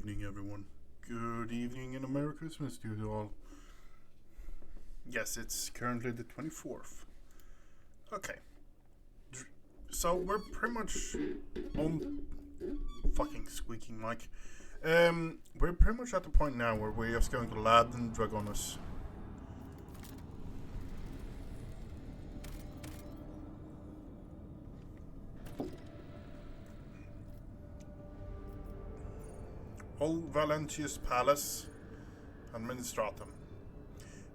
evening, everyone. Good evening in America. Christmas to you all. Yes, it's currently the 24th. Okay. So we're pretty much on fucking squeaking mic. We're pretty much at the point now where we're just going to land in Dargonus. Old Valentius Palace, Administratum.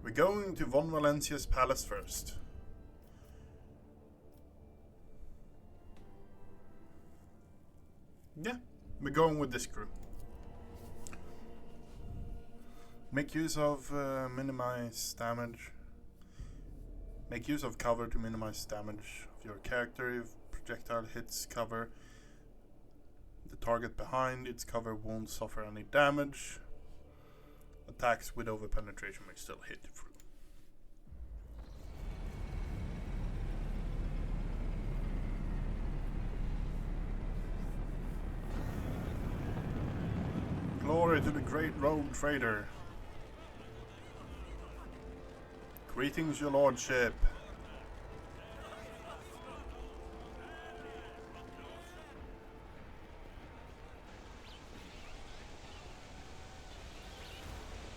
We're going to Von Valentius Palace first. Yeah, we're going with this crew. Make use of minimize damage. Make use of cover to minimize damage of your character if projectile hits cover. The target behind its cover won't suffer any damage. Attacks with over-penetration may still hit through. Glory to the great rogue trader. Greetings, your lordship.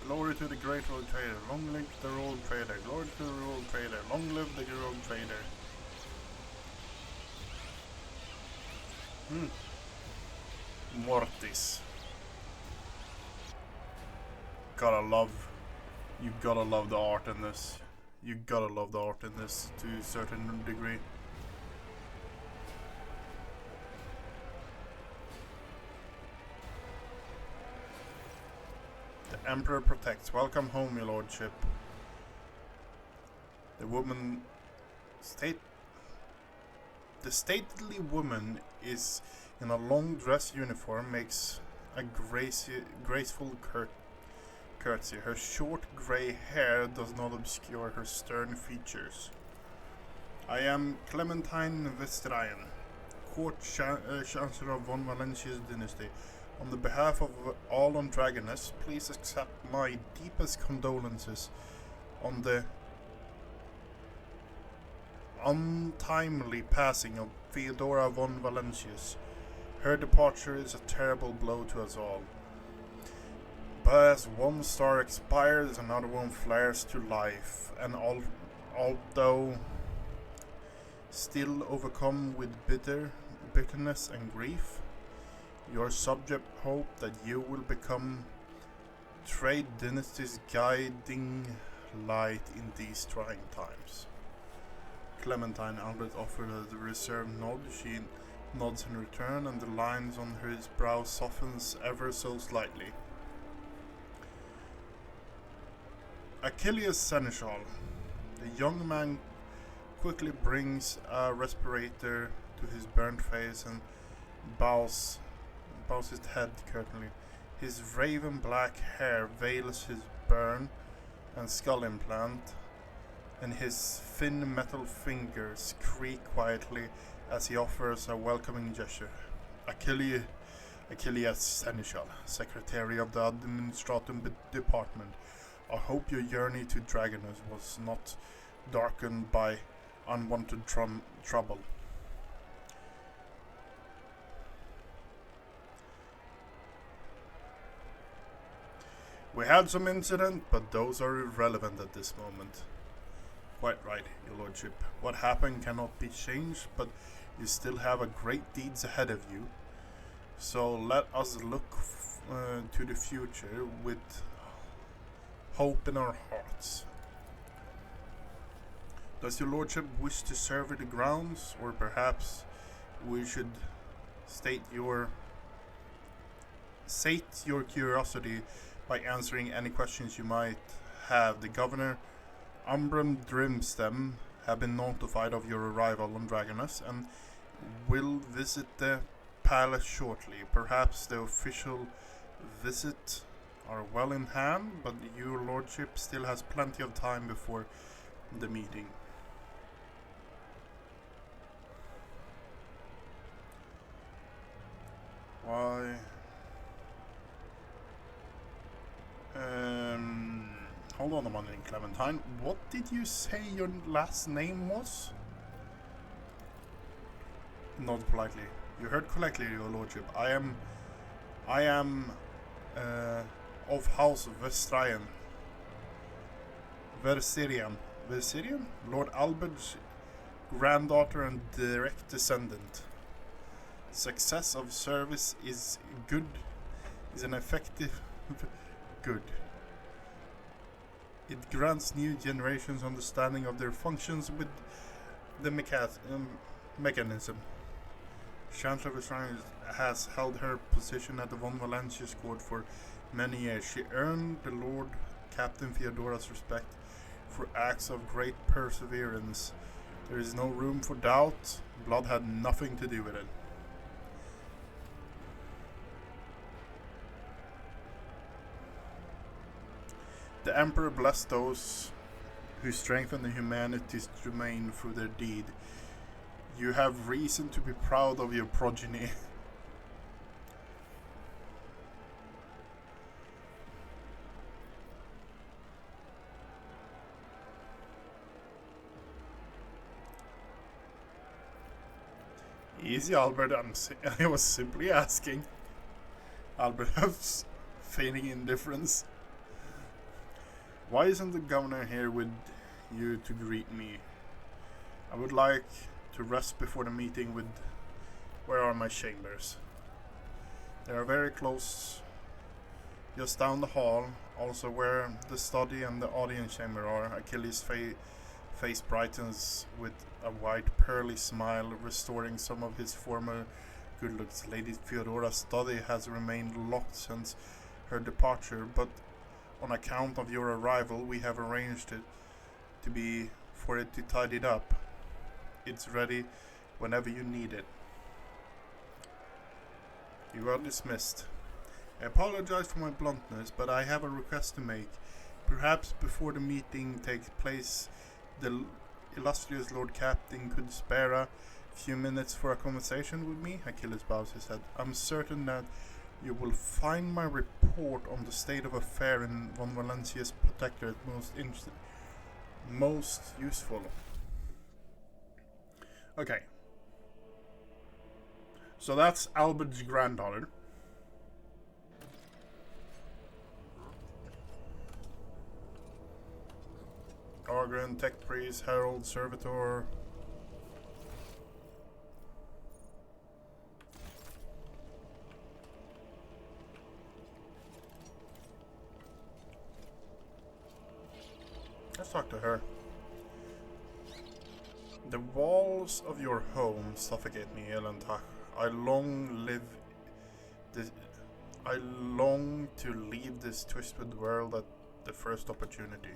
Glory to the great rogue trader. Long live the rogue trader. Glory to the rogue trader. Long live the rogue trader. Mortis. You gotta love the art in this. You gotta love the art in this to a certain degree. The Emperor protects. Welcome home, your lordship. The stately woman is in a long dress uniform, makes a graceful curtsy. Her short grey hair does not obscure her stern features. I am Clementine Vestrayan, Court Chancellor of Von Valentius dynasty. On the behalf of all on Dargonus, please accept my deepest condolences on the untimely passing of Theodora von Valentius. Her departure is a terrible blow to us all. But as one star expires, another one flares to life, and although still overcome with bitterness and grief, your subject hope that you will become Trade Dynasty's guiding light in these trying times. Clementine Albert offered a reserved nod. She nods in return, and the lines on her brow softens ever so slightly. Achilles Seneschal. The young man quickly brings a respirator to his burnt face and bows his head curtly. His raven black hair veils his burn and skull implant, and his thin metal fingers creak quietly as he offers a welcoming gesture. Achilles Seneschal, Secretary of the Administratum Department. I hope your journey to Dargonus was not darkened by unwanted trouble. We had some incident, but those are irrelevant at this moment. Quite right, your lordship. What happened cannot be changed, but you still have a great deeds ahead of you. So let us look to the future with hope in our hearts. Does your lordship wish to survey the grounds, or perhaps we should sate your curiosity by answering any questions you might have? The governor, Umbram Drimstem, have been notified of your arrival on Dargonus and will visit the palace shortly. Perhaps the official visit are well in hand, but your lordship still has plenty of time before the meeting. Why? Hold on a minute, Clementine. What did you say your last name was? Nod politely. You heard correctly, your lordship. I am of House Vestrian. Versirian? Lord Albert's granddaughter and direct descendant. Success of service is an effective good. It grants new generations understanding of their functions with the mechanism. Chancellor Vestrian has held her position at the von Valentius court for many years. She earned the Lord Captain Theodora's respect for acts of great perseverance. There is no room for doubt. Blood had nothing to do with it. The Emperor blessed those who strengthen the humanity's domain through their deed. You have reason to be proud of your progeny. Easy, Albert. I was simply asking. Albert has feigning indifference. Why isn't the governor here with you to greet me? I would like to rest before the meeting with... Where are my chambers? They are very close, just down the hall, also where the study and the audience chamber are. Achilles' face brightens with a wide pearly smile, restoring some of his former good looks. Lady Theodora's study has remained locked since her departure, but on account of your arrival, we have arranged it for it to tidy it up. It's ready whenever you need it. You are dismissed. I apologize for my bluntness, but I have a request to make. Perhaps before the meeting takes place, the illustrious Lord Captain could spare a few minutes for a conversation with me? Achilles bows his head. I'm certain that you will find my report on the state of affair in von Valentius Protectorate most useful. Okay. So that's Albert's granddaughter. Argren, Tech Priest, Herald, Servitor. Let's talk to her. The walls of your home suffocate me, Elentach. I long to leave this twisted world at the first opportunity.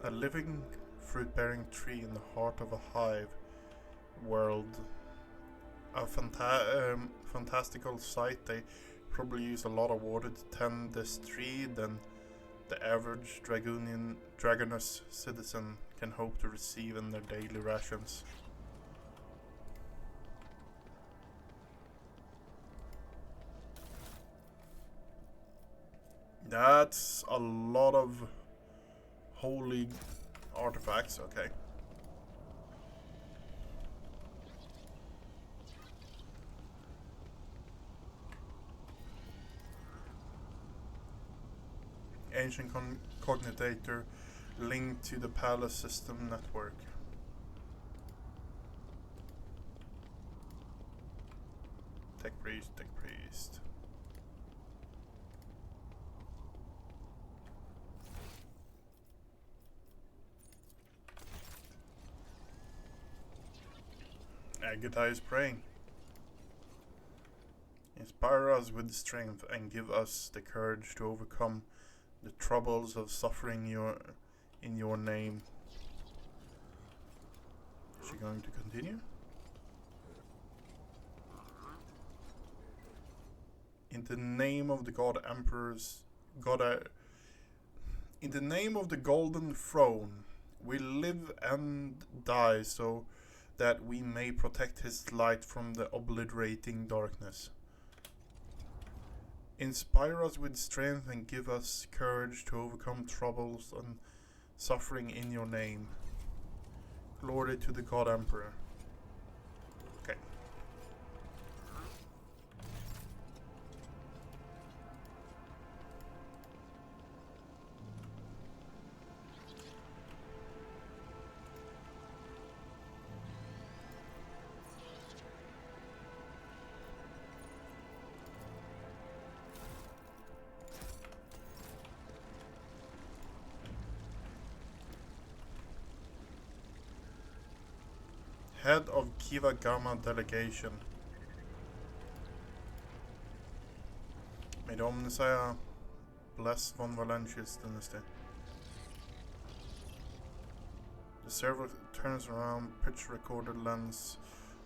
A living, fruit-bearing tree in the heart of a hive world. A fantastical sight. They probably use a lot of water to tend this tree than the average Dargonus citizen can hope to receive in their daily rations. That's a lot of holy artifacts, okay. Ancient cognitator linked to the palace system network. Tech priest. Agatha is praying. Inspire us with strength and give us the courage to overcome the troubles of suffering in your name. Is she going to continue? In the name of the in the name of the golden throne, We live and die so that we may protect his light from the obliterating darkness. Inspire us with strength and give us courage to overcome troubles and suffering in your name. Glory to the God Emperor. Okay. Head of Kiva Gamma Delegation. May the Omnissiah bless von Valentius dynasty. The server turns around, pitch recorder lens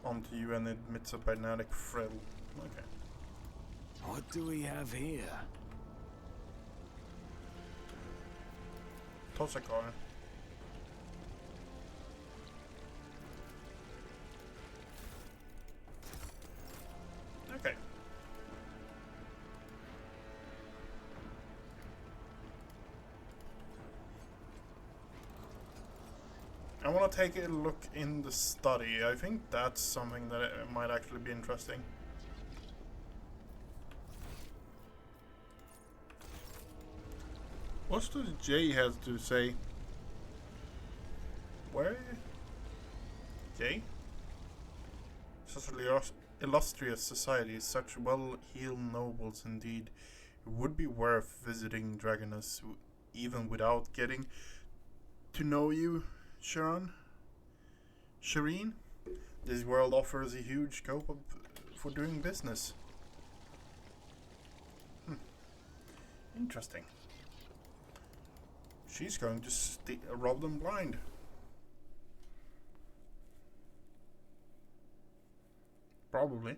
onto you and emits a magnetic frill. Okay. What do we have here? Toss a coin. Okay. I want to take a look in the study. I think that's something that might actually be interesting. What does Jay have to say? Where? Jay? Such an illustrious society, such well-heeled nobles indeed. It would be worth visiting Dargonus, even without getting to know you, Shireen. This world offers a huge scope for doing business. Interesting. She's going to rob them blind. Probably.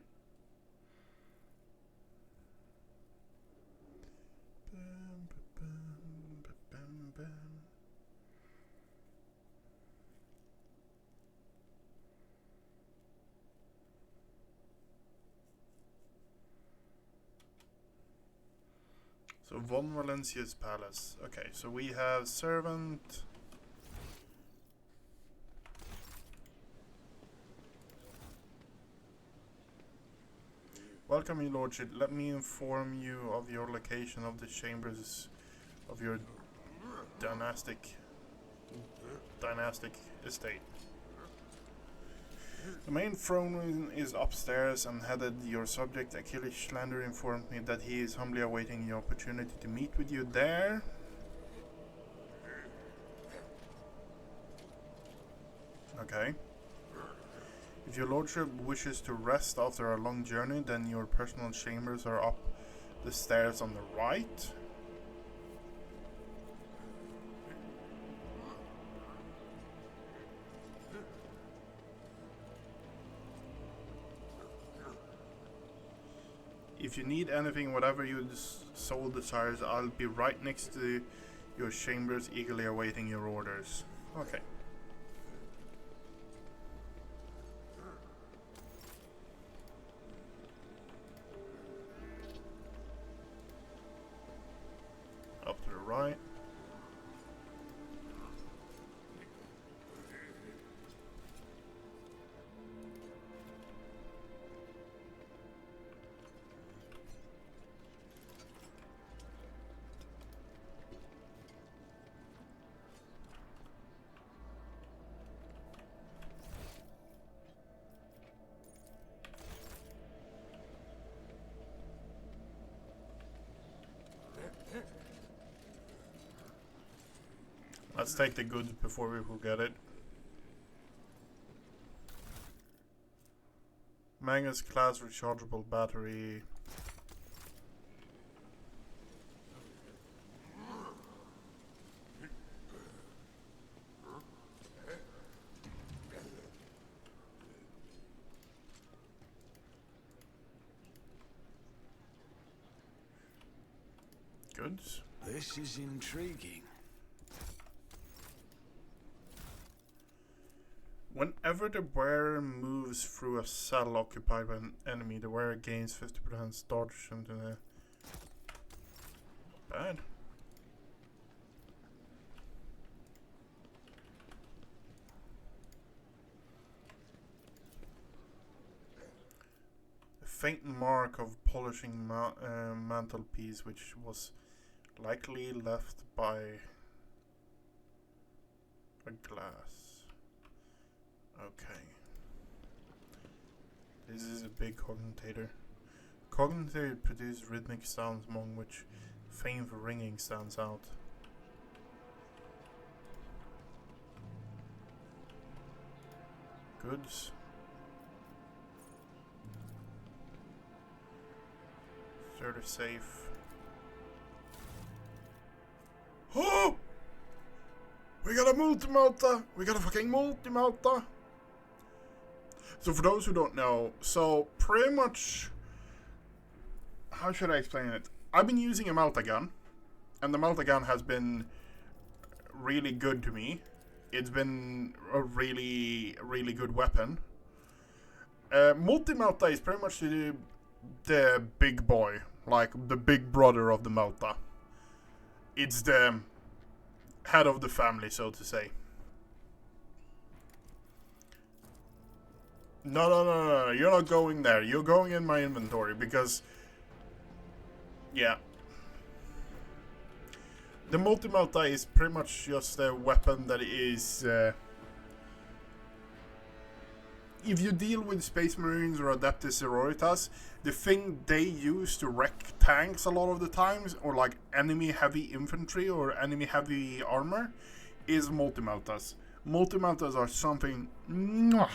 So von Valencia's palace. Okay, so we have servant. Welcome, your lordship. Let me inform you of your location of the chambers of your dynastic estate. The main throne room is upstairs and headed. Your subject Achilles Schlander informed me that he is humbly awaiting the opportunity to meet with you there. Okay. If your lordship wishes to rest after a long journey, then your personal chambers are up the stairs on the right. If you need anything, whatever your soul desires, I'll be right next to your chambers, eagerly awaiting your orders. Okay. Up to the right. Let's take the goods before we forget it. Magnus class rechargeable battery. Goods. This is intriguing. Whenever the wearer moves through a cell occupied by an enemy, the wearer gains 50% dodge into the... Bad. A faint mark of polishing mantelpiece, which was likely left by a glass. Okay. This is a big cogitator. Cogitator produce rhythmic sounds, among which faint ringing stands out. Goods. Sort of safe. Oh! We got a multi-melta! We got a fucking multi-melta! So for those who don't know, so pretty much, how should I explain it? I've been using a melta gun, and the melta gun has been really good to me. It's been a really, really good weapon. Multi-melta is pretty much the big boy, like the big brother of the melta. It's the head of the family, so to say. No, you're not going there. You're going in my inventory because... Yeah. The multi-melta is pretty much just a weapon that is... if you deal with Space Marines or Adeptus Sororitas, the thing they use to wreck tanks a lot of the times, or like enemy heavy infantry or enemy heavy armor, is multi-meltas. Multi-meltas are something... Mwah.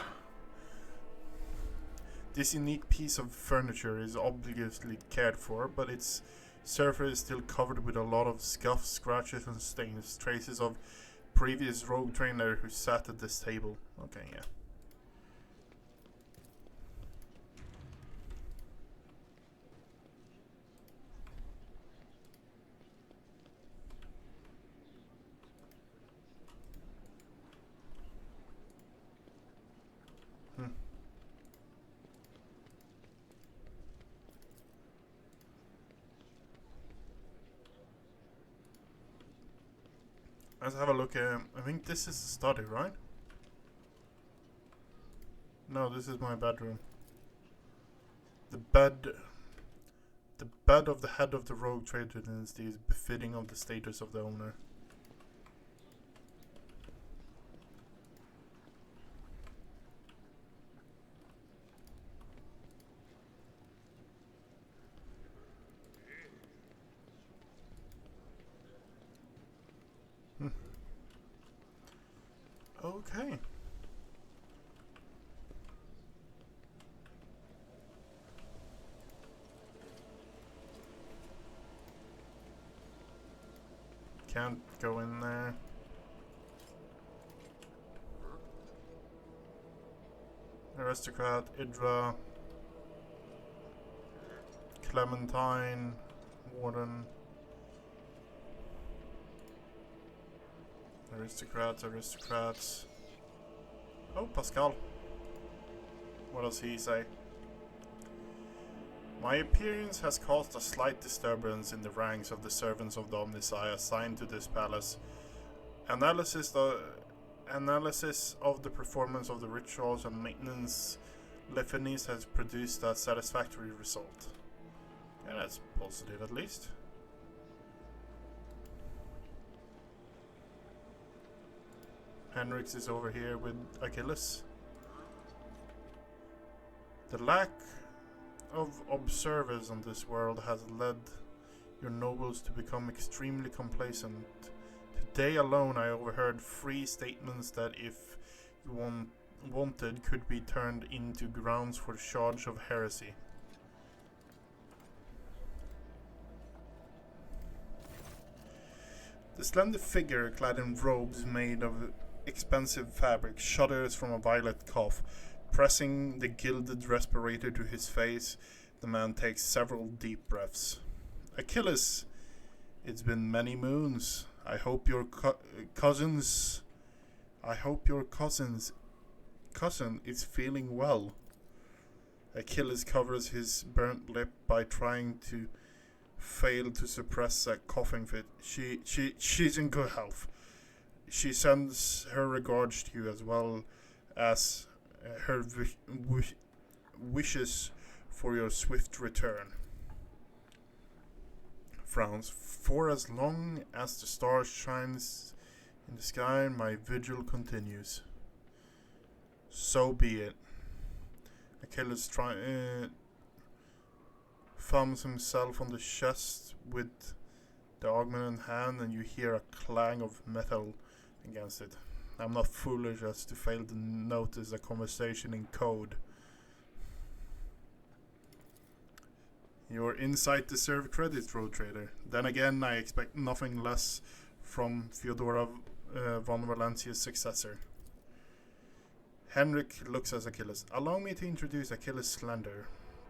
This unique piece of furniture is obviously cared for, but its surface is still covered with a lot of scuffs, scratches, and stains, traces of previous rogue trainer who sat at this table. Okay, yeah. Let's have a look. I think this is the study, right? No, this is my bedroom. The bed of the head of the rogue trader dynasty is befitting of the status of the owner. Okay. Can't go in there. Aristocrat, Idra, Clementine, Warden. Aristocrats. Oh, Pascal. What does he say? My appearance has caused a slight disturbance in the ranks of the servants of the Omnisci assigned to this palace. Analysis of the performance of the rituals and maintenance Lefenis has produced a satisfactory result. Yeah, that's positive at least. Henrix is over here with Achilles. The lack of observers on this world has led your nobles to become extremely complacent. Today alone I overheard 3 statements that if you wanted could be turned into grounds for charge of heresy. The slender figure clad in robes made of expensive fabric shudders from a violent cough. Pressing the gilded respirator to his face, the man takes several deep breaths. Achilles, it's been many moons. I hope your cousins cousin is feeling well. Achilles covers his burnt lip by trying to fail to suppress a coughing fit. She's in good health. She sends her regards to you as well as her wishes for your swift return. Frowns. For as long as the stars shines in the sky, my vigil continues. So be it. Achilles thumbs himself on the chest with the augment in hand, and you hear a clang of metal against it. I'm not foolish as to fail to notice a conversation in code. Your insight deserves credit, Road Trader. Then again, I expect nothing less from Theodora von Valencia's successor. Henrik looks at Achilles. Allow me to introduce Achilles Slender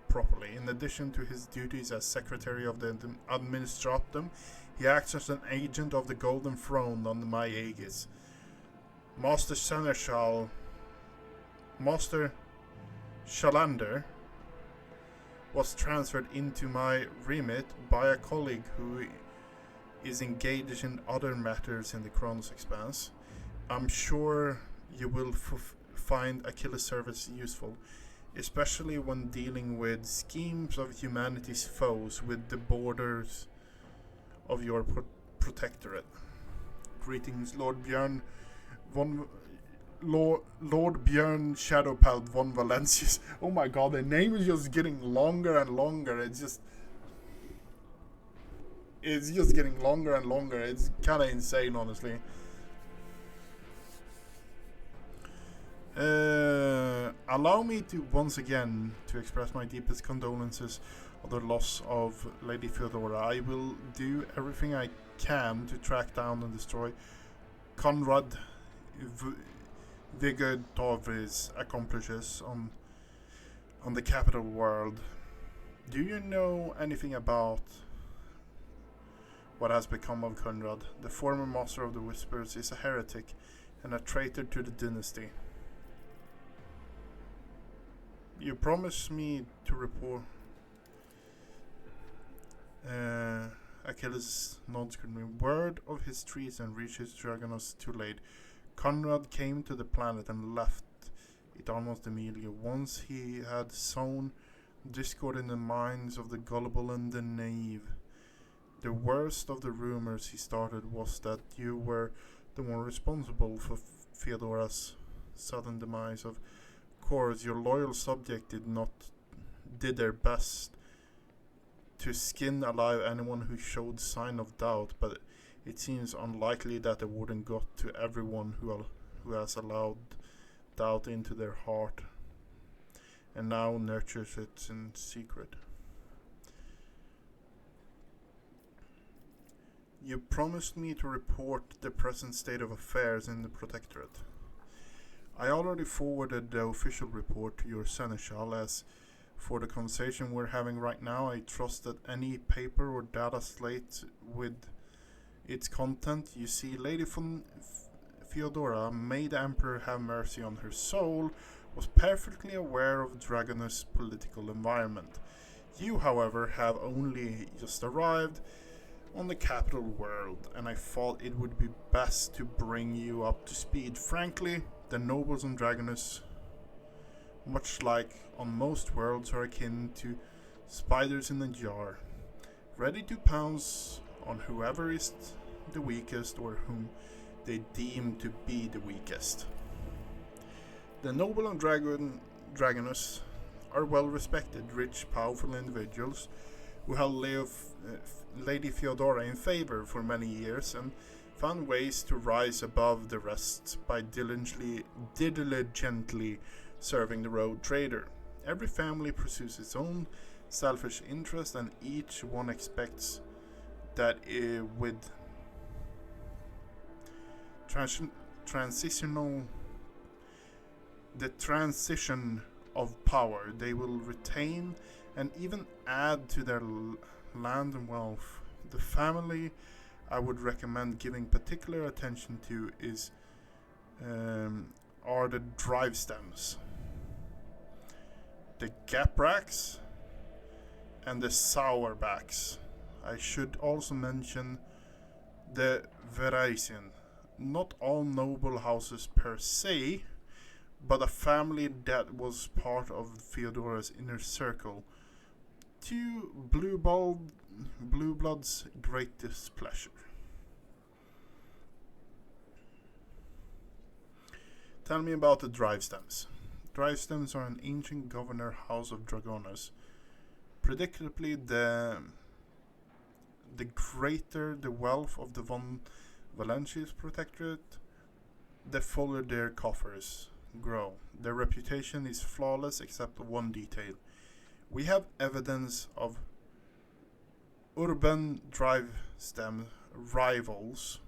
properly. In addition to his duties as Secretary of the Administratum, he acts as an agent of the Golden Throne under my aegis. Master Shalander was transferred into my remit by a colleague who is engaged in other matters in the Kronos Expanse. I'm sure you will find Achilles' service useful, especially when dealing with schemes of humanity's foes with the borders of your protectorate. Greetings, Lord Björn Shadowpelt von Valencius. Oh my god, the name is just getting longer and longer. It's just getting longer and longer. It's kind of insane, honestly. Allow me to once again to express my deepest condolences of the loss of Lady Theodora. I will do everything I can to track down and destroy Konrad Vigotov's accomplices on the capital world. Do you know anything about what has become of Konrad? The former master of the Whispers is a heretic and a traitor to the dynasty. You promised me to report. Achilles nods grimly. Word of his treason reaches Dargonus too late. Konrad came to the planet and left it almost immediately. Once he had sown discord in the minds of the gullible and the naive. The worst of the rumors he started was that you were the one responsible for Theodora's sudden demise. Of course, your loyal subject did their best to skin alive anyone who showed sign of doubt, but it seems unlikely that the warden got to everyone who has allowed doubt into their heart and now nurtures it in secret. You promised me to report the present state of affairs in the Protectorate. I already forwarded the official report to your seneschal. As for the conversation we're having right now, I trust that any paper or data slate with its content you see Lady von Theodora, may the Emperor have mercy on her soul, was perfectly aware of Dargonus' political environment. You, however, have only just arrived on the capital world, and I thought it would be best to bring you up to speed. Frankly, the nobles on Dargonus, much like on most worlds, are akin to spiders in a jar, ready to pounce on whoever is the weakest or whom they deem to be the weakest. The noble on Dargonus are well respected, rich, powerful individuals who held Lady Theodora in favor for many years and found ways to rise above the rest by diligently serving the road trader. Every family pursues its own selfish interest, and each one expects that with the transition of power, they will retain and even add to their land and wealth. The family I would recommend giving particular attention to is are the drive stems, the gap racks, and the sourbacks. I should also mention the Veraisian. Not all noble houses per se, but a family that was part of Theodora's inner circle, to Blue Blood's great displeasure. Tell me about the drive stems. Drive stems are an ancient governor house of Dargonus. Predictably, the greater the wealth of the von Valentius protectorate, the fuller their coffers grow. Their reputation is flawless except one detail. We have evidence of urban drive stem rivals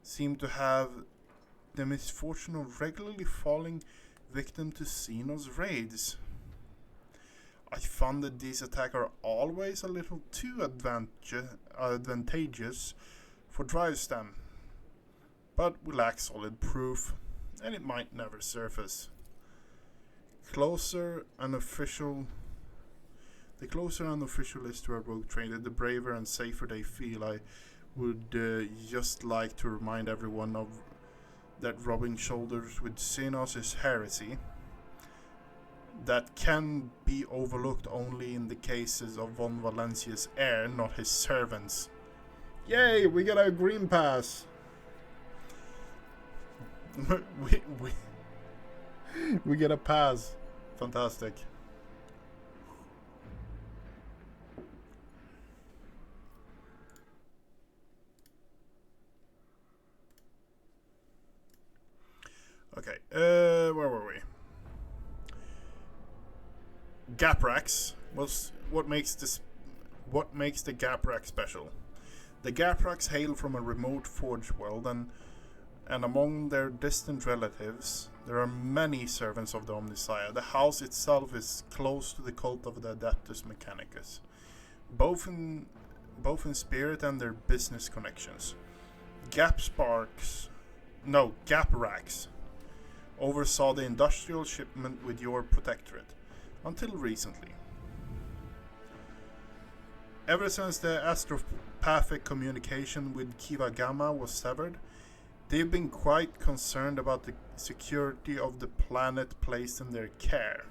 seem to have the misfortune of regularly falling victim to Xenos raids. I found that these attacks are always a little too advantageous for drive stem, but we lack solid proof, and it might never surface. The closer an official is to a rogue trader, the braver and safer they feel. I would just like to remind everyone of that rubbing shoulders with Xenos is heresy that can be overlooked only in the cases of von Valencia's heir, not his servants. Yay, we get a green pass. we get a pass. Fantastic. Okay, where were we? Gap racks was what makes the gap rack special. The gap racks hail from a remote forge world, and among their distant relatives, there are many servants of the Omnissiah. The house itself is close to the cult of the Adeptus Mechanicus, both in spirit and their business connections. Gap racks oversaw the industrial shipment with your protectorate, until recently. Ever since the astropathic communication with Kiva Gamma was severed, they've been quite concerned about the security of the planet placed in their care.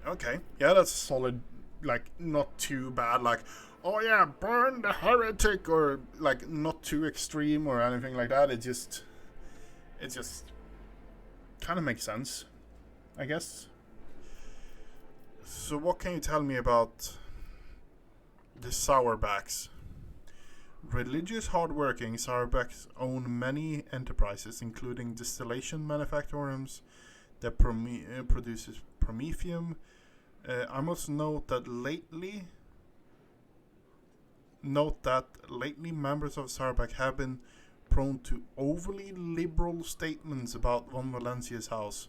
Okay, yeah, that's solid, like, not too bad, like, oh yeah, burn the heretic, or, like, not too extreme or anything like that. It just kind of makes sense, I guess. So what can you tell me about the Sourbacks? Religious hardworking Sourbacks own many enterprises, including distillation manufactorums that produces promethium. I must note that lately members of Sourback have been prone to overly liberal statements about von Valencia's house.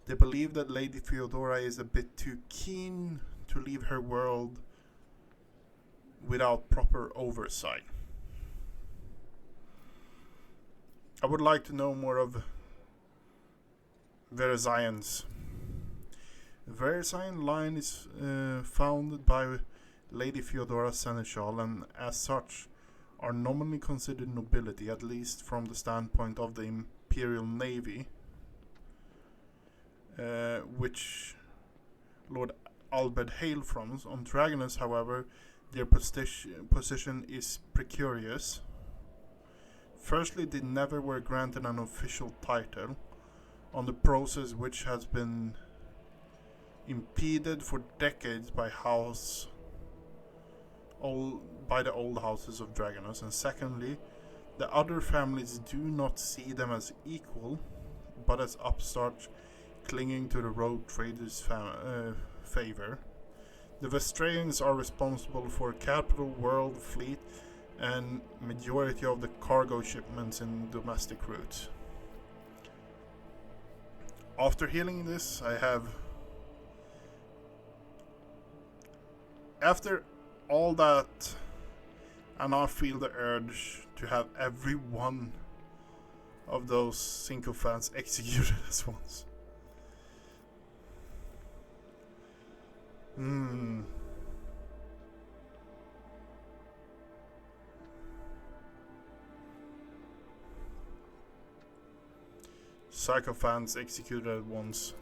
They believe that Lady Theodora is a bit too keen to leave her world without proper oversight. I would like to know more of Verzian's. The Verzian line is founded by Lady Theodora Seneschal, and as such are nominally considered nobility, at least from the standpoint of the Imperial Navy, which Lord Albert hailed from. On Dargonus, however, their position is precarious. Firstly, they never were granted an official title, on the process which has been impeded for decades by the old houses of Dargonus. And secondly, the other families do not see them as equal, but as upstarts clinging to the rogue traders' favor. The Vestraians are responsible for capital world fleet and majority of the cargo shipments in domestic routes. After hearing this, after all that, I now feel the urge to have every one of those sycophants executed as once. Sycophants executed at once.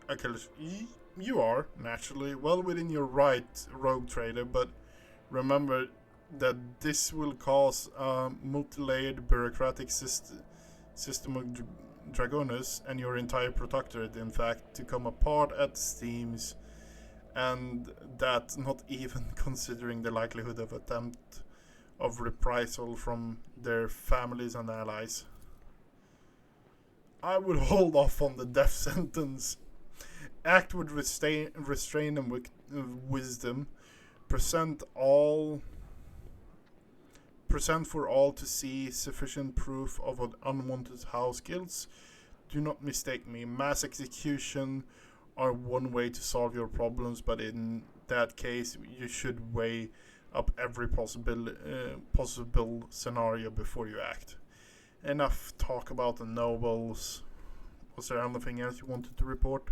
Achilles, you are, naturally, well within your right, rogue trader, but remember that this will cause a multi-layered bureaucratic system of Dargonus and your entire protectorate, in fact, to come apart at the seams, and that not even considering the likelihood of attempt of reprisal from their families and allies. I would hold off on the death sentence. Act with restraint and wisdom. Present for all to see sufficient proof of unwanted house guilds. Do not mistake me. Mass execution are one way to solve your problems, but in that case, you should weigh up every possible scenario before you act. Enough talk about the nobles. Was there anything else you wanted to report?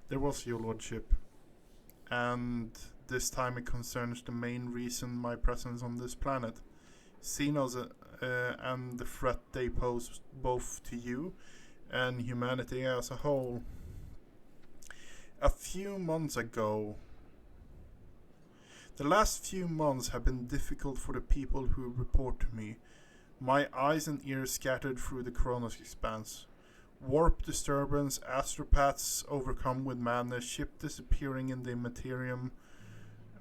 There was, your lordship. And this time it concerns the main reason my presence on this planet. Xenos and the threat they pose both to you and humanity as a whole. A few months ago, the last few months have been difficult for the people who report to me. My eyes and ears scattered through the Kronos expanse. Warp disturbance, astropaths overcome with madness, ship disappearing in the materium.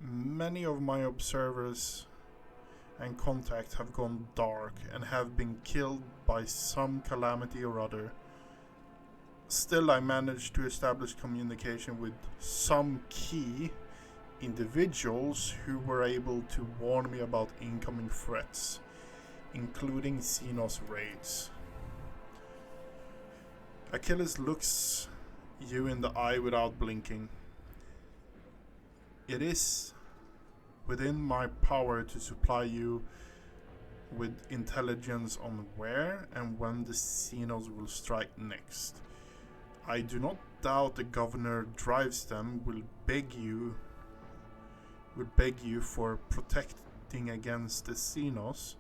Many of my observers and contacts have gone dark and have been killed by some calamity or other. Still, I managed to establish communication with some key individuals who were able to warn me about incoming threats, including Xenos raids. Achilles looks you in the eye without blinking. It is within my power to supply you with intelligence on where and when the Xenos will strike next. I do not doubt the governor drives them will beg you for protecting against the Xenos,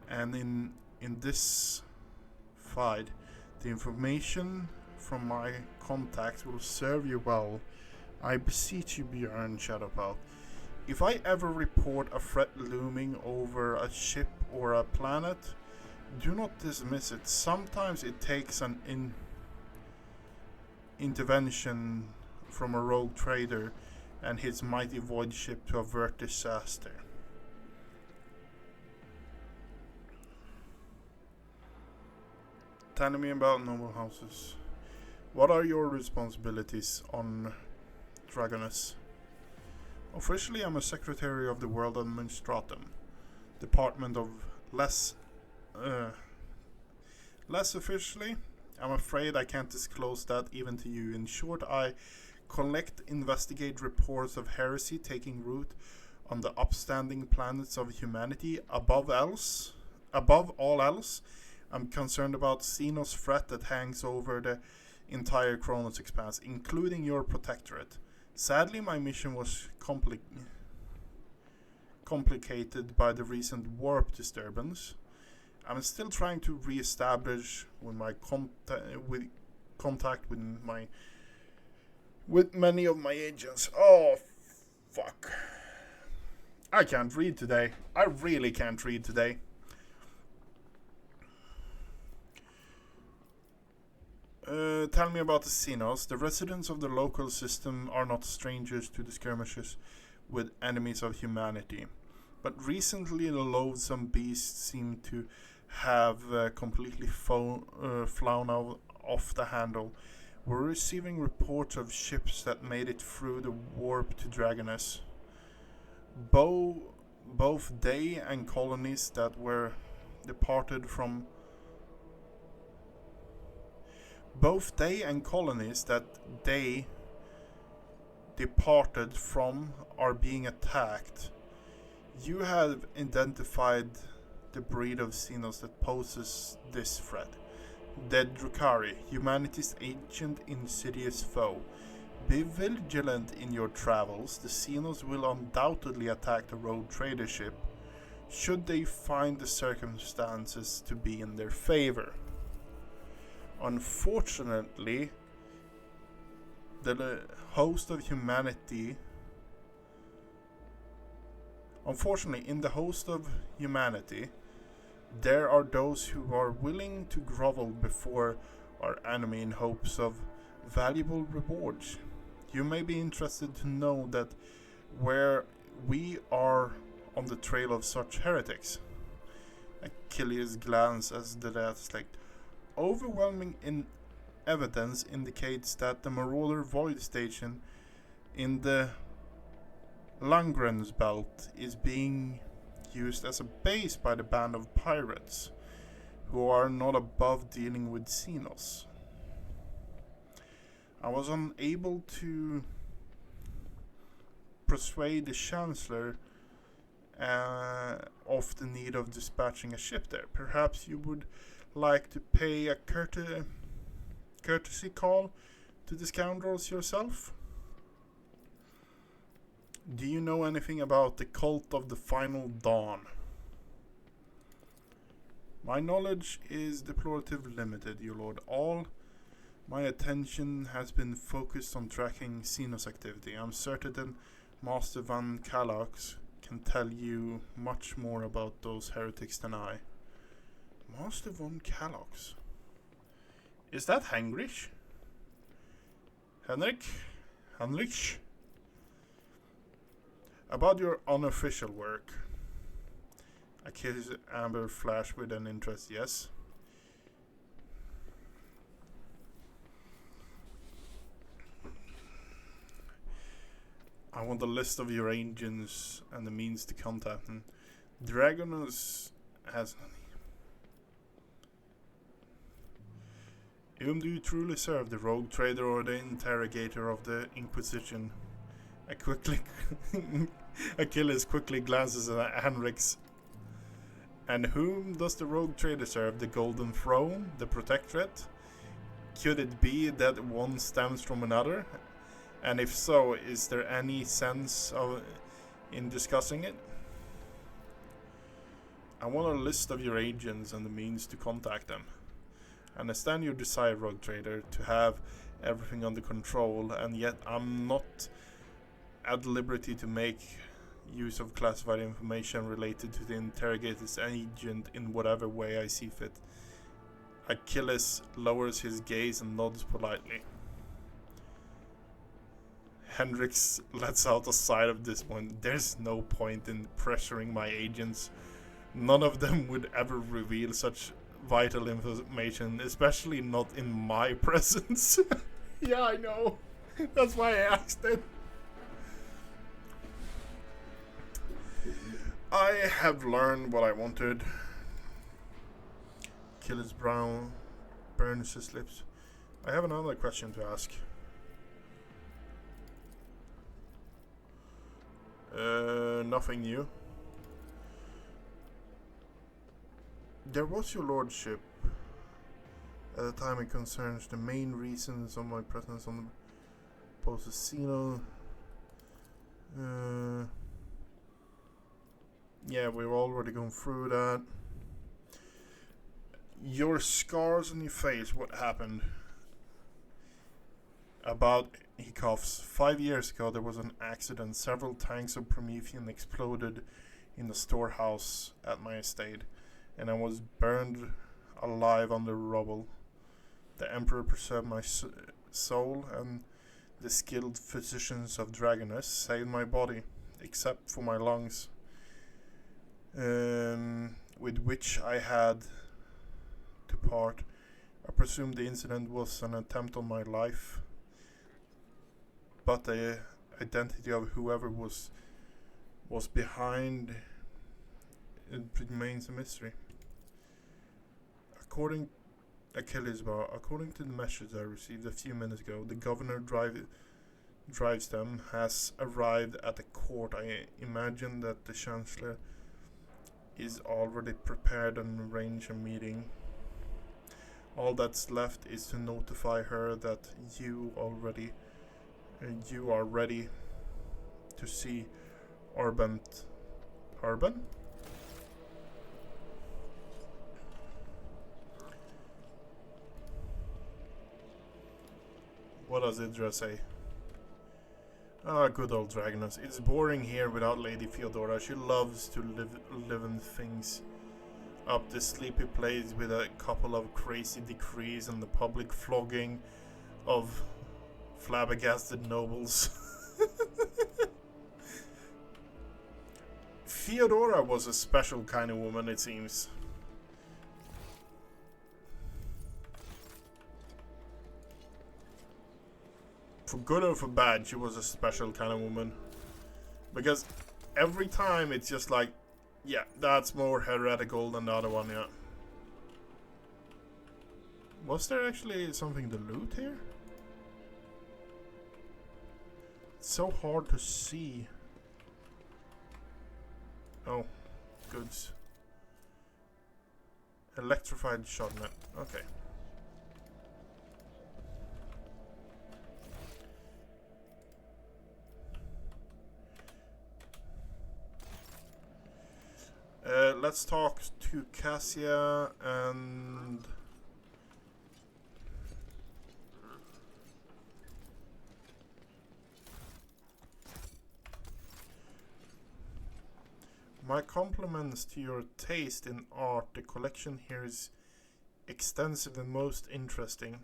and in this fight, the information from my contacts will serve you well. I beseech you, Bjorn Shadowpath. If I ever report a threat looming over a ship or a planet, do not dismiss it. Sometimes it takes an intervention from a rogue trader and his mighty void ship to avert disaster. Tell me about noble houses. What are your responsibilities on Dargonus? Officially, I'm a secretary of the World Administratum, Department of less officially. I'm afraid I can't disclose that even to you. In short, I investigate reports of heresy taking root on the upstanding planets of humanity. Above all else, I'm concerned about Xenos' threat that hangs over the entire Kronos expanse, including your protectorate. Sadly, my mission was complicated by the recent warp disturbance. I'm still trying to re-establish with my contact with many of my agents. Oh, fuck. I can't read today. I really can't read today. Tell me about the Xenos. The residents of the local system are not strangers to the skirmishes with enemies of humanity. But recently the loathsome beasts seem to have completely flown off the handle. We're receiving reports of ships that made it through the warp to Dargonus. Both they and colonies that were departed from are being attacked. You have identified the breed of Xenos that poses this threat. Dead Drukari, humanity's ancient insidious foe. Be vigilant in your travels. The Xenos will undoubtedly attack the rogue trader ship should they find the circumstances to be in their favor. Unfortunately, the host of humanity in the host of humanity, there are those who are willing to grovel before our enemy in hopes of valuable rewards. You may be interested to know that where we are on the trail of such heretics. Achilles glanced as the last like overwhelming evidence indicates that the Marauder Void Station in the Langrens Belt is being used as a base by the band of pirates who are not above dealing with Xenos. I was unable to persuade the Chancellor of the need of dispatching a ship there. Perhaps you would like to pay a courtesy call to the scoundrels yourself? Do you know anything about the cult of the Final Dawn? My knowledge is deplorative limited, your lord. All my attention has been focused on tracking Xenos activity. I'm certain that Master Van Calox can tell you much more about those heretics than I. Master Von Calox? Is that Heinrich? Heinrich? About your unofficial work. Achilles Amber flashed with an interest, yes. I want a list of your agents and the means to contact them. Dargonus has none. Whom do you truly serve, the rogue trader or the interrogator of the Inquisition? Achilles quickly glances at Henrik's. And whom does the rogue trader serve? The Golden Throne? The Protectorate? Could it be that one stems from another? And if so, is there any sense in discussing it? I want a list of your agents and the means to contact them. I understand your desire, rogue trader, to have everything under control, and yet I'm not at liberty to make use of classified information related to the interrogator's agent in whatever way I see fit. Achilles lowers his gaze and nods politely. Hendrix lets out a sigh of disappointment. There's no point in pressuring my agents. None of them would ever reveal such vital information, especially not in my presence. Yeah, I know. That's why I asked it. I have learned what I wanted. Achilles' brow burns his lips. I have another question to ask. Nothing new. There was your lordship. At the time it concerns the main reasons of my presence on the Posesino. Yeah, we've already gone through that. Your scars on your face, what happened? He coughs. 5 years ago there was an accident. Several tanks of Promethean exploded in the storehouse at my estate, and I was burned alive under rubble. The Emperor preserved my soul, and the skilled physicians of Dargonus saved my body, except for my lungs, with which I had to part. I presume the incident was an attempt on my life, but the identity of whoever was behind it remains a mystery. According to the message I received a few minutes ago, the governor drives them has arrived at the court. I imagine that the chancellor is already prepared and arrange a meeting. All that's left is to notify her that you are ready to see Urban? What does Idra say? Ah, good old Dargonus. It's boring here without Lady Theodora. She loves to live in things up this sleepy place with a couple of crazy decrees and the public flogging of flabbergasted nobles. Theodora was a special kind of woman, it seems. For good or for bad, she was a special kind of woman. Because every time it's just like, yeah, that's more heretical than the other one, yeah. Was there actually something to loot here? It's so hard to see. Oh, goods. Electrified shotgun. Okay. Let's talk to Cassia and... My compliments to your taste in art. The collection here is extensive and most interesting.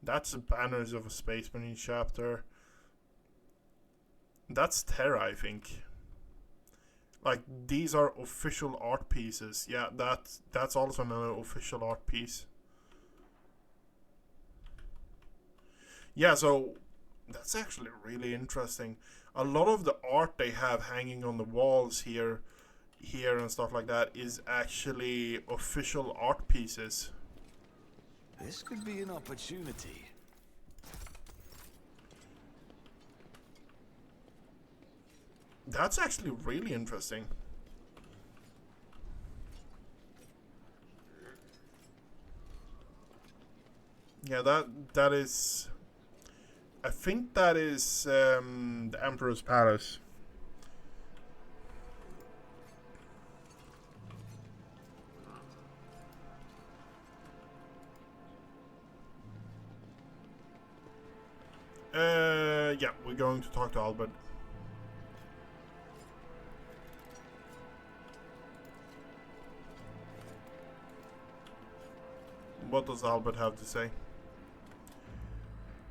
That's the banners of a Space Marine chapter. That's Terra, I think. Like, these are official art pieces. Yeah, that's also another official art piece. Yeah, so that's actually really interesting. A lot of the art they have hanging on the walls here and stuff like that is actually official art pieces. This could be an opportunity. That's actually really interesting. Yeah, that is... I think that is the Emperor's Palace. Yeah, we're going to talk to Albert. What does Albert have to say?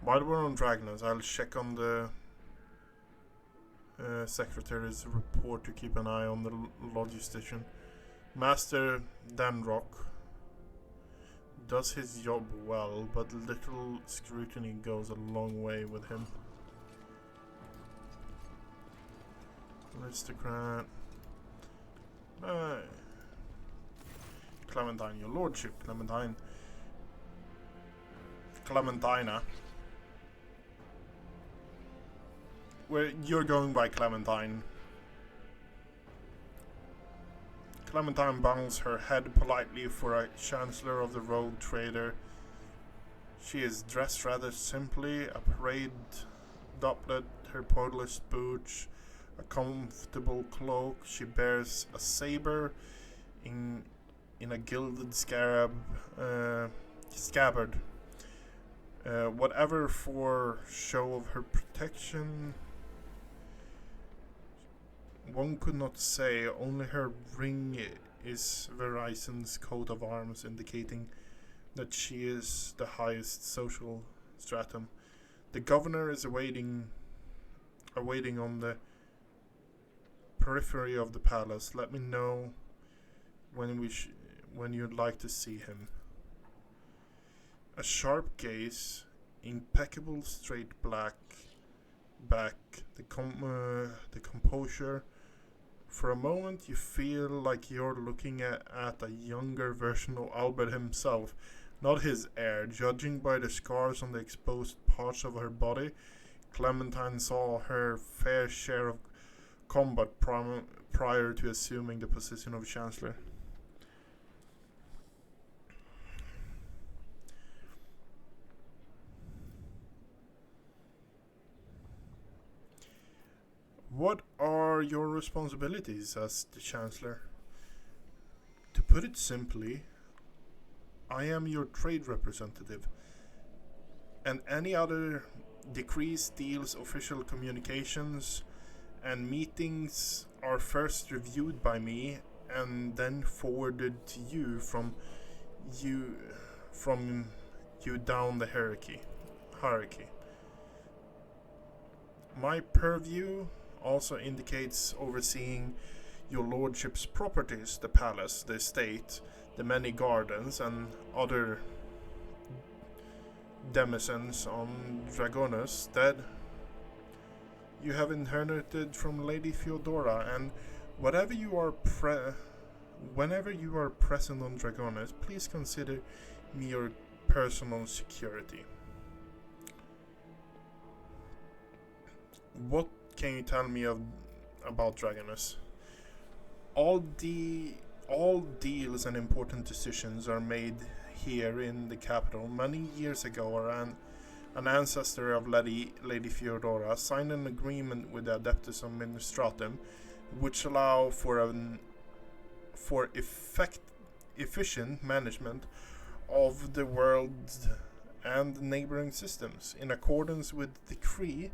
While we're on Dargonus, I'll check on the secretary's report to keep an eye on the logistician. Master Danrock does his job well, but little scrutiny goes a long way with him. Aristocrat. Clementine, your lordship, Clementina. Where you're going by Clementine. Clementine bows her head politely for a chancellor of the rogue trader. She is dressed rather simply, a parade doublet, her portless boots, a comfortable cloak. She bears a saber in a gilded scabbard. Whatever for show of her protection, one could not say. Only her ring is Verizon's coat of arms, indicating that she is the highest social stratum. The governor is awaiting on the periphery of the palace. Let me know when you'd like to see him. A sharp gaze, impeccable straight black back, the composure. For a moment you feel like you're looking at a younger version of Albert himself, not his heir. Judging by the scars on the exposed parts of her body, Clementine saw her fair share of combat prior to assuming the position of Chancellor. What are your responsibilities as the Chancellor? To put it simply, I am your trade representative, and any other decrees, deals, official communications, and meetings are first reviewed by me and then forwarded to you you from you down the hierarchy. My purview also indicates overseeing your lordship's properties, the palace, the estate, the many gardens, and other demesnes on Dargonus that you have inherited from Lady Theodora, and whenever you are present on Dargonus, please consider me your personal security. What can you tell me about Dargonus? All deals and important decisions are made here in the capital. Many years ago, an ancestor of Lady Theodora signed an agreement with the Adeptus Administratum, which allow for efficient management of the world and neighboring systems. In accordance with the decree,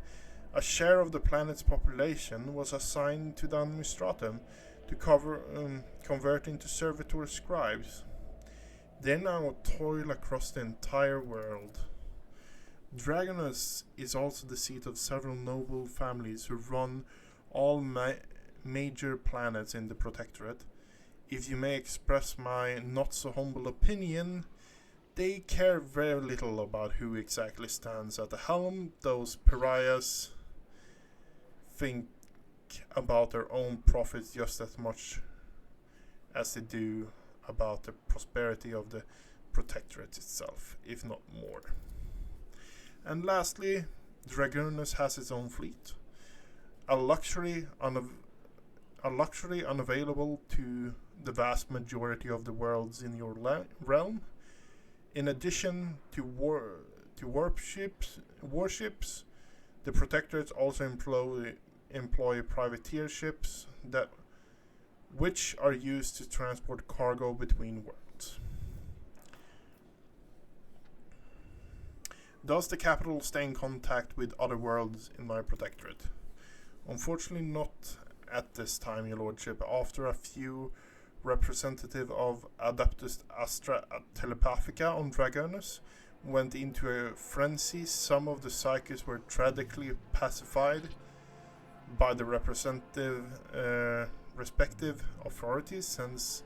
a share of the planet's population was assigned to the Administratum to convert into servitor scribes. They now toil across the entire world. Dargonus is also the seat of several noble families who run all major planets in the Protectorate. If you may express my not so humble opinion, they care very little about who exactly stands at the helm. Those pariahs think about their own profits just as much as they do about the prosperity of the Protectorate itself, if not more. And lastly, Dargonus has its own fleet, a luxury unavailable to the vast majority of the worlds in your realm. In addition to warships, the Protectorates also employ privateer ships which are used to transport cargo between worlds. Does the capital stay in contact with other worlds in my Protectorate? Unfortunately not at this time, your lordship. After a few representative of Adeptus Astra Telepathica on Dargonus went into a frenzy, some of the psychics were tragically pacified by the respective authorities. Since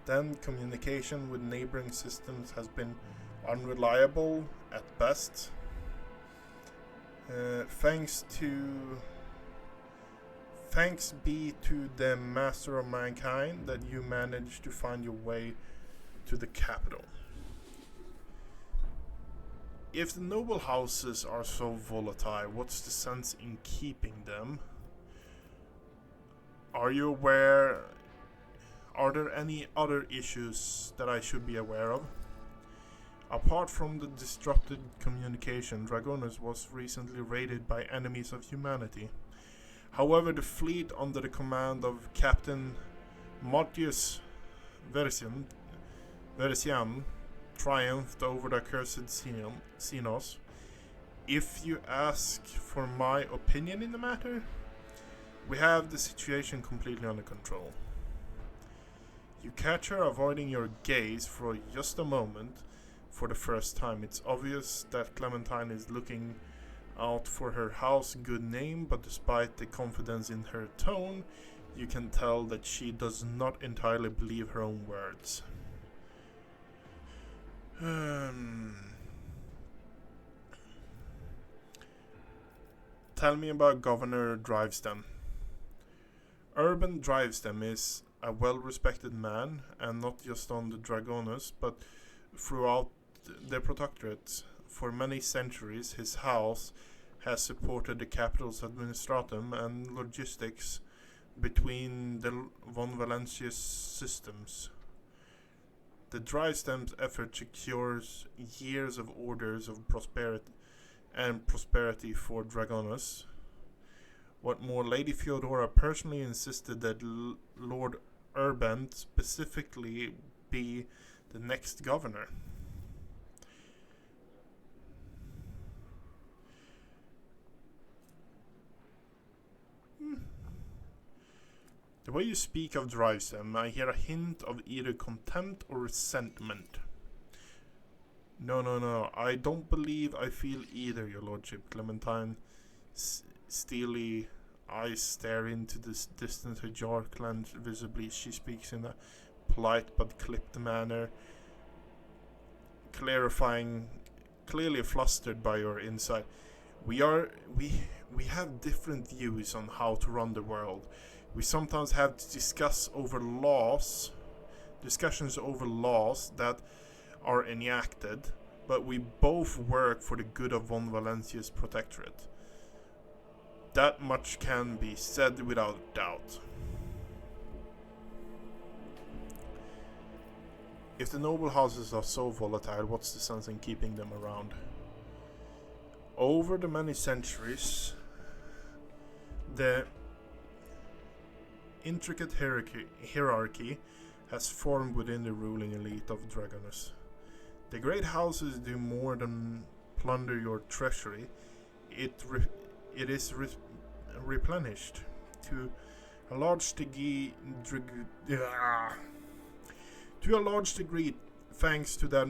then, communication with neighboring systems has been unreliable at best. Thanks be to the Master of Mankind that you managed to find your way to the capital. If the noble houses are so volatile, what's the sense in keeping them? Are you aware? Are there any other issues that I should be aware of? Apart from the disrupted communication, Dargonus was recently raided by enemies of humanity. However, the fleet under the command of Captain Martius Versian triumphed over the accursed Xenos. If you ask for my opinion in the matter, we have the situation completely under control. You catch her avoiding your gaze for just a moment for the first time. It's obvious that Clementine is looking out for her house good name, but despite the confidence in her tone, you can tell that she does not entirely believe her own words. Tell me about Governor Drivestem. Urban Drivestem is a well-respected man, and not just on the Dargonus, but throughout the Protectorate. For many centuries, his house has supported the capital's administratum and logistics between the von Valencia's systems. The dry stem's effort secures years of orders of prosperity for Dargonus. What more, Lady Theodora personally insisted that Lord Urban specifically be the next governor. The way you speak of Drivestem, I hear a hint of either contempt or resentment. No, I don't believe I feel either, your lordship. Clementine steely eyes stare into this distant ajar clenched visibly. She speaks in a polite but clipped manner, clearly flustered by your insight. We have different views on how to run the world. We sometimes have to discussions over laws that are enacted, but we both work for the good of von Valencia's protectorate. That much can be said without doubt. If the noble houses are so volatile, what's the sense in keeping them around? Over the many centuries, the intricate hierarchy has formed within the ruling elite of Dargonus. The great houses do more than plunder your treasury. It is replenished to a large degree thanks to the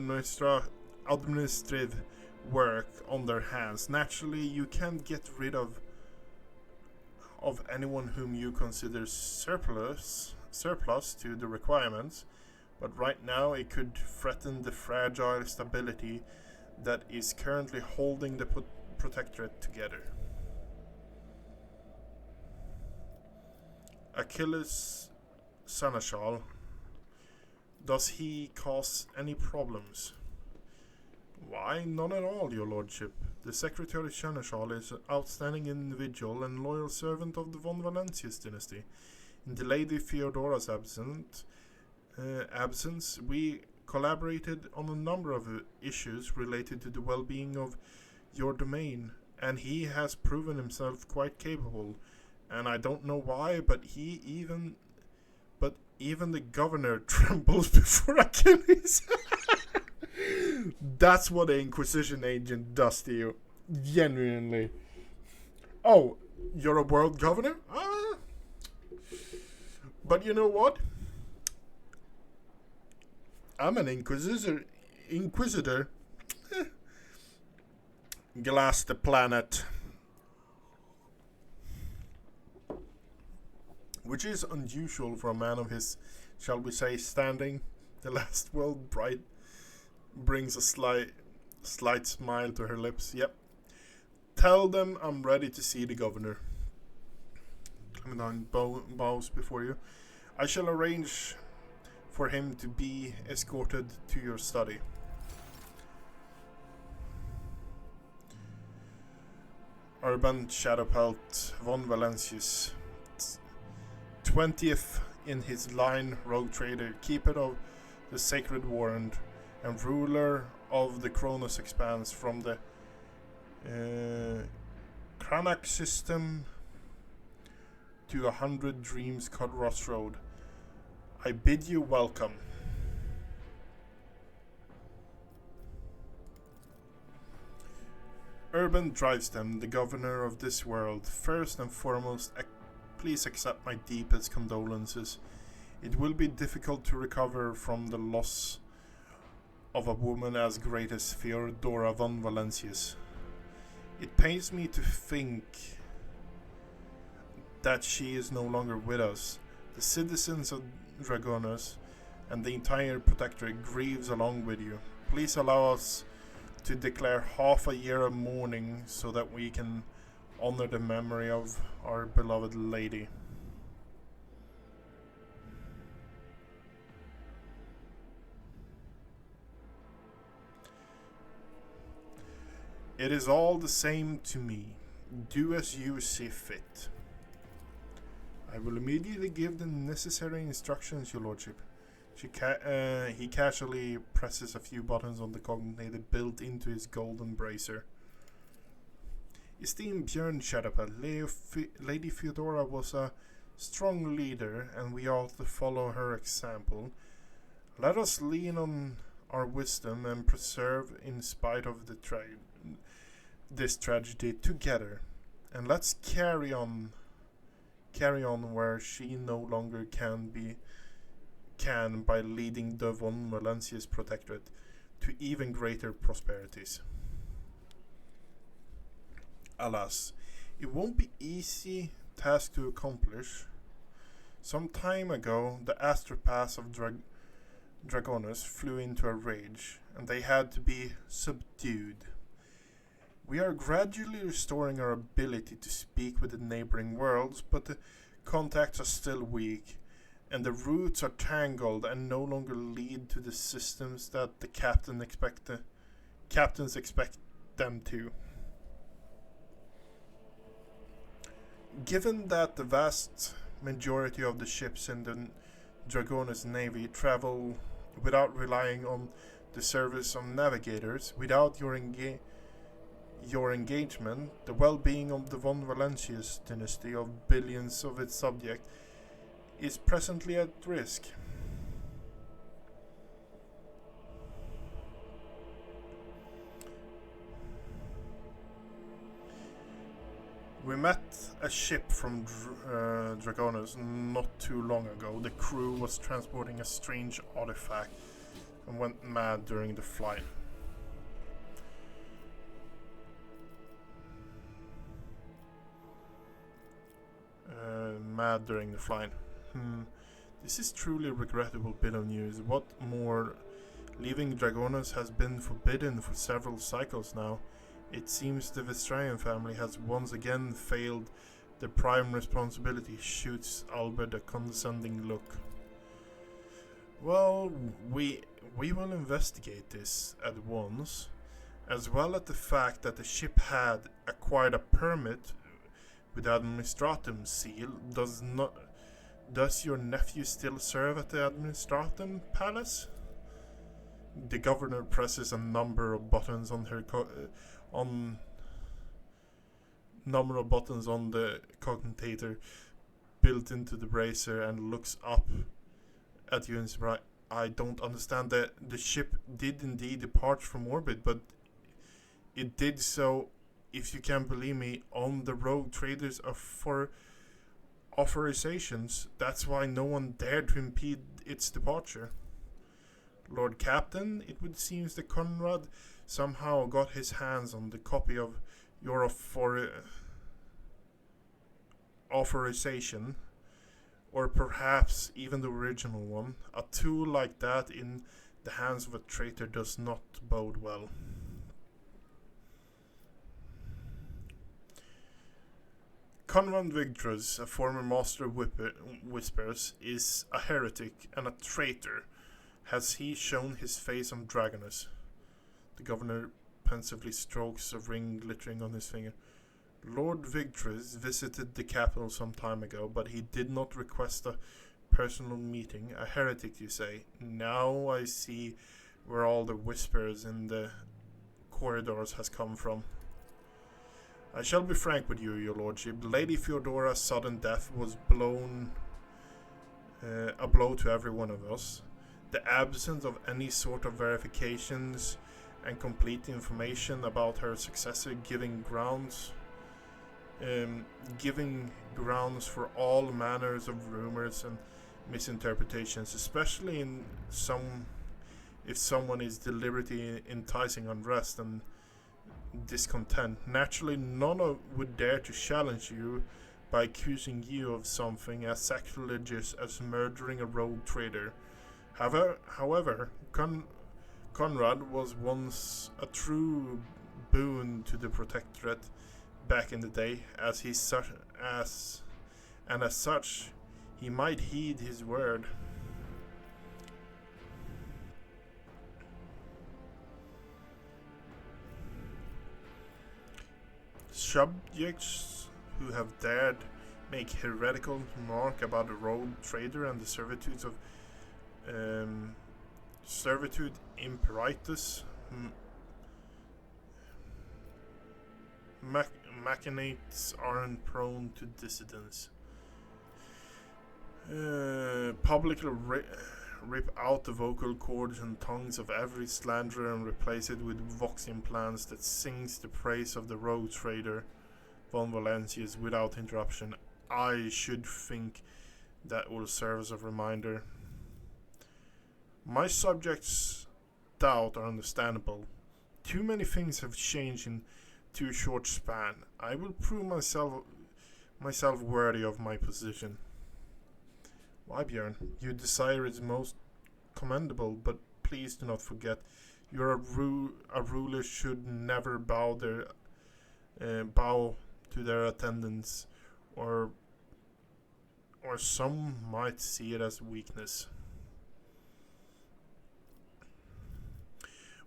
administrative work on their hands. Naturally, you can't get rid of anyone whom you consider surplus to the requirements, but right now it could threaten the fragile stability that is currently holding the protectorate together. Achilles Seneschal, does he cause any problems? Why, none at all, your lordship. The Secretary Seneschal is an outstanding individual and loyal servant of the von Valencius dynasty. In the Lady Theodora's absence, we collaborated on a number of issues related to the well-being of your domain, and he has proven himself quite capable. And I don't know why, but even the governor trembles before Achilles. That's what an Inquisition agent does to you. Genuinely. Oh, you're a world governor? But you know what? I'm an Inquisitor. Glass the planet. Which is unusual for a man of his, shall we say, standing. The last world bright brings a slight smile to her lips. Yep. Tell them I'm ready to see the governor. Clementine bows before you. I shall arrange for him to be escorted to your study. Urban Shadowpelt von Valencius, 20th in his line, rogue trader, keeper of the sacred warrant, and ruler of the Kronos expanse from the Cranach system to 100 Dreams Codross Road. I bid you welcome. Urban Drivestem, the governor of this world, first and foremost, please accept my deepest condolences. It will be difficult to recover from the loss of a woman as great as Theodora von Valencius. It pains me to think that she is no longer with us. The citizens of Dargonus and the entire protectorate grieves along with you. Please allow us to declare half a year of mourning so that we can honor the memory of our beloved lady. It is all the same to me. Do as you see fit. I will immediately give the necessary instructions, your lordship. He casually presses a few buttons on the cognator built into his golden bracer. Esteemed Björn Shadowpad, Lady Theodora was a strong leader, and we ought to follow her example. Let us lean on our wisdom and preserve in spite of this tragedy together. And let's carry on where she no longer can by leading the von Valencia's protectorate to even greater prosperities. Alas, it won't be easy task to accomplish. Some time ago, the astropaths of Dargonus flew into a rage, and they had to be subdued. We are gradually restoring our ability to speak with the neighboring worlds, but the contacts are still weak, and the roots are tangled and no longer lead to the systems that the captains expect them to. Given that the vast majority of the ships in the Dargonus Navy travel without relying on the service of navigators, without your engagement, the well-being of the von Valencius dynasty of billions of its subjects is presently at risk. We met a ship from Dargonus not too long ago. The crew was transporting a strange artifact and went mad during the flight. This is truly a regrettable bit of news. What more, leaving Dargonus has been forbidden for several cycles now. It seems the Vestraian family has once again failed their prime responsibility, shoots Albert a condescending look. Well, we will investigate this at once, as well as the fact that the ship had acquired a permit with the Administratum seal. Does your nephew still serve at the Administratum Palace? The governor presses a number of buttons on the cognator built into the bracer and looks up at you in surprise. I don't understand that. The ship did indeed depart from orbit, but it did so, if you can believe me, on the rogue traders for authorizations. That's why no one dared to impede its departure. Lord Captain, it would seem that Conrad somehow got his hands on the copy of your authorization, or perhaps even the original one. A tool like that in the hands of a traitor does not bode well. Conrad Vigdrus, a former master of whispers, is a heretic and a traitor. Has he shown his face on Dargonus? The governor pensively strokes a ring glittering on his finger. Lord Vigdrus visited the capital some time ago, but he did not request a personal meeting. A heretic, you say? Now I see where all the whispers in the corridors has come from. I shall be frank with you, your lordship. Lady Theodora's sudden death was a blow to every one of us. The absence of any sort of verifications and complete information about her successor giving grounds for all manners of rumors and misinterpretations, especially if someone is deliberately enticing unrest and discontent. Naturally, none would dare to challenge you by accusing you of something as sacrilegious as murdering a rogue trader. However, Conrad was once a true boon to the Protectorate back in the day, as such, he might heed his word. Subjects who have dared make heretical remark about a road trader and the servitude imperatus machinates aren't prone to dissidence. Publicly rip out the vocal cords and tongues of every slanderer and replace it with vox implants that sings the praise of the road trader von Valentius without interruption. I should think that will serve as a reminder. My subjects' doubt are understandable. Too many things have changed in too short span. I will prove myself worthy of my position. Why, Björn? Your desire is most commendable, but please do not forget, a ruler should never bow to their attendants, or some might see it as weakness.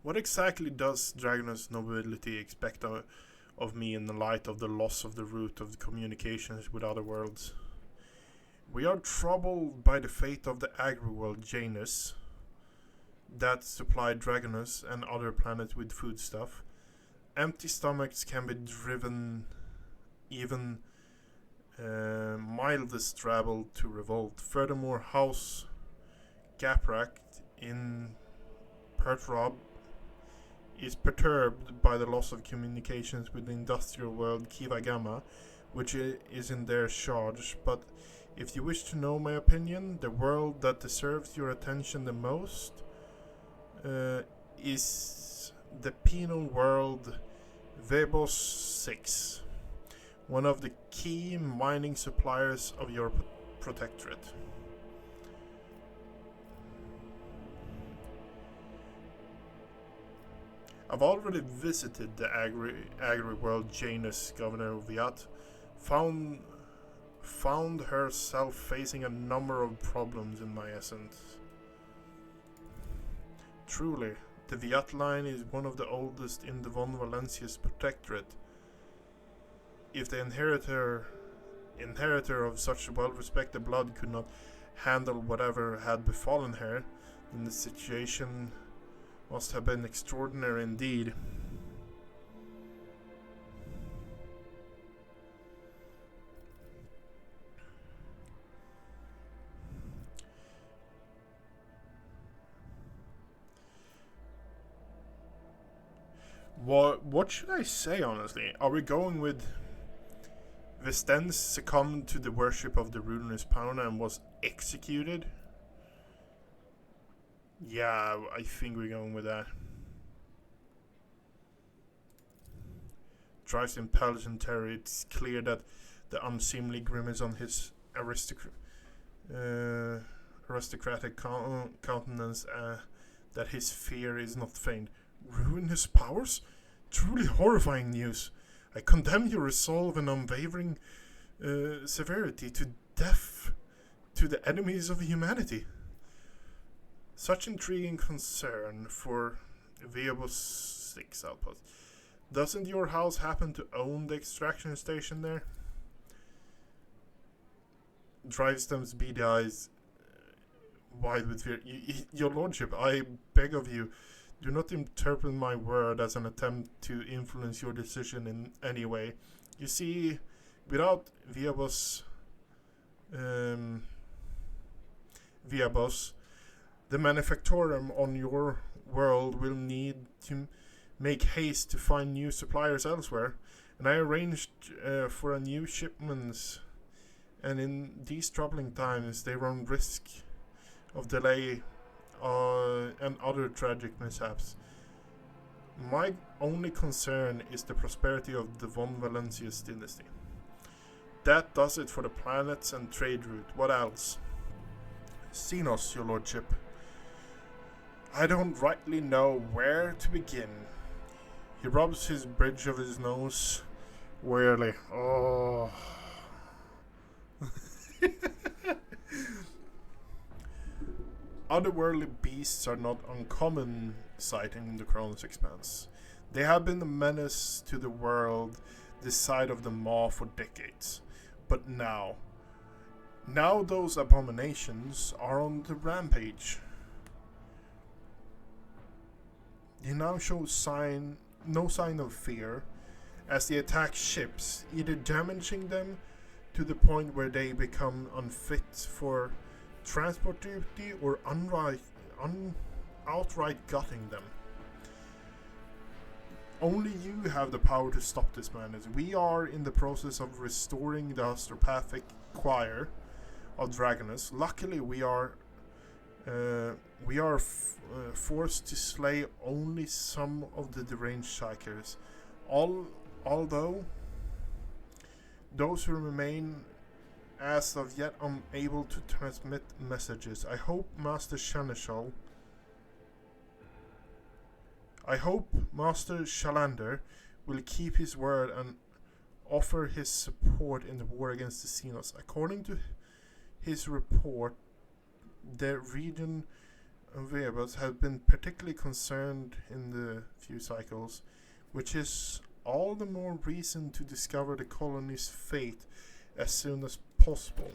What exactly does Dargonus nobility expect of me in the light of the loss of the route of the communications with other worlds? We are troubled by the fate of the agri-world Janus that supplied Dargonus and other planets with foodstuff. Empty stomachs can be driven even mildest rabble to revolt. Furthermore, House Gaprak in Pertrob is perturbed by the loss of communications with the industrial world Kiva Gamma, which is in their charge. But if you wish to know my opinion, the world that deserves your attention the most is the penal world Vebos 6, one of the key mining suppliers of your protectorate. I've already visited the agri-world Janus, Governor Viat, found herself facing a number of problems in my essence. Truly, the Viat line is one of the oldest in the von Valentius protectorate. If the inheritor of such well-respected blood could not handle whatever had befallen her, then the situation must have been extraordinary indeed. What should I say, honestly? Are we going with Vestens succumbed to the worship of the ruinous Pauna and was executed? Yeah, I think we're going with that. Drives intelligent terror. It's clear that the unseemly grimace on his aristocratic countenance, that his fear is not feigned. Ruinous powers? Truly horrifying news. I condemn your resolve and unwavering severity to death to the enemies of humanity. Such intriguing concern for Vebos 6 outpost. Doesn't your house happen to own the extraction station there? Drives them's beady eyes wide with fear. Your lordship, I beg of you, do not interpret my word as an attempt to influence your decision in any way. You see, without Vebos, the manufactorum on your world will need to make haste to find new suppliers elsewhere, and I arranged for a new shipments, and in these troubling times they run risk of delay and other tragic mishaps. My only concern is the prosperity of the von Valentius dynasty. That does it for the planets and trade route. What else? Xenos, your lordship. I don't rightly know where to begin. He rubs his bridge of his nose wearily. Oh. Otherworldly beasts are not uncommon sighting in the Kronos expanse. They have been a menace to the world this side of the Maw for decades. But now those abominations are on the rampage. They now show no sign of fear as they attack ships, either damaging them to the point where they become unfit for transport duty or outright gutting them. Only you have the power to stop this madness. We are in the process of restoring the osteopathic choir of Dargonus. Luckily, we are forced to slay only some of the deranged psychers. Although those who remain as of yet unable to transmit messages. I hope Master Shalander will keep his word and offer his support in the war against the Xenos. According to his report, the region of Vebas have been particularly concerned in the few cycles, which is all the more reason to discover the colony's fate as soon as possible.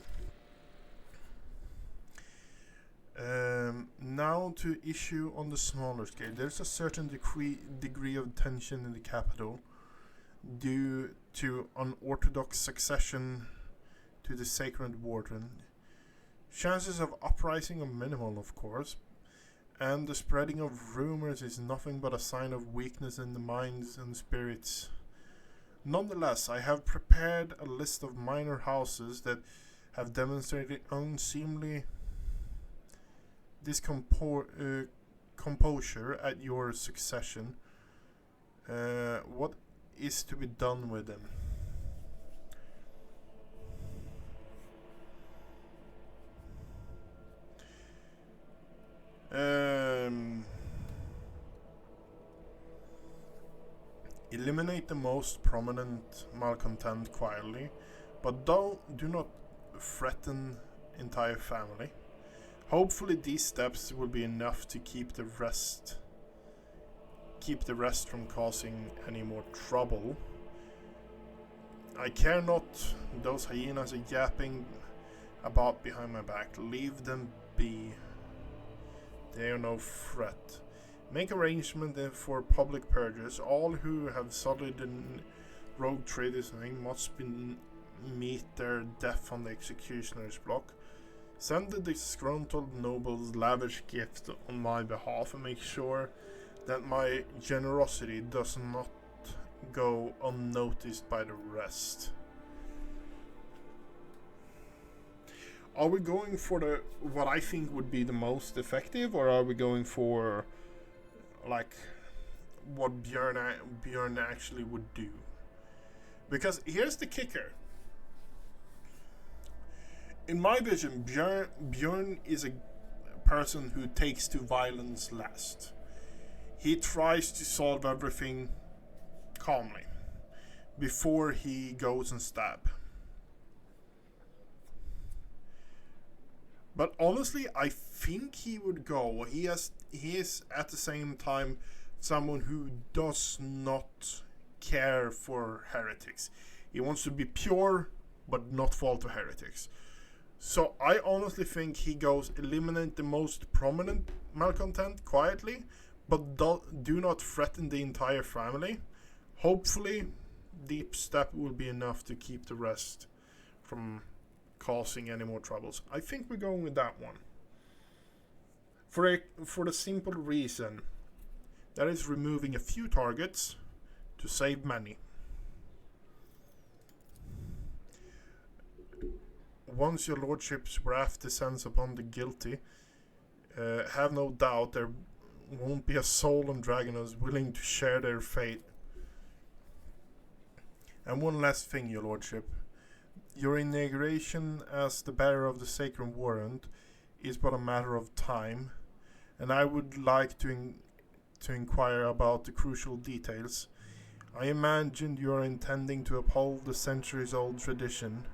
Now to issue on the smaller scale. There's a certain degree of tension in the capital due to unorthodox succession to the Sacred Warden. Chances of uprising are minimal, of course, and the spreading of rumors is nothing but a sign of weakness in the minds and spirits. Nonetheless, I have prepared a list of minor houses that have demonstrated unseemly composure at your succession. What is to be done with them? Eliminate the most prominent malcontent quietly, but do not threaten entire family. Hopefully these steps will be enough to keep the rest from causing any more trouble. I care not, those hyenas are yapping about behind my back. Leave them be. They are no threat. Make arrangement for public purges. All who have solid and rogue traders must meet their death on the executioner's block. Send the disgruntled nobles lavish gifts on my behalf and make sure that my generosity does not go unnoticed by the rest. Are we going for the what I think would be the most effective, or are we going for like what Björn actually would do? Because here's the kicker. In my vision, Björn is a person who takes to violence last. He tries to solve everything calmly before he goes and stab. But honestly, I think he would go. He is at the same time someone who does not care for heretics. He wants to be pure, but not fall to heretics. So I honestly think he goes eliminate the most prominent malcontent quietly, but do not threaten the entire family. Hopefully, deep step will be enough to keep the rest from causing any more troubles. I think we're going with that one. For the simple reason that is removing a few targets to save many. Once your lordship's wrath descends upon the guilty, have no doubt there won't be a soul on Dargonus willing to share their fate. And one last thing, your lordship. Your inauguration as the bearer of the sacred warrant is but a matter of time, and I would like to inquire about the crucial details. I imagine you are intending to uphold the centuries-old tradition,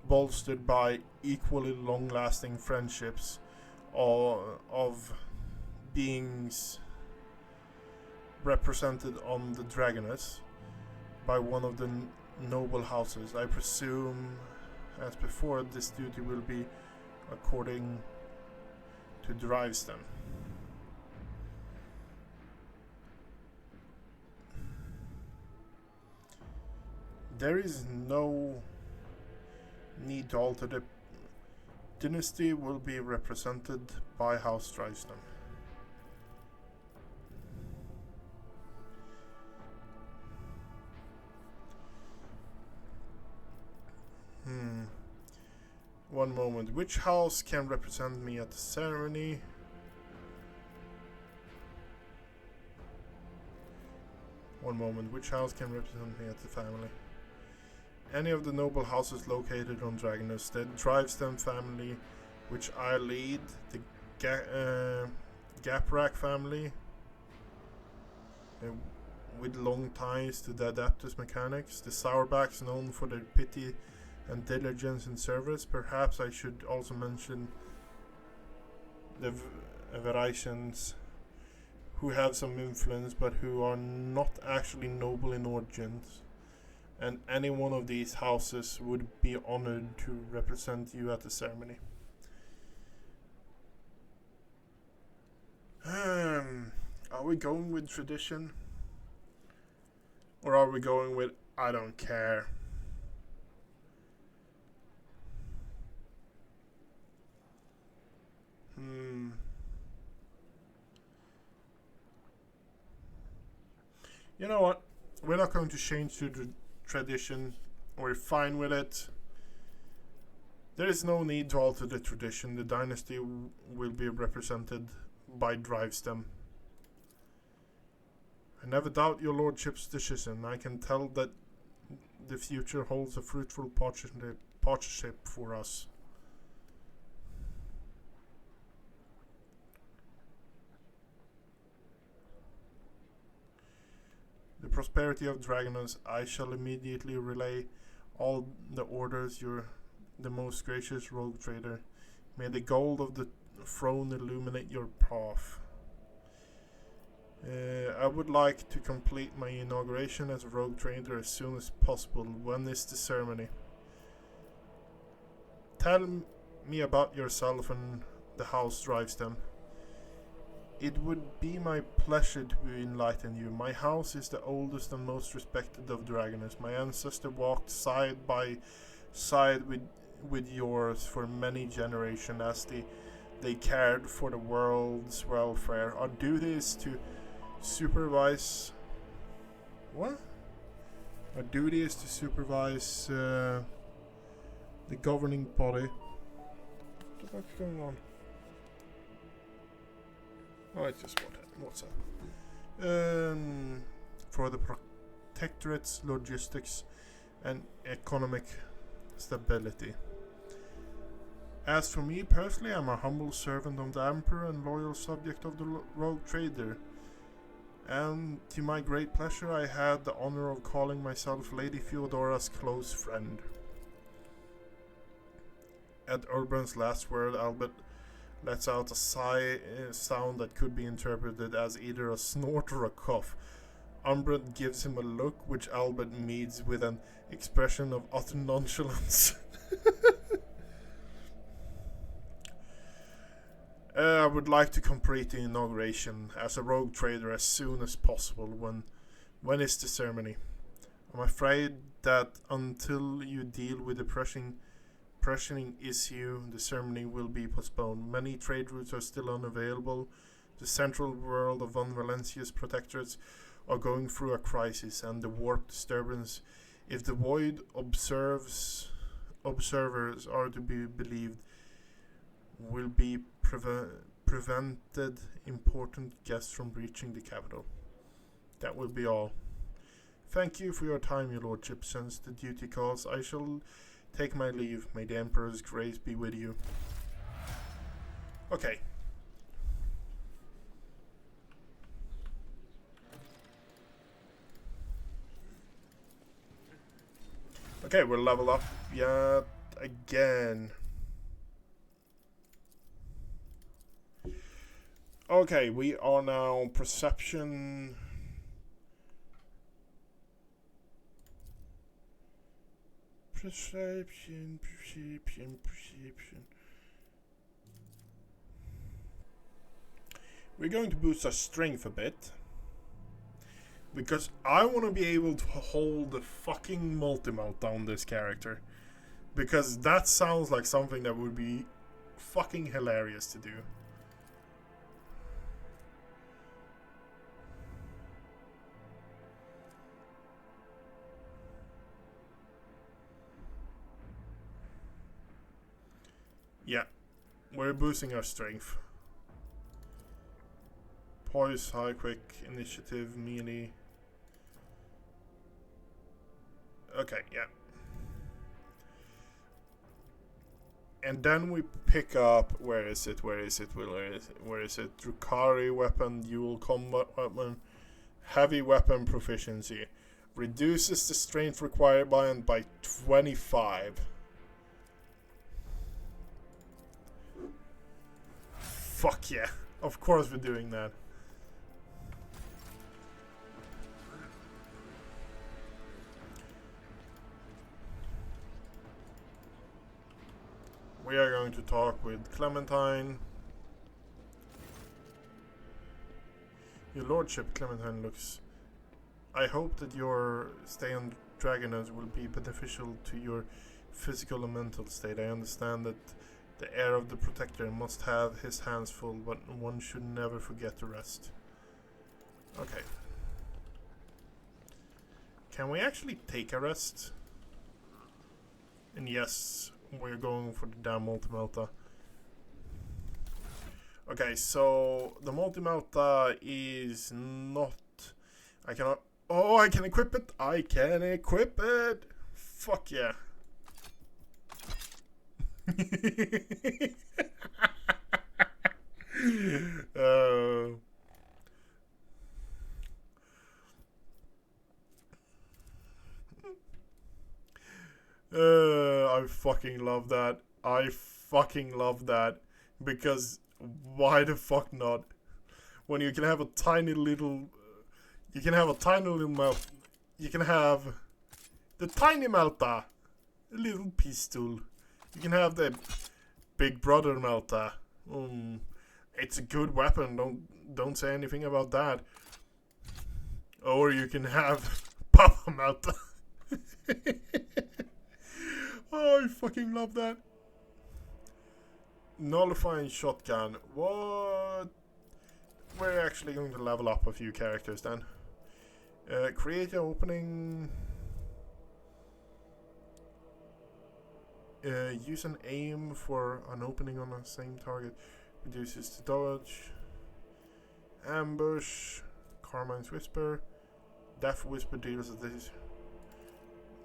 bolstered by equally long-lasting friendships of beings represented on the Dargonus by one of the noble houses. I presume As before, this duty will be according to drives them. There is no need to alter the dynasty will be represented by House Driveston. One moment. Which house can represent me at the ceremony? One moment. Which house can represent me at the family? Any of the noble houses located on Dargonus. The Driveston family, which I lead. The Gaprak family, with long ties to the Adeptus mechanics. The Sourbacks, known for their pity and diligence in service. Perhaps I should also mention the Vericians, who have some influence but who are not actually noble in origins. And any one of these houses would be honored to represent you at the ceremony. Are we going with tradition? Or are we going with I don't care? You know what? We're not going to change to the tradition. We're fine with it. There is no need to alter the tradition. The dynasty will be represented by Drivestem. I never doubt your lordship's decision. I can tell that the future holds a fruitful partnership for us. The prosperity of Dargonus, I shall immediately relay all the orders, the most gracious rogue trader. May the gold of the throne illuminate your path. I would like to complete my inauguration as a rogue trader as soon as possible. When is the ceremony? Tell me about yourself and the house Drivestem. It would be my pleasure to enlighten you. My house is the oldest and most respected of Dargonus. My ancestor walked side by side with yours for many generations as they cared for the world's welfare. Our duty is to supervise... What? Our duty is to supervise the governing body. What the fuck's going on? Oh, it's just what's up. For the protectorate's logistics and economic stability. As for me personally, I'm a humble servant of the Emperor and loyal subject of the rogue trader. And to my great pleasure, I had the honor of calling myself Lady Theodora's close friend. At Urban's last word, Albert lets out a sigh sound that could be interpreted as either a snort or a cough. Umbra gives him a look which Albert meets with an expression of utter nonchalance. I would like to complete the inauguration as a rogue trader as soon as possible. When is the ceremony? I'm afraid that until you deal with the pressuring issue, the ceremony will be postponed. Many trade routes are still unavailable. The central world of Von Valencia's protectorates are going through a crisis, and the warp disturbance, if the void observers are to be believed, will be prevented important guests from reaching the capital. That will be all. Thank you for your time, your lordship. Since the duty calls, I shall take my leave. May the Emperor's grace be with you. Okay. Okay, we'll level up yet again. Okay, we are now Perception. We're going to boost our strength a bit. Because I want to be able to hold the fucking multi-melt down this character. Because that sounds like something that would be fucking hilarious to do. Yeah, we're boosting our strength. Poise, high, quick, initiative, melee. Okay, yeah. And then we pick up, where is it? Drukari weapon, dual combat weapon, heavy weapon proficiency. Reduces the strength required by 25. Fuck yeah. Of course we're doing that. We are going to talk with Clementine. Your lordship, Clementine looks... I hope that your stay on Dargonus will be beneficial to your physical and mental state. I understand that the heir of the protector must have his hands full, but one should never forget to rest. Okay. Can we actually take a rest? And yes, we're going for the damn multi-melta. Okay, so the multi-melta is not... I cannot... Oh, I can equip it! I can equip it! Fuck yeah. I fucking love that. I fucking love that. Because why the fuck not? When you can have a tiny little... You can have a tiny little melt. You can have the tiny melta. A little pistol. You can have the big brother melta. It's a good weapon. Don't say anything about that. Or you can have Papa melta. Oh, I fucking love that. Nullifying shotgun. What? We're actually going to level up a few characters then. Create an opening. Use an aim for an opening on the same target. Reduces the dodge. Ambush. Carmine's Whisper. Death Whisper deals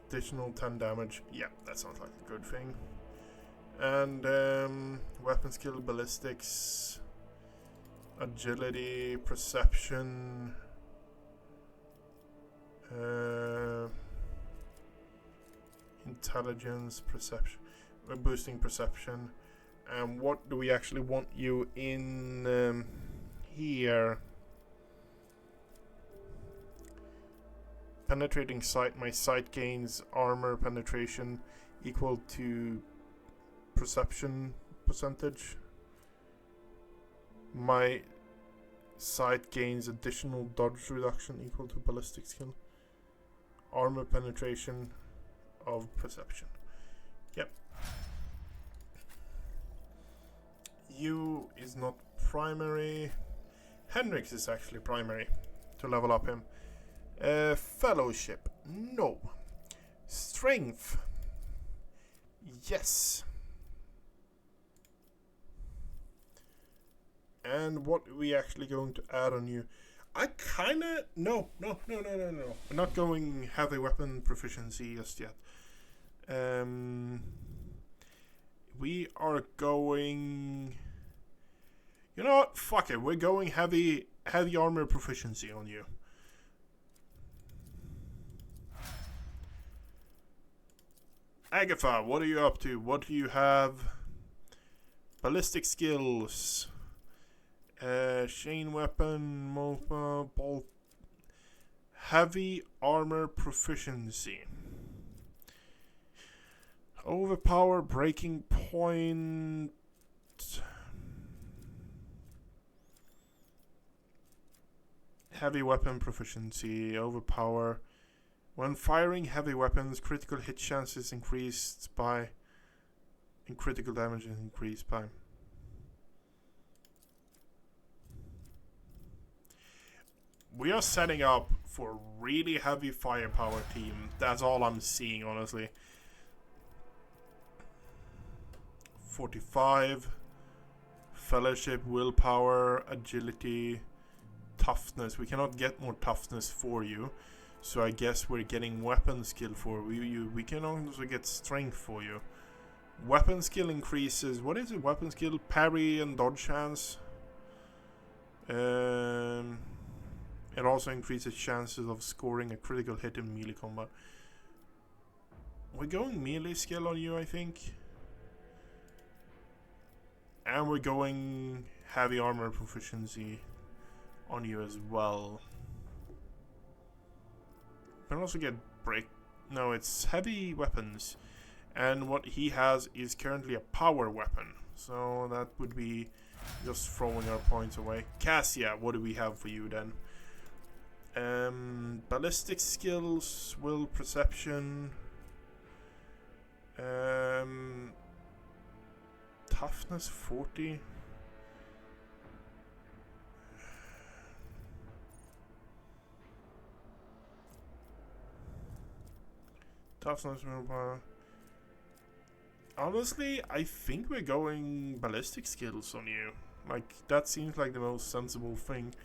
additional 10 damage. Yeah, that sounds like a good thing. And weapon skill, ballistics, agility, perception, intelligence, perception. We're boosting perception. And what do we actually want you in here? Penetrating sight. My sight gains armor penetration equal to perception percentage. My sight gains additional dodge reduction equal to ballistic skill. Armor penetration of perception. Yep. You is not primary. Hendrix is actually primary to level up him. Fellowship. No. Strength. Yes. And what are we actually going to add on you? I kinda... No. We're not going heavy weapon proficiency just yet. We are going... You know what? Fuck it. We're going heavy armor proficiency on you. Agatha, what are you up to? What do you have? Ballistic skills. Chain weapon, multiple, heavy armor proficiency. Overpower, breaking point. Heavy weapon proficiency, overpower. When firing heavy weapons, critical hit chances increased by, and critical damage is increased by. We are setting up for a really heavy firepower team. That's all I'm seeing, honestly. 45. Fellowship, willpower, agility, toughness. We cannot get more toughness for you. So I guess we're getting weapon skill for you. We can also get strength for you. Weapon skill increases. What is it? Weapon skill? Parry and dodge chance. It also increases chances of scoring a critical hit in melee combat. We're going melee skill on you, I think. And we're going heavy armor proficiency on you as well. We can also get break. No, it's heavy weapons. And what he has is currently a power weapon. So that would be just throwing our points away. Cassia, what do we have for you then? Ballistic skills, will, perception. Toughness 40. Toughness willpower. Honestly, I think we're going ballistic skills on you. Like, that seems like the most sensible thing.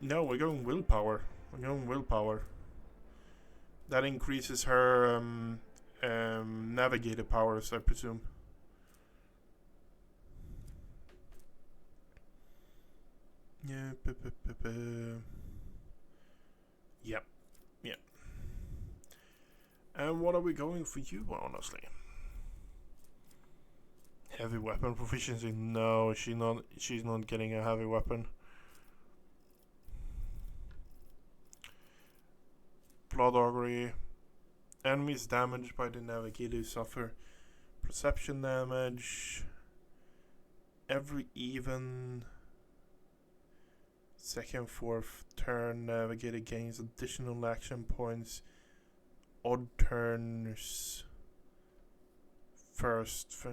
No, we're going willpower. We're going willpower. That increases her navigator powers, I presume. Yeah. Yep. Yep. And what are we going for you, honestly? Heavy weapon proficiency? No, she's not getting a heavy weapon. Blood augury. Enemies damaged by the navigator suffer perception damage. Every even second, fourth turn, navigator gains additional action points. Odd turns. First,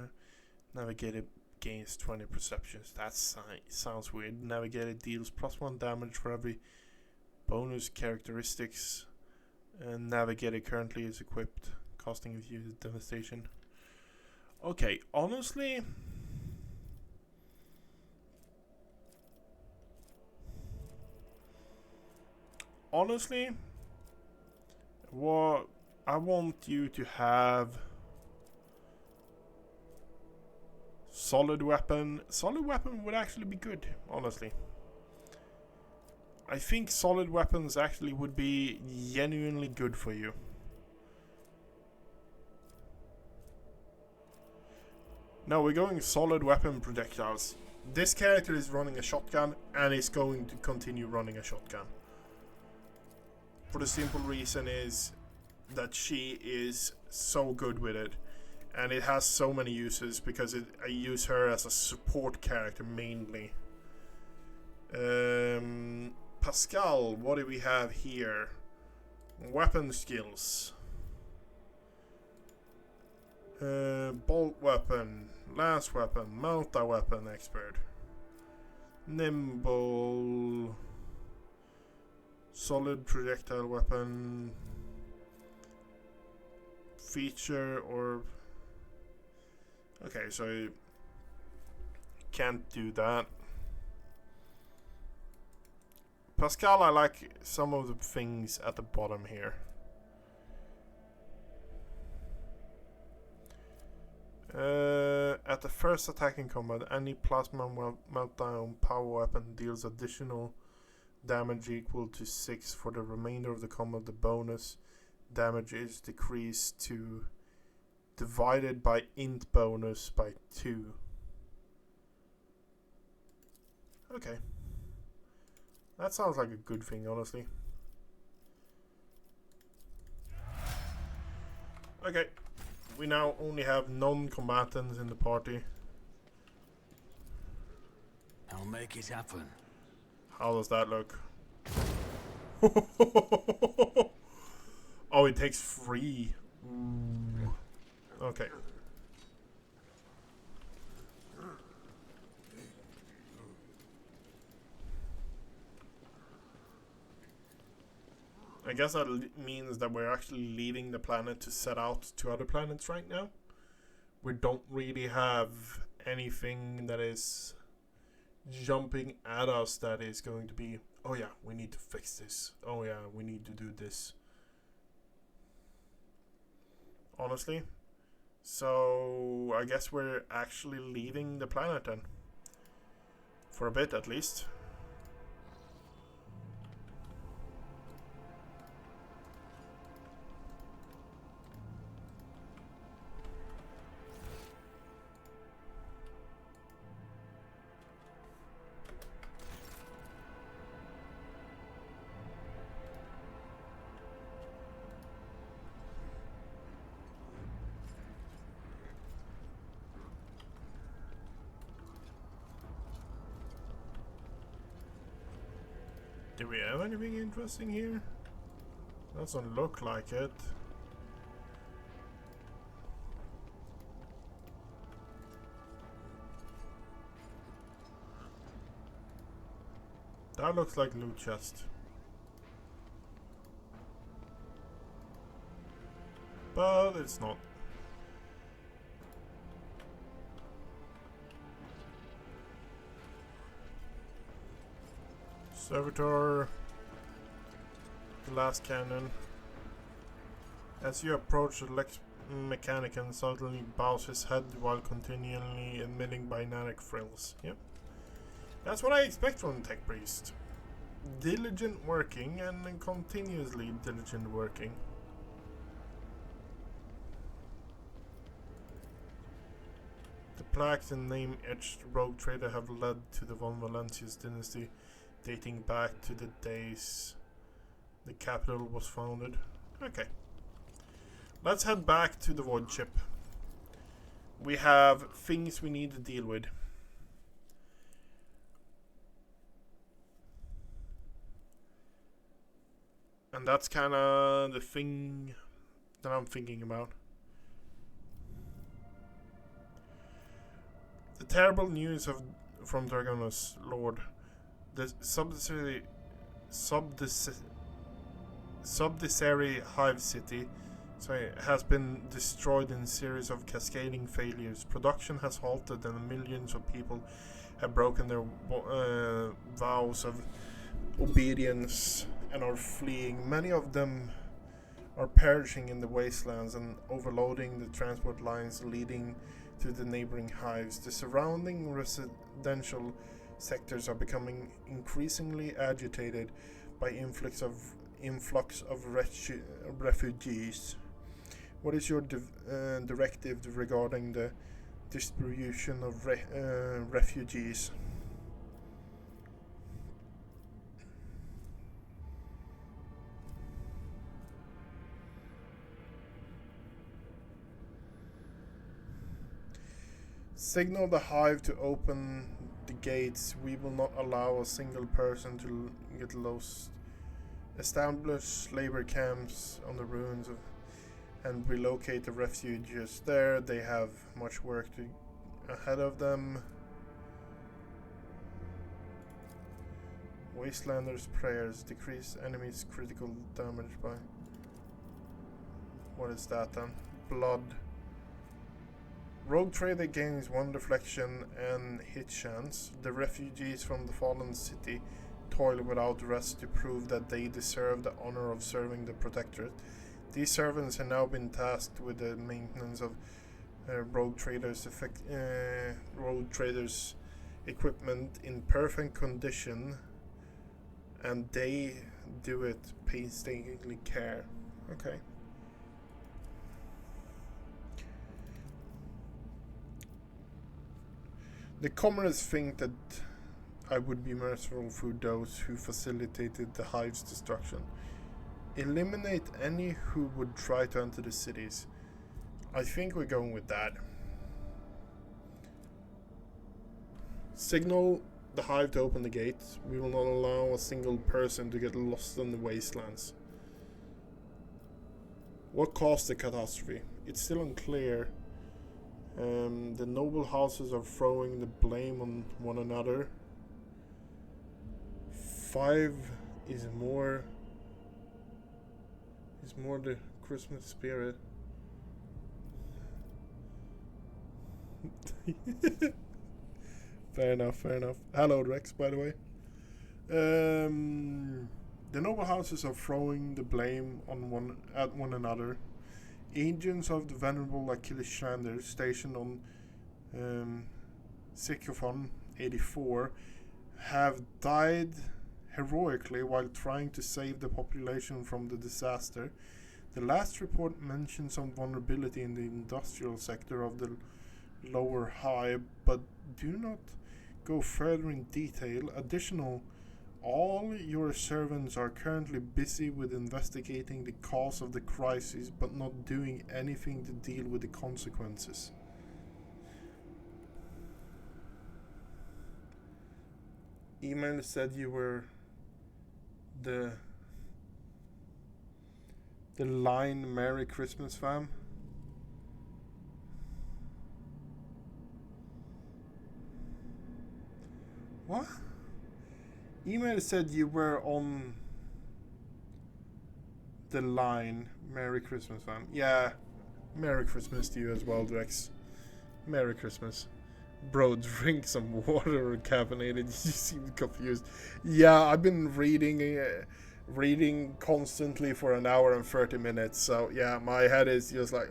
navigator gains 20 perceptions. That sounds weird. Navigator deals +1 damage for every bonus characteristics. And navigator currently is equipped, costing a few devastation. Okay, honestly, what I want you to have solid weapon. Solid weapon would actually be good, honestly. I think solid weapons actually would be genuinely good for you. No, we're going solid weapon projectiles. This character is running a shotgun and is going to continue running a shotgun. For the simple reason is that she is so good with it. And it has so many uses because I use her as a support character mainly. Pascal, what do we have here? Weapon skills. Bolt weapon, lance weapon, multi-weapon expert. Nimble. Solid projectile weapon. Feature or... Okay, so you can't do that. Pascal, I like some of the things at the bottom here. At the first attack in combat, any plasma meltdown power weapon deals additional damage equal to 6 for the remainder of the combat. The bonus damage is decreased to divided by int bonus by 2. Okay. That sounds like a good thing, honestly. Okay. We now only have non-combatants in the party. I'll make it happen. How does that look? Oh, it takes 3. Ooh. Okay. I guess that means that we're actually leaving the planet to set out to other planets right now. We don't really have anything that is jumping at us that is going to be, oh yeah, we need to fix this. Oh yeah, we need to do this. Honestly. So I guess we're actually leaving the planet then. For a bit at least. Do we have anything interesting here? Doesn't look like it. That looks like loot chest. But it's not. Servitor. Glass cannon. As you approach, the Mechanican suddenly bows his head while continually emitting binaric frills. Yep. That's what I expect from Tech Priest. Diligent working and continuously diligent working. The plaques and name-etched rogue trader have led to the Von Valentius dynasty, dating back to the days the capital was founded. Okay. Let's head back to the void ship. We have things we need to deal with. And that's kinda the thing that I'm thinking about. The terrible news from Dargonus, Lord. The subdicary hive city has been destroyed in a series of cascading failures. Production has halted and millions of people have broken their vows of obedience and are fleeing. Many of them are perishing in the wastelands and overloading the transport lines leading to the neighboring hives. The surrounding residential sectors are becoming increasingly agitated by influx of refugees. What is your directive regarding the distribution of refugees? Signal the hive to open the gates. We will not allow a single person to get lost. Establish labor camps on the ruins and relocate the refugees there. They have much work ahead of them. Wastelanders' prayers decrease enemies' critical damage by. What is that then? Blood. Rogue Trader gains 1 deflection and hit chance. The refugees from the fallen city toil without rest to prove that they deserve the honor of serving the Protectorate. These servants have now been tasked with the maintenance of Rogue Traders' equipment in perfect condition, and they do it painstakingly care. Okay. The commoners think that I would be merciful for those who facilitated the hive's destruction. Eliminate any who would try to enter the cities. I think we're going with that. Signal the hive to open the gate. We will not allow a single person to get lost in the wastelands. What caused the catastrophe? It's still unclear. The noble houses are throwing the blame on one another. 5 is more the Christmas spirit. Fair enough. Hello, Rex, by the way. The noble houses are throwing the blame on at one another. Agents of the venerable Achilles Shander stationed on Sycophon 84 have died heroically while trying to save the population from the disaster. The last report mentioned some vulnerability in the industrial sector of the lower hive, but do not go further in detail. All your servants are currently busy with investigating the cause of the crisis, but not doing anything to deal with the consequences. Email said you were the line Merry Christmas fam. What? Email said you were on the line Merry Christmas fam. Yeah, Merry Christmas to you as well, Drex. Merry Christmas. Bro, drink some water or caffeinated. You seem confused. Yeah, I've been reading constantly for an hour and 30 minutes. So yeah, my head is just like,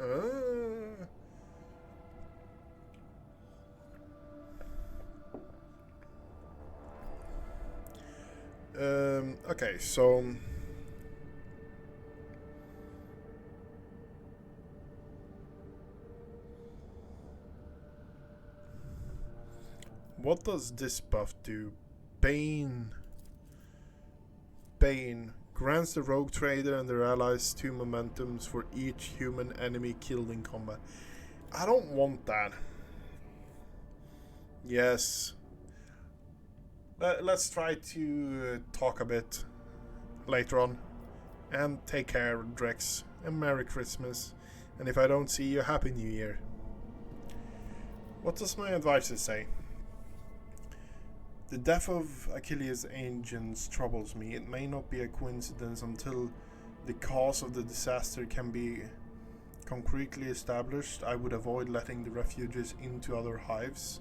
okay, so what does this buff do? Bane grants the rogue trader and their allies 2 momentums for each human enemy killed in combat. I don't want that. Yes. Let's try to talk a bit later on. And take care, Drex. And Merry Christmas. And if I don't see you, Happy New Year. What does my advisor say? The death of Achilles' agents troubles me. It may not be a coincidence until the cause of the disaster can be concretely established. I would avoid letting the refugees into other hives.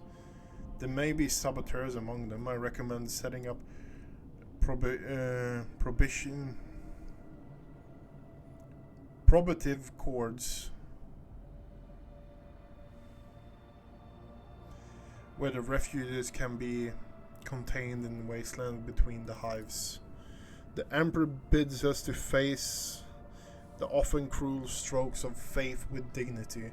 There may be saboteurs among them. I recommend setting up probative cords where the refugees can be contained in the wasteland between the hives. The Emperor bids us to face the often cruel strokes of faith with dignity.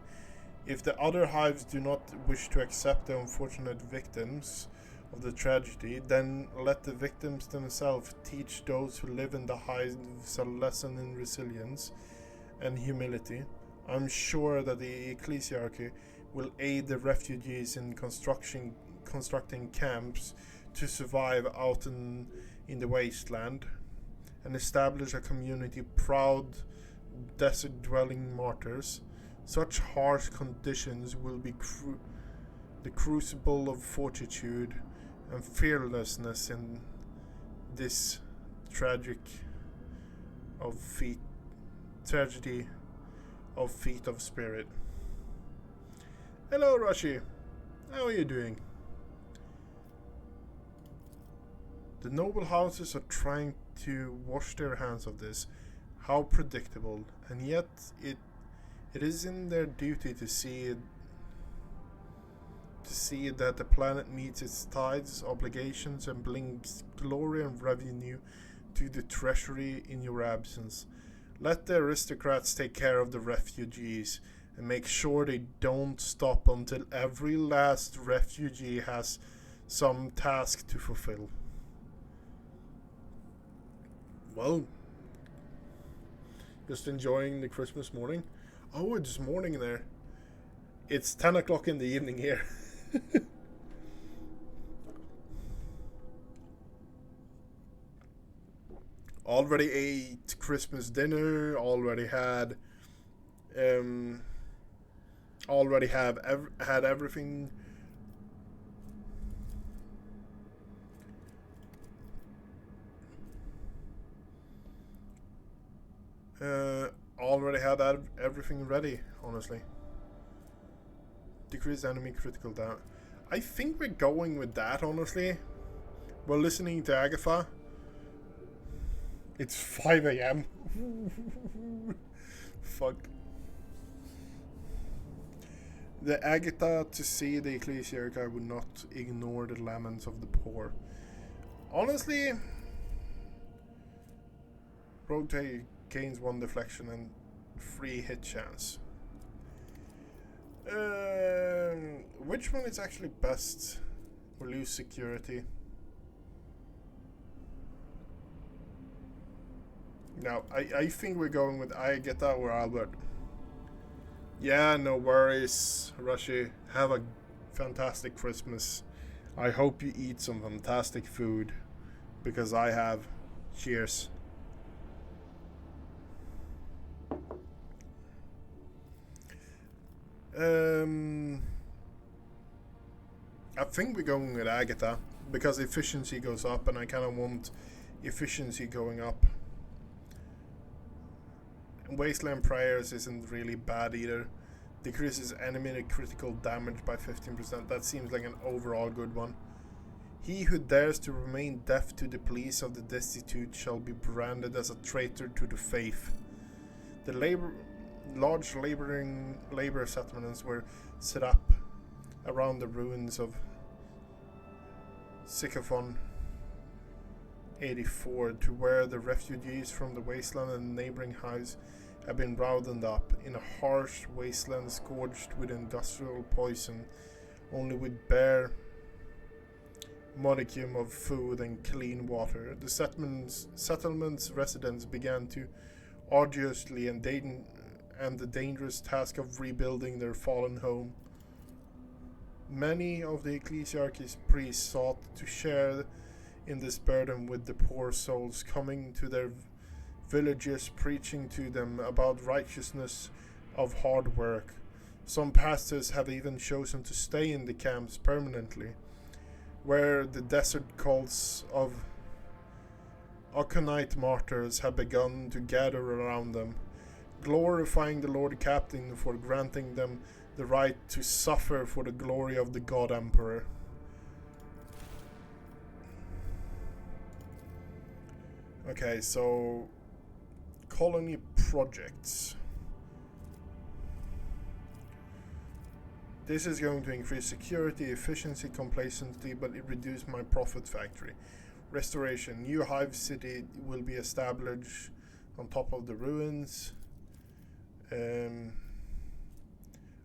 If the other hives do not wish to accept the unfortunate victims of the tragedy, then let the victims themselves teach those who live in the hives a lesson in resilience and humility. I'm sure that the ecclesiarchy will aid the refugees in constructing camps to survive out in the wasteland and establish a community proud desert-dwelling martyrs. Such harsh conditions will be the crucible of fortitude and fearlessness in this tragedy of feat of spirit. Hello, Rashi. How are you doing? The noble houses are trying to wash their hands of this. How predictable. And yet it is in their duty to see that the planet meets its tithes, obligations, and brings glory and revenue to the treasury in your absence. Let the aristocrats take care of the refugees and make sure they don't stop until every last refugee has some task to fulfill. Well, just enjoying the Christmas morning. Oh, it's morning there. It's 10 o'clock in the evening here. Already ate Christmas dinner. Already had had everything. Already had everything ready, honestly. Decrease enemy critical damage. I think we're going with that, honestly. We're listening to Agatha. It's 5 a.m. Fuck. The Agatha to see the ecclesiarch would not ignore the laments of the poor. Honestly, rotate gains 1 deflection and 3 hit chance. Which one is actually best? We lose security. Now, I think we're going with Agatha or Albert. Yeah, no worries, Rashi. Have a fantastic Christmas. I hope you eat some fantastic food, because I have. Cheers. I think we're going with Agatha, because efficiency goes up, and I kind of want efficiency going up. Wasteland Prayers isn't really bad either. Decreases enemy critical damage by 15%. That seems like an overall good one. He who dares to remain deaf to the pleas of the destitute shall be branded as a traitor to the faith. The large labor settlements were set up around the ruins of Sycophon 84, to where the refugees from the wasteland and neighboring hives have been rounded up in a harsh wasteland scourged with industrial poison, only with bare modicum of food and clean water. The settlement's residents began to arduously and the dangerous task of rebuilding their fallen home. Many of the ecclesiarch's priests sought to share in this burden with the poor souls coming to their villages, preaching to them about righteousness of hard work. Some pastors have even chosen to stay in the camps permanently, where the desert cults of Aconite martyrs have begun to gather around them, glorifying the Lord Captain for granting them the right to suffer for the glory of the God Emperor. Okay, so colony projects. This is going to increase security, efficiency, complacency, but it reduced my profit factory. Restoration. New hive city will be established on top of the ruins.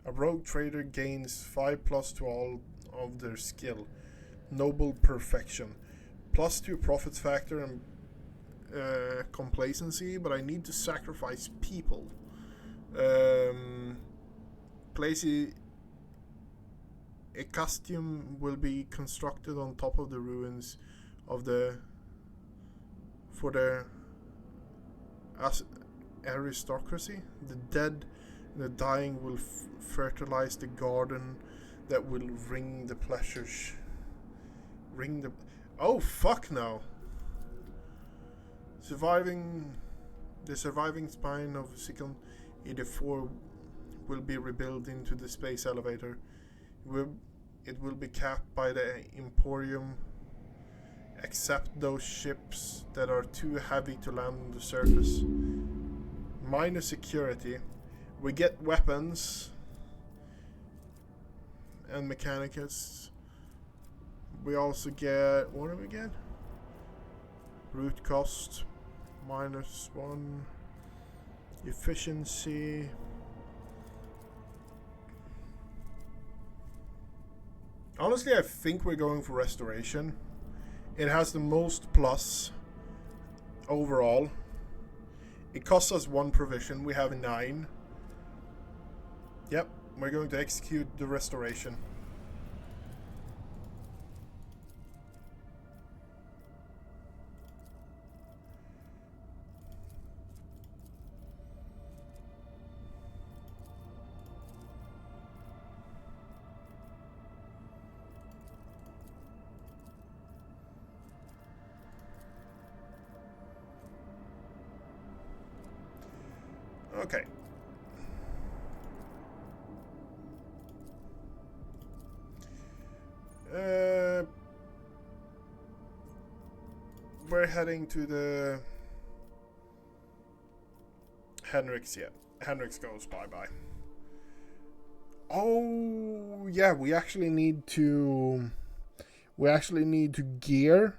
A rogue trader gains 5+ to all of their skill. Noble perfection. +2 profits factor and complacency, but I need to sacrifice people. A costume will be constructed on top of the ruins of the aristocracy. The dead and the dying will fertilize the garden that will ring the pleasures. Oh fuck no! The surviving spine of Sycophon 84 will be rebuilt into the space elevator. It will be capped by the Emporium, except those ships that are too heavy to land on the surface. Minor security. We get weapons and mechanicus. We also get, what do we get? Root cost -1. Efficiency. Honestly, I think we're going for restoration. It has the most plus overall. It costs us 1 provision. We have 9. Yep, We're going to execute the restoration. Okay. We're heading to the Henrik's. Yeah, Henrik's goes bye-bye. Oh yeah, we actually need to gear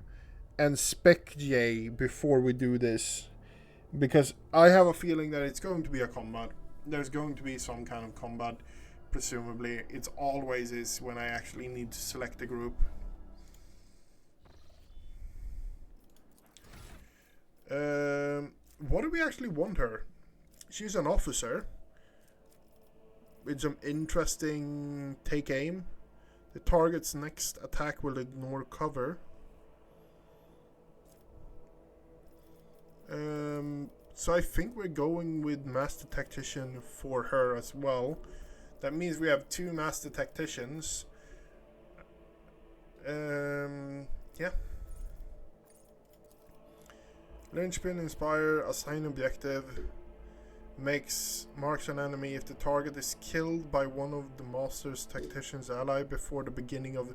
and spec J before we do this, because I have a feeling that it's going to be a combat. There's going to be some kind of combat, presumably. It always is when I actually need to select a group. What do we actually want her? She's an officer with some interesting take aim. The target's next attack will ignore cover. So I think we're going with Master Tactician for her as well. That means we have 2 Master Tacticians. Yeah. Linchpin, Inspire, Assign Objective. Marks an enemy if the target is killed by one of the Master's Tactician's ally before the beginning of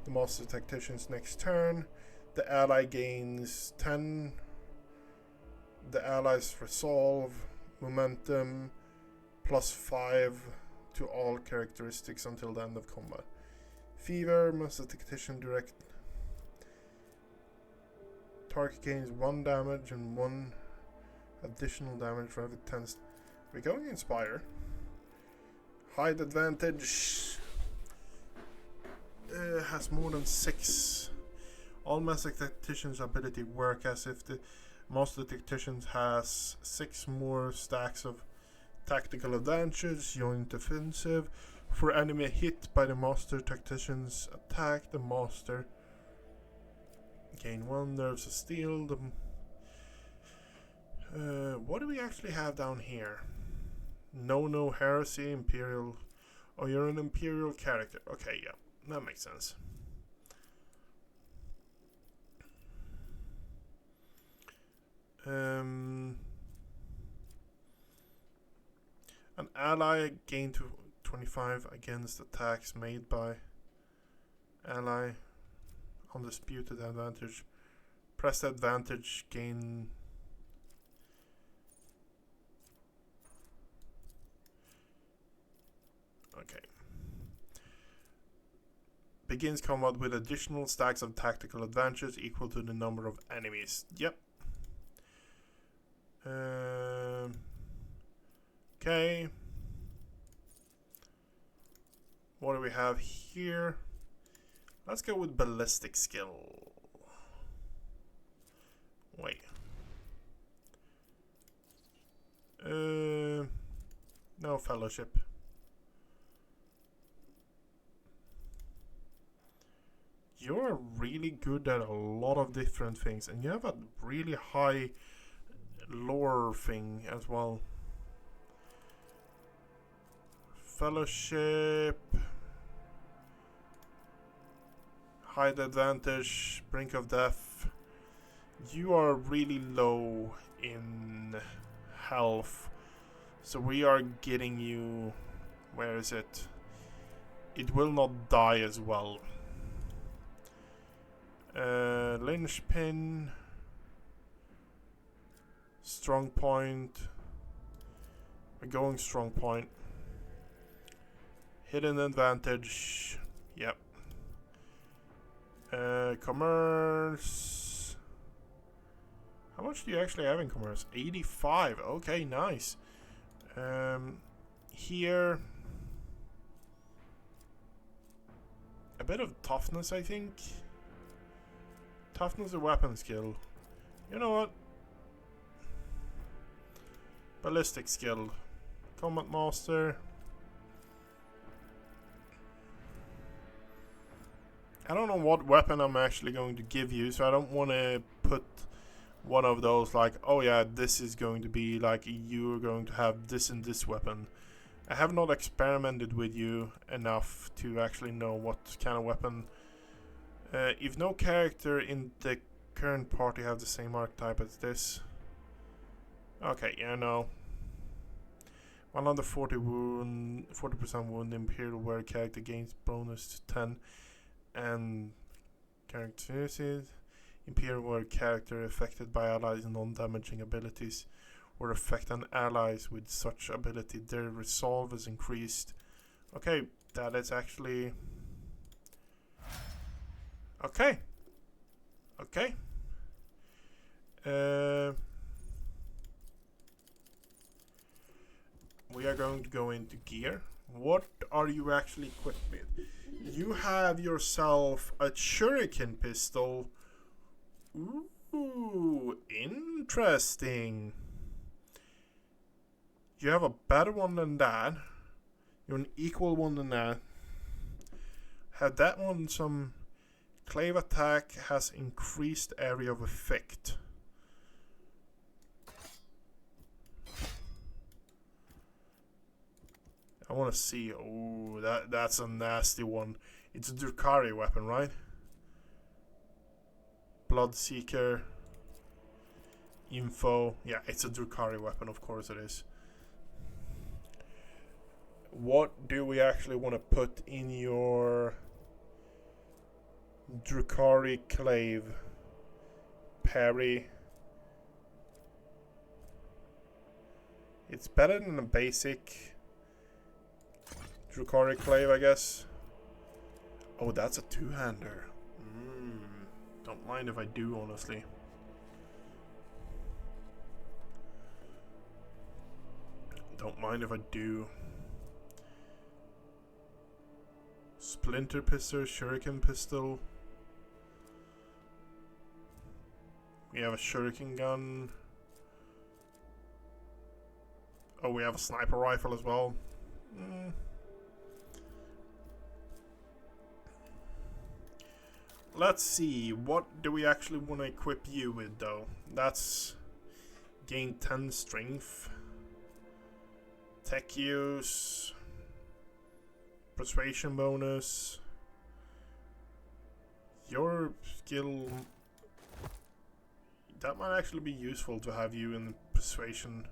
the Master Tactician's next turn. The ally gains 10. The allies resolve, momentum, +5 to all characteristics until the end of combat. Fever, Master Tactician direct. Target gains 1 damage and 1 additional damage for every 10. We're going to Inspire. Hide advantage. Has more than 6. All Master Tactician's ability work as if the Master Tactician has 6 more stacks of tactical advantage, joint offensive. For enemy hit by the Master Tactician's attack, the Master gain 1 nerves of steel. What do we actually have down here? No heresy, Imperial. Oh, you're an Imperial character. Okay, yeah, that makes sense. An ally gain to 25 against attacks made by ally. Undisputed advantage. Press advantage gain. Okay. Begins combat with additional stacks of tactical advantages equal to the number of enemies. Yep. Okay. What do we have here? Let's go with ballistic skill. Wait. No fellowship. You're really good at a lot of different things, and you have a really high lore thing as well. Fellowship, hide advantage, brink of death. You are really low in health, so we are getting you. Where is it? It will not die as well. Linchpin, strong point. We're going strong point. Hidden advantage. Yep. Commerce. How much do you actually have in commerce? 85. Okay, nice. Here. A bit of toughness, I think. Toughness or weapon skill. You know what? Ballistic skill. Combat master. I don't know what weapon I'm actually going to give you, so I don't want to put one of those like, oh yeah, this is going to be like you're going to have this and this weapon. I have not experimented with you enough to actually know what kind of weapon. If no character in the current party have the same archetype as this. Okay, yeah, no. 140 wound, 40% wound, Imperial Wear character gains bonus to 10, and characteristics. Imperial Wear character affected by allies' non-damaging abilities or affect an allies with such ability. Their resolve is increased. Okay, that is actually okay. Okay. We are going to go into gear. What are you actually equipped with? You have yourself a shuriken pistol. Ooh, interesting. You have a better one than that. You're an equal one than that. Have that one some clave attack has increased area of effect. I want to see. Oh, that's a nasty one. It's a Drukari weapon, right? Bloodseeker. Info. Yeah, it's a Drukari weapon, of course it is. What do we actually want to put in your Drukari clave? Parry. It's better than a basic Drukari clave, I guess. Oh, that's a two-hander. Don't mind if I do, honestly. Don't mind if I do. Splinter pistol, shuriken pistol. We have a shuriken gun. Oh, we have a sniper rifle as well. Let's see, what do we actually want to equip you with though? That's gain 10 strength. Tech use. Persuasion bonus. Your skill... That might actually be useful to have you in persuasion.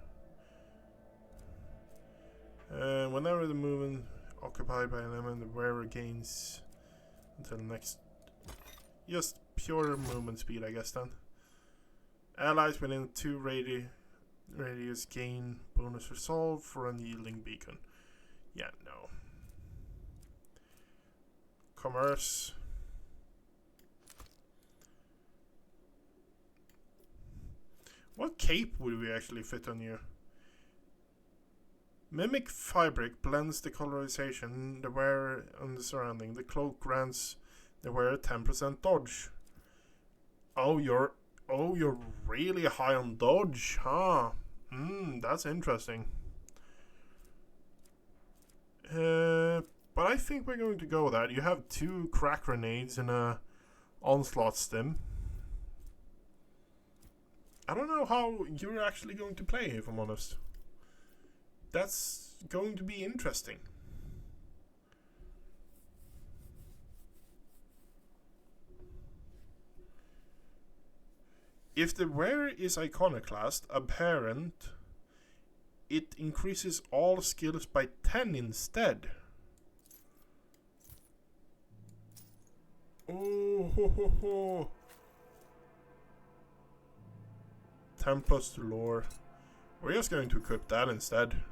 Whenever the movement occupied by an enemy, the wearer gains until next... Just pure movement speed, I guess then. Allies within 2 radius gain bonus resolve for unyielding beacon. Yeah, no. Commerce. What cape would we actually fit on you? Mimic fabric blends the colorization, the wearer and the surrounding. The cloak grants the wearer 10% dodge. Oh, you're really high on dodge, huh? That's interesting. But I think we're going to go with that. You have 2 crack grenades and a onslaught stim. I don't know how you're actually going to play, if I'm honest. That's going to be interesting. If the wearer is iconoclast, apparent, it increases all skills by 10 instead. Oh, ho, ho, ho. 10 plus to lore. We're just going to equip that instead.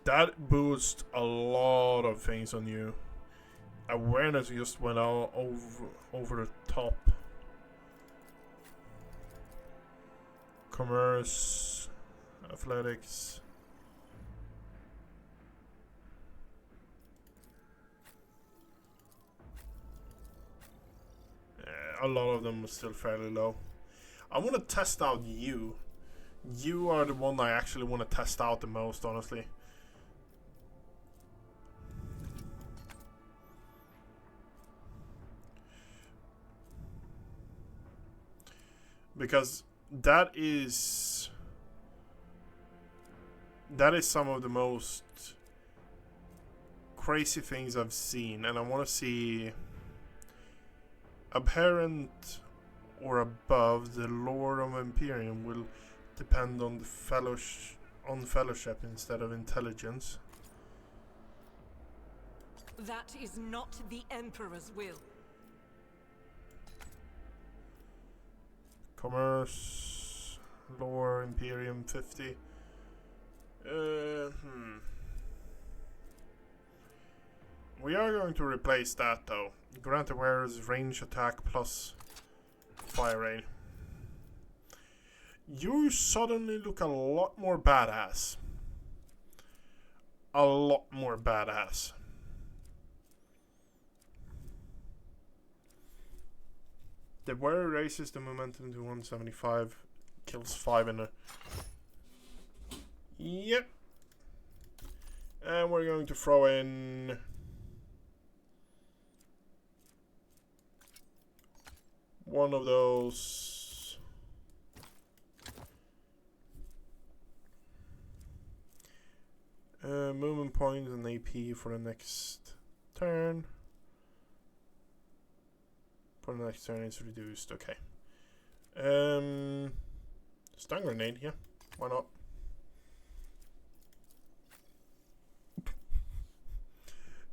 That boosts a lot of things on you. Awareness just went all over the top. Commerce, athletics. A lot of them are still fairly low. I want to test out you. You are the one I actually want to test out the most, honestly. because that is some of the most crazy things I've seen, and I want to see apparent or above. The lore of Imperium will depend on the fellowship instead of intelligence. That is not the Emperor's will. Commerce, lore, Imperium 50. We are going to replace that though. Grant awareness, range attack plus fire rain. You suddenly look a lot more badass. A lot more badass. The wearer raises the momentum to 175, kills 5 in a... Yep. And we're going to throw in... one of those... movement points and AP for the next turn. For the next turn is reduced, okay. Stun grenade, yeah. Why not?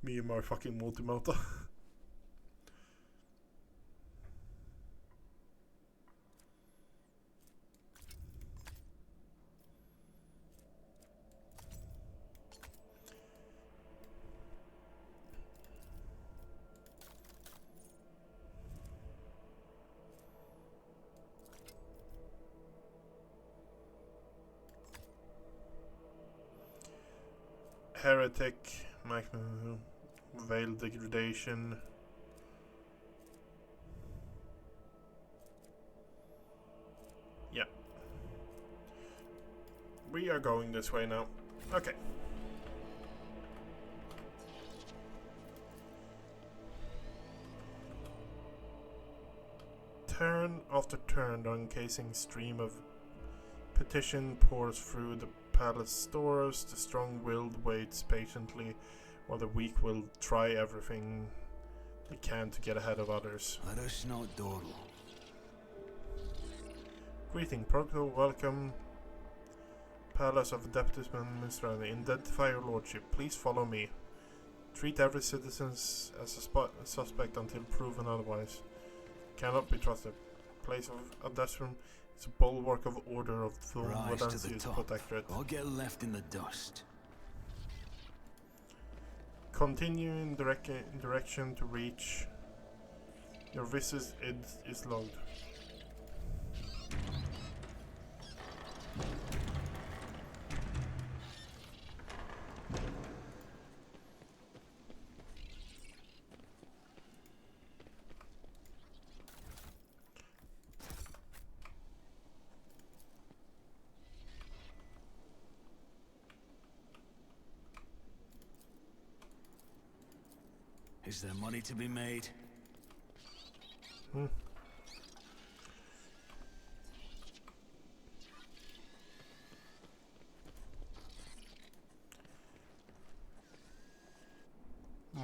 Me and my fucking multi-motor. Heretic, Veil Degradation. Yeah. We are going this way now. Okay. Turn after turn, the encasing stream of petition pours through the palace stores. The strong-willed waits patiently, while the weak-willed try everything they can to get ahead of others. Let us not dawdle. Greeting, Protocol, welcome. Palace of Adeptus Minister, identify your lordship. Please follow me. Treat every citizen as a suspect until proven otherwise. Cannot be trusted. Place of Adeptus is a bulwark of order of the Valencia's protectorate. I'll get left in the dust. Continue in direction to reach. Your visit is logged. Is there money to be made?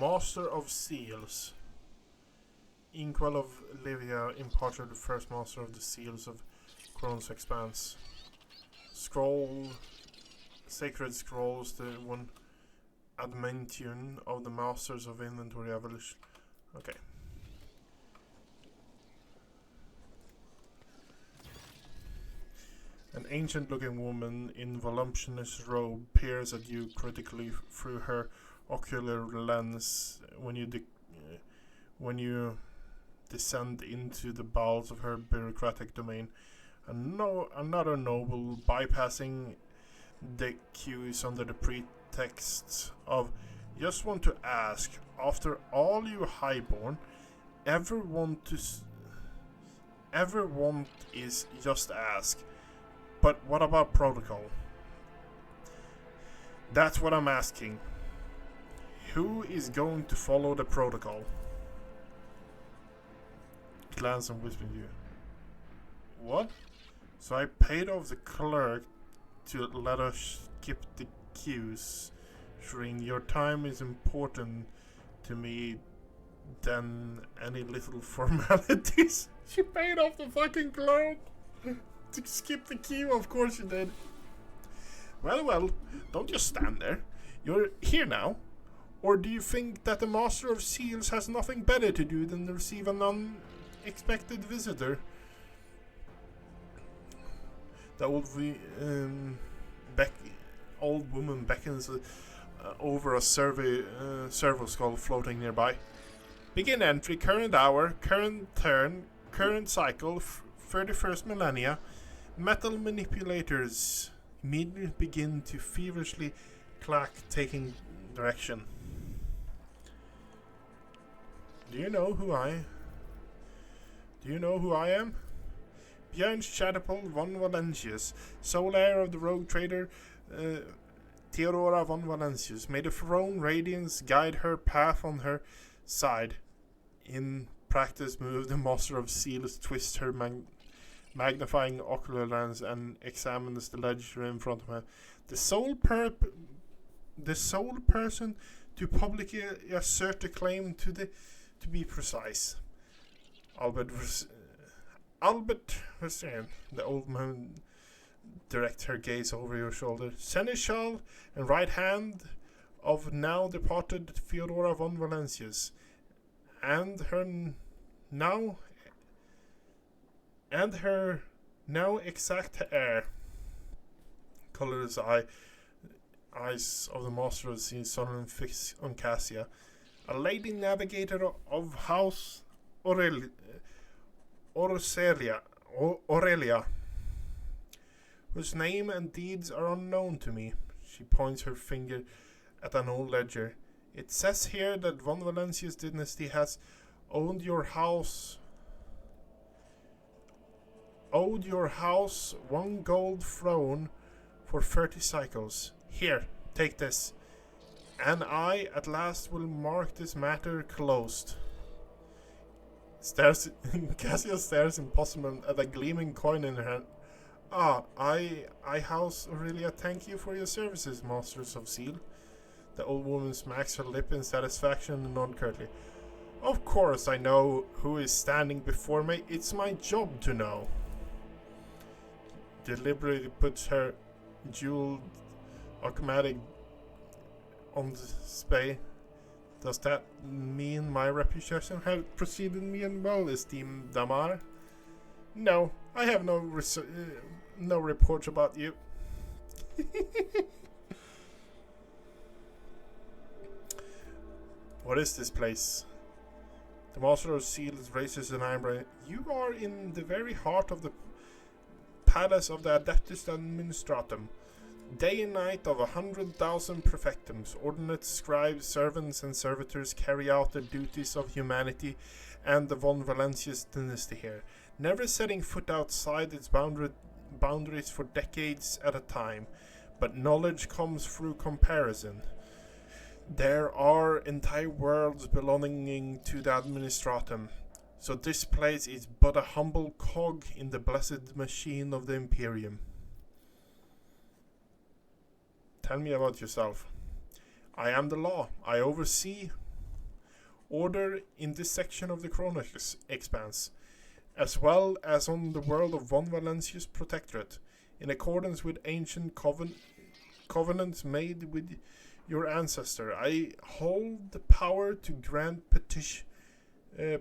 Master of Seals. Inkwell of Livia imparted the first master of the Seals of Crone's Expanse. Scroll. Sacred Scrolls, the one Adamantine of the Masters of Inventory Evolution. Okay. An ancient-looking woman in voluptuous robe peers at you critically through her ocular lens when you descend into the bowels of her bureaucratic domain. Another noble bypassing the queues under the pretext of just want to ask, after all you highborn ever want is just ask. But what about protocol? That's what I'm asking. Who is going to follow the protocol? Glance and whisper to you. What? So I paid off the clerk to let us skip the queues. Shrin, your time is important to me than any little formalities. She paid off the fucking clerk to skip the queue, of course you did. Well, don't just stand there. You're here now. Or do you think that the Master of Seals has nothing better to do than receive an unexpected visitor? The old woman beckons over a servo skull floating nearby. Begin entry, current hour, current turn, current cycle, 31st millennia. Metal manipulators immediately begin to feverishly clack, taking direction. Do you know who I am? Björn Shadowpole von Valentius, sole heir of the rogue trader Theodora von Valentius. May the throne radiance guide her path on her side. In practice move, the Master of Seals twists her magnifying ocular lens and examines the ledger in front of her. The sole person to publicly assert the claim to be precise. Albert Verstein, the old man directs her gaze over your shoulder. Seneschal and right hand of now departed Theodora von Valentius, and her now exact heir. Colors eyes of the Master of the Sea suddenly fixed on Cassia, a lady navigator of House Aurelia, whose name and deeds are unknown to me. She points her finger at an old ledger. It says here that von Valentius dynasty has owed your house 1 gold throne for 30 cycles. Here, take this. And I, at last, will mark this matter closed. Cassia stares in puzzlement at a gleaming coin in her hand. I, House Aurelia, thank you for your services, Masters of Seal. The old woman smacks her lip in satisfaction and nods curtly. Of course I know who is standing before me. It's my job to know. Deliberately puts her jeweled automatic on display. Does that mean my reputation has preceded me and well, esteemed Damar? No, I have no reports about you. What is this place? The Master of Seals raises an eyebrow. You are in the very heart of the palace of the Adeptus Administratum. Day and night of 100,000 prefectums, ordinates, scribes, servants, and servitors carry out the duties of humanity and the von Valentius dynasty here, never setting foot outside its boundaries for decades at a time. But knowledge comes through comparison. There are entire worlds belonging to the Administratum, so this place is but a humble cog in the blessed machine of the Imperium. Tell me about yourself. I am the law. I oversee order in this section of the Chronicles Expanse, as well as on the world of von Valentius Protectorate, in accordance with ancient covenants made with your ancestor. I hold the power to grant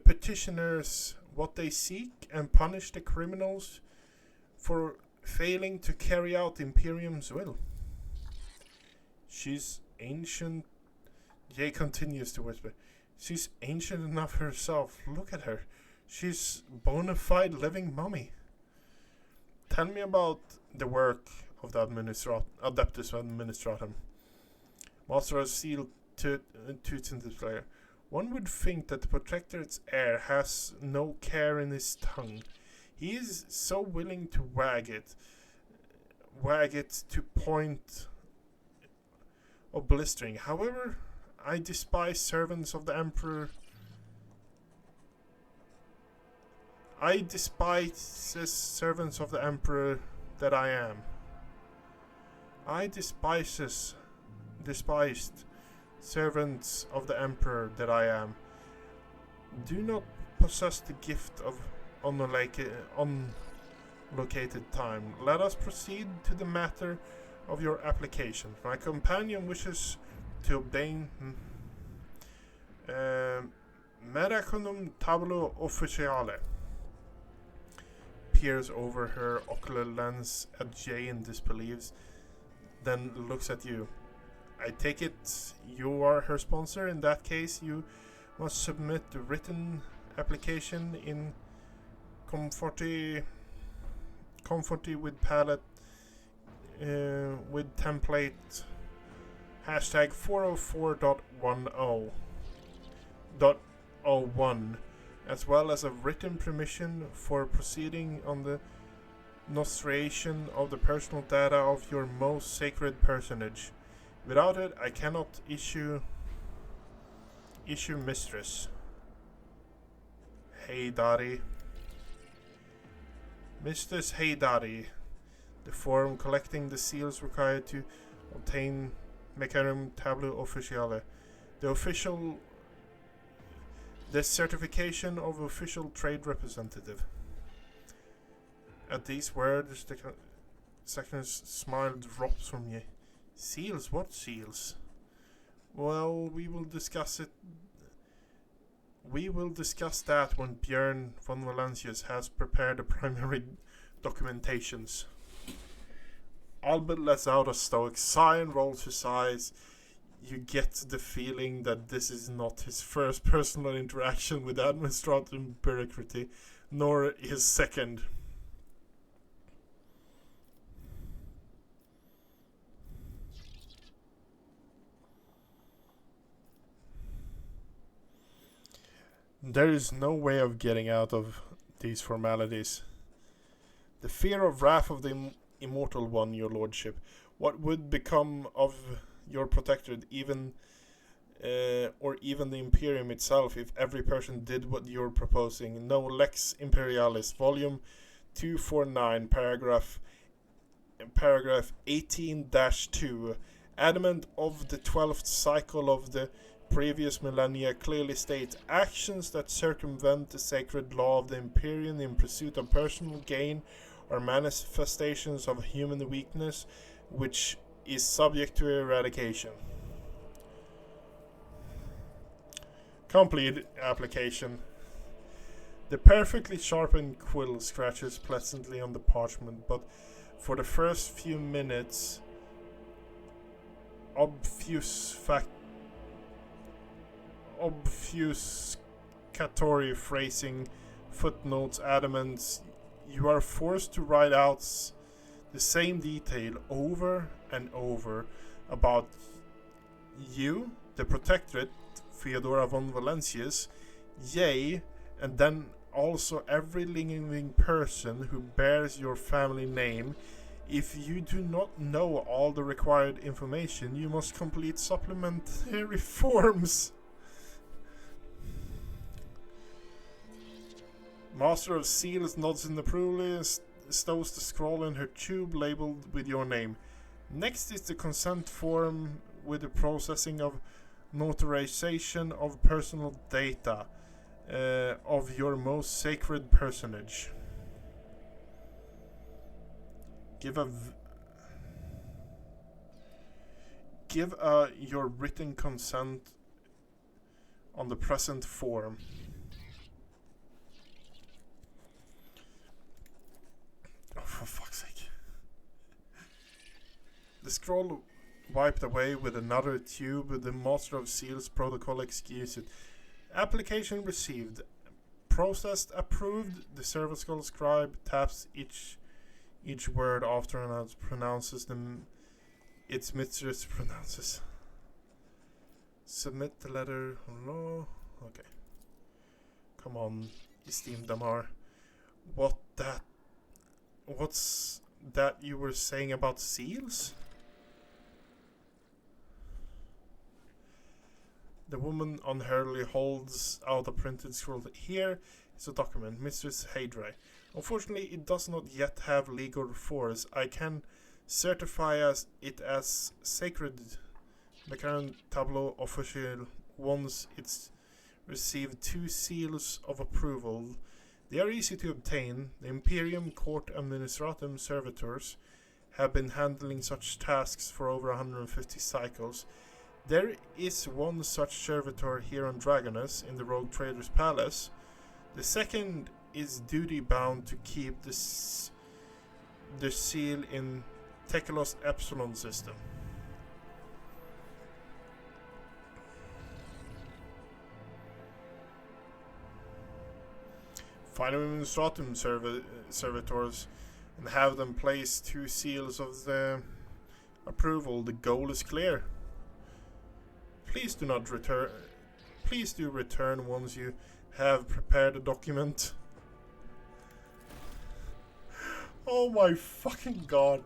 petitioners what they seek and punish the criminals for failing to carry out the Imperium's will. She's ancient. Jay continues to whisper. She's ancient enough herself. Look at her. She's bona fide living mummy. Tell me about the work of the Adeptus Administratum. Master of Seal toots into the flare. One would think that the Protectorate's heir has no care in his tongue. He is so willing to wag it to point of blistering. However, I despise servants of the Emperor. I despise the servants of the Emperor that I am. I despised servants of the Emperor that I am. Do not possess the gift of unlocated time. Let us proceed to the matter of your application. My companion wishes to obtain Meraconum tablo officiale. Peers over her ocular lens at Jay in disbelief, then looks at you. I take it you are her sponsor. In that case, you must submit the written application in comforty with palette with template hashtag 404.10.01, as well as a written permission for proceeding on the nostration of the personal data of your most sacred personage. Without it, I cannot issue mistress. Heydari. Mistress Heydari. The form collecting the seals required to obtain Mecharum Tableau Officiale. The certification of official trade representative. At these words, the second's smile drops from you. Seals? What seals? Well, we will discuss it. We will discuss that when Björn von Valancius has prepared the primary documentations. Albert lets out a stoic sigh and rolls his eyes. You get the feeling that this is not his first personal interaction with administrative bureaucracy, nor his second. There is no way of getting out of these formalities. The fear of wrath of the immortal one, your lordship. What would become of your protectorate, or even the Imperium itself, if every person did what you're proposing? No, Lex Imperialis, volume 249, paragraph 18-2. Adamant of the 12th cycle of the previous millennia clearly states actions that circumvent the sacred law of the Imperium in pursuit of personal gain are manifestations of human weakness, which is subject to eradication. Complete application. The perfectly sharpened quill scratches pleasantly on the parchment, but for the first few minutes, obfuscatory phrasing, footnotes, adamants, you are forced to write out the same detail over and over about you, the protectorate, Theodora von Valancius, yea, and then also every living person who bears your family name. If you do not know all the required information, you must complete supplementary forms. Master of Seals nods in approval and stows the scroll in her tube labeled with your name. Next is the consent form with the processing of notarization of personal data of your most sacred personage. Give your written consent on the present form. Oh, for fuck's sake. The scroll wiped away with another tube. The Master of Seals protocol excused it. Application received. Processed approved. The cervical scribe taps each word after and pronounces them. Its mistress pronounces. Submit the letter. No. Okay. Come on, esteemed Damar. What's that you were saying about seals? The woman unhurriedly holds out a printed scroll. Here is a document, Mistress Hadray. Unfortunately, it does not yet have legal force. I can certify it as sacred. The current tableau official once it's received 2 seals of approval. They are easy to obtain. The Imperium Court Administratum Servitors have been handling such tasks for over 150 cycles. There is one such servitor here on Dargonus in the Rogue Trader's Palace. The second is duty bound to keep the seal in Tekelos Epsilon system. Find Administratum Servitors and have them place 2 seals of the approval. The goal is clear. Please do not return. Please do return once you have prepared a document. Oh my fucking god.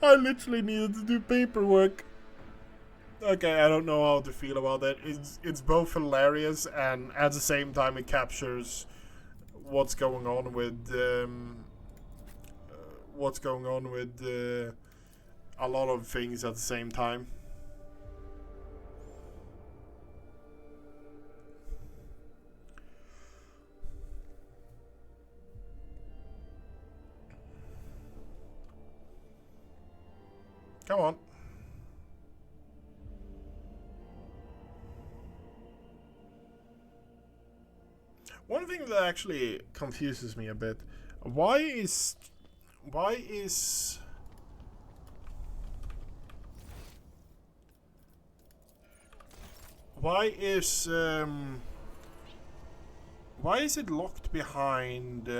I literally needed to do paperwork. Okay, I don't know how to feel about that. It's both hilarious and at the same time it captures what's going on with a lot of things at the same time. Come on. One thing that actually confuses me a bit. Why is why is it locked behind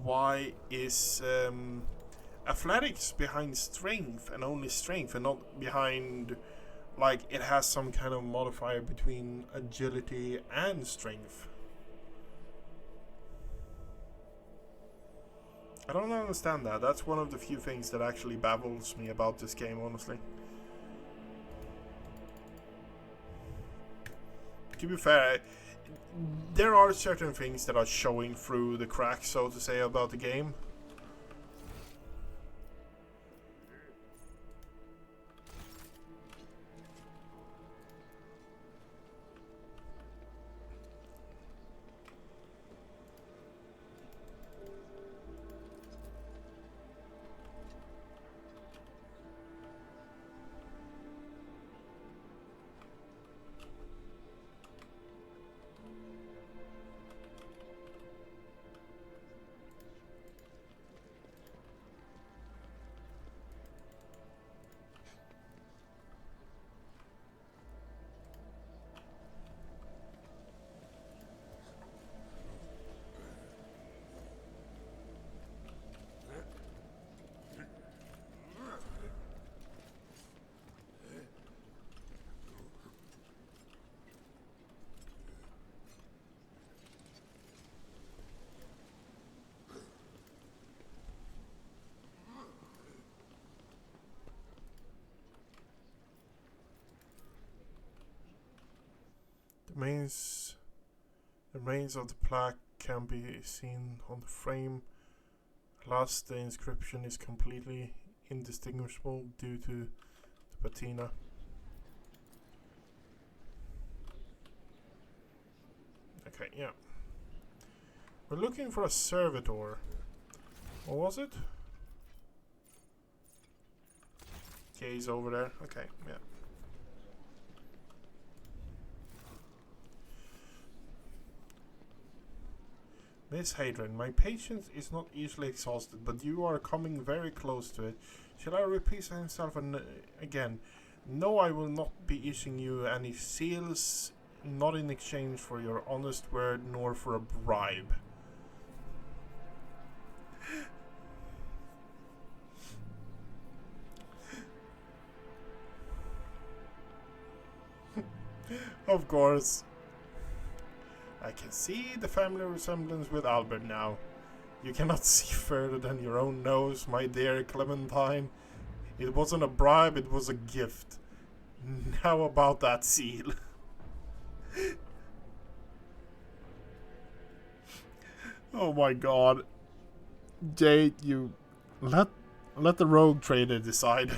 why is athletics behind strength and only strength and not behind, like, it has some kind of modifier between agility and strength? I don't understand that. That's one of the few things that actually baffles me about this game, honestly. To be fair, there are certain things that are showing through the cracks, so to say, about the game. The remains of the plaque can be seen on the frame. Alas, the inscription is completely indistinguishable due to the patina. Okay, yeah. We're looking for a servitor. What was it? Okay, he's over there. Okay, yeah. Miss Hadron, my patience is not easily exhausted, but you are coming very close to it. Shall I repeat himself again? No, I will not be issuing you any seals, not in exchange for your honest word, nor for a bribe. Of course. I can see the family resemblance with Albert now. You cannot see further than your own nose, my dear Clementine. It wasn't a bribe, it was a gift. How about that seal? Oh my god. Jade, you let the rogue trader decide.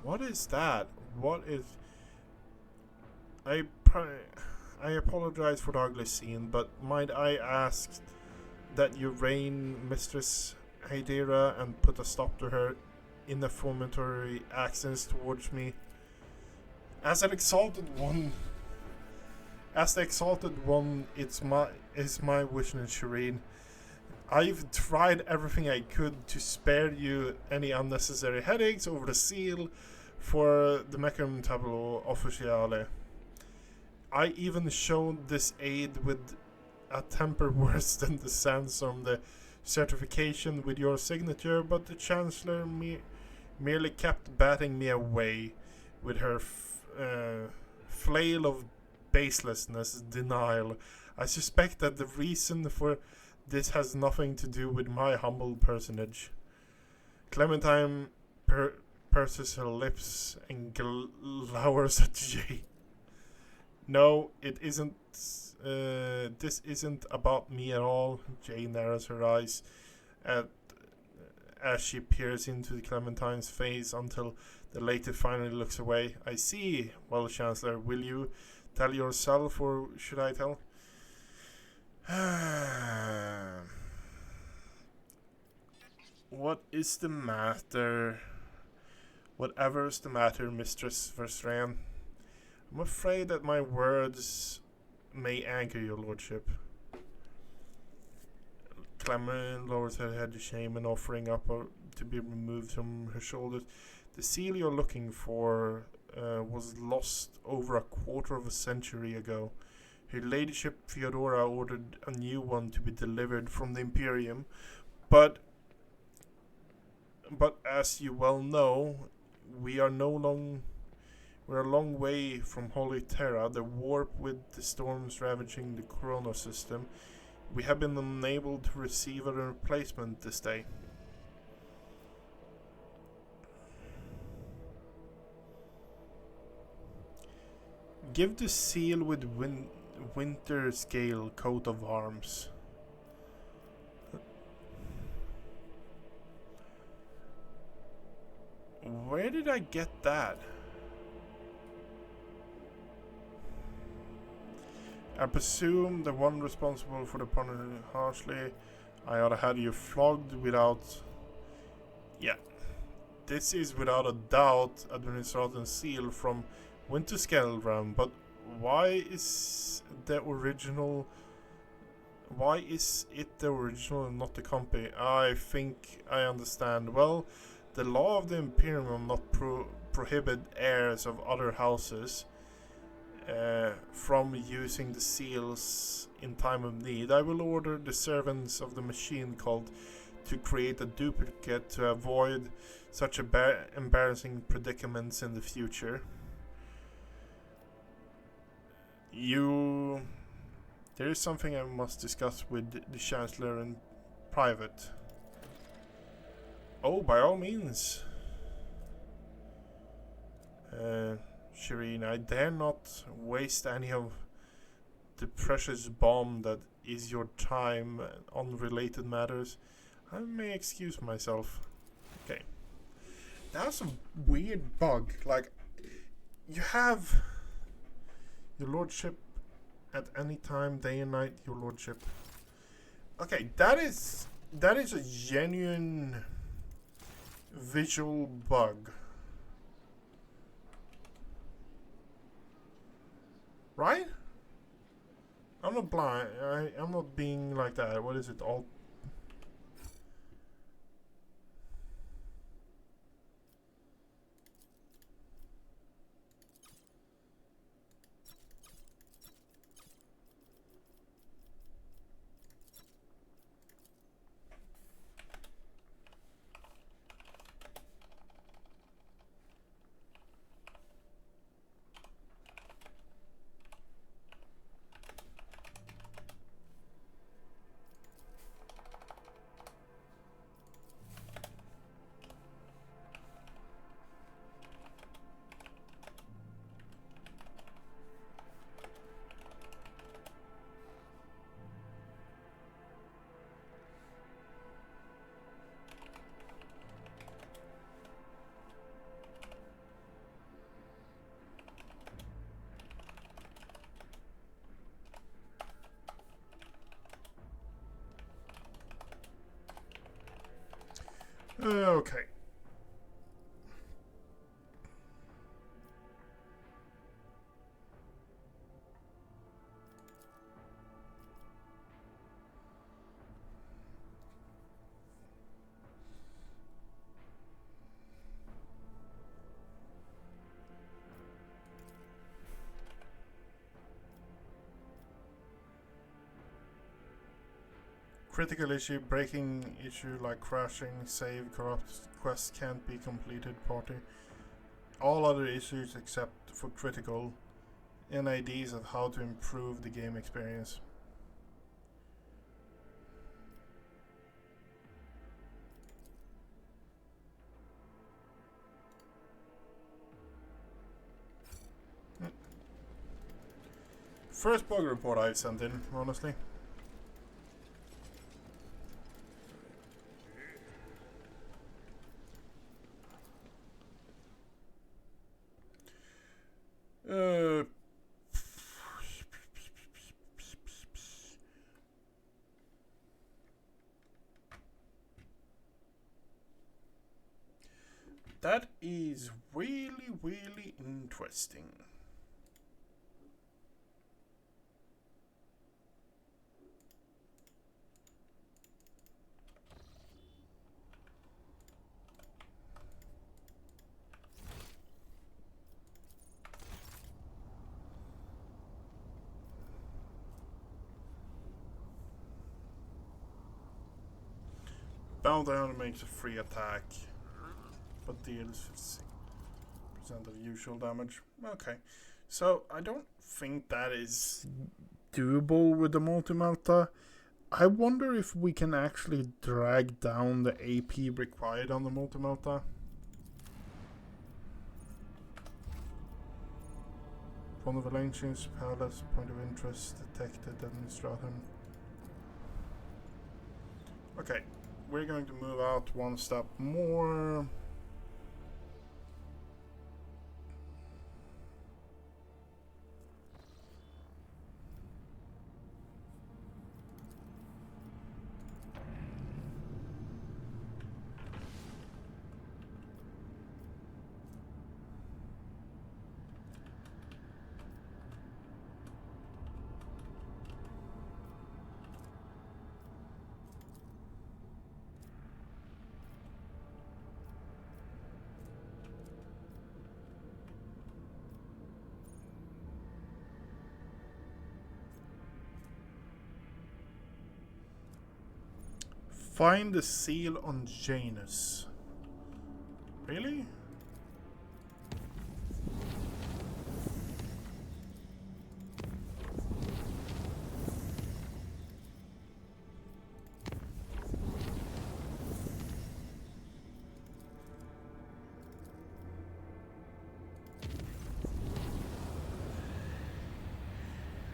What is that? What is... I apologize for the ugly scene, but might I ask that you rein Mistress Haidera and put a stop to her inaffirmatory accents towards me? As the exalted one, it's my wish, and Shireen. I've tried everything I could to spare you any unnecessary headaches over the seal for the Mecum Tableau Officiale. I even showed this aid with a temper worse than the sandstorm, the certification with your signature, but the Chancellor merely kept batting me away with her flail of baselessness denial. I suspect that the reason for this has nothing to do with my humble personage. Clementine purses her lips and glowers at Jay. No, it isn't. This isn't about me at all. Jay narrows her eyes as she peers into Clementine's face until the lady finally looks away. I see. Well, Chancellor, will you tell yourself, or should I tell? What is the matter? Whatever's the matter, Mistress Versran. I'm afraid that my words may anger your lordship. Clement lowers her head to shame and offering up to be removed from her shoulders. The seal you're looking for was lost over a quarter of a century ago. Her Ladyship Theodora ordered a new one to be delivered from the Imperium, but as you well know, we're a long way from Holy Terra, the warp with the storms ravaging the Chrono system. We have been unable to receive a replacement this day. Give the seal with winter scale coat of arms. Where did I get that? I presume the one responsible for the punishment harshly. I ought to have you flogged without... Yeah. This is without a doubt Administrator's seal from Winterscale realm, but why is it the original and not the copy? I think I understand. Well, the law of the Imperium will not prohibit heirs of other houses from using the seals in time of need. I will order the servants of the machine cult to create a duplicate to avoid such embarrassing predicaments in the future. There is something I must discuss with the Chancellor in private. Oh, by all means. Shireen, I dare not waste any of the precious bomb that is your time on related matters. I may excuse myself. Okay. That's a weird bug. Like, you have your lordship at any time, day and night, your lordship. Okay, that is a genuine visual bug. Right? I'm not blind. I'm not being like that. What is it? All. Okay. Critical issue, breaking issue like crashing, save, corrupt quests can't be completed party. All other issues except for critical NIDs of how to improve the game experience. First bug report I've sent in, honestly. That is really, really interesting. Bounty Hunter makes a free attack, but deals 50% of usual damage. Okay, so I don't think that is doable with the multi-melta. I wonder if we can actually drag down the AP required on the multi-melta. One of the Valencians Palace, point of interest detected, administratum. Okay, we're going to move out one step more. Find the seal on Janus. Really?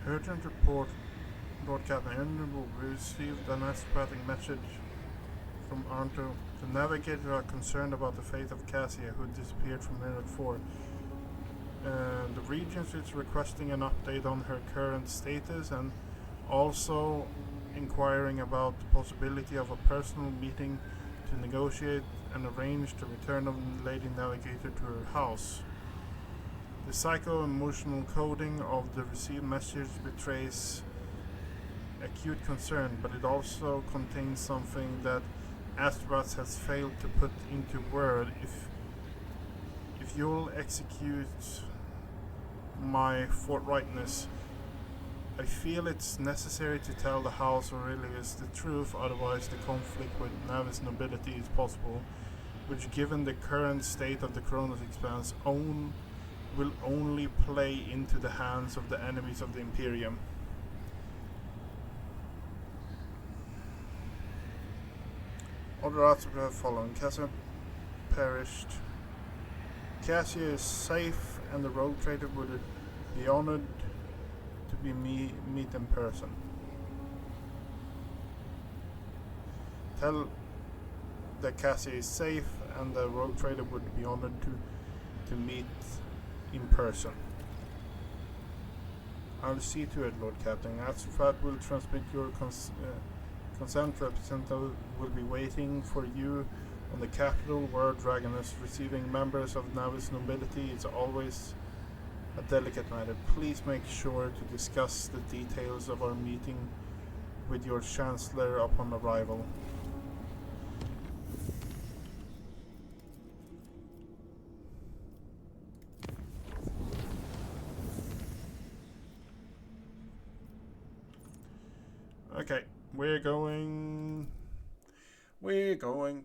Urgent report. Lord Captain Henry received an escalating message from Arnto. The navigators are concerned about the fate of Cassia, who disappeared from Mirror 4. The Regent is requesting an update on her current status and also inquiring about the possibility of a personal meeting to negotiate and arrange the return of the Lady Navigator to her house. The psycho-emotional coding of the received message betrays acute concern, but it also contains something that Astrax has failed to put into word. If you'll execute my forthrightness, I feel it's necessary to tell the House Aurelius the truth, otherwise the conflict with Navis nobility is possible, which given the current state of the Kronos Expanse will only play into the hands of the enemies of the Imperium. Other articles have following. Cassia perished. Cassia is safe, and the rogue trader would be honored to be meet in person. Tell that Cassia is safe, and the rogue trader would be honored to meet in person. I'll see to it, Lord Captain. Astrofat will transmit your consent. Representative will be waiting for you On the capital word Dargonus, receiving members of Navis nobility is always a delicate matter. Please make sure to discuss the details of our meeting with your Chancellor upon arrival. Okay, we're going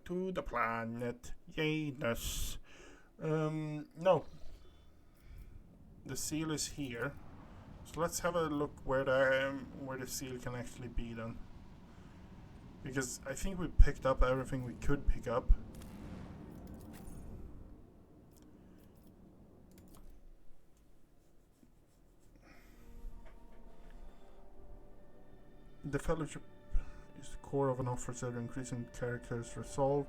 to the planet Janus. No. The seal is here. So let's have a look where the seal can actually be then. Because I think we picked up everything we could pick up. The fellowship is the core of an officer, increasing character's resolve.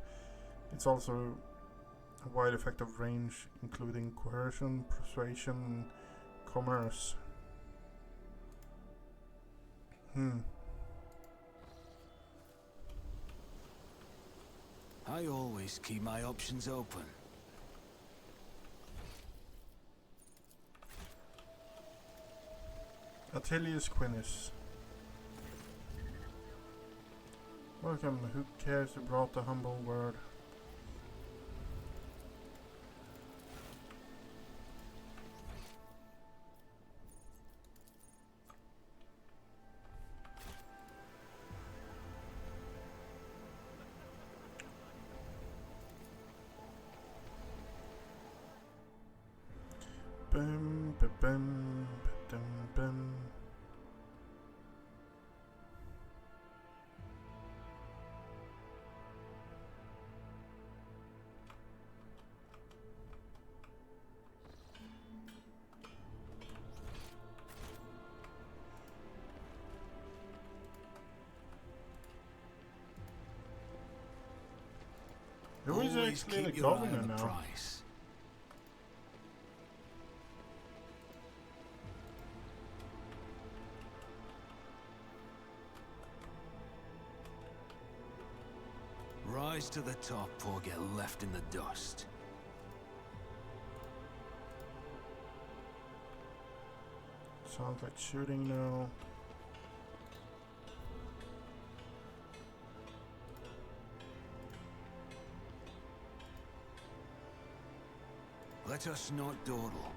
It's also a wide effective range, including coercion, persuasion, and commerce. I always keep my options open. Atelius Quinus. Welcome, who cares who brought the humble word? Bum, ba, bum, ba, dum, bum. Who is Always actually the keep your eye governor on the now? price. Rise to the top or get left in the dust. Sounds like shooting now. Let us not dawdle.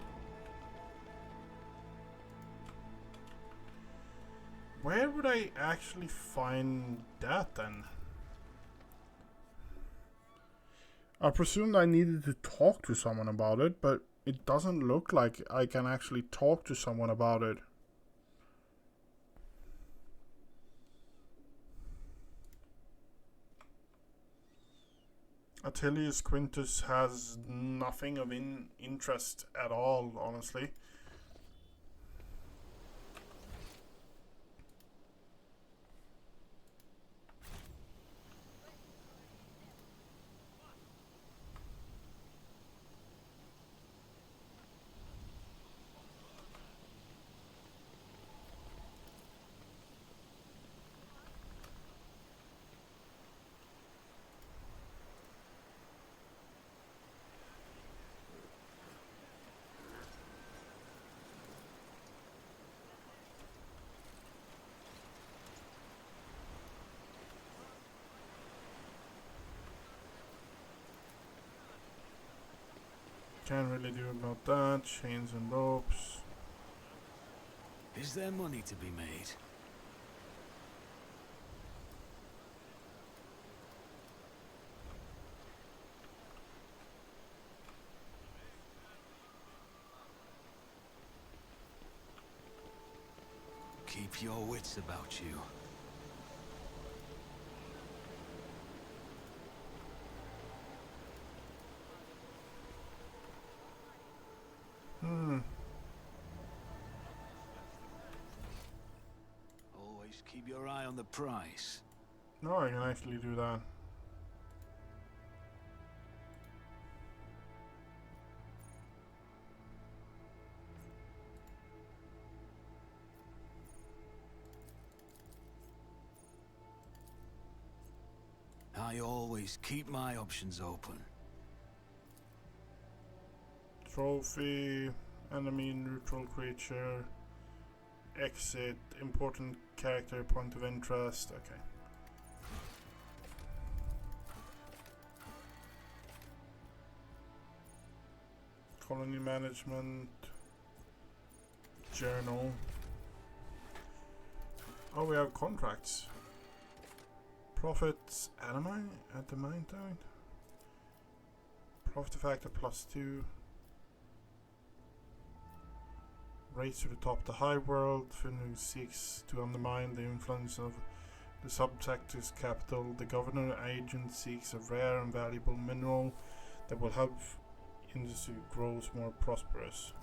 Where would I actually find that then? I presumed I needed to talk to someone about it, but it doesn't look like I can actually talk to someone about it. Atelius Quintus has nothing of interest at all, honestly. Can't really do about that. Chains and ropes. Is there money to be made? Keep your wits about you. Always keep your eye on the price. No, I can actually do that. I always keep my options open. Trophy, enemy, neutral creature, exit, important character, point of interest. Okay. Colony management, journal. Oh, we have contracts. Profits, anime at the mine time. Profit factor +2. Race to the top of the high world. Finnu seeks to undermine the influence of the subsector's capital. The governor agent seeks a rare and valuable mineral that will help industry grows more prosperous.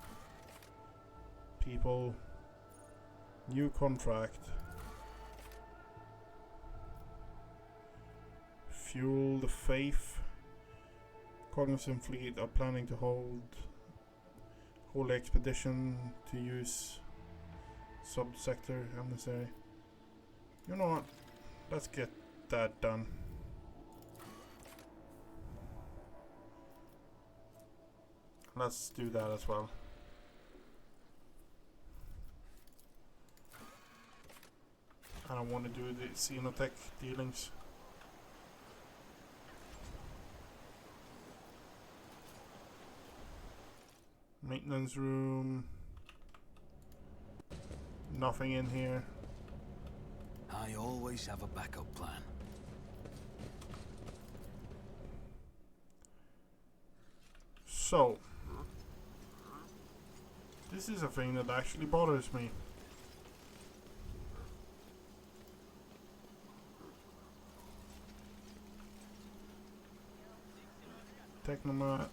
People. New contract. Fuel the faith. Cognizant fleet are planning to hold expedition to use subsector emissary. You know what? Let's get that done. Let's do that as well. And I want to do the Xenotech dealings. Maintenance room. Nothing in here. I always have a backup plan. So, this is a thing that actually bothers me. Technomat.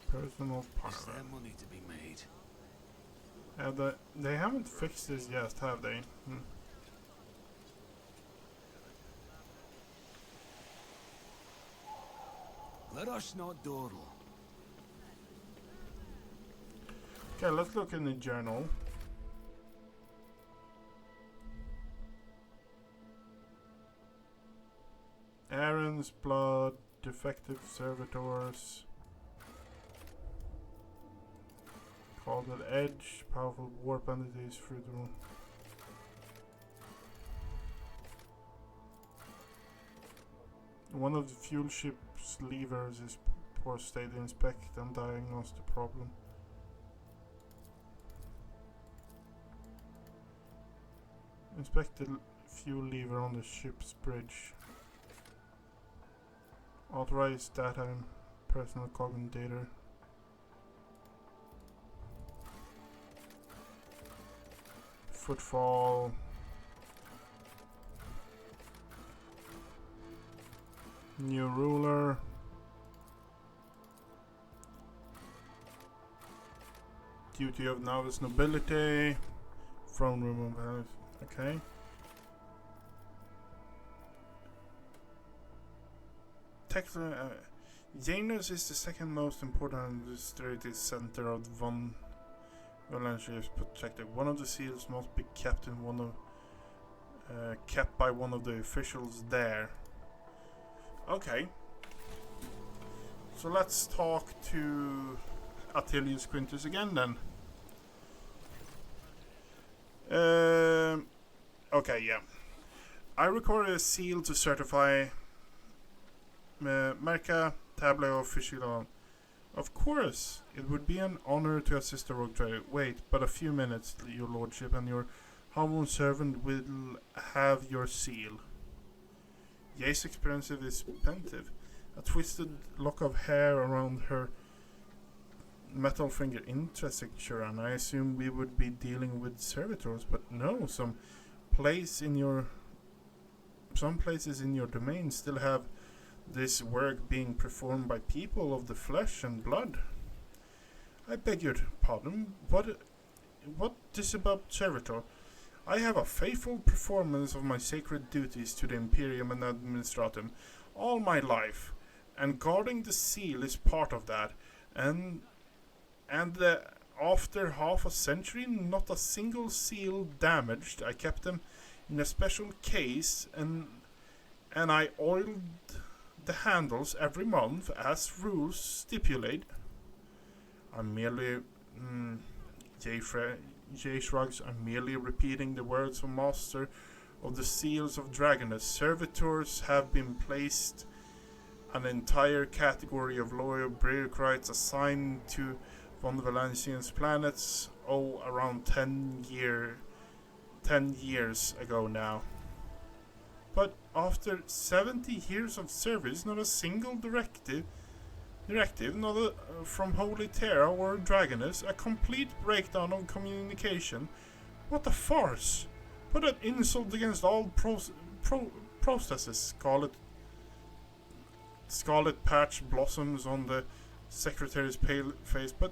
Personal power. Is there money to be made? They haven't fixed this yet, have they? Let us not dawdle. Okay, let's look in the journal. Aaron's blood, defective servitors. Called an edge, powerful warp entities through the room. One of the fuel ship's levers is poor state. Inspect and diagnose the problem. Inspect the fuel lever on the ship's bridge. Authorize data and personal cognitive data. Footfall. New ruler. Duty of novice nobility. Throne room of health. Okay. Janus is the second most important administrative center of Von Valencia's protected. One of the seals must be kept in kept by one of the officials there. Okay. So let's talk to Atelius Quintus again then. Okay, yeah. I recorded a seal to certify Merca Tableau Official. Of course, it would be an honor to assist the rogue trader. Wait, but a few minutes, your lordship, and your humble servant will have your seal. Yes, expensive is pensive. A twisted lock of hair around her metal finger. Interesting, Sharon. I assume we would be dealing with servitors, but no, some places in your domain still have this work being performed by people of the flesh and blood. I beg your pardon. What is about servitor? I have a faithful performance of my sacred duties to the Imperium and Administratum all my life, and guarding the seal is part of that. And after half a century, not a single seal damaged. I kept them in a special case, and I oiled the handles every month as rules stipulate. I'm merely Jay shrugs. I'm merely repeating the words of Master of the Seals of Dargonus. Servitors have been placed an entire category of loyal bureaucrats assigned to von Valencien's planets, around 10 years ago now. But after 70 years of service, not a single directive not from Holy Terra or Dargonus, a complete breakdown of communication. What a farce! What an insult against all processes. Scarlet patch blossoms on the secretary's pale face, but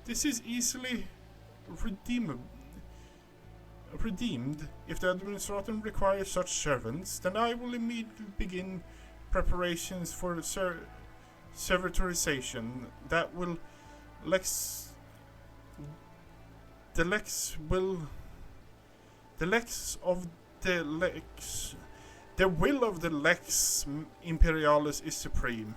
this is easily redeemed. If the administratum requires such servants, then I will immediately begin preparations for servitorization. That will the will of the Lex Imperialis is supreme.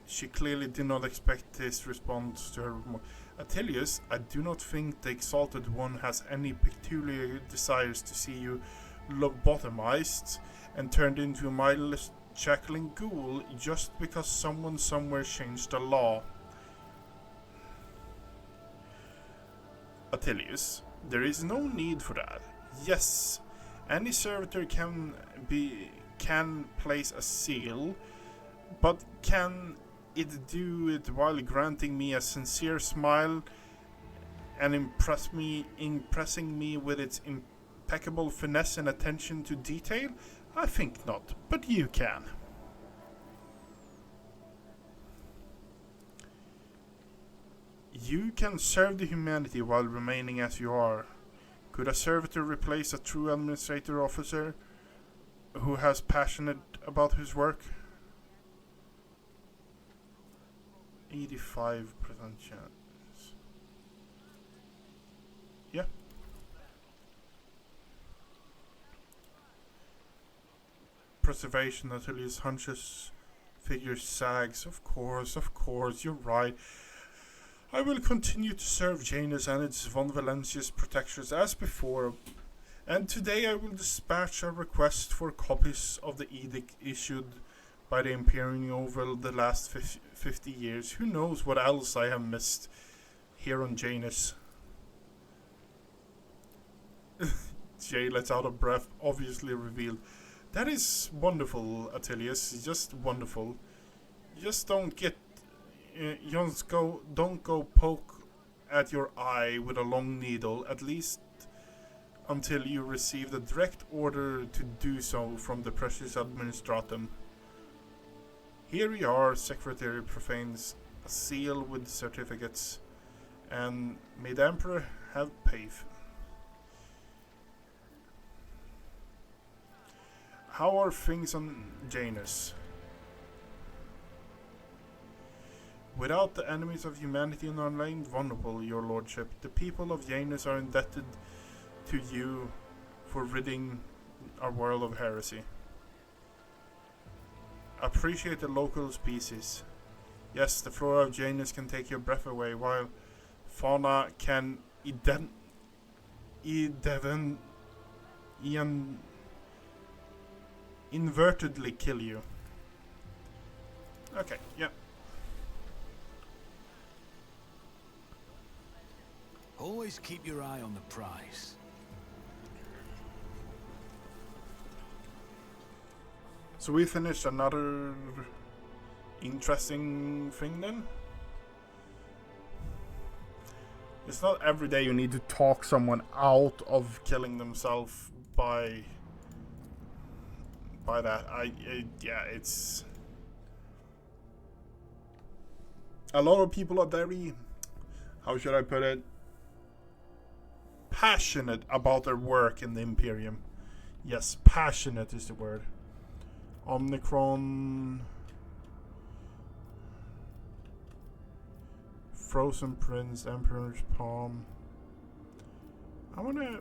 She clearly did not expect this response to her. Attilius, I do not think the Exalted One has any peculiar desires to see you lobotomized and turned into a mindless shackling ghoul just because someone somewhere changed the law. Attilius, there is no need for that. Yes, any servitor can place a seal, but can it do it while granting me a sincere smile and impressing me with its impeccable finesse and attention to detail? I think not, but you can. You can serve the humanity while remaining as you are. Could a servitor replace a true administrator officer who has passionate about his work? 85% chance. Yeah. Preservation until his hunches figure sags. Of course, you're right. I will continue to serve Janus and its von Valencia's protectors as before, and today I will dispatch a request for copies of the edict issued by the Imperium over the last 50 years. Who knows what else I have missed here on Janus. Jay lets out a breath, obviously revealed. That is wonderful, Attilius, just wonderful. Just don't go poke at your eye with a long needle, at least until you receive the direct order to do so from the precious administratum. Here we are. Secretary profanes a seal with certificates, and may the Emperor have faith. How are things on Janus? Without the enemies of humanity and online vulnerable, your lordship, the people of Janus are indebted to you for ridding our world of heresy. Appreciate the local species. Yes, the flora of Janus can take your breath away, while fauna can inadvertently kill you. Okay, yeah. Always keep your eye on the prize. So we finished another interesting thing then. It's not every day you need to talk someone out of killing themselves by that. Yeah, it's a lot of people are very, how should I put it, passionate about their work in the Imperium. Yes, passionate is the word. Omnicron. Frozen Prince, Emperor's Palm. I wanna...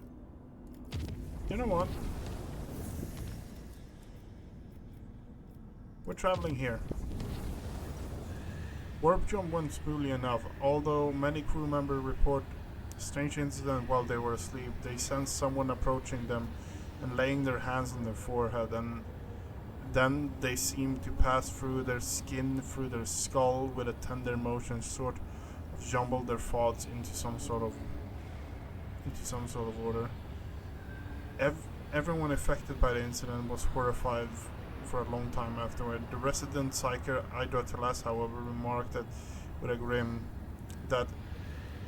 You know what? We're traveling here. Warp jump went smoothly enough, although many crew members report a strange incident while they were asleep. They sensed someone approaching them and laying their hands on their forehead, and then they seemed to pass through their skin, through their skull, with a tender motion, sort of jumbled their thoughts into some sort of order. Everyone affected by the incident was horrified for a long time afterward. The resident psyker Idra Telas, however, remarked that with a grin that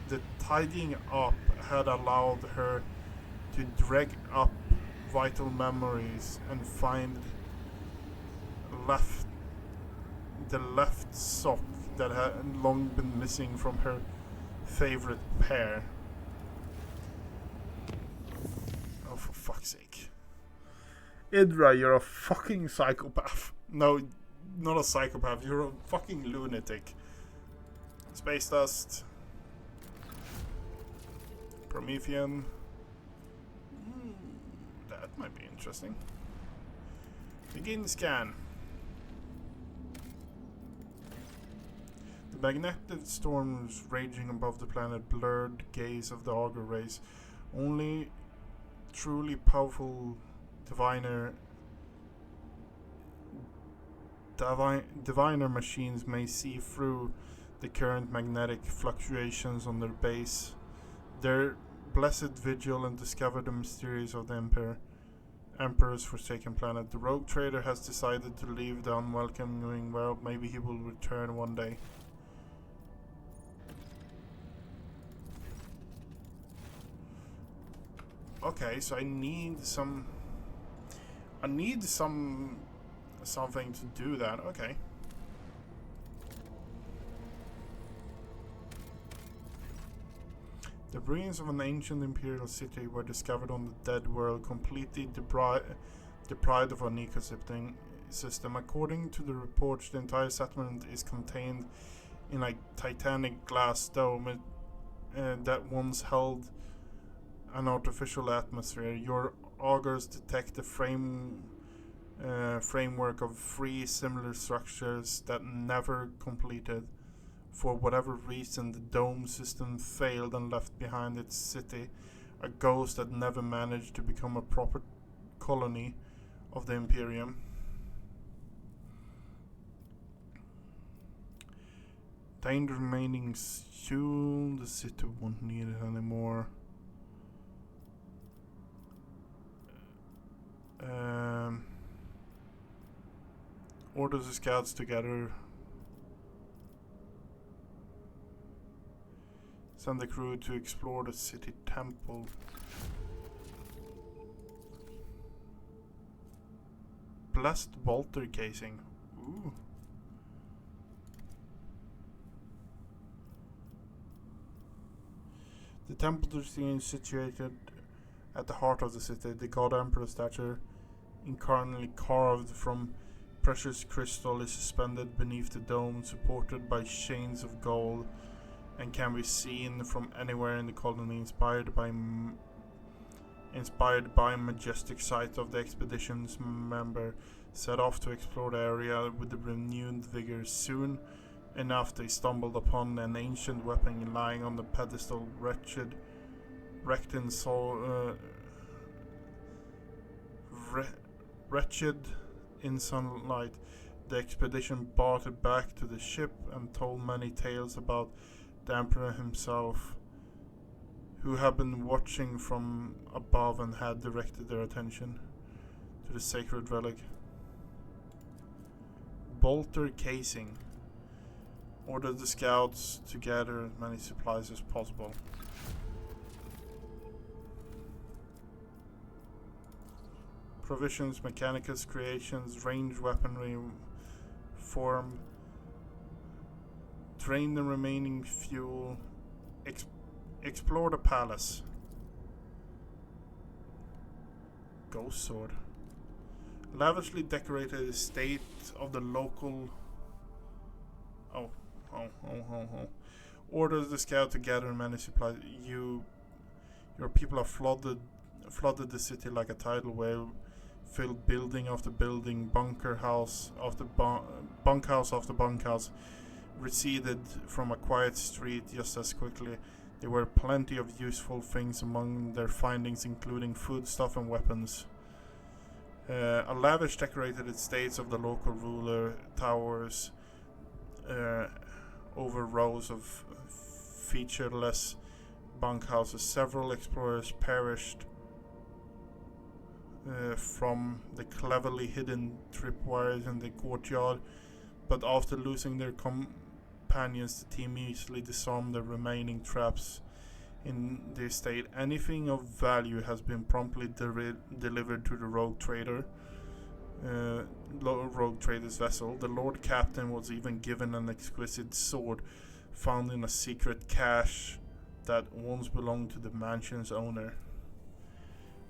the tidying up had allowed her to drag up vital memories and find the left sock that had long been missing from her favorite pair. Oh, for fuck's sake. Idra, you're a fucking psychopath. No, not a psychopath, you're a fucking lunatic. Space dust. Promethean. That might be interesting. Begin scan. The magnetic storms raging above the planet blurred the gaze of the auger rays. Only truly powerful diviner machines may see through the current magnetic fluctuations on their base. Their blessed vigil and discover the mysteries of the Emperor's forsaken planet. The rogue trader has decided to leave the unwelcoming world. Maybe he will return one day. Okay, so I need something to do that. Okay. The ruins of an ancient imperial city were discovered on the dead world, completely deprived of an ecosystem. According to the reports, the entire settlement is contained in a titanic glass dome that once held an artificial atmosphere. Your augurs detect the framework of three similar structures that never completed. For whatever reason, the dome system failed and left behind its city, a ghost that never managed to become a proper colony of the Imperium. Dying the remaining fuel, the city won't need it anymore. Order the scouts together. Send the crew to explore the city temple. Blessed Walter casing. Ooh. The temple is situated at the heart of the city. The god emperor statue, incarnately carved from precious crystal, is suspended beneath the dome, supported by chains of gold, and can be seen from anywhere in the colony, inspired by a majestic sight of the expedition's member set off to explore the area with a renewed vigor. Soon enough they stumbled upon an ancient weapon lying on the pedestal, wretched in sunlight. The expedition brought it back to the ship and told many tales about the Emperor himself, who had been watching from above and had directed their attention to the sacred relic. Bolter casing. Order the scouts to gather as many supplies as possible. Provisions, mechanicus, creations, range weaponry, form. Drain the remaining fuel. Explore the palace. Ghost sword. Lavishly decorated estate of the local. Oh. Orders the scout to gather many supplies. Your people have flooded the city like a tidal wave, filled building after building, bunkhouse after bunkhouse, receded from a quiet street just as quickly. There were plenty of useful things among their findings, including foodstuff and weapons. A lavish decorated estates of the local ruler towers over rows of featureless bunkhouses. Several explorers perished from the cleverly hidden tripwires in the courtyard, but after losing their companions, the team easily disarmed the remaining traps in the estate. Anything of value has been promptly delivered to the rogue trader's vessel. The Lord Captain was even given an exquisite sword found in a secret cache that once belonged to the mansion's owner.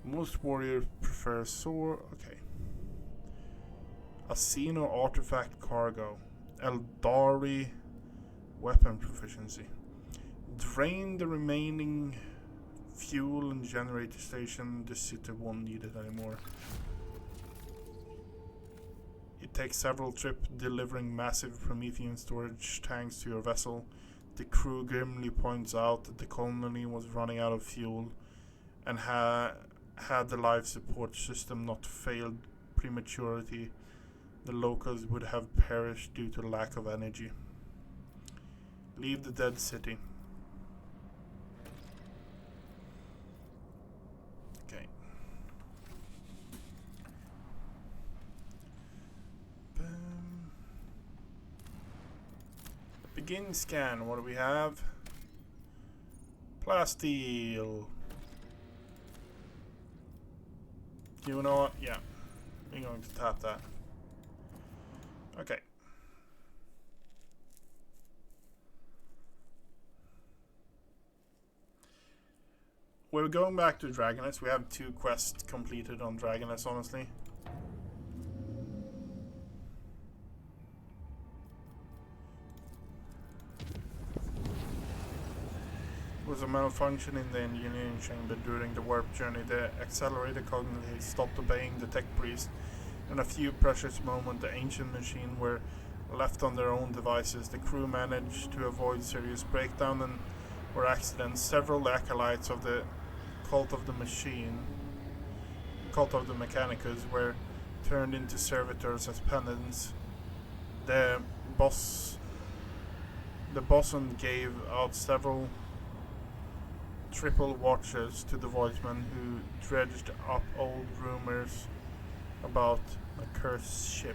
Most warriors prefer sword. Okay. Asino artifact cargo. Eldari weapon proficiency. Drain the remaining fuel and generator station. The city won't need it anymore. It takes several trips delivering massive Promethean storage tanks to your vessel. The crew grimly points out that the colony was running out of fuel, and had the life support system not failed prematurely, the locals would have perished due to lack of energy. Leave the dead city. Okay. Begin scan. What do we have? Plasteel. You know what? Yeah. We're going to tap that. Okay. We're going back to Dargonus. We have 2 quests completed on Dargonus, honestly. There was a malfunction in the engineering chamber during the warp journey. The accelerator cognitively stopped obeying the tech priest. In a few precious moments, the ancient machine were left on their own devices. The crew managed to avoid serious breakdown and or accidents. Several acolytes of the Cult of the Mechanicus were turned into servitors as penance. The bosun gave out several triple watches to the voiceman, who dredged up old rumors about a cursed ship.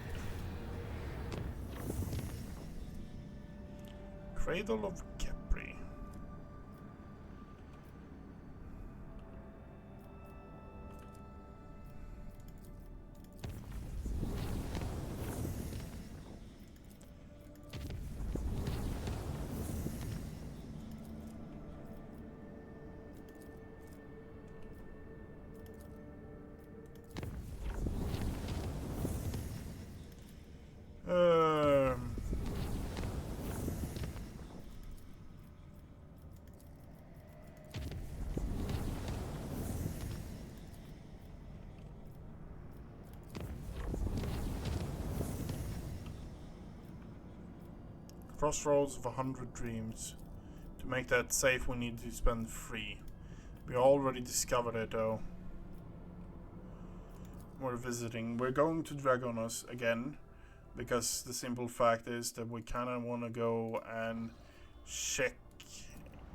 Cradle of Kepri. Crossroads of 100 Dreams. To make that safe, we need to spend 3. We already discovered it, though. We're visiting. We're going to Dargonus again, because the simple fact is that we kind of want to go and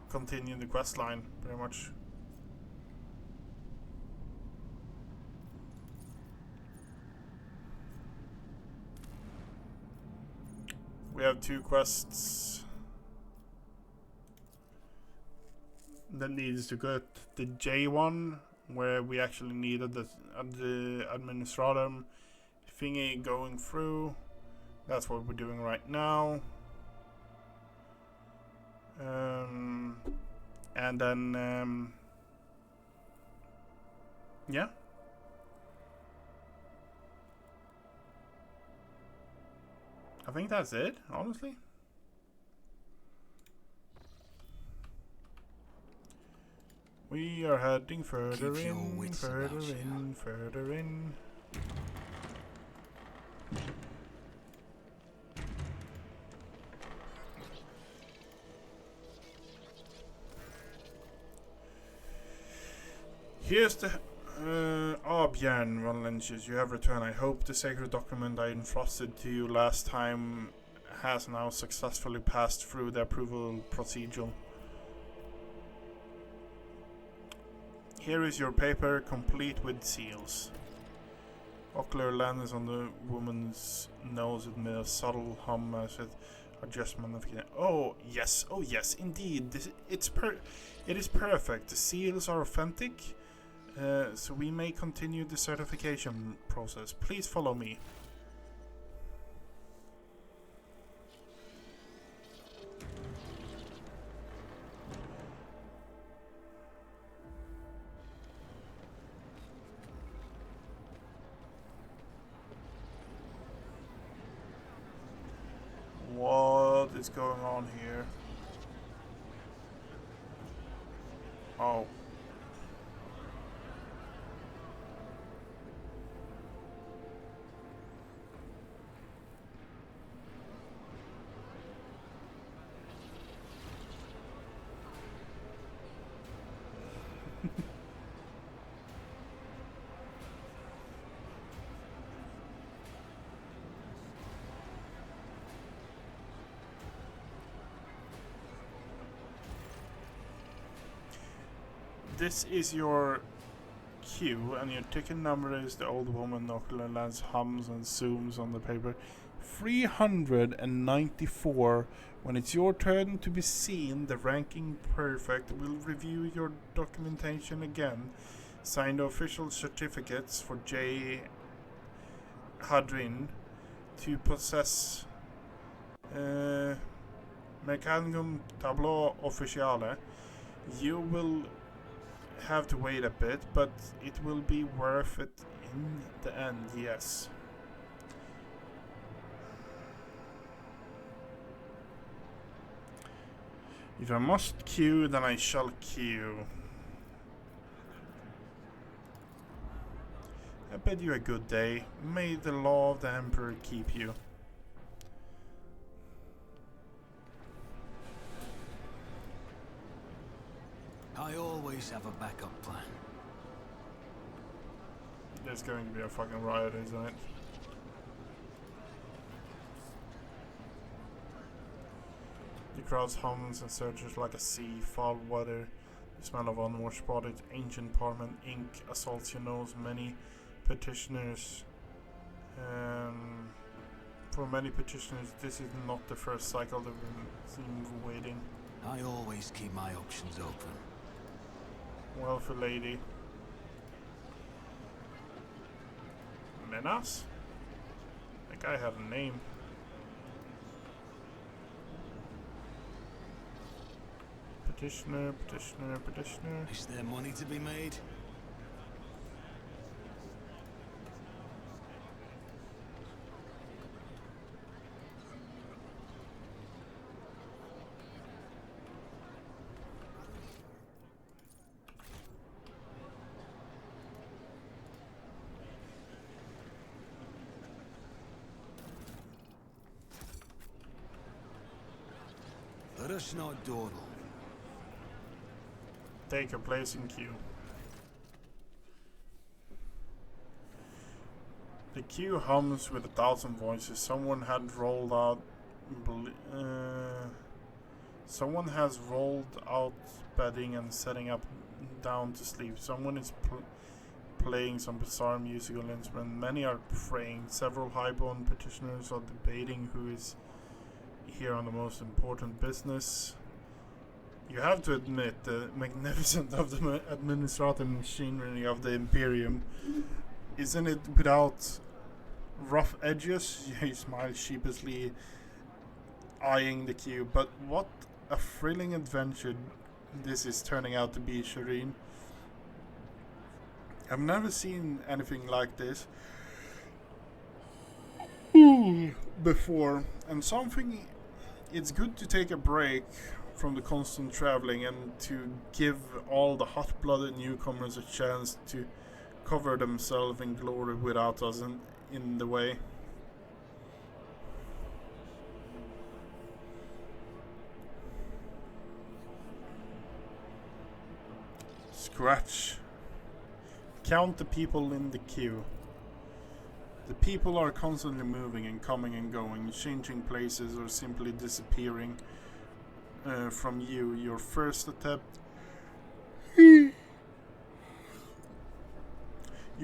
continue the quest line, pretty much. We have 2 quests that needs to get the J one, where we actually needed the administratum thingy going through. That's what we're doing right now. And then yeah. I think that's it, honestly. We are heading further Keep your in, wits further about you. in, further in. Here's the... Björn Valentius, you have returned. I hope the sacred document I entrusted to you last time has now successfully passed through the approval procedure. Here is your paper, complete with seals. Ocular lens on the woman's nose with a subtle hum as it adjustment of... Oh yes, indeed. It is perfect. The seals are authentic. So we may continue the certification process. Please follow me. What is going on here? Oh. This is your queue, and your ticket number is the old woman. Ocular lens hums and zooms on the paper. 394. When it's your turn to be seen, the ranking perfect will review your documentation again. Sign the official certificates for J. Hadrin to possess Mechanicum Tableau Officiale. You will have to wait a bit, but it will be worth it in the end, yes. If I must queue, then I shall queue. I bid you a good day. May the law of the Emperor keep you. I always have a backup plan. There's going to be a fucking riot, isn't it? The crowd hums and surges like a sea, foul weather. The smell of unwashed bodies, ancient parliament ink assaults your nose. Many petitioners. For many petitioners, this is not the first cycle they've been seen waiting. I always keep my options open. Wealthy lady. Menas? That guy had a name. Petitioner, petitioner, petitioner. Is there money to be made? Let us not dawdle. Take your place in queue. The queue hums with 1,000 voices. Someone has rolled out bedding and setting up down to sleep. Someone is playing some bizarre musical instrument. Many are praying. Several highborn petitioners are debating who is here on the most important business. You have to admit the magnificence of the administrative machinery of the Imperium. Isn't it without rough edges? He smiles sheepishly, eyeing the queue. But what a thrilling adventure this is turning out to be, Shireen. I've never seen anything like this before, and it's good to take a break from the constant traveling and to give all the hot-blooded newcomers a chance to cover themselves in glory without us in the way. Scratch. Count the people in the queue. The people are constantly moving and coming and going, changing places or simply disappearing from you. Your first attempt, you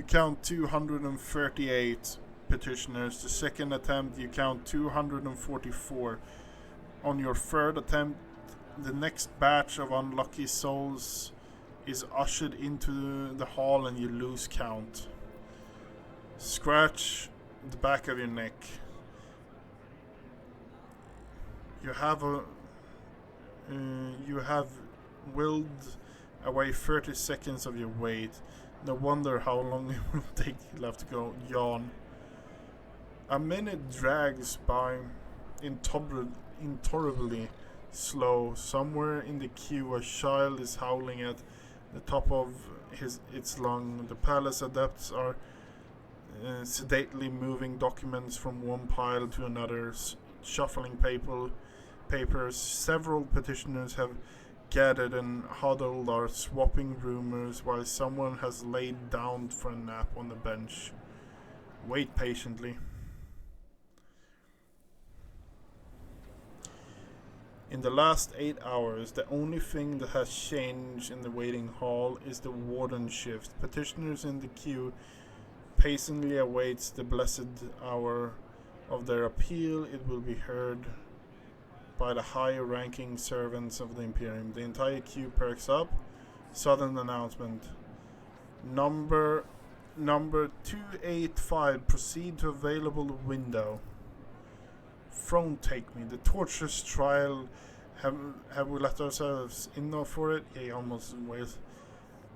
count 238 petitioners. The second attempt, you count 244. On your third attempt, the next batch of unlucky souls is ushered into the hall and you lose count. Scratch the back of your neck. You have willed away 30 seconds of your wait. No wonder how long it will take you left to go. Yawn. A minute drags by intolerably slow. Somewhere in the queue a child is howling at the top of its lung. The palace adepts are sedately moving documents from one pile to another, shuffling papers. Several petitioners have gathered and huddled, are swapping rumors, while someone has laid down for a nap on the bench. Wait patiently. In the last 8 hours, the only thing that has changed in the waiting hall is the warden shift. Petitioners in the queue patiently awaits the blessed hour of their appeal. It will be heard by the higher-ranking servants of the Imperium. The entire queue perks up. Sudden announcement. Number 285, proceed to available window. Throne take me. The torturous trial. Have we let ourselves in now for it? Yeah, almost ways.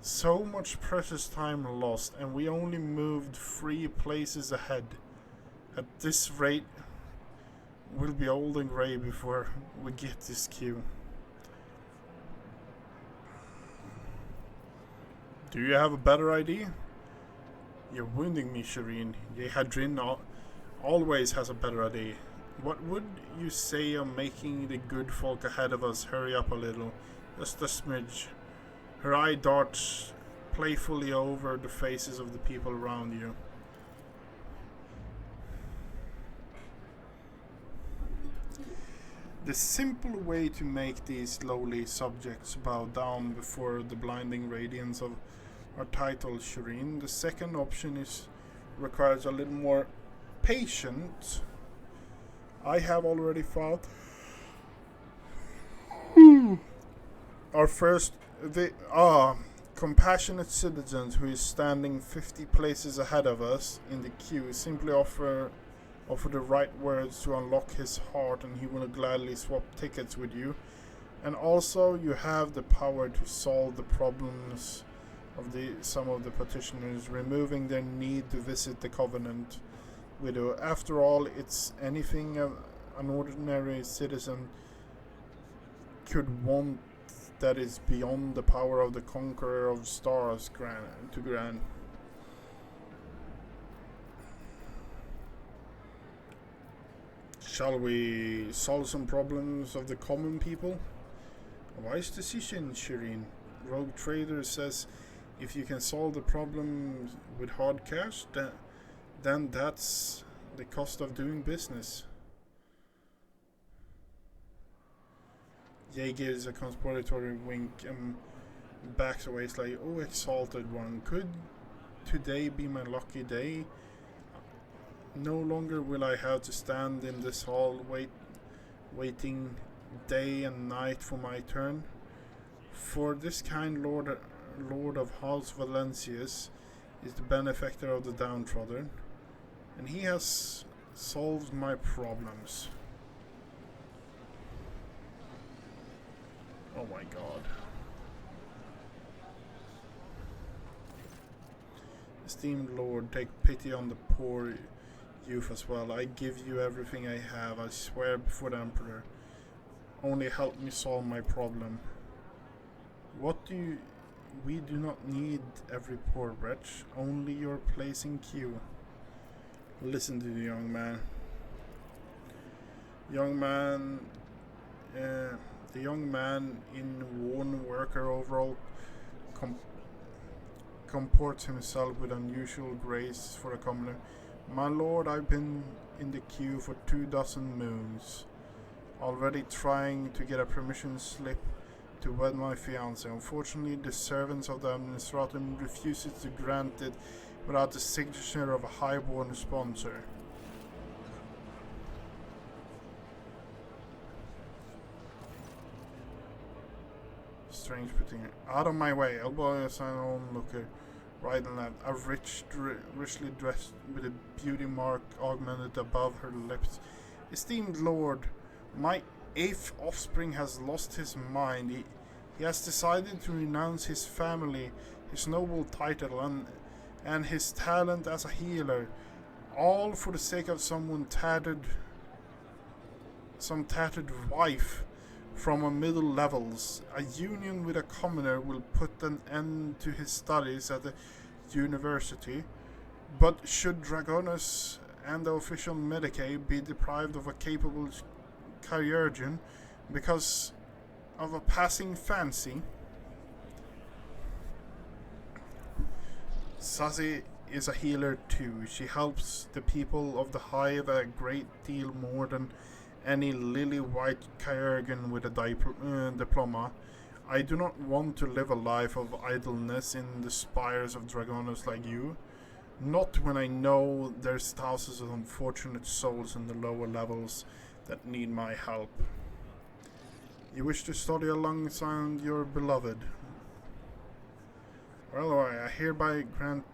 So much precious time lost, and we only moved 3 places ahead. At this rate, we'll be old and grey before we get this queue. Do you have a better idea? You're wounding me, Shireen. Hadrin always has a better idea. What would you say on making the good folk ahead of us hurry up a little? Just a smidge. Her eye darts playfully over the faces of the people around you. The simple way to make these lowly subjects bow down before the blinding radiance of our title, Shireen. The second option requires a little more patience. I have already fought our first compassionate citizens who is standing 50 places ahead of us in the queue. Simply offer the right words to unlock his heart and he will gladly swap tickets with you. And also you have the power to solve the problems of some of the petitioners, removing their need to visit the Covenant widow. After all, it's anything an ordinary citizen could want that is beyond the power of the conqueror of stars to grant. Shall we solve some problems of the common people? A wise decision, Shireen. Rogue Trader says if you can solve the problem with hard cash, then that's the cost of doing business. Ye gives a conspiratory wink and backs away slightly. Oh, exalted one, could today be my lucky day? No longer will I have to stand in this hall waiting day and night for my turn. For this kind Lord of House Valencius is the benefactor of the downtrodden, and he has solved my problems. Oh my god. Esteemed Lord, take pity on the poor youth as well. I give you everything I have. I swear before the Emperor. only help me solve my problem. What do you... We do not need every poor wretch, only your place in queue. Listen to the young man. The young man in worn worker overall comports himself with unusual grace for a commoner. My lord, I've been in the queue for 24 moons, already trying to get a permission slip to wed my fiancée. Unfortunately, the servants of the administratum refuses to grant it without the signature of a highborn sponsor. Strange putting it out of my way. Elbow as an onlooker, right and left. A richly dressed with a beauty mark augmented above her lips. Esteemed lord, my 8th offspring has lost his mind. He has decided to renounce his family, his noble title, and his talent as a healer, all for the sake of some tattered wife from a middle levels. A union with a commoner will put an end to his studies at the university, but should Dargonus and the official Medicaid be deprived of a capable chirurgeon because of a passing fancy? Sassy is a healer too. She helps the people of the Hive a great deal more than any lily-white chirurgeon with a diploma. I do not want to live a life of idleness in the spires of Dargonus like you. Not when I know there's thousands of unfortunate souls in the lower levels that need my help. You wish to study alongside your beloved? Well, I hereby grant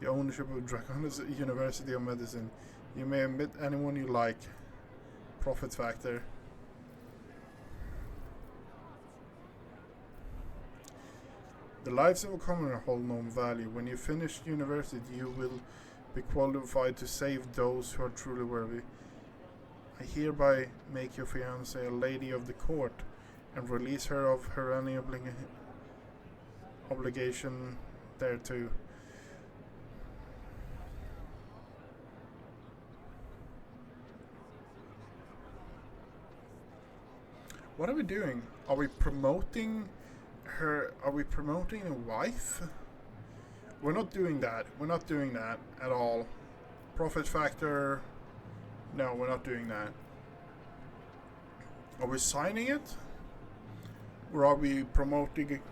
the ownership of Dargonus University of Medicine. You may admit anyone you like. Profit factor. The lives of a commoner hold no value. When you finish university, you will be qualified to save those who are truly worthy. I hereby make your fiancée a lady of the court and release her of her any obligation thereto. What are we doing? Are we promoting her? Are we promoting a wife? We're not doing that. We're not doing that at all. Profit factor. No, we're not doing that. Are we signing it? Or are we promoting it?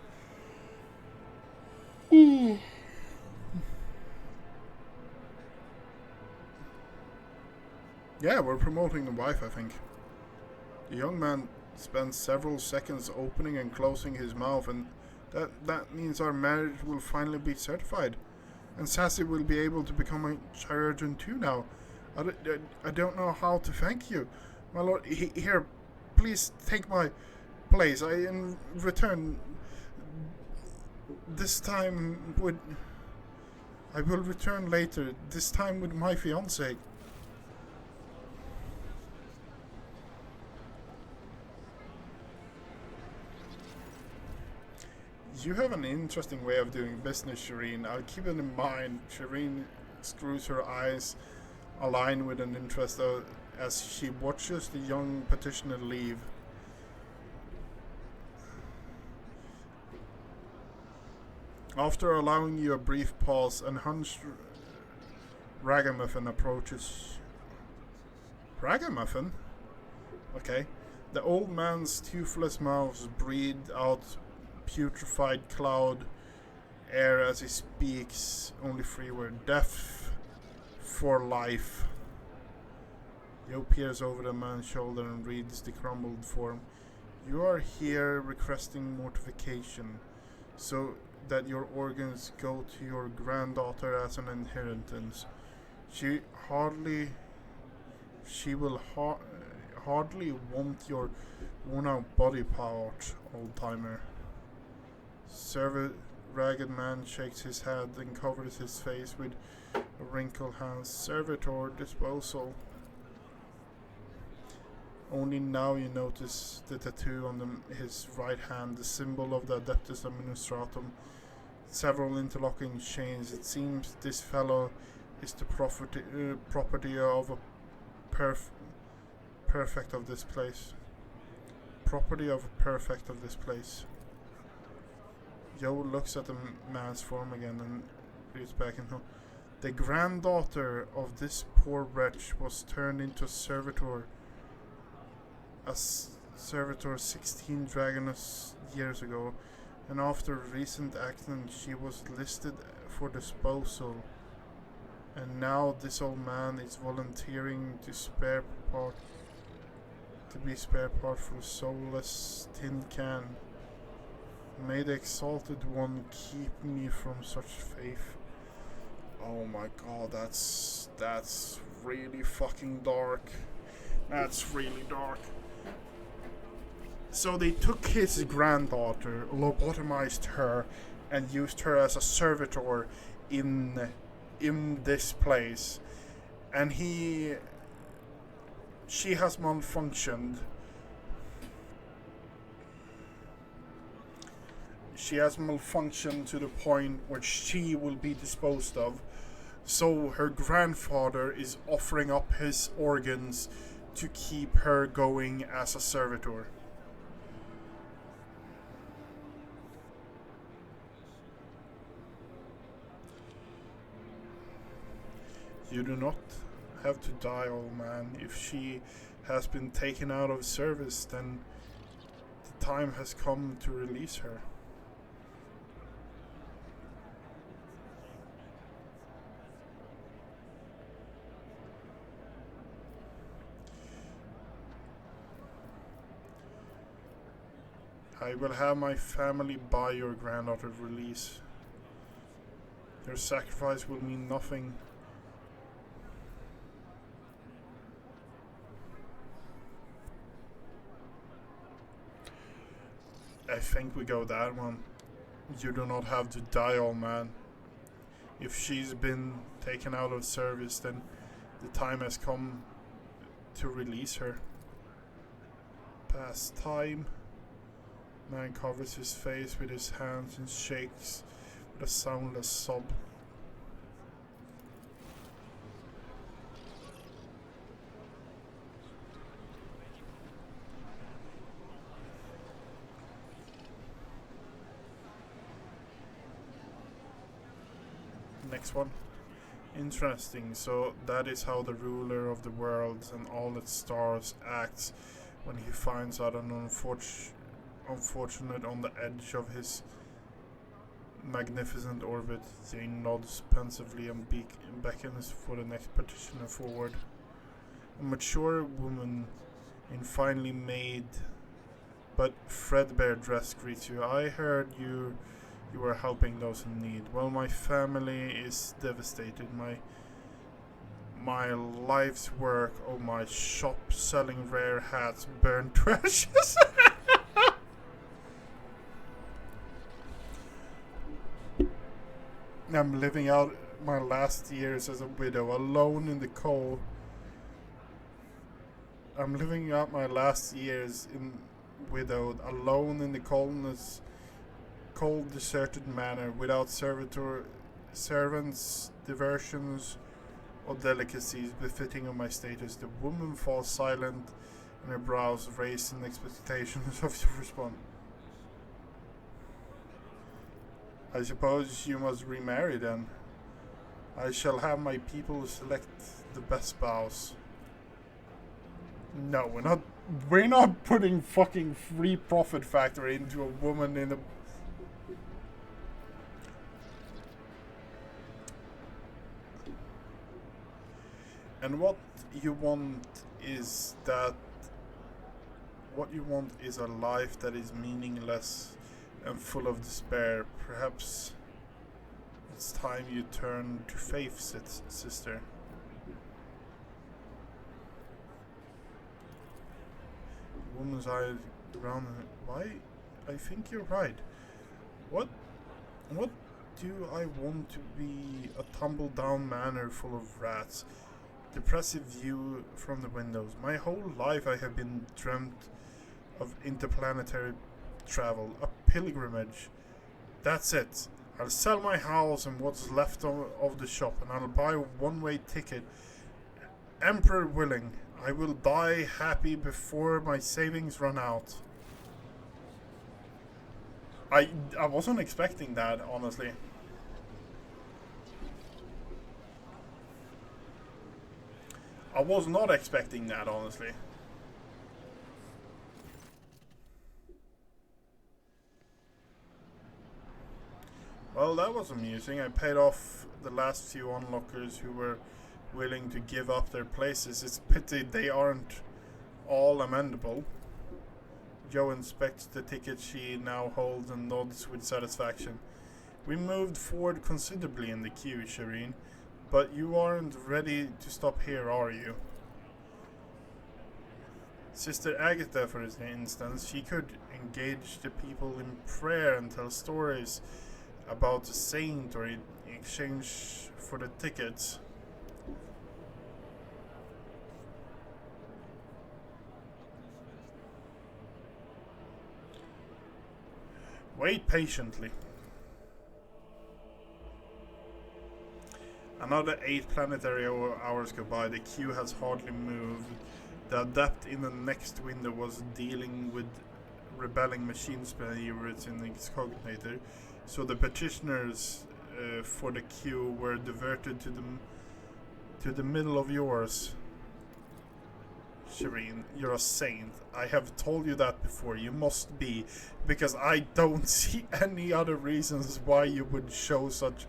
Yeah, we're promoting the wife, I think. The young man spends several seconds opening and closing his mouth, and that means our marriage will finally be certified. And Sassy will be able to become a chirurgeon too now. I don't know how to thank you. My lord, here, please take my place. I in return this time would... I will return later, this time with my fiancée. You have an interesting way of doing business, Shireen. I'll keep it in mind. Shireen screws her eyes align with an interest as she watches the young petitioner leave. After allowing you a brief pause, an hunched ragamuffin approaches. Ragamuffin? Okay. The old man's toothless mouth breathes out putrefied cloud air as he speaks only 3 words: death for life. Yo peers over the man's shoulder and reads the crumbled form. You are here requesting mortification, so that your organs go to your granddaughter as an inheritance. She will hardly want your worn-out body part, old-timer. Ragged man shakes his head and covers his face with a wrinkled hand. Servitor disposal. Only now you notice the tattoo on his right hand, the symbol of the Adeptus Administratum. Several interlocking chains. It seems this fellow is the property of a perfect of this place. Property of a perfect of this place. Joe looks at the man's form again and reads back into the granddaughter of this poor wretch was turned into a servitor. A servitor 16 Dargonus years ago, and after a recent accident she was listed for disposal. And now this old man is volunteering to be spare part for a soulless tin can. May the exalted one keep me from such faith. Oh my god, that's really fucking dark. That's really dark. So they took his granddaughter, lobotomized her, and used her as a servitor in this place. And she has malfunctioned. She has malfunctioned to the point where she will be disposed of. So her grandfather is offering up his organs to keep her going as a servitor. You do not have to die, old man. If she has been taken out of service, then the time has come to release her. I will have my family buy your granddaughter's release. Your sacrifice will mean nothing. I think we go that one. You do not have to die, old man. If she's been taken out of service, then the time has come to release her. Past time. Man covers his face with his hands and shakes with a soundless sob. Next one. Interesting. So that is how the ruler of the world and all its stars acts when he finds out an unfortunate on the edge of his magnificent orbit. Jane nods pensively and beckons for the next petitioner forward. A mature woman in finely made but threadbare dress greets you. I heard you were helping those in need. Well, my family is devastated. My life's work, oh, my shop selling rare hats burned to ashes. I'm living out my last years as a widow, alone in the cold. I'm living out my last years widowed, alone in the cold, deserted manor, without servants, diversions, or delicacies befitting of my status. The woman falls silent, and her brows raised in expectations of your response. I suppose you must remarry then. I shall have my people select the best spouse. No, we're not putting fucking free profit factor into a woman in a... And what you want is a life that is meaningless and full of despair. Perhaps it's time you turn to faith, sister. The woman's eyes round. Why? I think you're right. What do I want to be? A tumble-down manor full of rats. depressive view from the windows. My whole life I have been dreamt of interplanetary travel, a pilgrimage. That's it. I'll sell my house and what's left of the shop, and I'll buy a one-way ticket. Emperor willing, I will die happy before my savings run out. I wasn't expecting that, honestly. I was not expecting that, honestly. Well, that was amusing. I paid off the last few onlookers who were willing to give up their places. It's a pity they aren't all amendable. Joe inspects the ticket she now holds and nods with satisfaction. We moved forward considerably in the queue, Shireen, but you aren't ready to stop here, are you? Sister Agatha, for instance, she could engage the people in prayer and tell stories about the saint or in exchange for the tickets. Wait patiently. Another 8 planetary hours go by. The queue has hardly moved. The adept in the next window was dealing with rebelling machine spirits in the cognator, so the petitioners for the queue were diverted to the middle of yours. Shireen, you're a saint. I have told you that before. You must be, because I don't see any other reasons why you would show such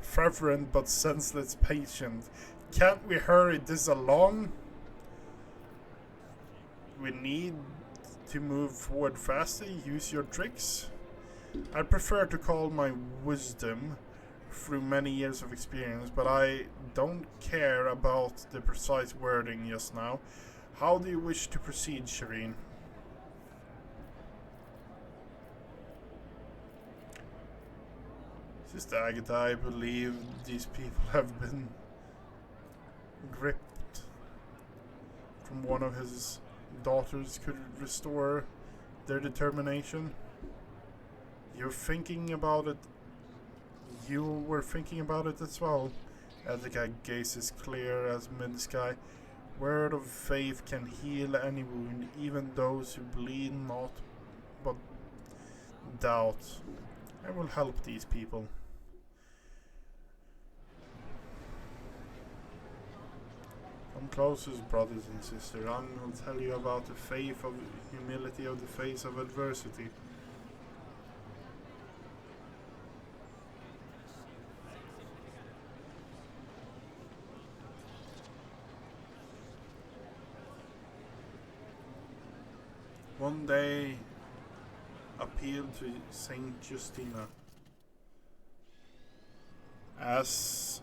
fervent but senseless patience. Can't we hurry this along? We need to move forward faster. Use your tricks. I prefer to call my wisdom through many years of experience, but I don't care about the precise wording just now. How do you wish to proceed, Shireen? Sister Agatha, I believe these people have been gripped from one of his daughters could restore their determination. You're thinking about it. You were thinking about it as well. Edrica gazes clear as mid-sky. Word of faith can heal any wound, even those who bleed not but doubt. I will help these people. Come closest, brothers and sisters. I will tell you about the faith of humility of the face of adversity. One day appealed to Saint Justina. As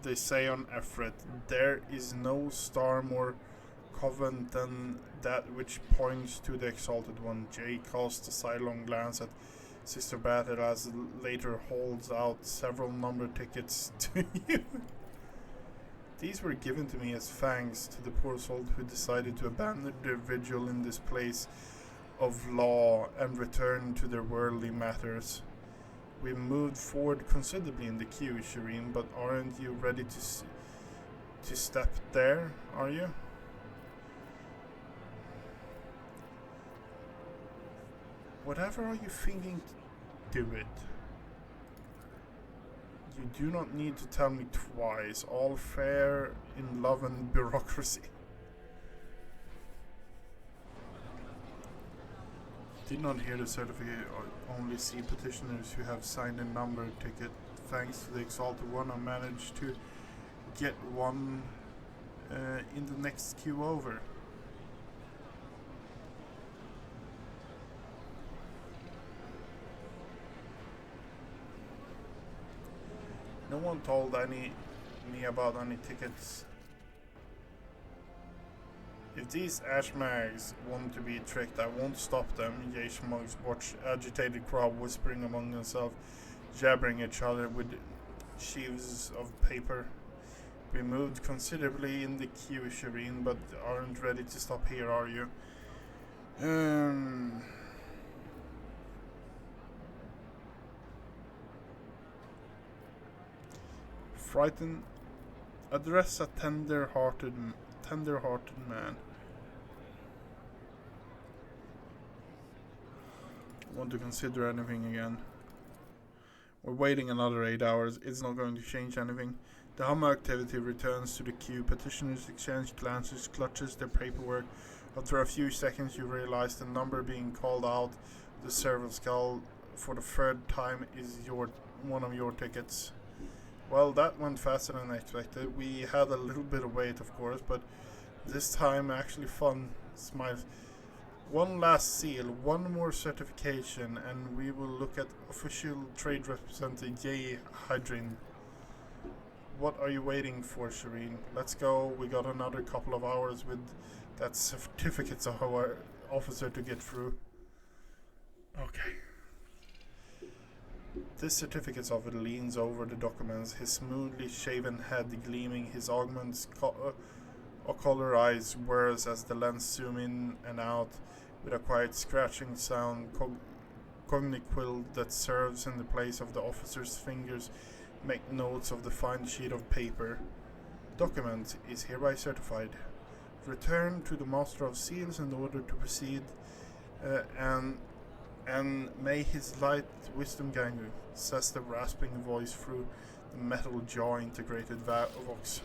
they say on Efret, there is no star more covent than that which points to the Exalted One. Jay casts a sidelong glance at Sister Battle as later holds out several number tickets to you. These were given to me as thanks to the poor soul who decided to abandon their vigil in this place of law and return to their worldly matters. We moved forward considerably in the queue, Shireen, but aren't you ready to step there, are you? Whatever are you thinking, do it. You do not need to tell me twice. All fair in love and bureaucracy. Did not hear the certificate, or only see petitioners who have signed a number ticket. Thanks to the Exalted One, I managed to get one in the next queue over. No one told me about any tickets. If these Ashmags want to be tricked, I won't stop them. Yashmugs watch agitated crowd whispering among themselves, jabbering each other with sheaves of paper. We moved considerably in the queue, Shireen, but aren't ready to stop here, are you? Frightened. Address a tender-hearted man. Want to consider anything again? We're waiting another 8 hours. It's not going to change anything. The Hummer activity returns to the queue. Petitioners exchange glances, clutches their paperwork. After a few seconds, you realize the number being called out. The server skull for the third time is one of your tickets. Well, that went faster than expected. We had a little bit of wait, of course, but this time actually fun. Smiles. One last seal, one more certification, and we will look at official trade representative J. Hydrin. What are you waiting for, Shireen? Let's go. We got another couple of hours with that certificates of our officer to get through. Okay. This certificates officer leans over the documents, his smoothly shaven head gleaming, his augments ocular eyes whirs as the lens zoom in and out with a quiet scratching sound. Cogniquill that serves in the place of the officer's fingers make notes of the fine sheet of paper. Document is hereby certified. Return to the Master of Seals in order to proceed, and may his light wisdom guide you, says the rasping voice through the metal jaw-integrated vox.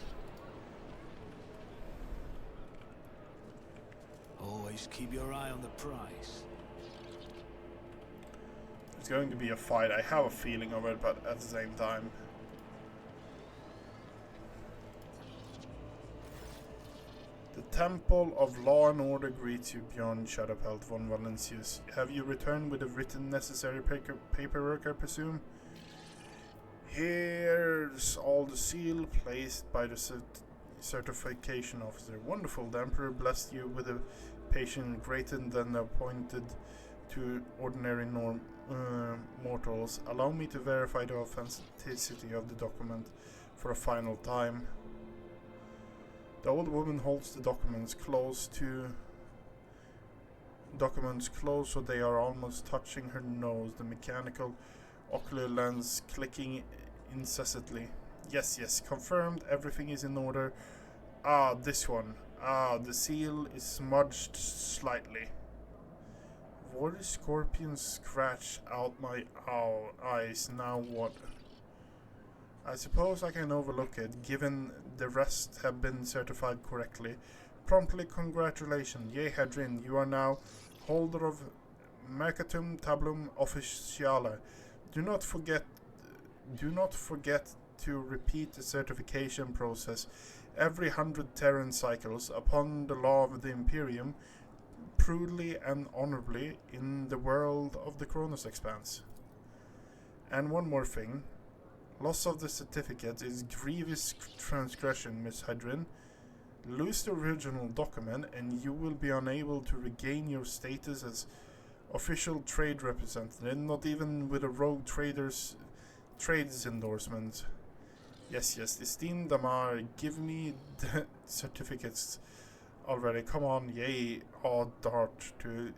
Always keep your eye on the prize. It's going to be a fight. I have a feeling of it, but at the same time. The Temple of Law and Order greets you, Bjorn Shadowpelt von Valencius. Have you returned with the written necessary paperwork, I presume? Here's all the seal placed by the certification officer. Wonderful. The Emperor blessed you with a patient greater than appointed to ordinary mortals. Allow me to verify the authenticity of the document for a final time. The old woman holds the documents close so they are almost touching her nose, the mechanical ocular lens clicking incessantly. Yes, confirmed, everything is in order. Ah, this one. Ah, the seal is smudged slightly. What is scorpion scratch out my eyes? Now what? I suppose I can overlook it, given the rest have been certified correctly. Promptly congratulations, Ye Hadrin, you are now holder of Mercatum Tabulum Officiale. Do not forget to repeat the certification process every 100 Terran cycles upon the law of the Imperium, prudently and honorably in the world of the Kronos Expanse. And one more thing. Loss of the certificate is grievous transgression, Miss Hydrin. Lose the original document and you will be unable to regain your status as official trade representative, not even with a rogue trader's trades endorsement. Yes, esteemed Damar, give me the certificates already. Come on, yea, dart to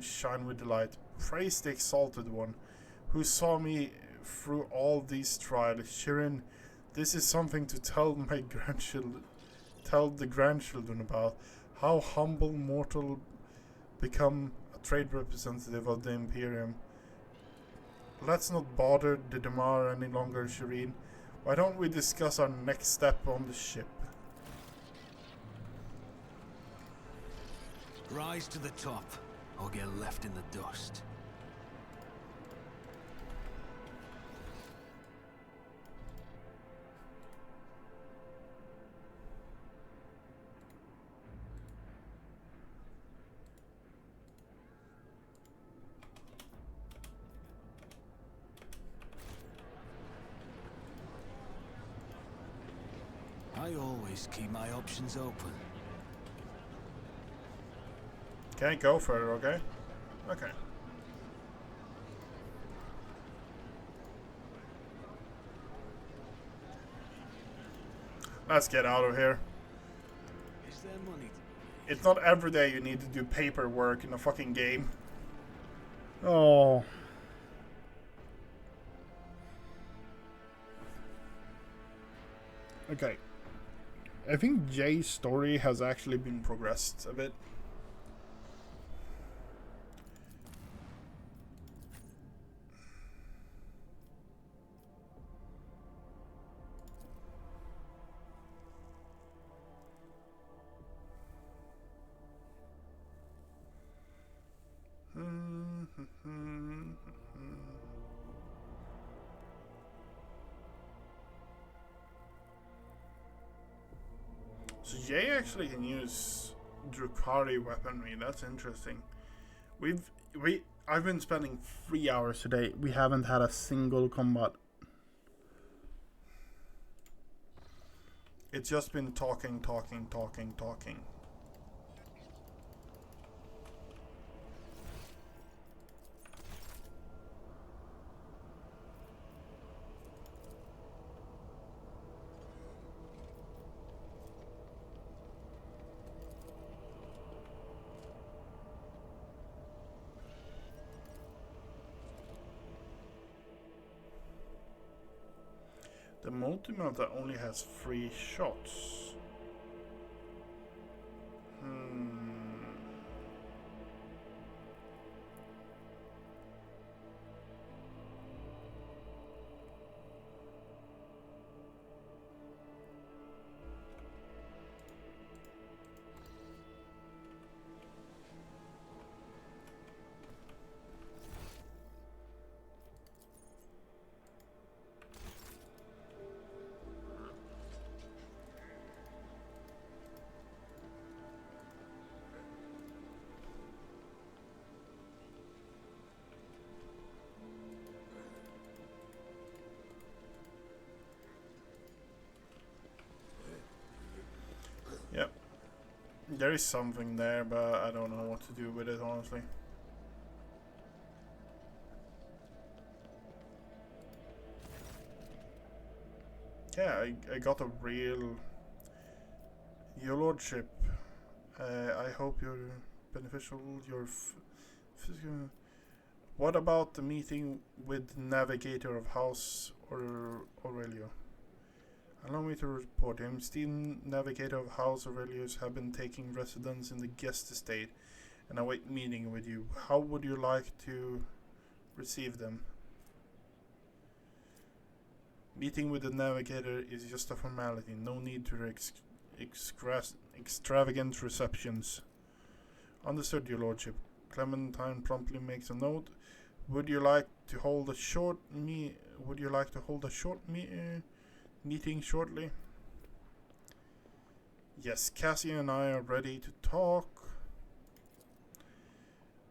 shine with delight. Praise the exalted one, who saw me through all these trials. Shirin, this is something to tell the grandchildren about. How humble mortal become a trade representative of the Imperium. Let's not bother the Damar any longer, Shirin. Why don't we discuss our next step on the ship? Rise to the top, or get left in the dust. I always keep my options open. Can't go further, okay? Okay. Let's get out of here. Is there money to be It's not every day you need to do paperwork in a fucking game. Oh. Okay. I think Jay's story has actually been progressed a bit. So Jay actually can use Drukari weaponry. That's interesting. I've been spending 3 hours today. We haven't had a single combat. It's just been talking. The multi-melter only has 3 shots. Yep. There is something there, but I don't know what to do with it, honestly. Yeah, I got a real... Your Lordship, I hope you're beneficial, what about the meeting with Navigator of House Aurelio? Allow me to report him. Steam Navigator of House Aurelius have been taking residence in the guest estate and await meeting with you. How would you like to receive them? Meeting with the Navigator is just a formality. No need to extravagant receptions. Understood, your lordship. Clementine promptly makes a note. Would you like to hold a short meeting shortly? Yes, Cassie and I are ready to talk.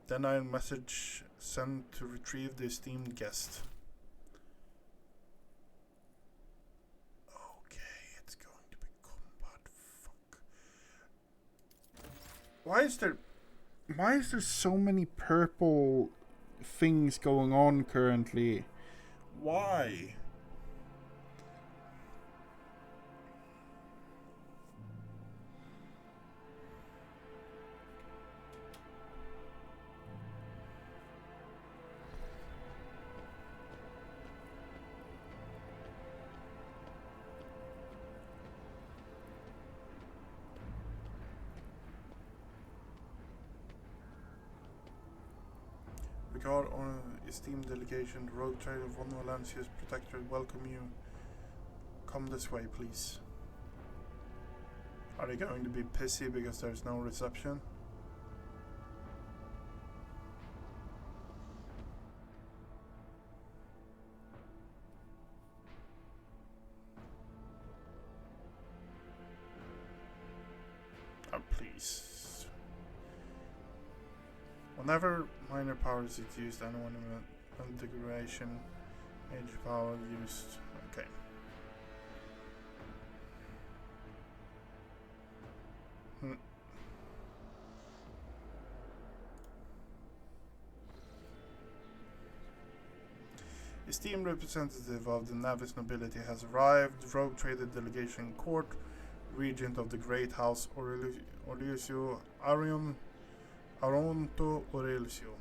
Then I'll message sent to retrieve the esteemed guest. Okay, it's going to be combat. Fuck. Why is there so many purple things going on currently? Why? Regard on esteemed delegation, Rogue Trader von Valencia's Protectorate welcome you. Come this way, please. Are they going to be pissy because there's no reception? Oh, please. Whenever minor powers is used, anyone in a decoration, major power used. Okay. Esteemed representative of the Navis nobility has arrived. Rogue trader delegation court. Regent of the Great House Aureliusio Aronto Aureliusio.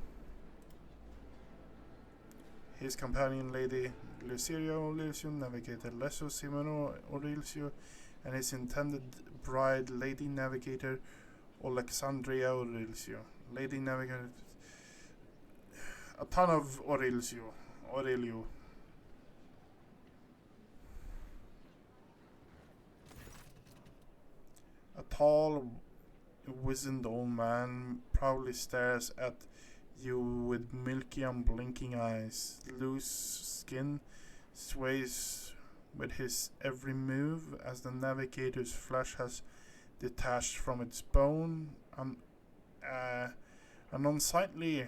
His companion Lady Luciria Aureliusio, Navigator Lesso Simono Aureliusio, and his intended bride Lady Navigator Alexandria Aureliusio. Lady Navigator... A ton of Aurelio. A tall, wizened old man proudly stares at you with milky, unblinking eyes. Loose skin sways with his every move as the navigator's flesh has detached from its bone. An unsightly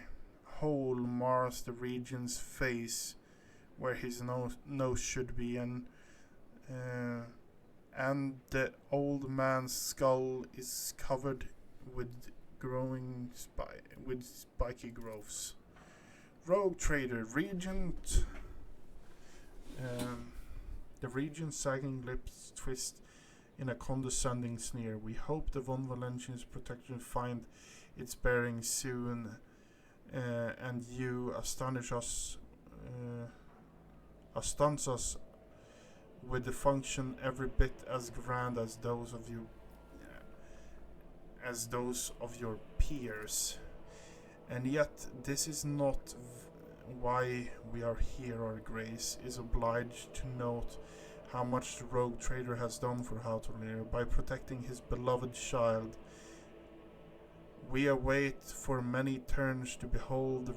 hole mars the regent's face where his nose should be, and the old man's skull is covered with spiky growths. Rogue trader, regent. The regent's sagging lips twist in a condescending sneer. We hope the Von Valentian's protection find its bearings soon, and you astonish us with the function every bit as grand as those of your peers. And yet this is not why we are here. Our Grace is obliged to note how much the rogue trader has done for Hautolir by protecting his beloved child. We await for many turns to behold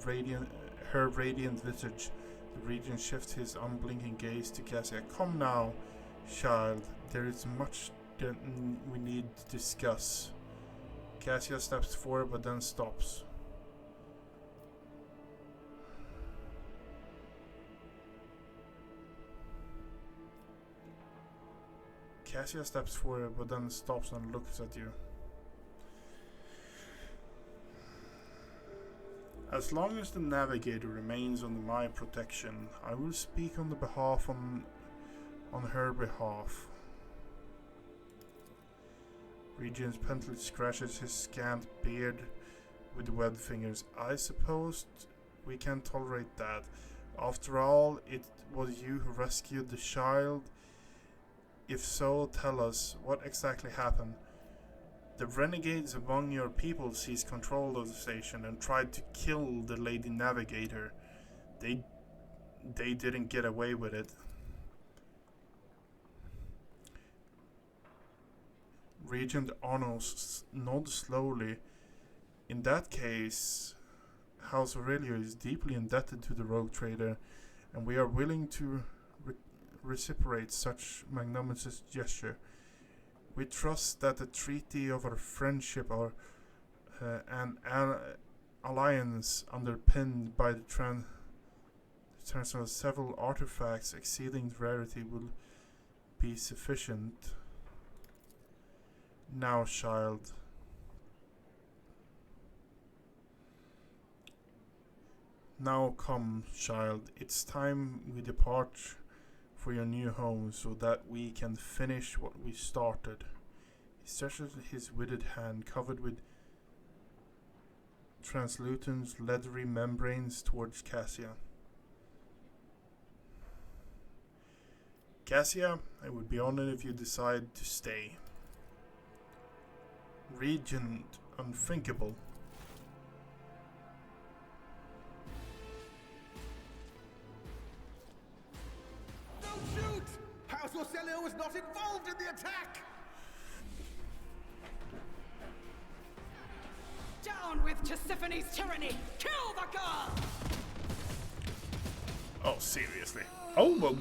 her radiant visage. The regent shifts his unblinking gaze to Cassia. Come now, child. There is much that we need to discuss. Cassia steps forward but then stops. Cassia steps forward but then stops and looks at you. As long as the navigator remains under my protection, I will speak on her behalf. Regent Pentley scratches his scant beard with webbed fingers. I suppose we can tolerate that. After all, it was you who rescued the child. If so, tell us, what exactly happened? The renegades among your people seized control of the station and tried to kill the Lady Navigator. They didn't get away with it. Regent Arno nods slowly. In that case, House Aurelio is deeply indebted to the rogue trader, and we are willing to reciprocate such magnanimous gesture. We trust that the treaty of our friendship and alliance underpinned by the transfer of several artifacts exceeding rarity will be sufficient. Now, child. Now come, child. It's time we depart for your new home so that we can finish what we started. He stretches his withered hand covered with translucent leathery membranes towards Cassia. Cassia, I would be honored if you decide to stay. Regent Unthinkable. Shoot! House Orselio was not involved in the attack! Down with Tisiphone's tyranny! Kill the girl! Oh, seriously. Oh, well.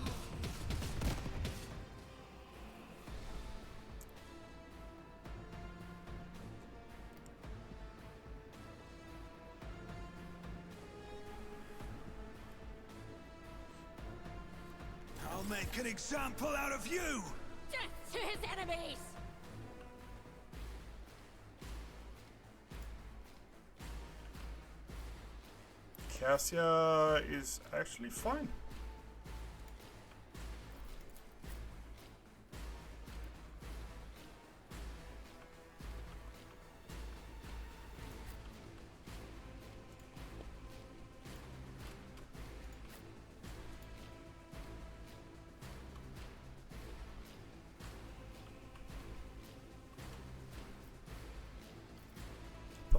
I'll make an example out of you! Death to his enemies! Cassia is actually fine.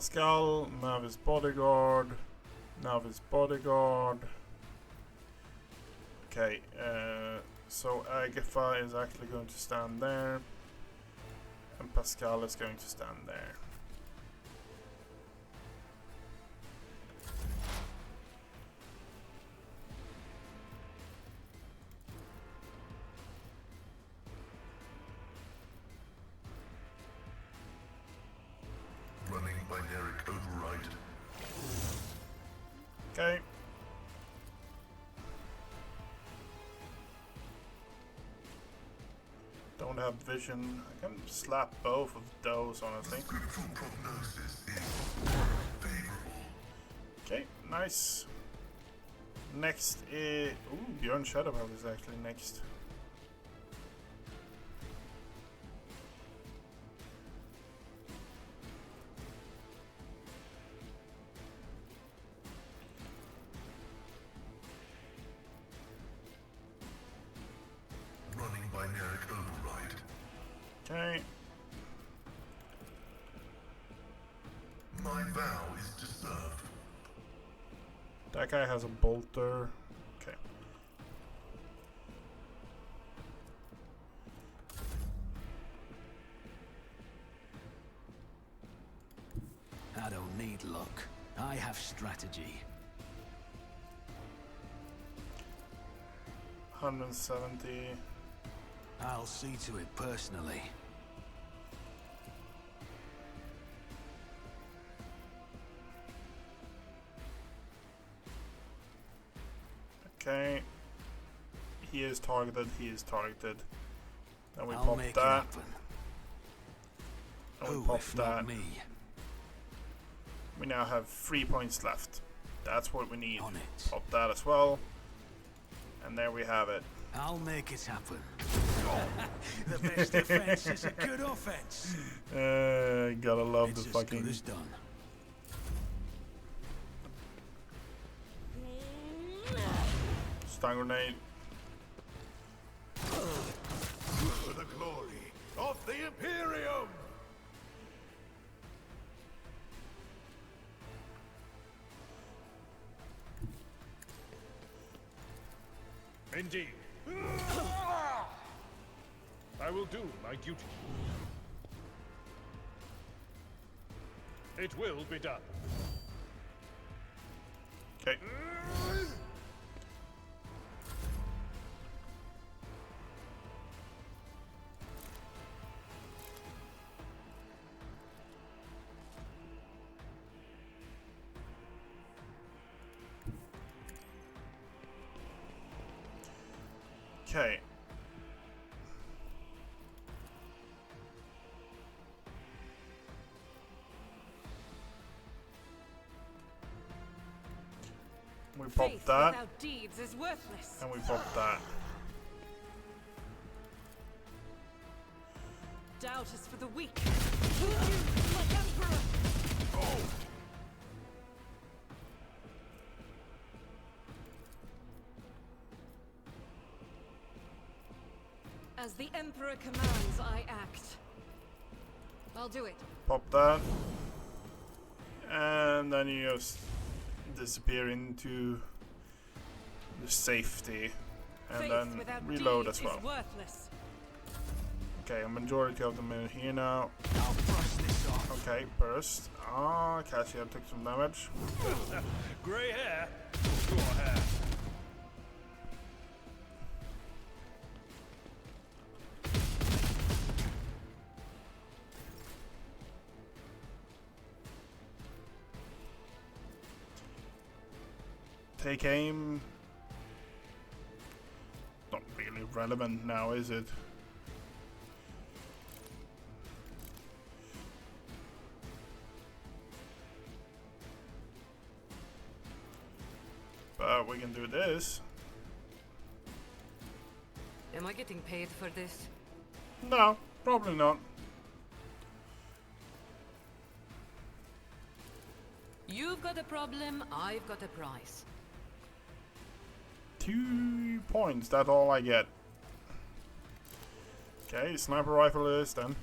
Pascal, Navis bodyguard, Navis bodyguard. Okay, so Agatha is actually going to stand there, and Pascal is going to stand there. Running binary override. Okay. Don't have vision. I can slap both of those, honestly. Critical prognosis is favorable. Okay, nice. Next is... Ooh, Björn Shadowbell is actually next. Running binary override. Okay. My vow is to serve. That guy has a bolter. Okay. I don't need luck. I have strategy. 170. I'll see to it personally. Okay. He is targeted. He is targeted. Then we I'll pop make it that. happen. And we Who, pop if that. not me? We now have 3 points left. That's what we need. On it. Pop that as well. And there we have it. I'll make it happen. The best defense is a good offense. Gotta love It's the as fucking... good as done. stun grenade. For the glory of the Imperium! Indeed. I will do my duty. It will be done. Okay. Okay. We pop Faith that, without deeds is worthless. and we pop that. Doubt is for the weak. Who you, my emperor? As the emperor commands, I act. I'll do it. Pop that. And then you just disappear into the safety. And Faith then without reload deeds as well. is worthless. Okay, a majority of them in here now. I'll brush this off. Okay, burst. Ah, Cassia took some damage. Grey hair, your hair. Take aim. Not really relevant now, is it? But we can do this. Am I getting paid for this? No, probably not. You've got a problem, I've got a price. 2 points, that's all I get. Okay, sniper rifle is then.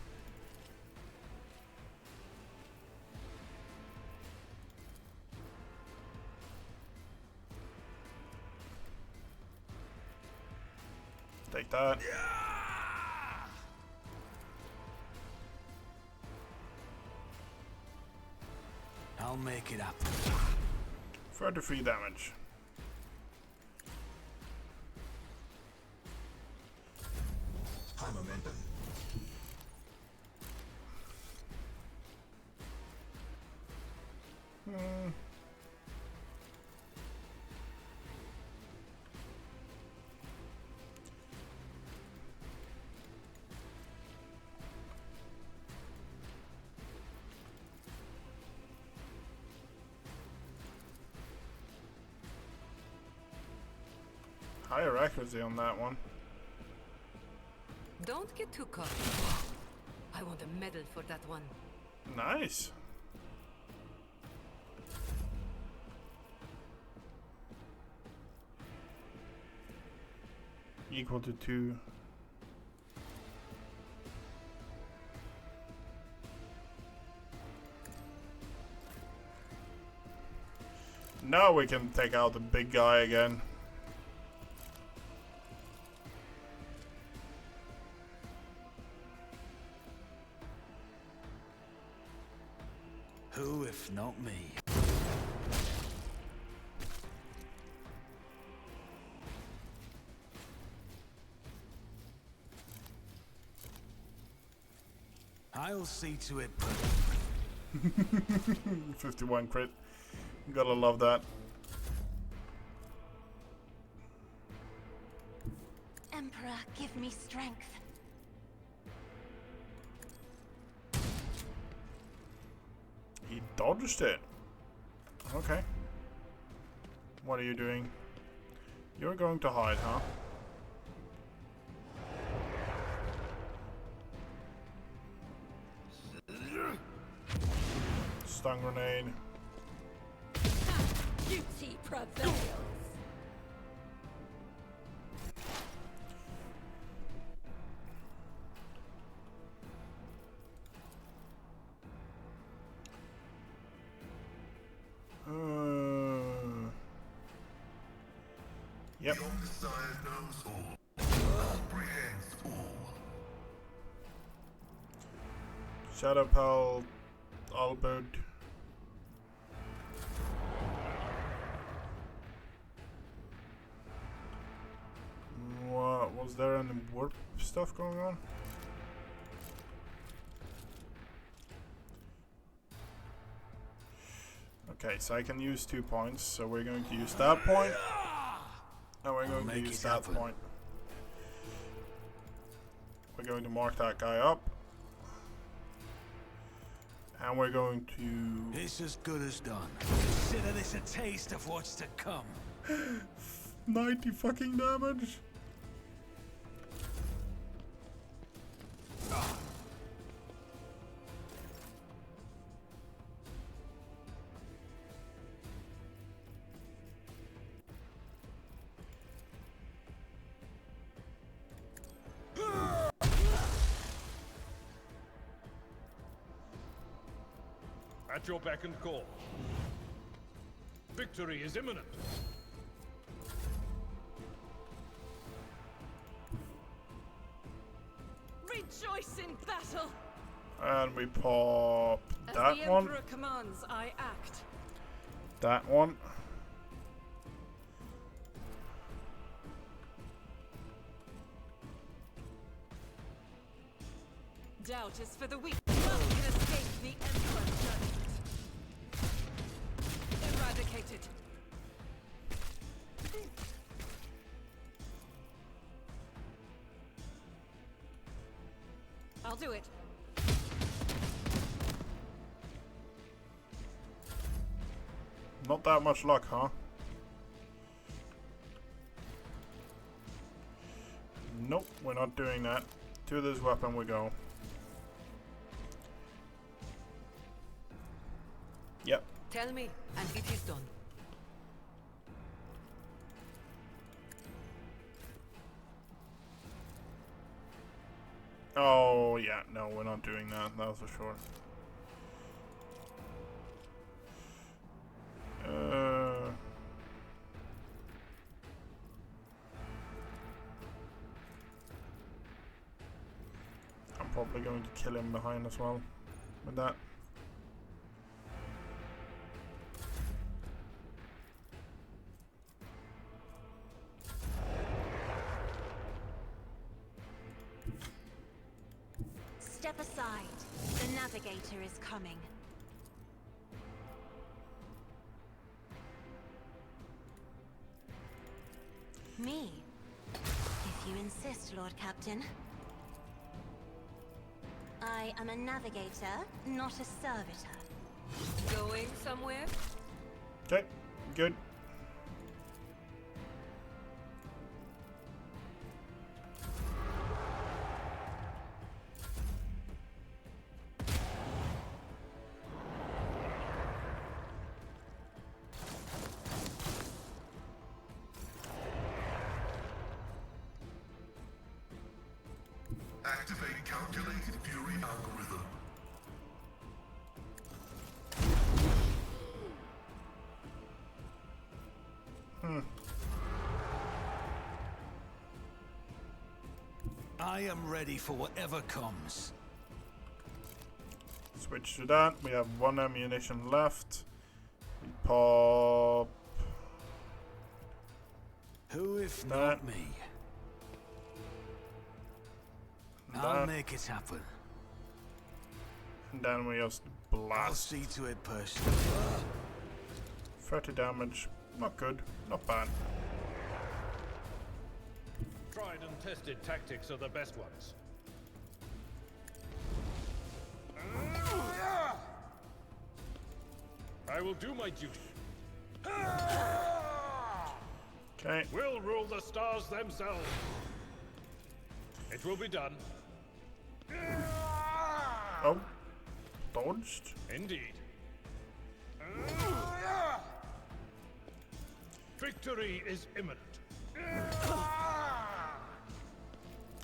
that. I'll make it up. 33 damage. High momentum. Higher accuracy on that one. Don't get too cocky. I want a medal for that one. Nice. Equal to 2. Now we can take out the big guy again. Who if not me? I'll see to it. 51 crit. Gotta love that. Emperor, give me strength. He dodged it. Okay. What are you doing? You're going to hide, huh? Stun grenade. Duty prevails. Yep. Your desire knows all. Comprehends all. Shadow Pal, Albert. What was there any warp stuff going on? Okay, so I can use 2 points, so we're going to use that point. And we're going to use that point. We're going to mark that guy up. And we're going to... It's as good as done. Consider this a taste of what's to come. 90 fucking damage. At your beck and call. Victory is imminent. Rejoice in battle! And we pop As that the one. Emperor commands, I act. That one. Doubt is for the weak. None can escape the Emperor's judgment. Eradicated. I'll do it. Not that much luck, huh? Nope, we're not doing that. To this weapon we go. Yep. Tell me, and it is done. Oh, yeah, no, we're not doing that, that's for sure. Probably going to kill him behind as well with that. Step aside. The navigator is coming. Me? If you insist, Lord Captain. I am a navigator, not a servitor. Going somewhere? Okay, good. Activate calculated fury algorithm. I am ready for whatever comes. Switch to that. We have 1 ammunition left. We pop Who if That. not me? I'll that, make it happen. and then we just I'll blast. see to it personally. 30 damage. Not good. Not bad. Tried and tested tactics are the best ones. I will do my duty. Okay. We'll rule the stars themselves. It will be done. Oh. Dodged. Indeed. Victory is imminent.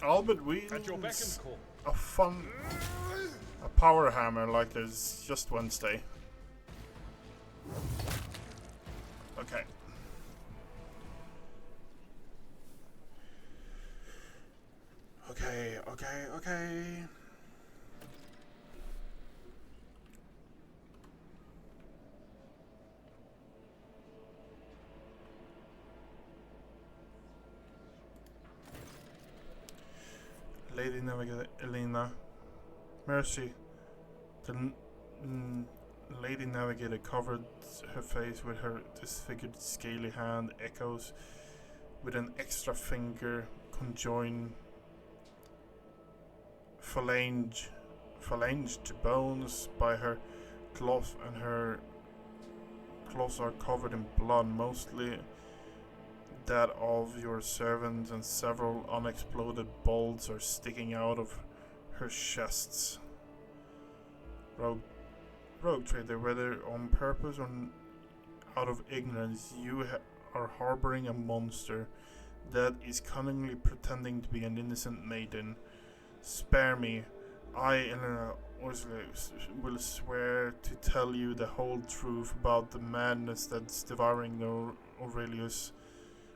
Albert At your beck and wields call. a power hammer like there's just Wednesday. Okay. Okay. Lady Navigator Elena. Mercy. The Lady Navigator covered her face with her disfigured scaly hand, echoes with an extra finger conjoined phalanged bones by her claws, and her claws are covered in blood, mostly that of your servant, and several unexploded bolts are sticking out of her chests. Rogue trader, whether on purpose or out of ignorance, you are harboring a monster that is cunningly pretending to be an innocent maiden. Spare me. I, Elena Ursula, will swear to tell you the whole truth about the madness that's devouring the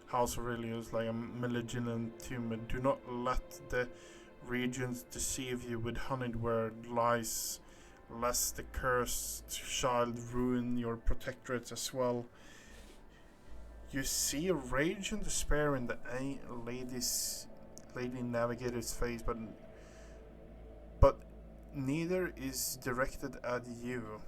House Aurelius like a malignant tumor. Do not let the regions deceive you with honeyed lies, lest the cursed child ruin your protectorates as well. You see a rage and despair in the lady navigator's face, but neither is directed at you.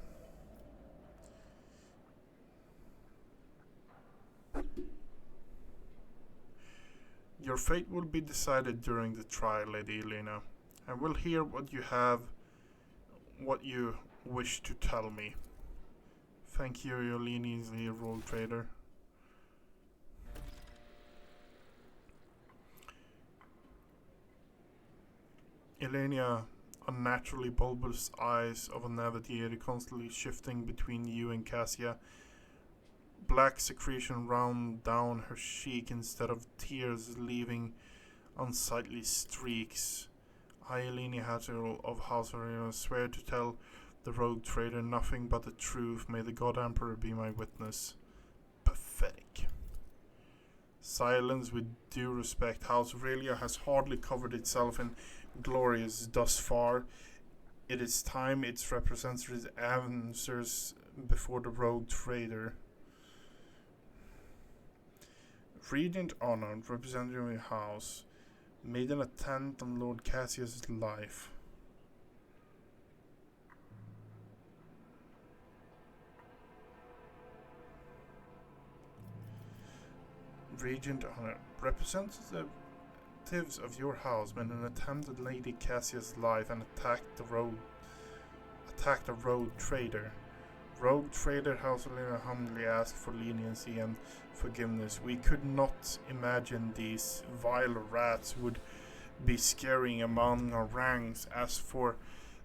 Your fate will be decided during the trial, Lady Elena, and we'll hear what you wish to tell me. Thank you, your leniency, Rogue Trader. Elena, unnaturally bulbous eyes of a navigator constantly shifting between you and Cassia. Black secretion round down her cheek instead of tears, leaving unsightly streaks. I, Eleni Hatterl of House Arena, swear to tell the Rogue Trader nothing but the truth. May the God Emperor be my witness. Pathetic. Silence with due respect. House Aurelia has hardly covered itself in glorious thus far. It is time its representatives answers before the rogue trader. Regent Honored, representative of the House, made an attempt on Lord Cassius' life. Regent Honored, representatives of your house made an attempt at Lady Cassius' life and attacked a rogue trader. Rogue trader House Olena humbly asked for leniency and forgiveness. We could not imagine these vile rats would be scurrying among our ranks. As for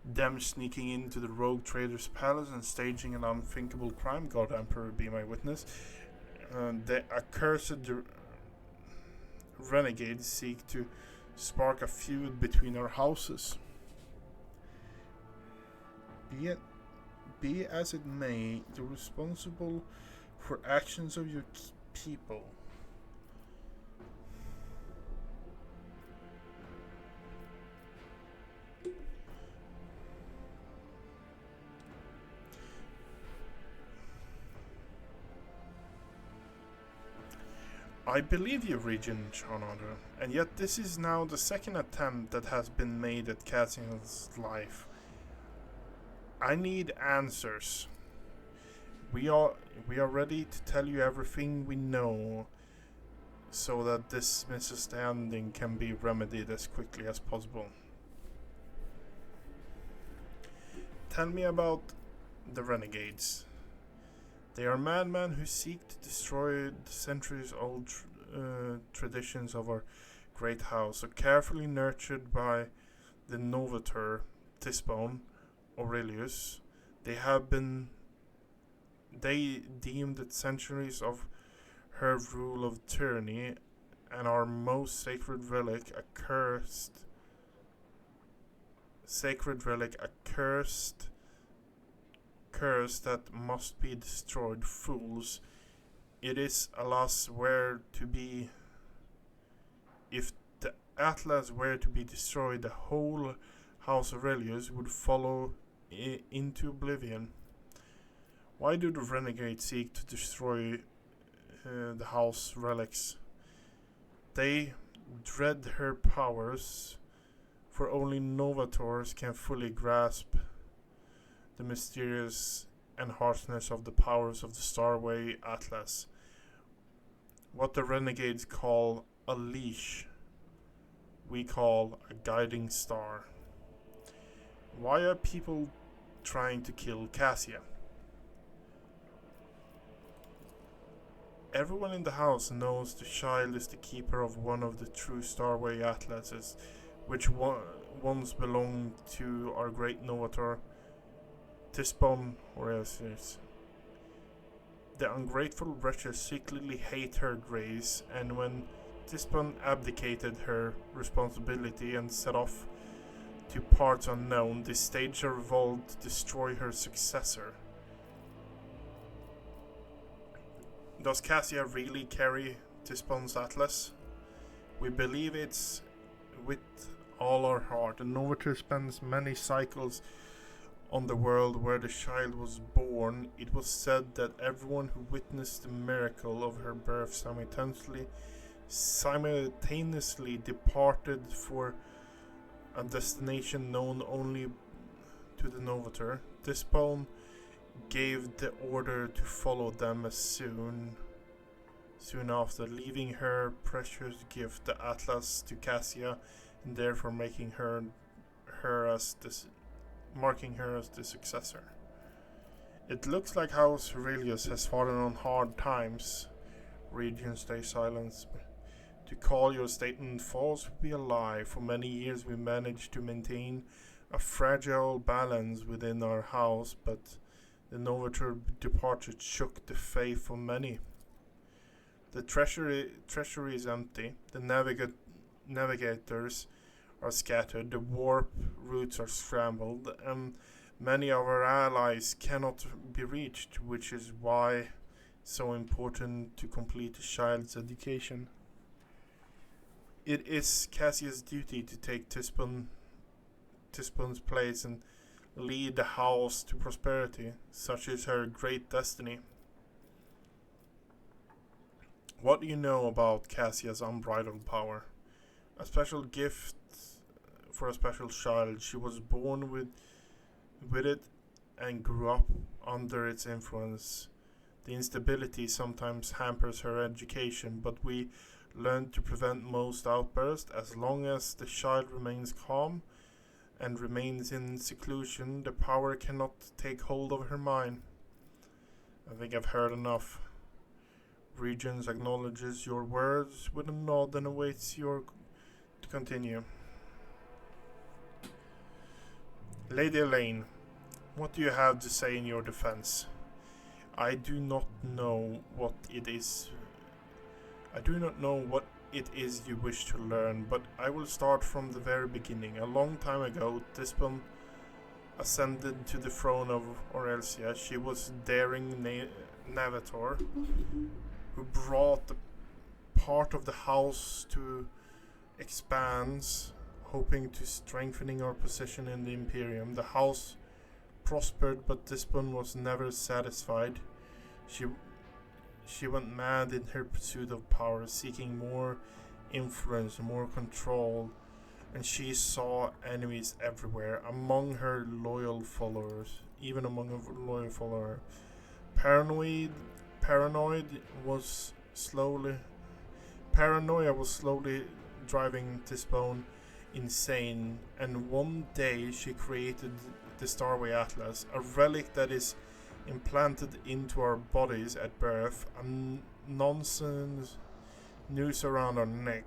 them sneaking into the rogue trader's palace and staging an unthinkable crime, God Emperor be my witness, the accursed renegades seek to spark a feud between our houses. Be as it may, you're responsible for actions of your people. I believe you, Regent Shanander, and yet this is now the second attempt that has been made at Cassian's life. I need answers. We are ready to tell you everything we know so that this misunderstanding can be remedied as quickly as possible. Tell me about the renegades. They are madmen who seek to destroy the centuries-old traditions of our great house, so carefully nurtured by the novator Tisbone Aurelius. They deemed that centuries of her rule of tyranny and our most sacred relic a cursed curse that must be destroyed. Fools, it is alas where to be. If the Atlas were to be destroyed, the whole House Aurelius would follow into oblivion. Why do the renegades seek to destroy the house relics? They dread her powers, for only novators can fully grasp the mysterious and harshness of the powers of the Starway Atlas. What the renegades call a leash, we call a guiding star. Why are people trying to kill Cassia? Everyone in the house knows the child is the keeper of one of the true Starway Atlases, which once belonged to our great novator, Tisbone Aurelius. The ungrateful wretches secretly hate her grace, and when Tisbone abdicated her responsibility and set off to parts unknown, they staged a revolt to destroy her successor. Does Cassia really carry Tisbone's atlas? We believe it's with all our heart. The novator spends many cycles on the world where the child was born. It was said that everyone who witnessed the miracle of her birth simultaneously departed for a destination known only to the novator. Tisbone gave the order to follow them as soon after, leaving her precious gift, the Atlas, to Cassia, and therefore marking her as the successor. It looks like House Aurelius has fallen on hard times. Regent, stay silent. To call your statement false would be a lie. For many years we managed to maintain a fragile balance within our house, but the novator departure shook the faith of many. The treasury is empty. The navigators are scattered. The warp routes are scrambled, and many of our allies cannot be reached, which is why so important to complete a child's education. It is Cassia's duty to take Tisbone Tisbun's place and lead the house to prosperity. Such is her great destiny. What do you know about Cassia's unbridled power? A special gift for a special child. She was born with it and grew up under its influence. The instability sometimes hampers her education, but we learn to prevent most outbursts. As long as the child remains calm and remains in seclusion, the power cannot take hold of her mind. I think I've heard enough. Regents acknowledges your words with a nod and awaits your to continue. Lady Elaine, what do you have to say in your defense? I do not know what it is. I do not know what it is you wish to learn, but I will start from the very beginning. A long time ago, Tisbun ascended to the throne of Orelsia. She was daring navigator who brought the part of the house to expands, hoping to strengthening our position in the Imperium. The house prospered, but Tisbun was never satisfied. She went mad in her pursuit of power, seeking more influence, more control, and she saw enemies everywhere, among her loyal followers, even among her loyal followers. Paranoia was slowly driving Tisbun insane, and one day she created the Starway Atlas, a relic that is implanted into our bodies at birth, a nonsense noose around our neck.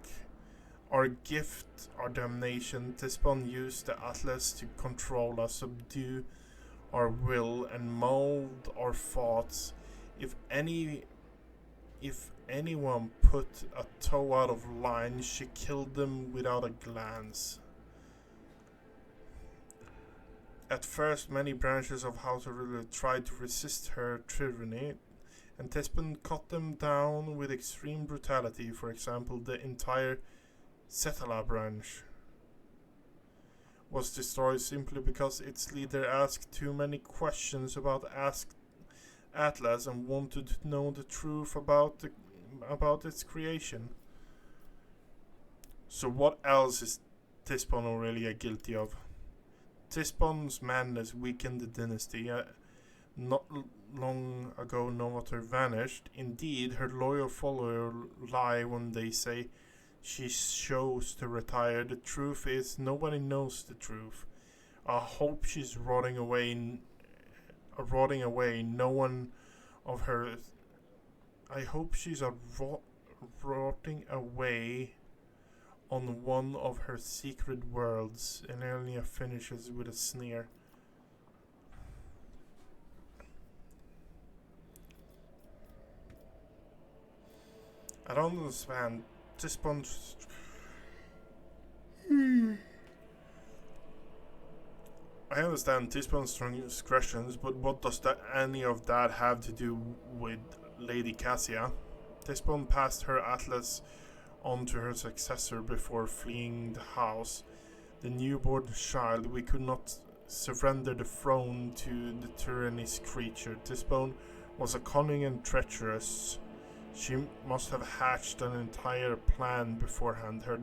Our gift, our damnation. Tisbun used the Atlas to control us, subdue our will, and mold our thoughts. If anyone put a toe out of line, she killed them without a glance. At first, many branches of House Aurelia tried to resist her tyranny, and Tisbun cut them down with extreme brutality. For example, the entire Setala branch was destroyed simply because its leader asked too many questions about Atlas and wanted to know the truth about its creation. So what else is Tisbun Aurelia guilty of? Tisbun's madness weakened the dynasty. Not long ago, Novator vanished. Indeed, her loyal followers lie when they say she chose to retire. The truth is, nobody knows the truth. I hope she's rotting away. No one of her. I hope she's rotting away on one of her secret worlds. And Elenia finishes with a sneer. I don't understand. Tisbun's I understand Tisbun's transgressions, but what does any of that have to do with Lady Cassia? Tisbun passed her atlas on to her successor before fleeing the house. The newborn child, we could not surrender the throne to the tyrannous creature. Tisbun was a cunning and treacherous. She must have hatched an entire plan beforehand. Her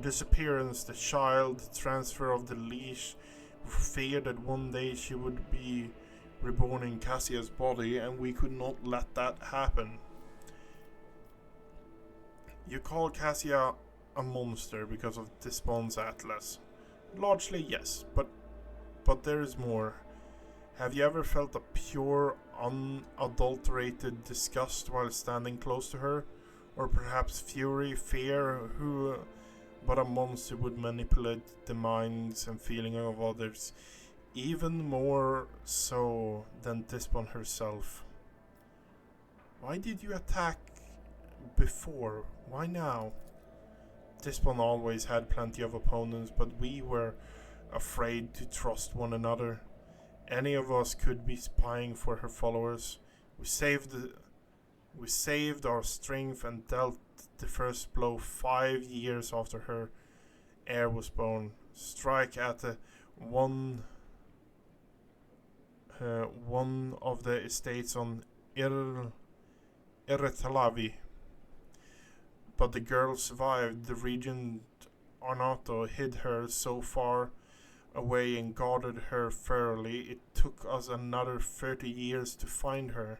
disappearance, the child, the transfer of the leash, feared that one day she would be reborn in Cassia's body, and we could not let that happen. You call Cassia a monster because of Tisbun's atlas. Largely, yes, but there is more. Have you ever felt a pure, unadulterated disgust while standing close to her? Or perhaps fury, fear, who but a monster would manipulate the minds and feelings of others, even more so than Tisbun herself? Why did you attack before? Why now? Tisbun always had plenty of opponents, but we were afraid to trust one another. Any of us could be spying for her followers. We saved our strength and dealt the first blow 5 years after her heir was born. Strike at one of the estates on Irretalavi. But the girl survived. The regent Arnato hid her so far away and guarded her thoroughly. It took us another 30 years to find her,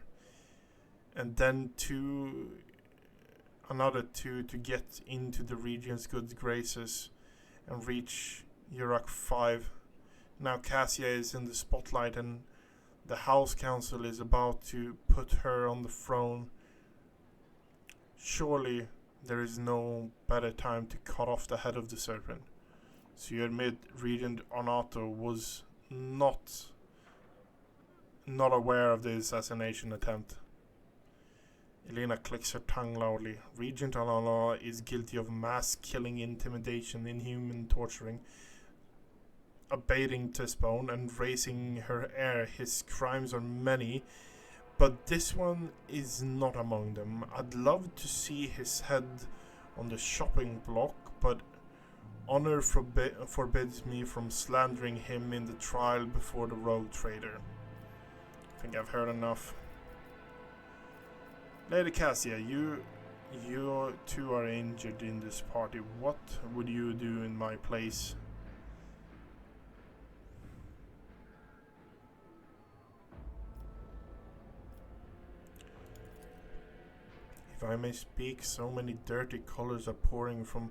and then another two to get into the regent's good graces and reach Yurak 5. Now Cassia is in the spotlight, and the House Council is about to put her on the throne. Surely there is no better time to cut off the head of the serpent. So you admit Regent Arnato was not aware of the assassination attempt. Elena clicks her tongue loudly. Regent Arnato is guilty of mass killing, intimidation, inhuman torturing, abating Tisbone, and raising her heir. His crimes are many, but this one is not among them. I'd love to see his head on the shopping block, but honor forbids me from slandering him in the trial before the rogue trader. I think I've heard enough. Lady Cassia, you two are injured in this party. What would you do in my place? If I may speak, so many dirty colors are pouring from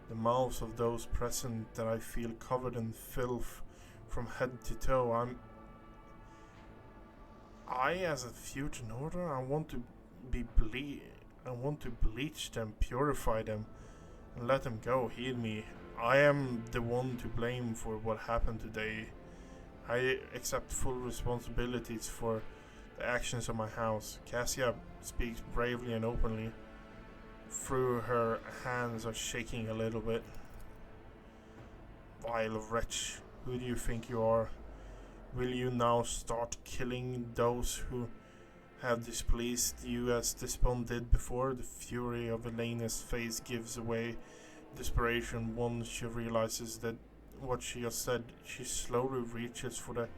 the mouths of those present that I feel covered in filth from head to toe. As a future order, I want to bleach them, purify them, and let them go. Heal me. I am the one to blame for what happened today. I accept full responsibilities for the actions of my house. Cassia speaks bravely and openly, through her hands are shaking a little bit. Vile wretch, who do you think you are? Will you now start killing those who have displeased you as Despond did before? The fury of Elena's face gives away desperation once she realizes that what she has said. She slowly reaches for the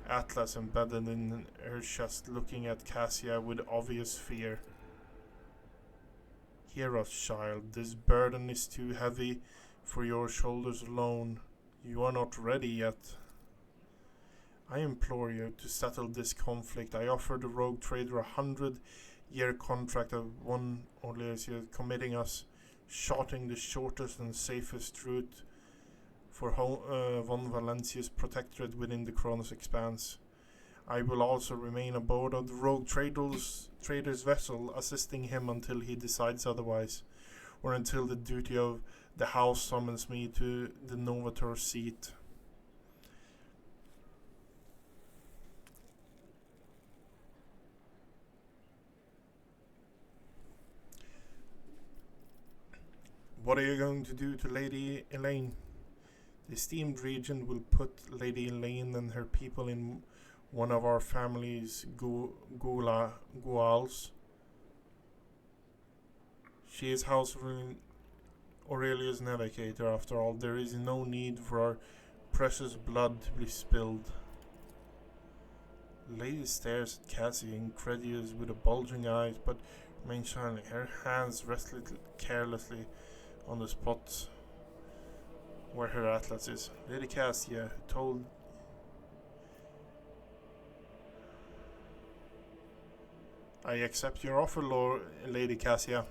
atlas embedded in her chest, looking at Cassia with obvious fear. Hear us, child. This burden is too heavy for your shoulders alone. You are not ready yet. I implore you to settle this conflict. I offer the rogue trader a 100-year contract of 1 Orlesia, committing us, shotting the shortest and safest route for von Valencia's protectorate within the Kronos expanse. I will also remain aboard of the rogue trader's vessel, assisting him until he decides otherwise, or until the duty of the house summons me to the Novator seat. What are you going to do to Lady Elaine? The esteemed regent will put Lady Elaine and her people in one of our family's guals. She is House Aurelius Navigator, after all. There is no need for our precious blood to be spilled. The lady stares at Cassie, incredulous with a bulging eyes, but remains silent. Her hands rest carelessly on the spot where her atlas is. Lady Cassia, who told I accept your offer, Lady Cassia.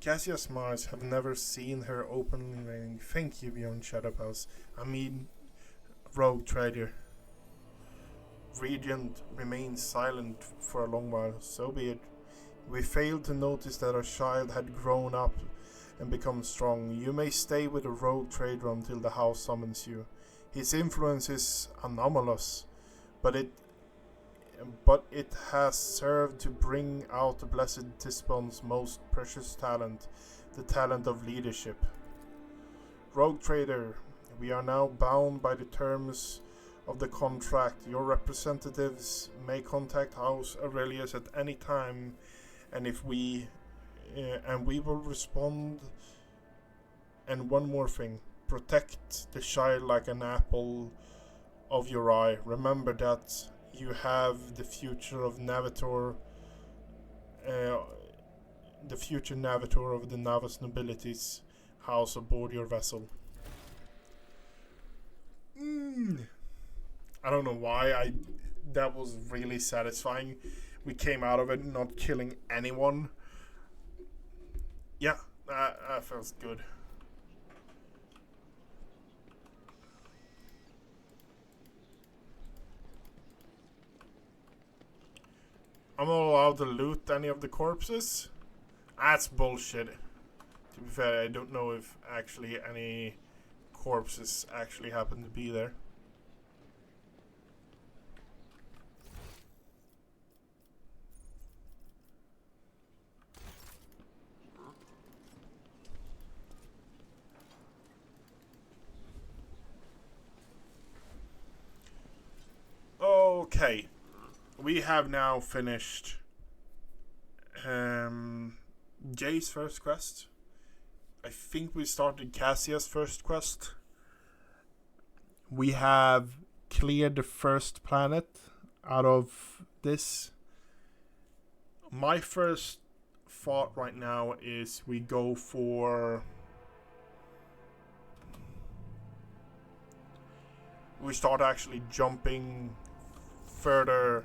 Cassia smiles. Have never seen her openly raining. Thank you, beyond Shadowpass. I mean, rogue trader. Regent remains silent for a long while. So be it. We failed to notice that our child had grown up and become strong. You may stay with the rogue trader until the house summons you. His influence is anomalous, but it has served to bring out the blessed Tispon's most precious talent, the talent of leadership. Rogue trader, we are now bound by the terms of the contract. Your representatives may contact House Aurelius at any time, and we will respond And one more thing. Protect the child like an apple of your eye. Remember that you have the future of Navitor, the future Navitor of the Navas nobility's house aboard your vessel. I don't know why that was really satisfying. We came out of it not killing anyone. Yeah, that feels good. I'm not allowed to loot any of the corpses? That's bullshit. To be fair, I don't know if actually any corpses actually happen to be there. Okay. We have now finished Jay's first quest. I think we started Cassia's first quest. We have cleared the first planet out of this. My first thought right now is we go for... we start actually jumping further.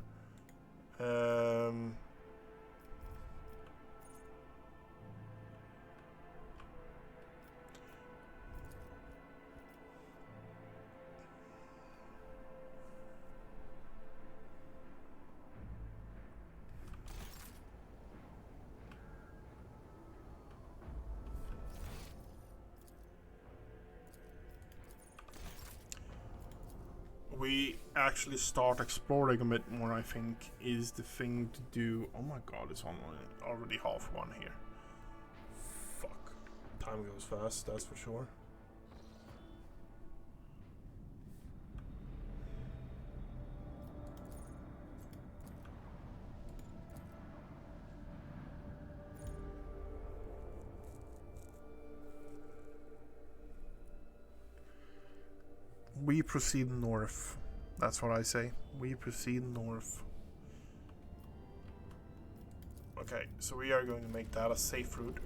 We actually start exploring a bit more, I think, is the thing to do. Oh my god, it's already half one here. Fuck. Time goes fast, that's for sure. We proceed north. That's what I say. We proceed north. Okay, so we are going to make that a safe route.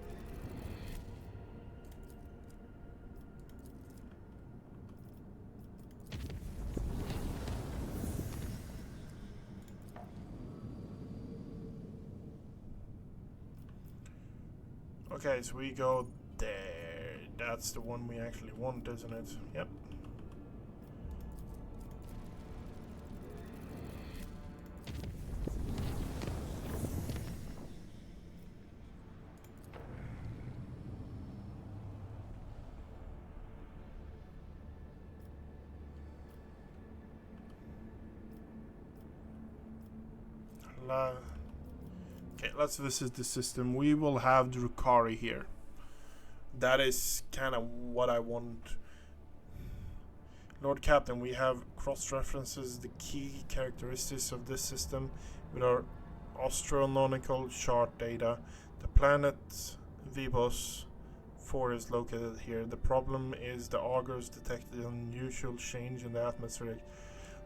Okay, so we go there. That's the one we actually want, isn't it? Yep. Okay, let's visit the system. We will have Drukari here. That is kind of what I want. Lord Captain, we have cross-references the key characteristics of this system with our astronomical chart data. The planet Vibos 4 is located here. The problem is the augurs detected an unusual change in the atmosphere.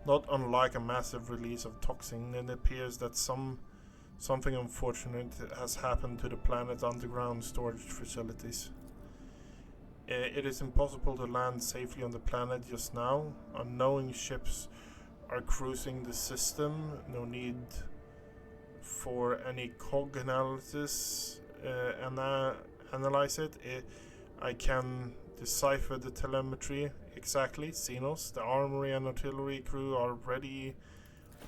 Not unlike a massive release of toxin, it appears that something unfortunate has happened to the planet's underground storage facilities. It is impossible to land safely on the planet just now. Unknowing ships are cruising the system. No need for any cog analysis. Analyze it. I can decipher the telemetry. Exactly, Xenos. The armory and artillery crew are already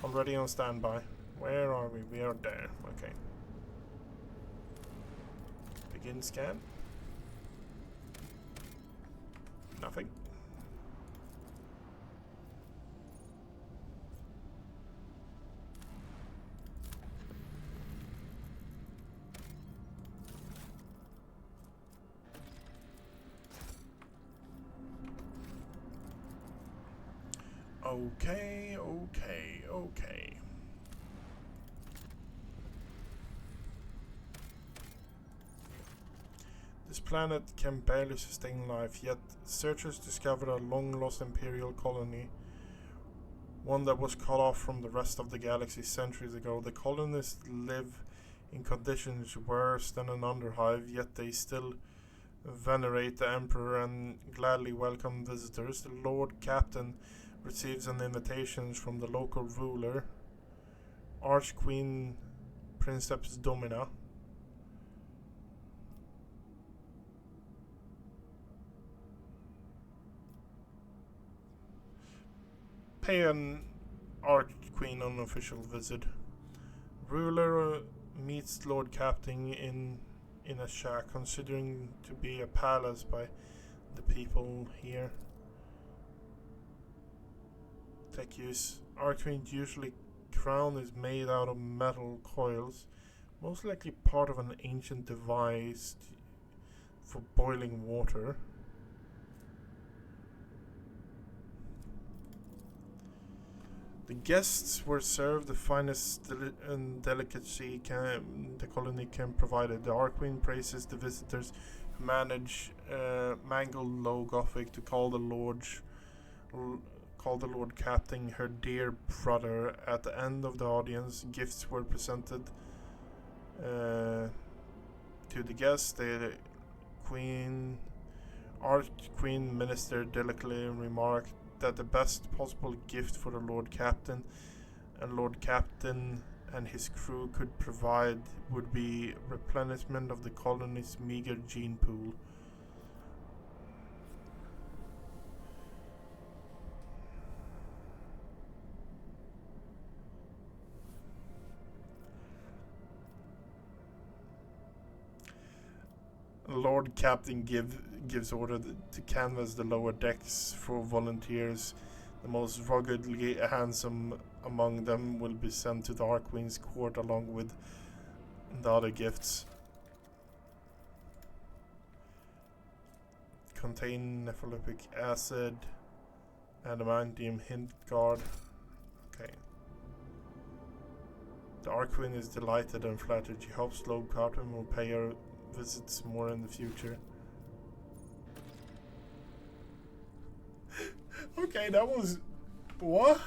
on standby. Where are we? We are there. Okay. Begin scan. Nothing. Okay. This planet can barely sustain life, yet searchers discovered a long-lost Imperial colony, one that was cut off from the rest of the galaxy centuries ago. The colonists live in conditions worse than an underhive, yet they still venerate the Emperor and gladly welcome visitors. The Lord Captain receives an invitation from the local ruler, Archqueen Princeps Domina. Pay an Archqueen unofficial visit. Ruler meets Lord Captain in a shack, considering to be a palace by the people here. Tech use. Archqueen's usually crown is made out of metal coils, most likely part of an ancient device for boiling water. The guests were served the finest delicacy the colony can provide. The Archqueen praises the visitors who manage mangled low Gothic to call the Lord Captain her dear brother. At the end of the audience, gifts were presented to the guests. The Archqueen Minister delicately remarked that the best possible gift for the Lord Captain and his crew could provide would be replenishment of the colony's meager gene pool. Lord Captain gives order to canvass the lower decks for volunteers. The most ruggedly handsome among them will be sent to the Archqueen's court along with the other gifts. Contain nephrolipic acid, adamantium hint guard. Okay. The Archqueen is delighted and flattered. She hopes Lord Captain will pay her visits more in the future. Okay, that was what?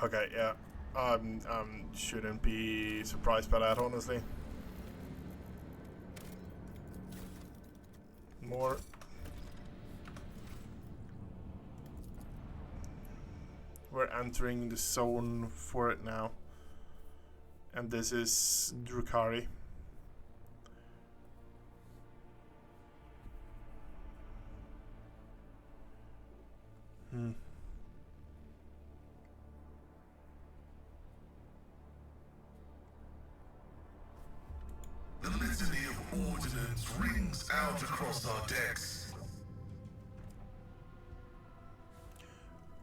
Okay, yeah. Shouldn't be surprised by that, honestly. More. We're entering the zone for it now. And this is Drukhari. The litany of ordnance rings out across our decks.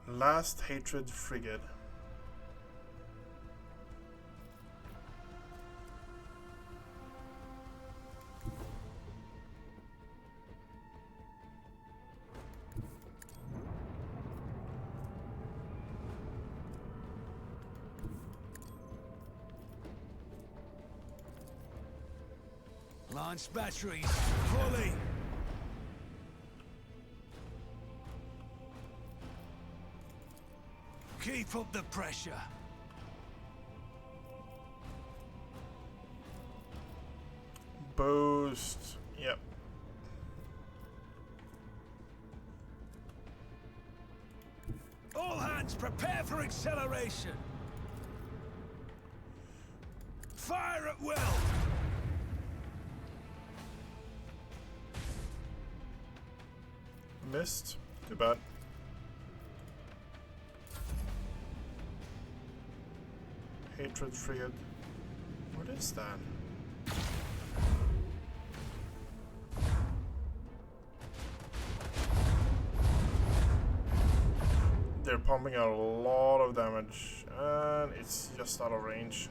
Last Hatred Frigate. Launch batteries, fully. Keep up the pressure. Boost. Yep. All hands prepare for acceleration. Fire at will. Missed. Too bad. Hatred Frigate. What is that? They're pumping out a lot of damage, and it's just out of range.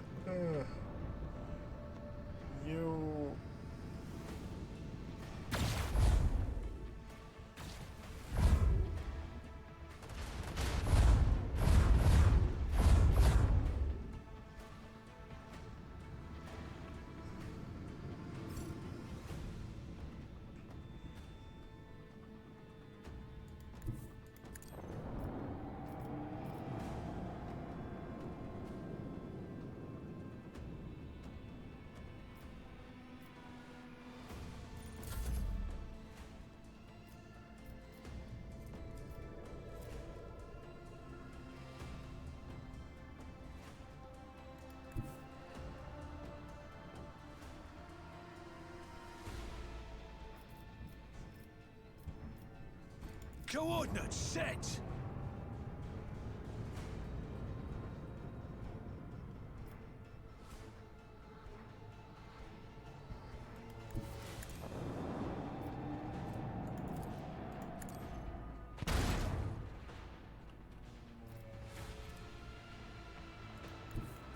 You... Coordinates set.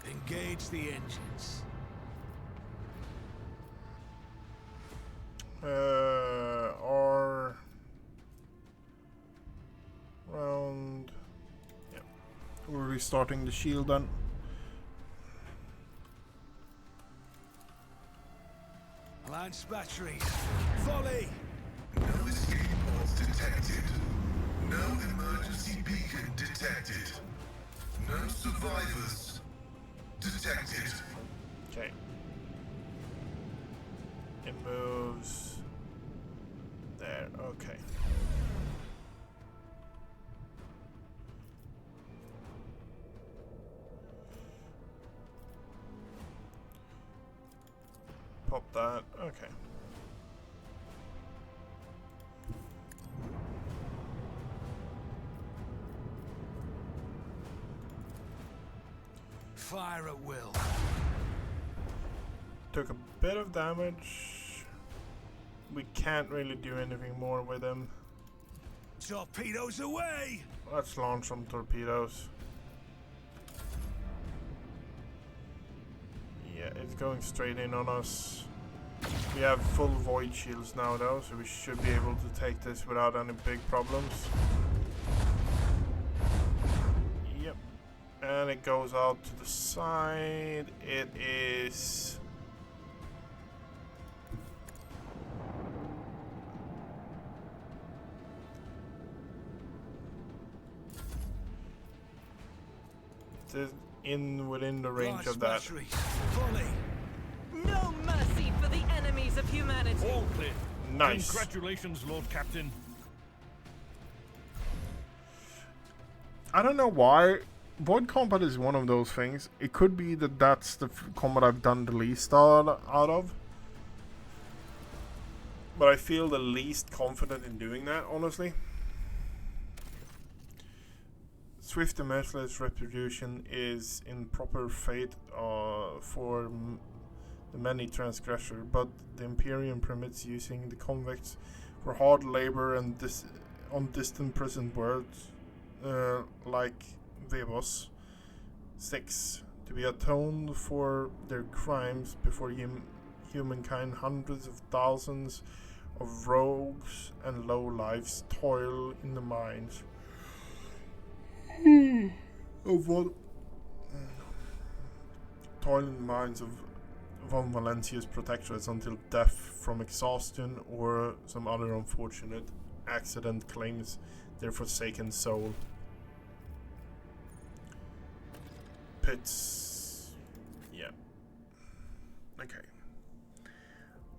Engage the engines. Or round. Yeah, we're restarting the shield then. Lance batteries. Volley. No escape pods detected. No emergency beacon detected. No survivors detected. Okay. It moves there. Okay. Pop that. Okay. Fire at will. Took a bit of damage. We can't really do anything more with him. Torpedoes away! Let's launch some torpedoes. Yeah, it's going straight in on us. We have full void shields now though, so we should be able to take this without any big problems. Yep. And it goes out to the side. It is... in within the range of that. Volley. No mercy for the enemies of humanity. All clear. Nice. Congratulations, Lord Captain. I don't know why. Void combat is one of those things. It could be that that's the combat I've done the least out of. But I feel the least confident in doing that, honestly. Swift and merciless retribution is in proper fate for the many transgressor, but the Imperium permits using the convicts for hard labor and on distant prison worlds like Vivos 6 to be atoned for their crimes before humankind. Hundreds of thousands of rogues and lowlifes toil in the mines of what toil in the mines of Von Valencia's protectorates until death from exhaustion or some other unfortunate accident claims their forsaken soul. Pits. Yeah. Okay.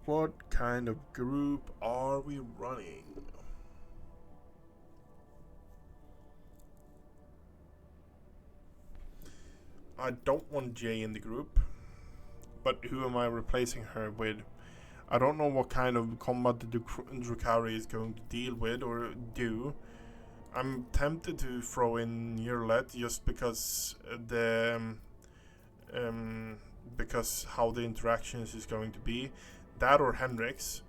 What kind of group are we running? I don't want Jay in the group, but who am I replacing her with? I don't know what kind of combat the Drukhari is going to deal with or do. I'm tempted to throw in Yurlet just because because how the interactions is going to be. That or Hendrix.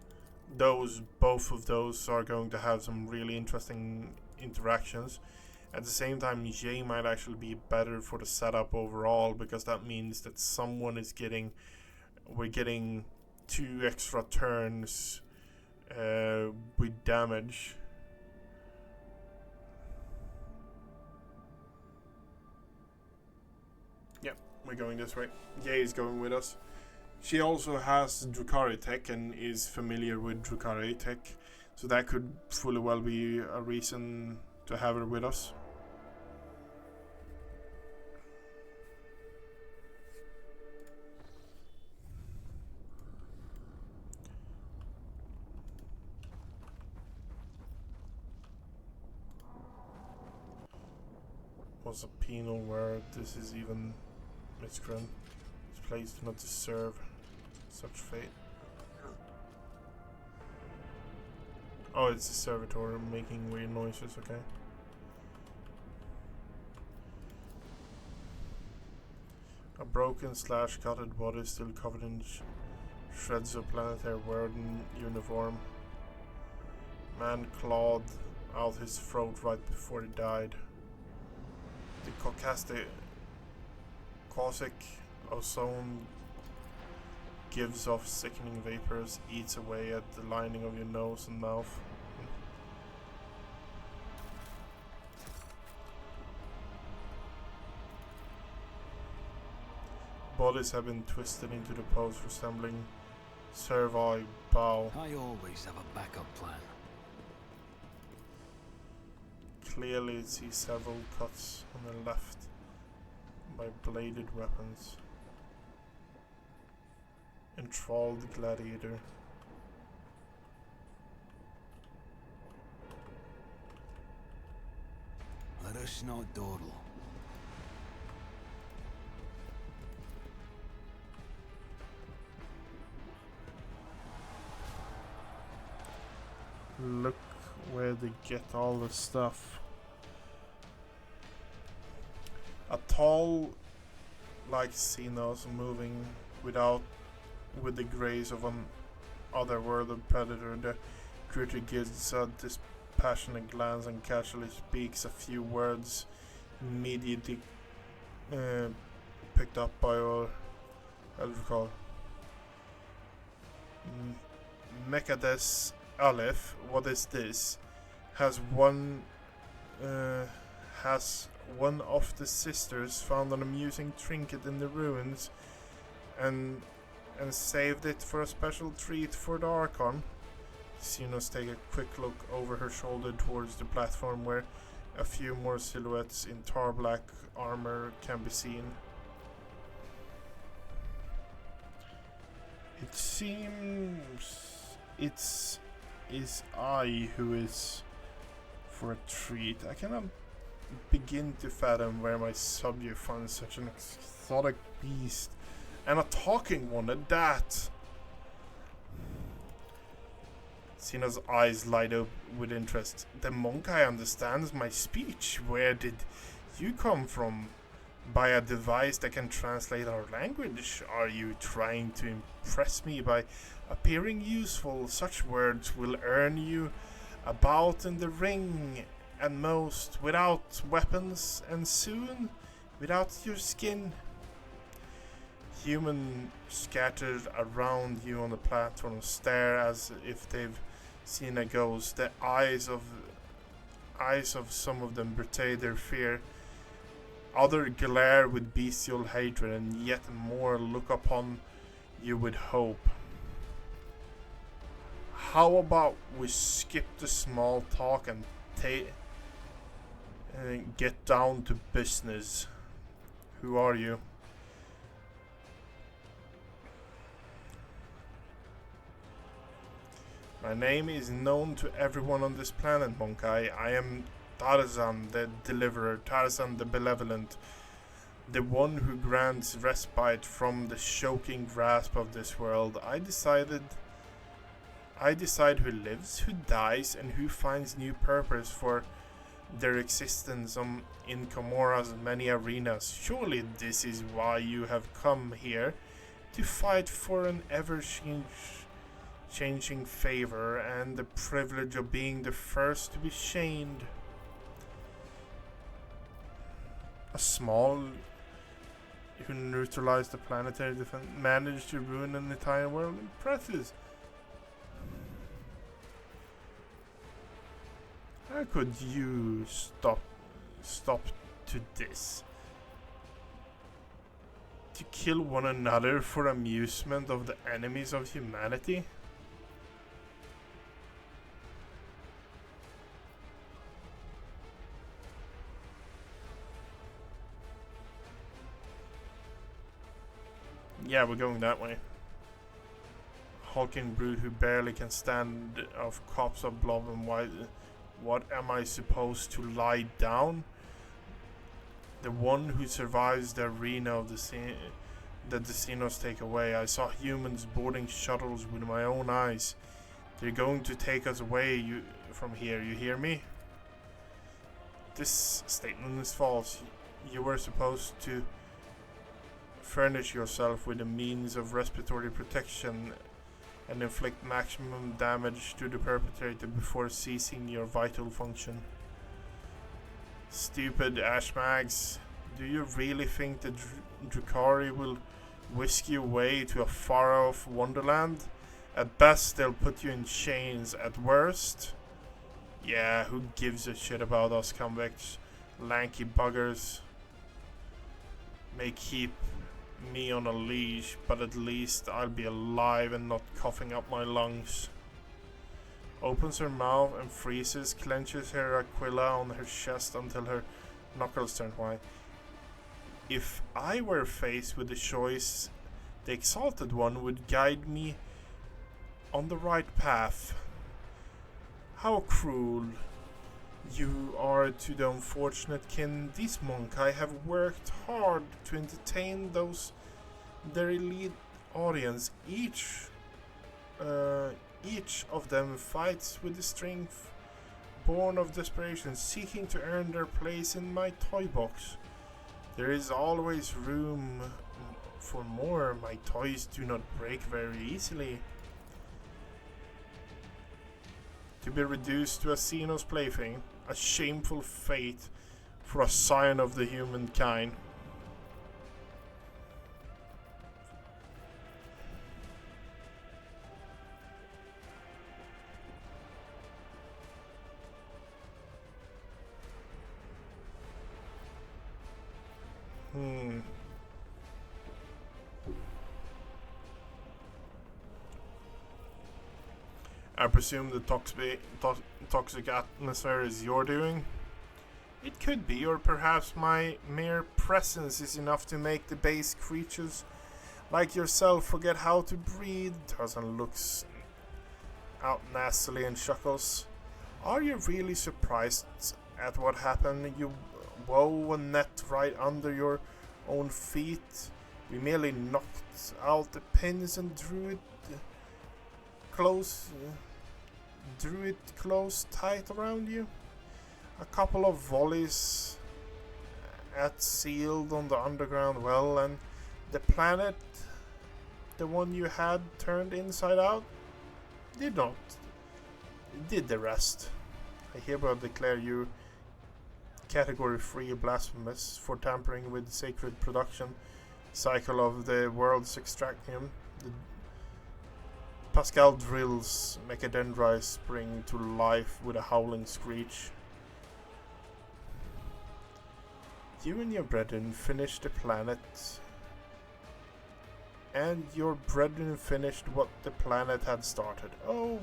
Both of those are going to have some really interesting interactions. At the same time, Jay might actually be better for the setup overall, because that means that someone is we're getting 2 extra turns with damage. Yep, we're going this way. Jay is going with us. She also has Drukhari tech and is familiar with Drukhari tech, so that could fully well be a reason to have her with us. Was a penal word. This is even miscreant. This place do not deserve such fate. Oh, it's a servitor making weird noises, okay. A broken / gutted body still covered in shreds of planetary warden uniform. Man clawed out his throat right before he died. The caustic ozone gives off sickening vapors, eats away at the lining of your nose and mouth. Bodies have been twisted into the pose resembling servile bow. I always have a backup plan. Clearly see several cuts on the left by bladed weapons. Enthralled gladiator. Let us not dawdle. Look where they get all the stuff. A tall, like Xenos, moving with the grace of an otherworldly predator. The creature gives a dispassionate glance and casually speaks a few words, immediately picked up by our recall. Mechades Aleph, what is this? Has one of the sisters found an amusing trinket in the ruins and saved it for a special treat for the Archon? Xenos take a quick look over her shoulder towards the platform where a few more silhouettes in tar black armor can be seen. It seems it's I who is for a treat. I cannot begin to fathom where my subject finds such an exotic beast, and a talking one at that. Xenos' eyes light up with interest. The monk understands my speech. Where did you come from? By a device that can translate our language? Are you trying to impress me by appearing useful? Such words will earn you a bout in the ring, and most without weapons, and soon without your skin. Human scattered around you on the platform stare as if they've seen a ghost. The eyes of some of them betray their fear. Other glare with bestial hatred, and yet more look upon you with hope. How about we skip the small talk and get down to business? Who are you? My name is known to everyone on this planet, Monkai. I am Tarzan the Deliverer, Tarzan the Benevolent, the one who grants respite from the choking grasp of this world. I decide who lives, who dies, and who finds new purpose for their existence in Comora's many arenas. Surely this is why you have come here, to fight for an ever-changing favor and the privilege of being the first to be chained. A small who neutralized the planetary defense, managed to ruin an entire world. Impresses. How could you stop to this? To kill one another for amusement of the enemies of humanity? Yeah, we're going that way. Hulking brute who barely can stand of cops of blob and white. What am I supposed to lie down? The one who survives the arena of that the Xenos take away. I saw humans boarding shuttles with my own eyes. They're going to take us away from here, you hear me? This statement is false. You were supposed to furnish yourself with a means of respiratory protection and inflict maximum damage to the perpetrator before ceasing your vital function. Stupid Ashmags. Do you really think the Drukhari will whisk you away to a far-off wonderland? At best, they'll put you in chains. At worst, yeah, who gives a shit about us convicts? Lanky buggers may keep me on a leash, but at least I'll be alive and not coughing up my lungs. Opens her mouth and freezes, clenches her aquila on her chest until her knuckles turn white. If I were faced with the choice, the Exalted One would guide me on the right path. How cruel you are to the unfortunate kin. These monkai have worked hard to entertain their elite audience. Each of them fights with the strength born of desperation, seeking to earn their place in my toy box. There is always room for more. My toys do not break very easily. To be reduced to a Xenos plaything, a shameful fate for a scion of the humankind. I presume the toxic atmosphere is your doing? It could be, or perhaps my mere presence is enough to make the base creatures like yourself forget how to breathe. Tarzan looks out nastily and chuckles. Are you really surprised at what happened? You wove a net right under your own feet. We merely knocked out the pins and drew it close tight around you. A couple of volleys at sealed on the underground well, and the planet, the one you had turned inside out, did not. It did the rest. I hereby declare you Category 3 blasphemous for tampering with the sacred production cycle of the world's extraction. The Pascal drills mechadendri spring to life with a howling screech. You and your brethren finished the planet, and your brethren finished what the planet had started. Oh,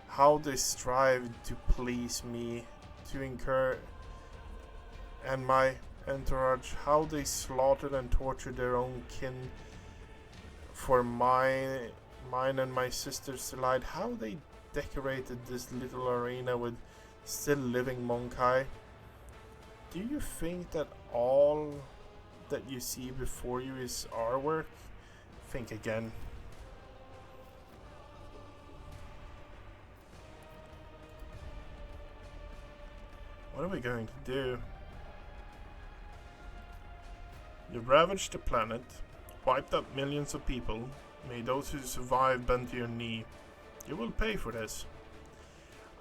how they strived to please me, to incur, and my entourage, how they slaughtered and tortured their own kin for mine and my sister's delight, how they decorated this little arena with still living monkai. Do you think that all that you see before you is our work? Think again. What are we going to do? You ravaged the planet, wiped out millions of people, made those who survived bend to your knee. You will pay for this.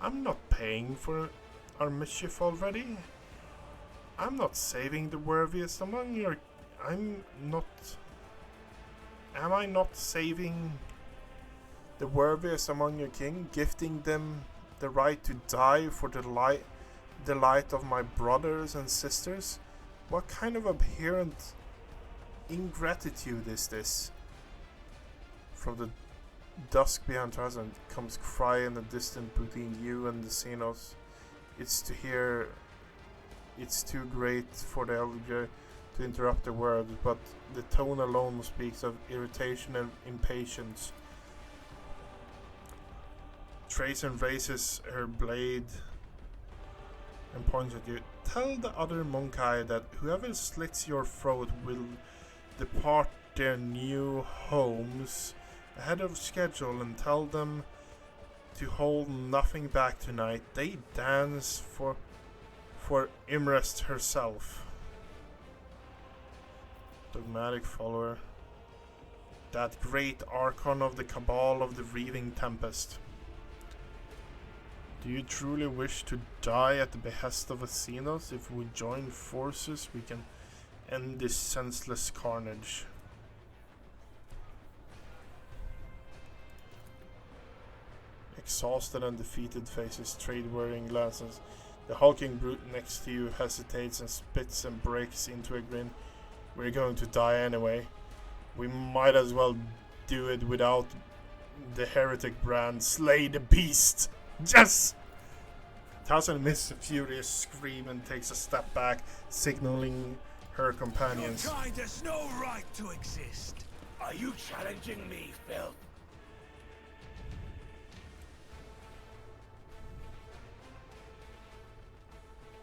I'm not paying for our mischief already. I'm not saving the worthiest among your... Am I not saving the worthiest among your king, gifting them the right to die for the delight of my brothers and sisters? What kind of abhorrent ingratitude is this? From the dusk behind Tarzan comes cry in the distance between you and the Xenos. It's too great for the elder to interrupt the word, but the tone alone speaks of irritation and impatience. Tracer raises her blade and points at you. Tell the other monkai that whoever slits your throat will depart their new homes ahead of schedule, and tell them to hold nothing back tonight. They dance for Imrest herself. Dogmatic follower. That great archon of the cabal of the Reaving Tempest. Do you truly wish to die at the behest of Athenos? If we join forces, we can end this senseless carnage. Exhausted and defeated faces trade-wearing glances. The hulking brute next to you hesitates and spits and breaks into a grin. We're going to die anyway. We might as well do it without the heretic brand. Slay the beast! Yes! Towson misses a furious scream and takes a step back, signaling her companions. Your kind has no right to exist. Are you challenging me, Phil?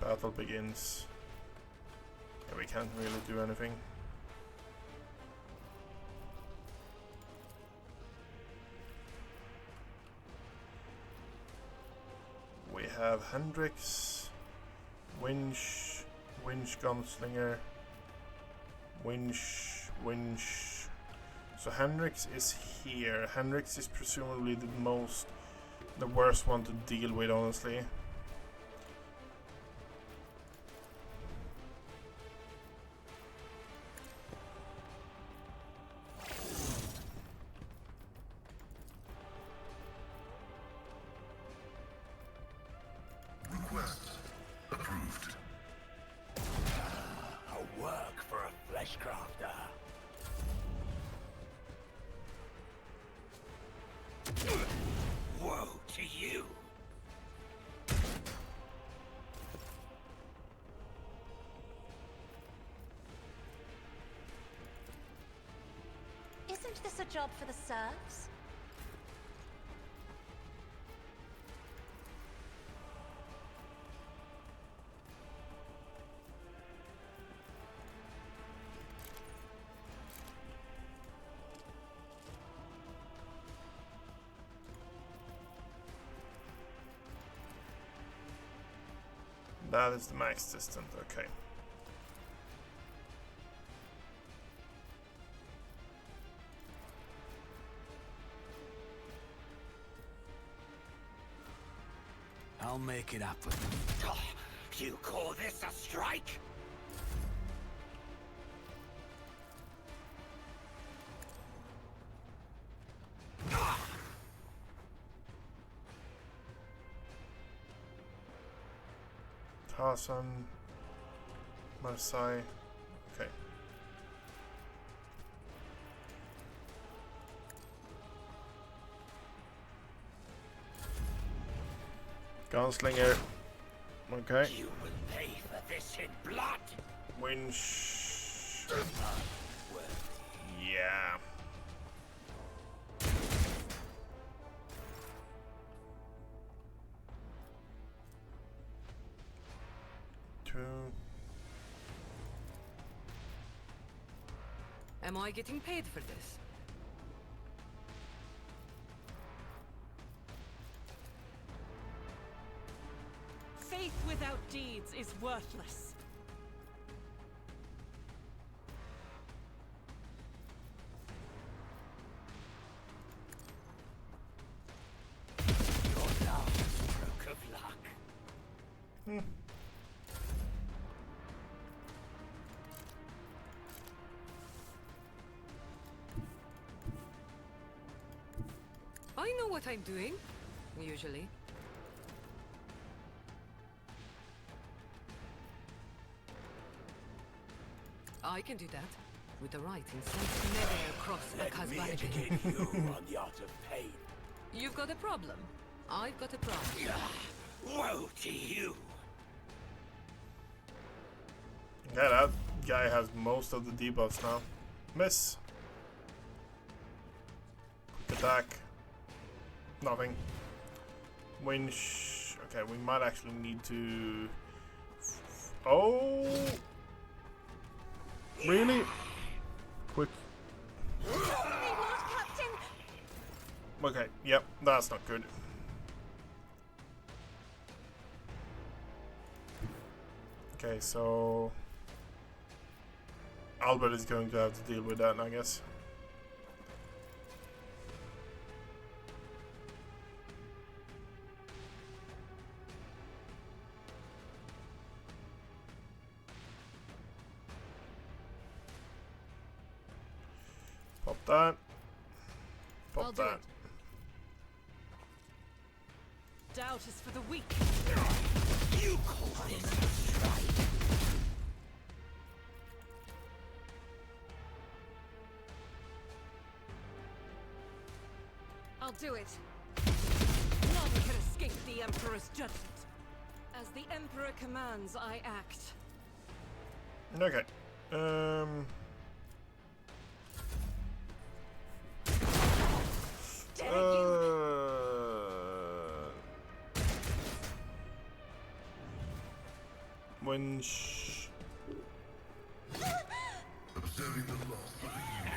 Battle begins. Yeah, we can't really do anything. We have Hendrix, Winch, Gunslinger, Winch. So Hendrix is here. Hendrix is presumably the worst one to deal with, honestly. Request approved. A work for a flesh crafter. Woe to you! Isn't this a job for the serfs? That is the max distance, okay. I'll make it happen. You call this a strike? Towson, Marseille, okay. Gunslinger, okay. You will pay for this in blood. Winch, yeah. Am I getting paid for this? Faith without deeds is worthless. Your last stroke of luck. I know what I'm doing, usually. I can do that, with the right incentive never across a Let me Kazbari. educate you on the art of pain. You've got a problem. I've got a problem. Woe to you! Yeah, that guy has most of the debuffs now. Miss. Quick attack. Nothing. Winch. Okay, we might actually need to... Oh! Really? Quick. Captain! Okay, yep, that's not good. so Albert is going to have to deal with that, I guess. Pop that. I'll Pop do that. it. Doubt is for the weak. You call this a strike? I'll do it. None can escape the Emperor's judgment. As the Emperor commands, I act. Okay. Winch. Observing the loss of a unit.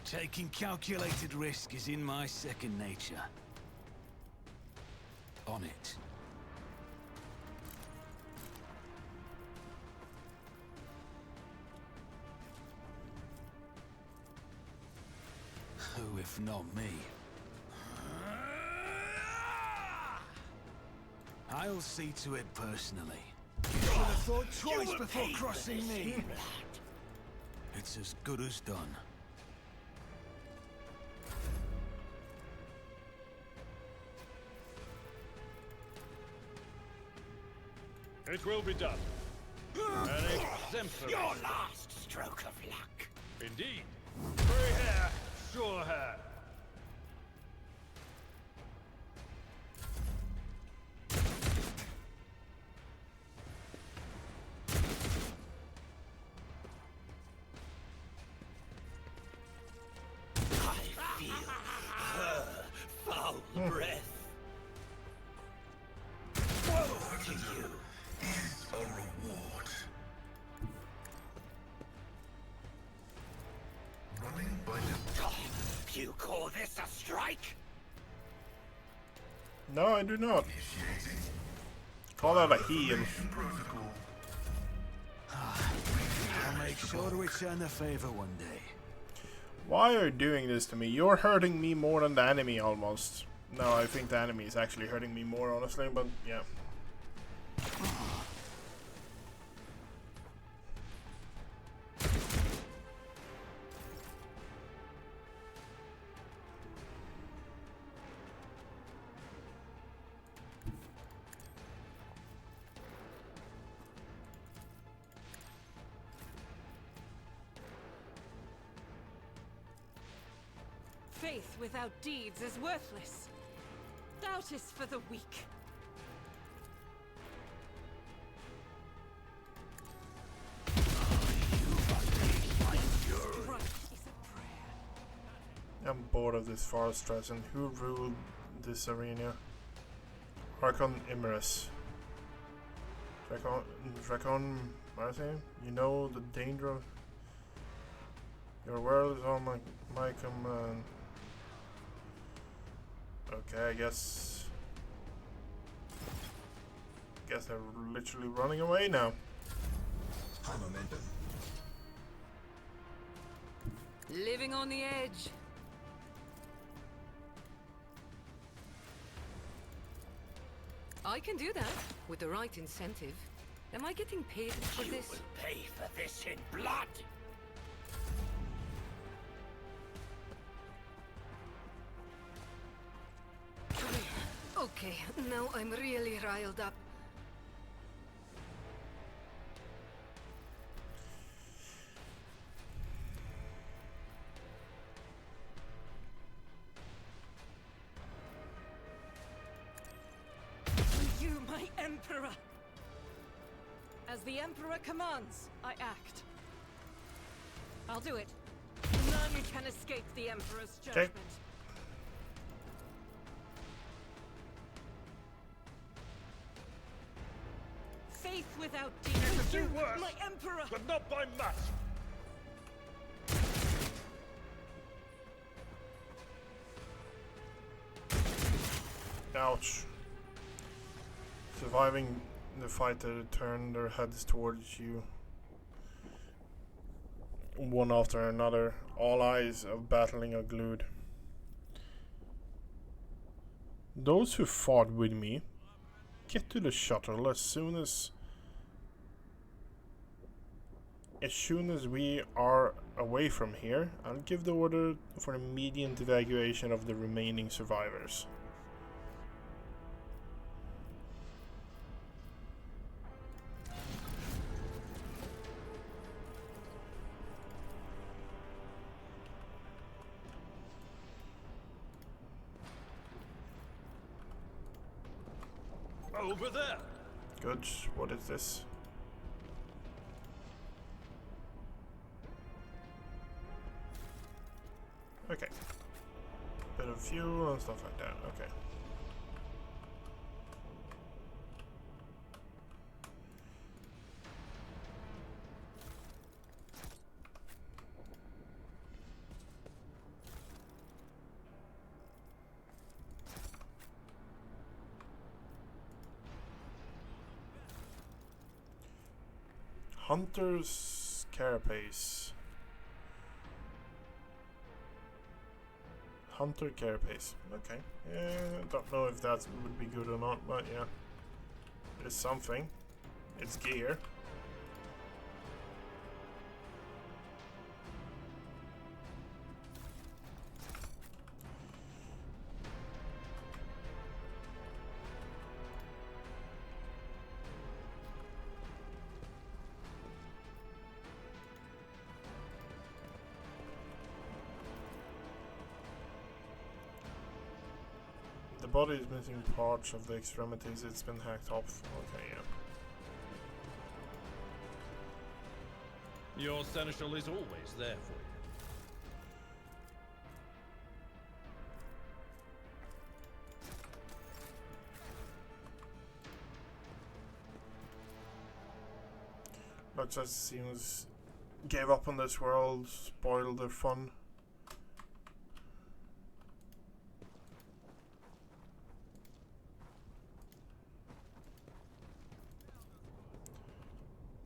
Taking calculated risk is in my second nature. On it. Who, if not me? I'll see to it personally. You should have thought twice before crossing me. It's as good as done. It will be done. An exemplary. Your last stroke of luck. Indeed. Free hair, sure hair. I feel her foul breath. Woe to you. Is a reward. Running by the You call this a strike? No, I do not. initiating Call that a heal. mission protocol. I'll make sure to return the favor one day. Why are you doing this to me? You're hurting me more than the enemy almost. No, I think the enemy is actually hurting me more, honestly, but yeah. Faith without deeds is worthless. Doubt is for the weak. Strike is a prayer. I'm bored of this far stress, and who ruled this arena? Archon Imerus. Drakon Marthe, you know the danger of your world is on my command. Okay, I guess they're literally running away now. High momentum. Living on the edge. I can do that with the right incentive. Am I getting paid for You this? will pay for this in blood. Okay, now I'm really riled up. You, my Emperor! As the Emperor commands, I act. I'll do it. None can escape the Emperor's judgment. faith without Do deeds. worse, My emperor! but not by much. Ouch. Surviving the fight, they turn their heads towards you. One after another, all eyes of battling are glued. Those who fought with me, get to the shuttle as soon as we are away from here. I'll give the order for immediate evacuation of the remaining survivors. Over there. Good. What is this? Okay. Bit of fuel and stuff like that. Okay. Hunter's Carapace. Hunter Carapace. Okay. Don't know if that would be good or not, but yeah. It is something. It's gear. The body is missing parts of the extremities. It's been hacked off. Okay, yeah. Your seneschal is always there for you. Looks like seems gave up on this world, spoiled their fun.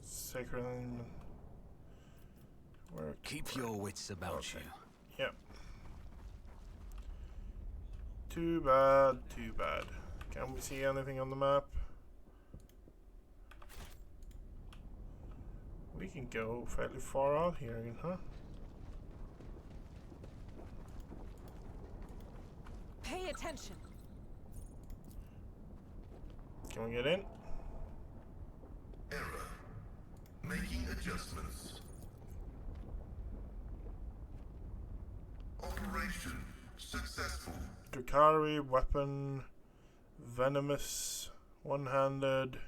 Sacred element. Where? Keep your wits about you. Yep. Too bad, too bad. Can we see anything on the map? We can go fairly far out here, huh? Pay attention. Can we get in? Error. Making adjustments. Operation successful. Drakari, weapon, venomous, one-handed,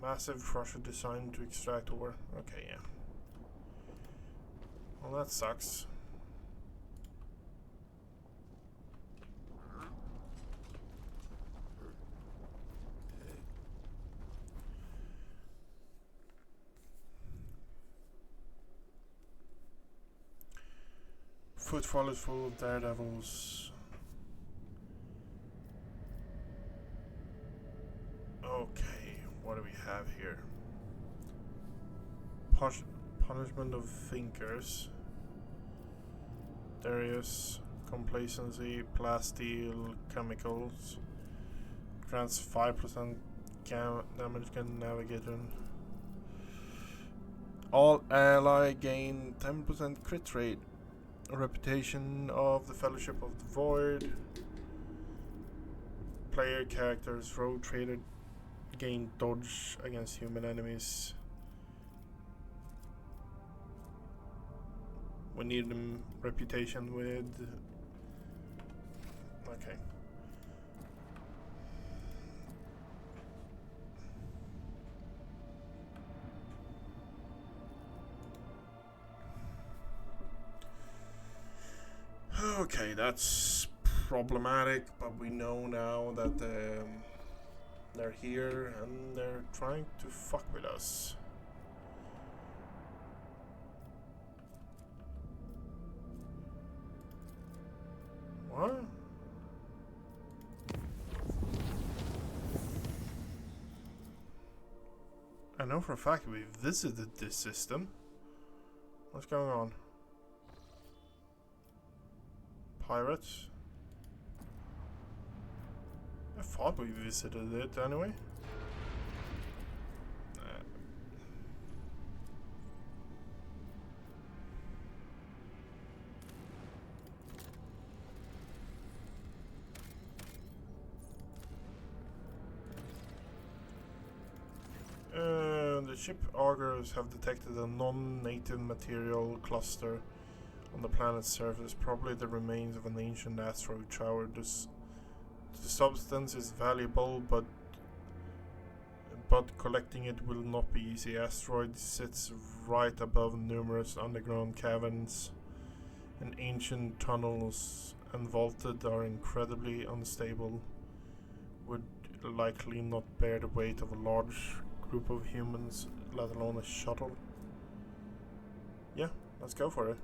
massive crusher designed to extract ore. Okay, yeah. Well, that sucks. Footfall is full of daredevils. Okay, what do we have here? Punishment of thinkers. Darius, complacency, plasteel, chemicals. Grants 5% damage can navigator. All ally gain 10% crit rate. A reputation of the Fellowship of the Void. Player characters rogue traded gain dodge against human enemies. We need them reputation with. Okay. Okay, that's problematic, but we know now that They're here and they're trying to fuck with us. What? I know for a fact we visited this system. What's going on? Pirates? I thought we visited it anyway. The ship augurs have detected a non-native material cluster on the planet's surface, probably the remains of an ancient asteroid shower. The substance is valuable, but collecting it will not be easy. Asteroid sits right above numerous underground caverns, and ancient tunnels and vaulted are incredibly unstable. Would likely not bear the weight of a large group of humans, let alone a shuttle. Yeah, let's go for it.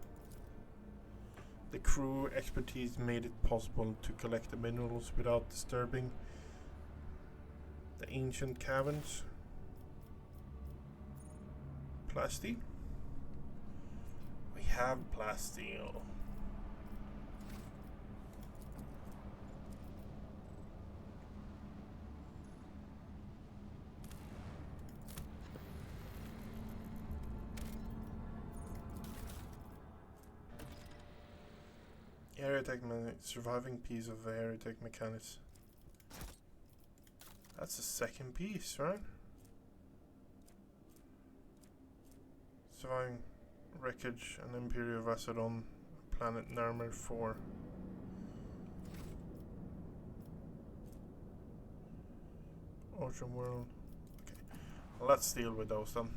The crew expertise made it possible to collect the minerals without disturbing the ancient caverns. Plasteel? We have plasteel. Surviving piece of Aerotech mechanics. That's the second piece, right? Surviving wreckage and Imperial vessel on planet Narmer 4. Ocean World. Okay, let's deal with those then.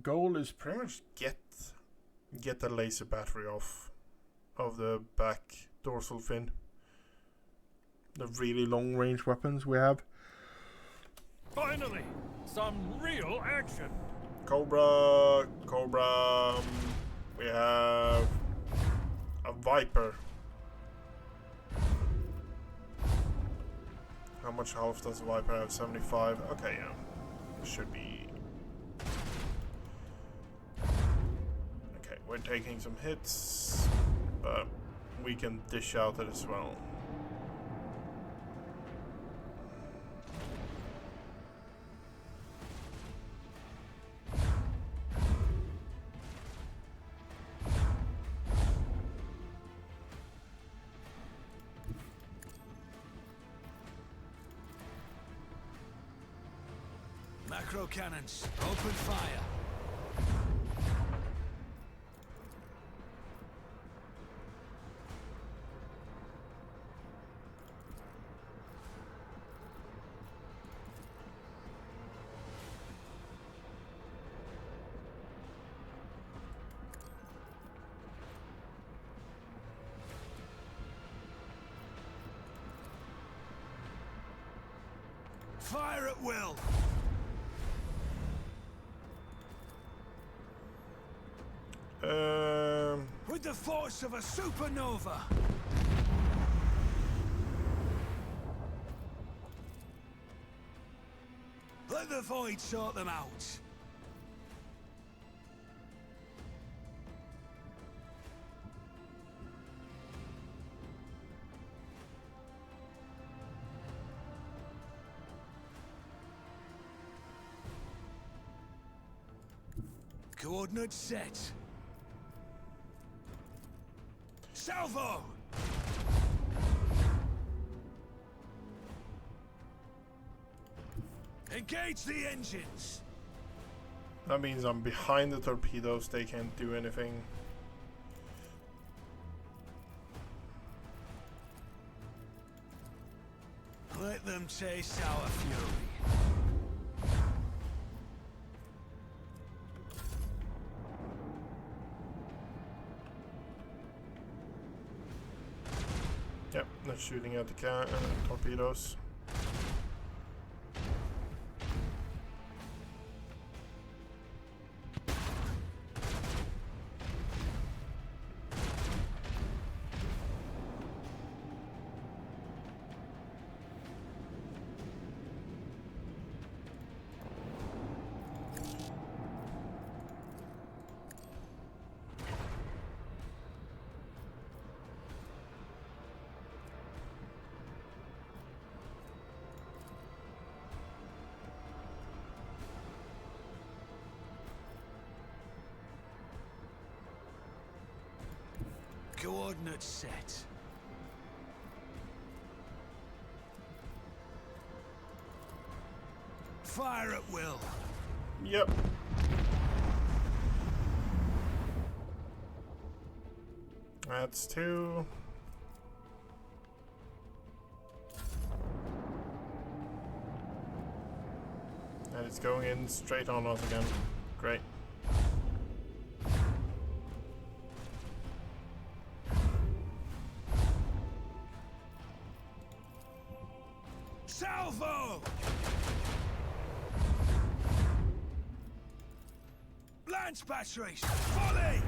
Goal is pretty much get the laser battery off of the back dorsal fin. The really long range weapons we have. Finally, some real action. Cobra. We have a Viper. How much health does a Viper have? 75. Okay, yeah, it should be. We're taking some hits, but we can dish out it as well. Macro cannons, open fire. Fire at will! With the force of a supernova! Let the void sort them out! Coordinates set. Salvo! Engage the engines! That means I'm behind the torpedoes, they can't do anything. Let them taste our fury. shooting at the torpedoes. Coordinates set. Fire at will. Yep. That's 2. And it's going in straight on us again. Great. Salvo! Lance batteries! Volley!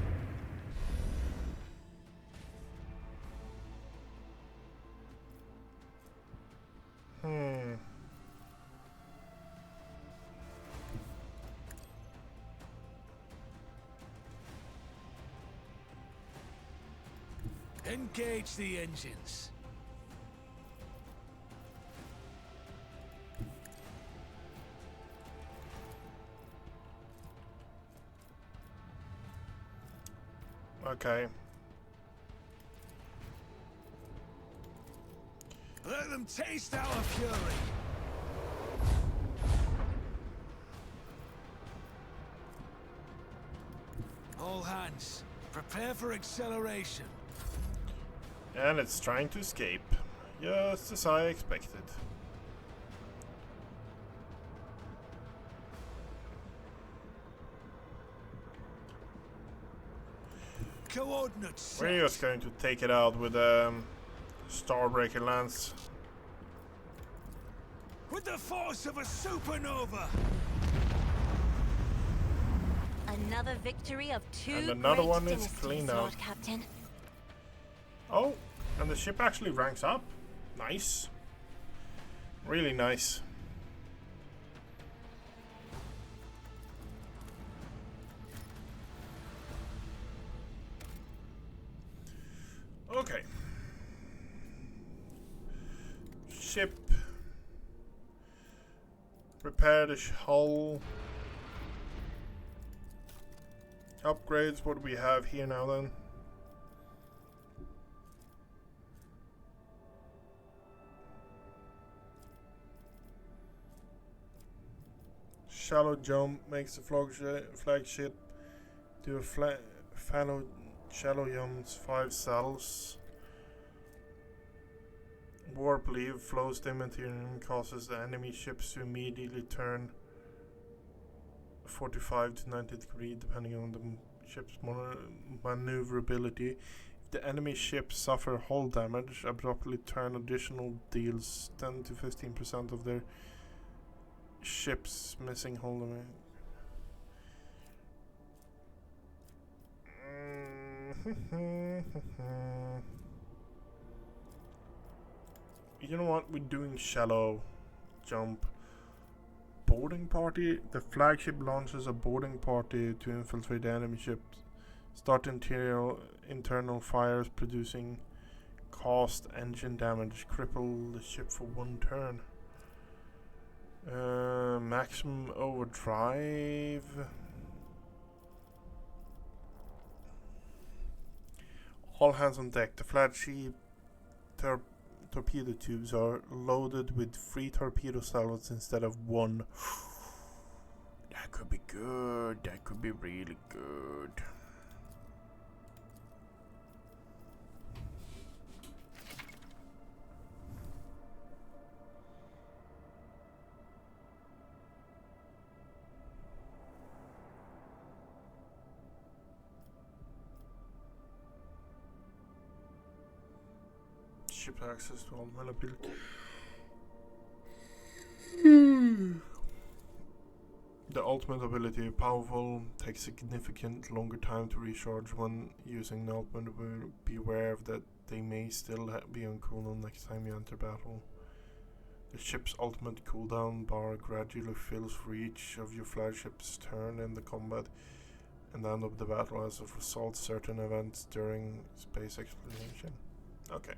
Engage the engines. Okay. Let them taste our fury. All hands, prepare for acceleration. And it's trying to escape. Just as I expected. Coordinates set. We're just going to take it out with Starbreaker Lance. With the force of a supernova. Another victory of 2 And another great one is dynasties, clean out. Lord Captain. Oh, and the ship actually ranks up. Nice. Really nice. Okay. Ship. Repair the hull. Upgrades, what do we have here now then? Shallow jump makes the flagship do a shallow jumps 5 cells. Warp leave flows the material and causes the enemy ships to immediately turn 45 to 90 degrees depending on the ship's maneuverability. If the enemy ships suffer hull damage, abruptly turn additional deals 10 to 15% of their ships missing hull damage. You know what? We're doing shallow jump. Boarding party. The flagship launches a boarding party to infiltrate the enemy ship. Start internal fires producing cost engine damage. Cripple the ship for 1 turn. Maximum overdrive. All hands on deck. The flagship torpedo tubes are loaded with 3 torpedo salvots instead of 1. That could be good. That could be really good. ship access to all malleability. The ultimate ability, powerful, takes significant longer time to recharge when using the ultimate ability. Be aware of that they may still be on cooldown next time you enter battle. The ship's ultimate cooldown bar gradually fills for each of your flagship's turn in the combat and end of the battle as a result certain events during space exploration. Okay.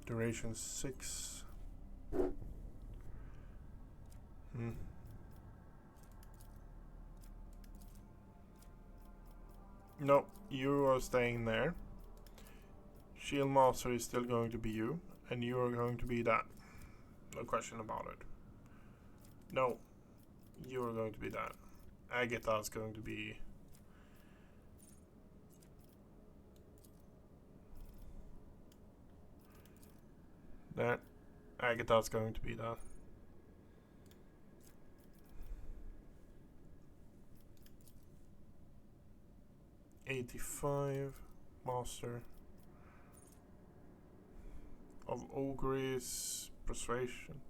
Duration 6. No, you are staying there. Shield Master is still going to be you, and you are going to be that. No question about it. No, you are going to be that. Agatha is going to be... that. Agatha is going to be that. $85 Master of Ogre's Persuasion.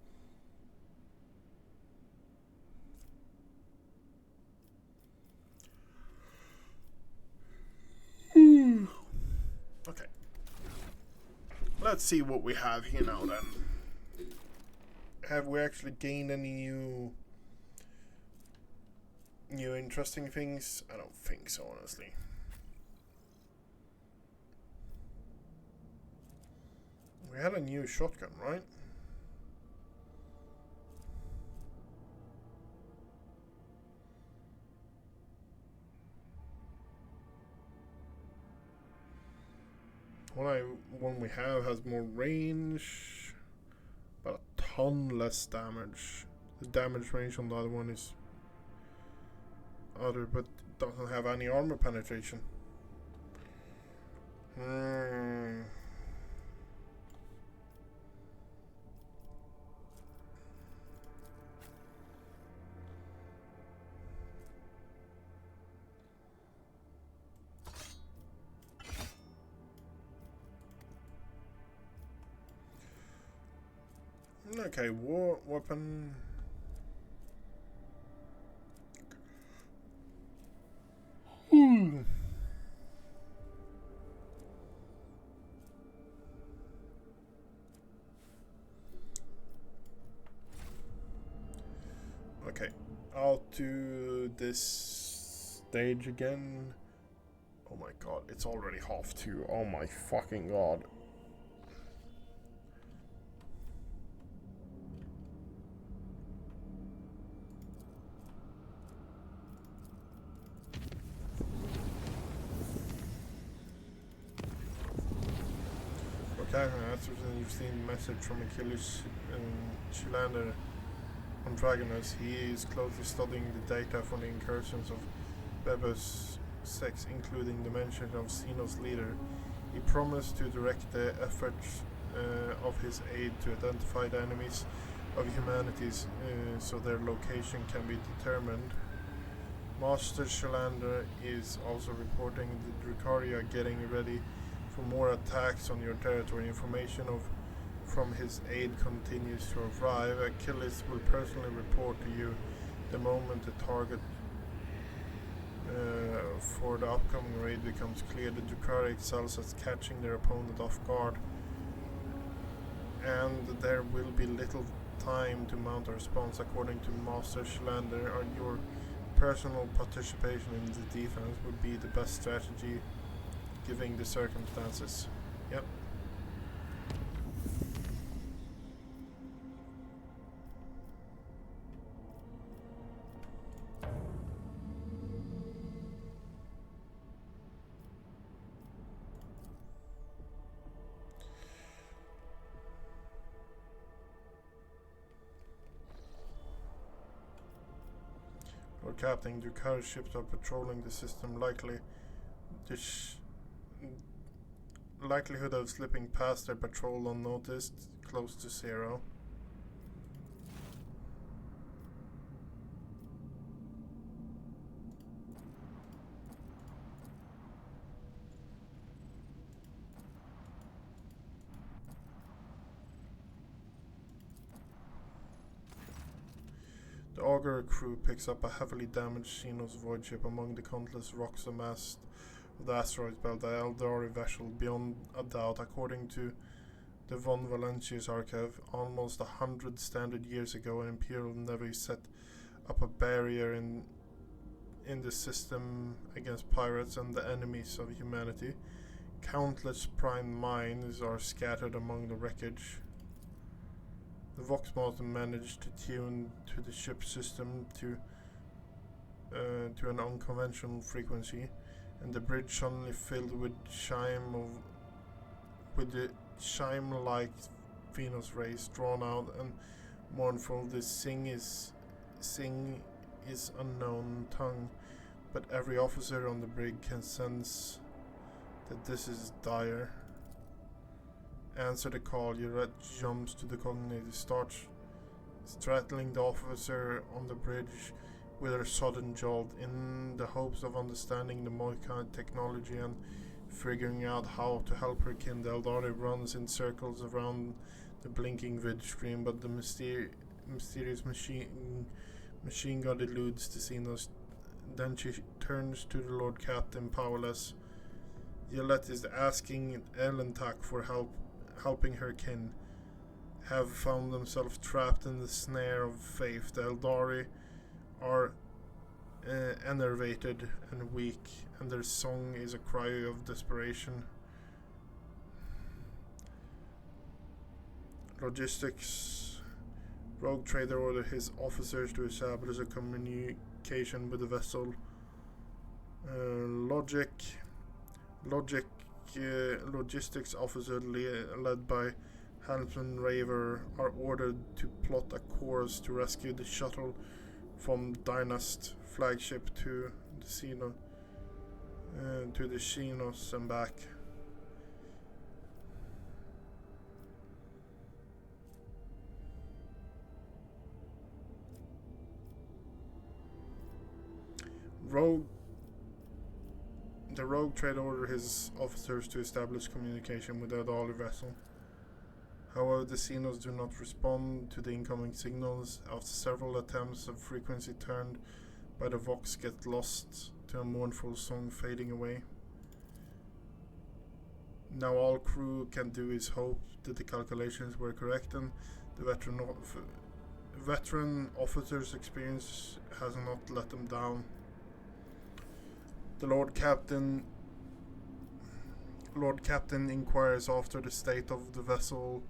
Okay. Let's see what we have here now then. Have we actually gained any new interesting things? I don't think so, honestly. We had a new shotgun, right? One we have has more range, but a ton less damage. The damage range on the other one is other, but doesn't have any armor penetration. Okay, war weapon. Okay, I'll do this stage again. Oh my god, it's already 2:30. Oh my fucking god. Okay, after you've seen the message from Achilles Chilander on Dargonus, he is closely studying the data from the incursions of Bebus 6, including the mention of Xenos leader. He promised to direct the efforts of his aid to identify the enemies of humanity so their location can be determined. Master Chilander is also reporting the Drukaria getting ready for more attacks on your territory. Information from his aid continues to arrive. Achilles will personally report to you the moment the target for the upcoming raid becomes clear. The Drukaria excels at catching their opponent off guard, and there will be little time to mount a response. According to Master Chilander, your personal participation in the defense would be the best strategy given the circumstances. Yep. Lord Captain, Drukaria ships are patrolling the system. Likelihood of slipping past their patrol unnoticed close to 0. logger crew picks up a heavily damaged Xenos void ship among the countless rocks amassed of the asteroid belt, the Eldari vessel. Beyond a doubt, according to the von Valentius archive, almost 100 standard years ago, an Imperial Navy set up a barrier in the system against pirates and the enemies of humanity. Countless prime mines are scattered among the wreckage. The Voxmaster managed to tune to the ship system to an unconventional frequency, and the bridge suddenly filled with the chime-like Venus rays, drawn out and mournful. The sing is unknown tongue, but every officer on the brig can sense that this is dire. Answer the call. Yurette jumps to the cognate, starts straddling the officer on the bridge with her sudden jolt, in the hopes of understanding the Moikai technology and figuring out how to help her kin. The Eldari runs in circles around the blinking vid screen, but the mysterious machine gun eludes the Xenos. Then she turns to the Lord Captain, powerless. Yolette is asking Elentak for helping her kin have found themselves trapped in the snare of faith. The Eldari are enervated and weak, and their song is a cry of desperation. Logistics. Rogue Trader ordered his officers to establish a communication with the vessel. Logistics officer led by Helmsman Raver are ordered to plot a course to rescue the shuttle from Dynast flagship to the Xenos and back. The Rogue Trader ordered his officers to establish communication with the Eldari vessel. However, the Xenos do not respond to the incoming signals. After several attempts, the frequency turned by the Vox gets lost to a mournful song fading away. Now all crew can do is hope that the calculations were correct, and the veteran officer's experience has not let them down. The Lord Captain inquires after the state of the vessel.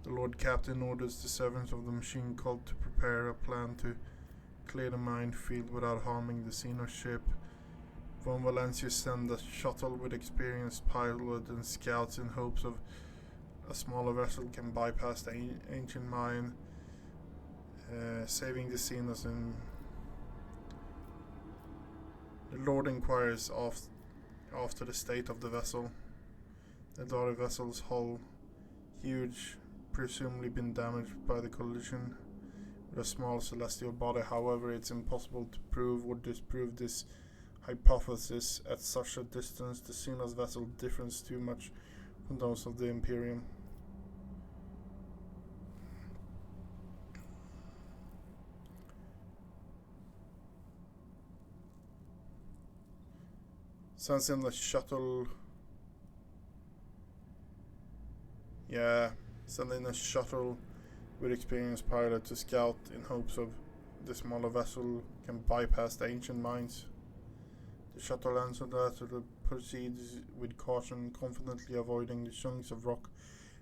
The Lord Captain orders the servants of the machine cult to prepare a plan to clear the minefield without harming the Xenos ship. Von Valencia sends a shuttle with experienced pilot and scouts in hopes of a smaller vessel can bypass the ancient mine, saving the Xenos. The Lord inquires after the state of the vessel. The Eldari vessel's hull, huge, presumably been damaged by the collision with a small celestial body. However, it's impossible to prove or disprove this hypothesis at such a distance. The Xenos vessel differs too much from those of the Imperium. Sends in the shuttle. Send in a shuttle with experienced pilot to scout in hopes of the smaller vessel can bypass the ancient mines. The shuttle answers that it proceeds with caution, confidently avoiding the chunks of rock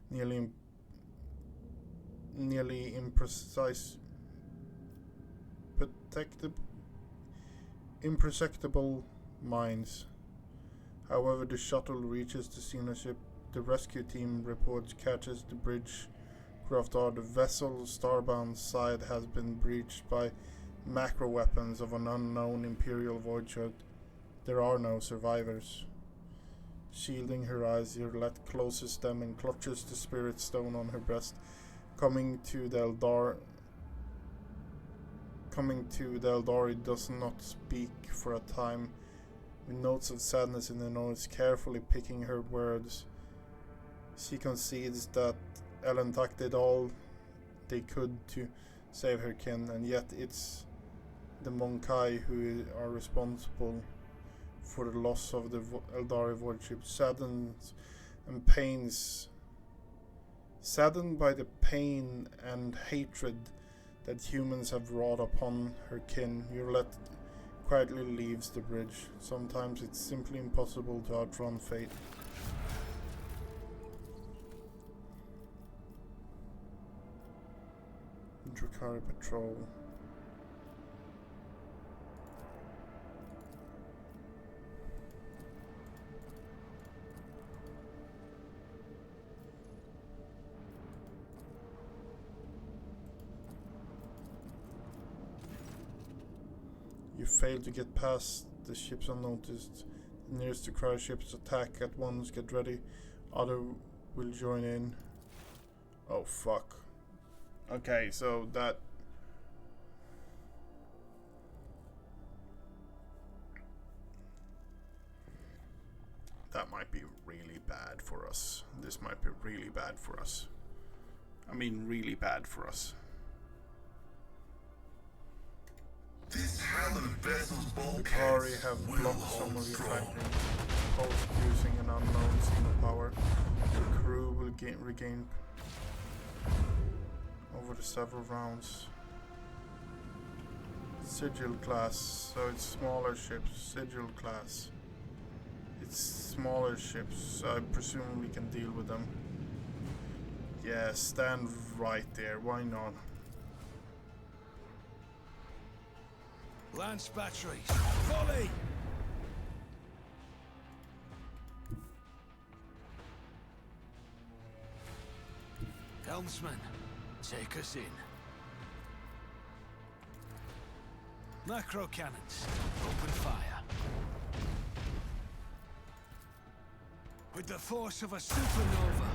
nearly imperceptible mines. However, the shuttle reaches the Xenos ship. The rescue team reports catches the bridge craft. The vessel's starbound side has been breached by macro weapons of an unknown Imperial void ship. There are no survivors. Shielding her eyes, Yurlet closes them and clutches the spirit stone on her breast. Coming to the Eldari does not speak for a time, with notes of sadness in her noise, carefully picking her words. She concedes that Elentak did all they could to save her kin, and yet it's the Monkai who are responsible for the loss of the Eldari void ship, saddened by the pain and hatred that humans have wrought upon her kin, Yurlet quietly leaves the bridge. Sometimes it's simply impossible to outrun fate. Drakari Patrol. You fail to get past the ships unnoticed. The nearest Drakari ships attack at once. Get ready. Other will join in. Oh fuck. Okay, so that might be really bad for us. This might be really bad for us. I mean, really bad for us. This hallowed vessel's bulkheads Drakari have blocked some of your flanking posts using an unknown signal power. The crew will regain over the several rounds. Sigil class, so it's smaller ships. Sigil class. It's smaller ships, so I presume we can deal with them. Yeah, stand right there, why not? Lance batteries, volley! Helmsman, take us in. Macro cannons, open fire. With the force of a supernova.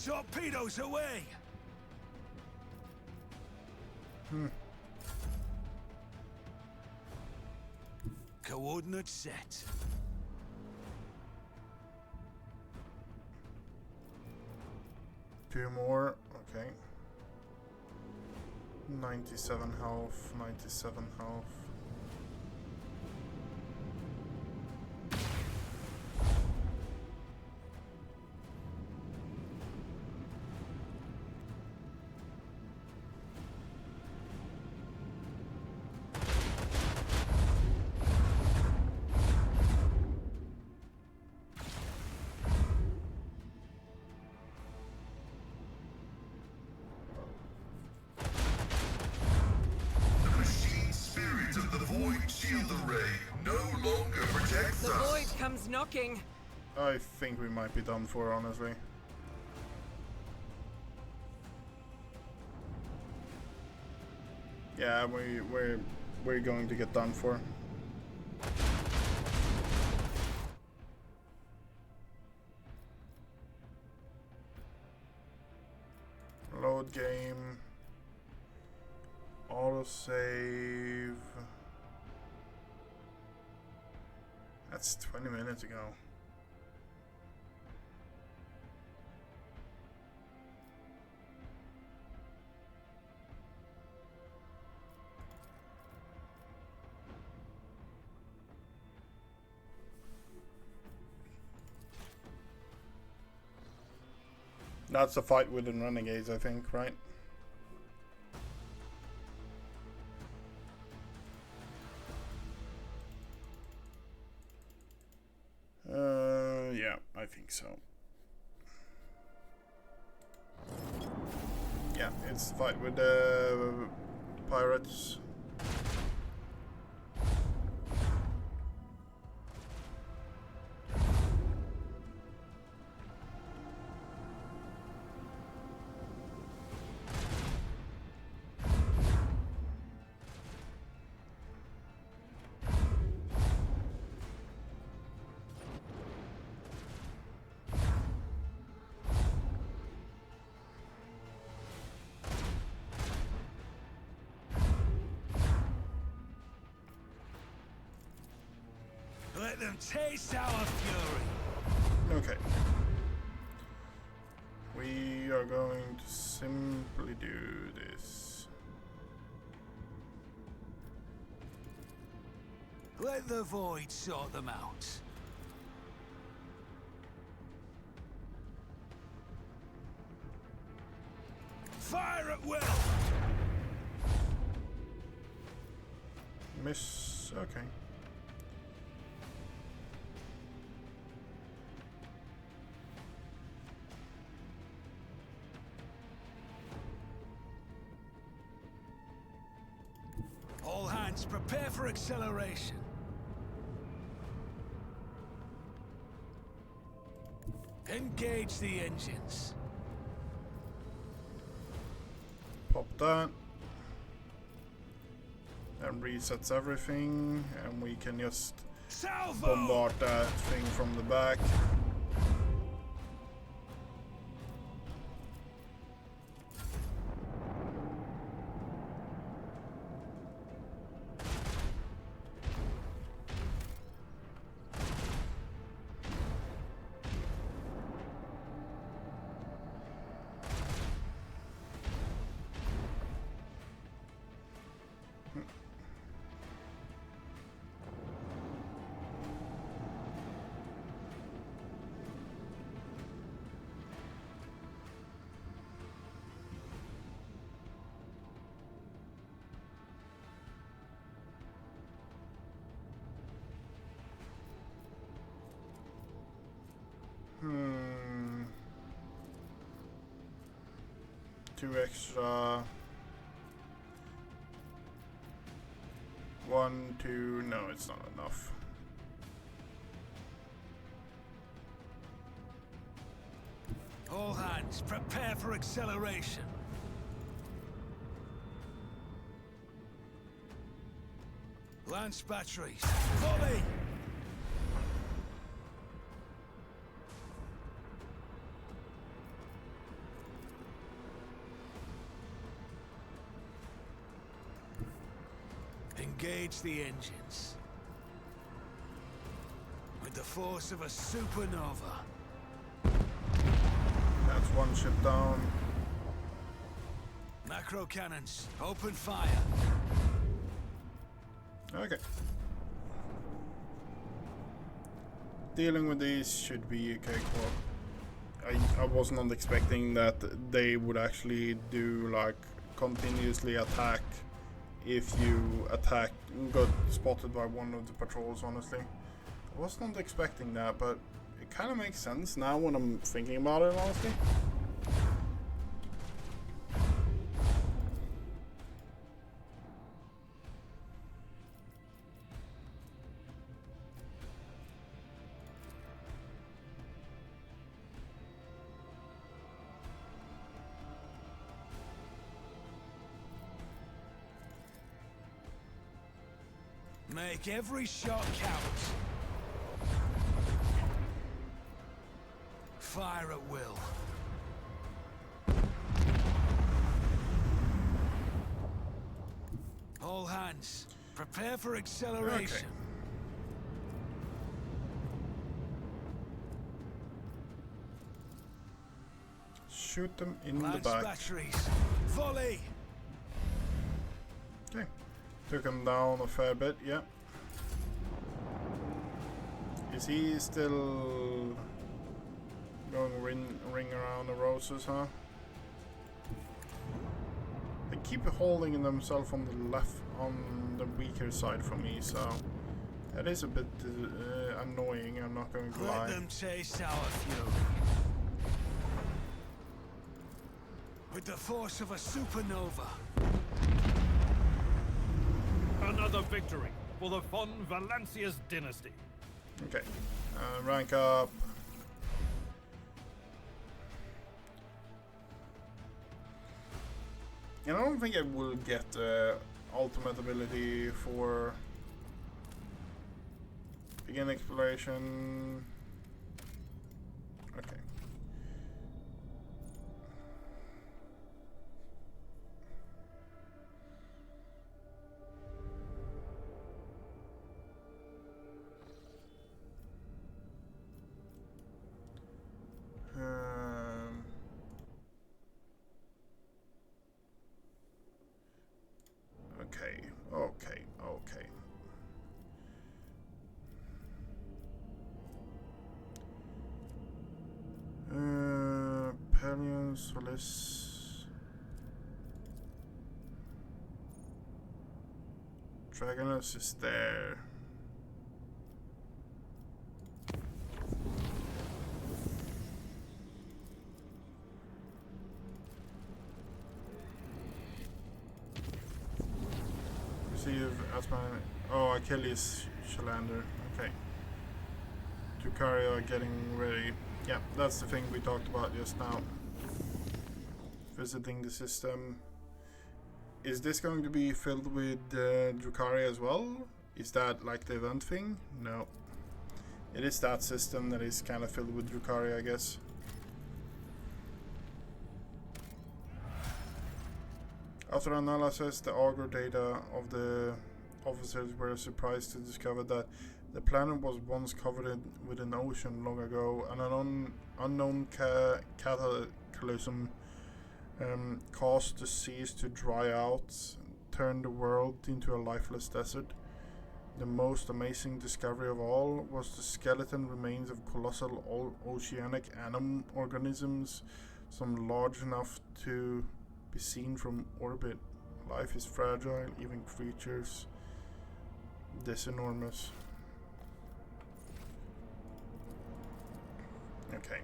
Torpedoes away! Coordinates set. Two more, okay. 97 health, 97 health. Knocking. I think we might be done for, honestly. Yeah, we're going to get done for. Load game. Autosave. That's 20 minutes ago. That's a fight with the renegades, I think, right? Yeah, I think so. Yeah, it's the fight with the pirates. Let them taste our fury. Okay. We are going to simply do this. Let the void sort them out. Fire at will! Miss. Okay. All hands, prepare for acceleration. Engage the engines. Pop that. That resets everything, and we can just Salvo! bombard that thing from the back. Two extra. 1, 2. No, it's not enough. All hands, prepare for acceleration. Lance batteries, volley! Engage the engines. With the force of a supernova. That's one ship down. Macro cannons, open fire. Okay. Dealing with these should be okay. Cool. I was not expecting that they would actually do like continuously attack if you got spotted by one of the patrols. Honestly, I was not expecting that, but it kind of makes sense now when I'm thinking about it. Honestly. Make every shot count. Fire at will. All hands, prepare for acceleration. Okay. Shoot them in Lance the back. batteries, volley. Okay. Took him down a fair bit, yeah. Is he still going ring around the roses, huh? They keep holding themselves on the left, on the weaker side for me, so that is a bit annoying, I'm not going to lie. Let them taste our fury. With the force of a supernova. Another victory for the von Valancius dynasty. Okay, rank up. And I don't think I will get ultimate ability for begin exploration. Okay. Solis. Dargonus is there. Receive as my... Oh, Achilles Shalander. Okay. Drukhari are getting ready. Yeah, that's the thing we talked about just now. Visiting the system. Is this going to be filled with Drukhari as well? Is that like the event thing? No. It is that system that is kind of filled with Drukhari, I guess. After analysis, the augur data of the officers were surprised to discover that the planet was once covered with an ocean long ago, and an unknown cataclysm caused the seas to dry out, turned the world into a lifeless desert. The most amazing discovery of all was the skeleton remains of colossal oceanic organisms, some large enough to be seen from orbit. Life is fragile, even creatures this enormous. Okay.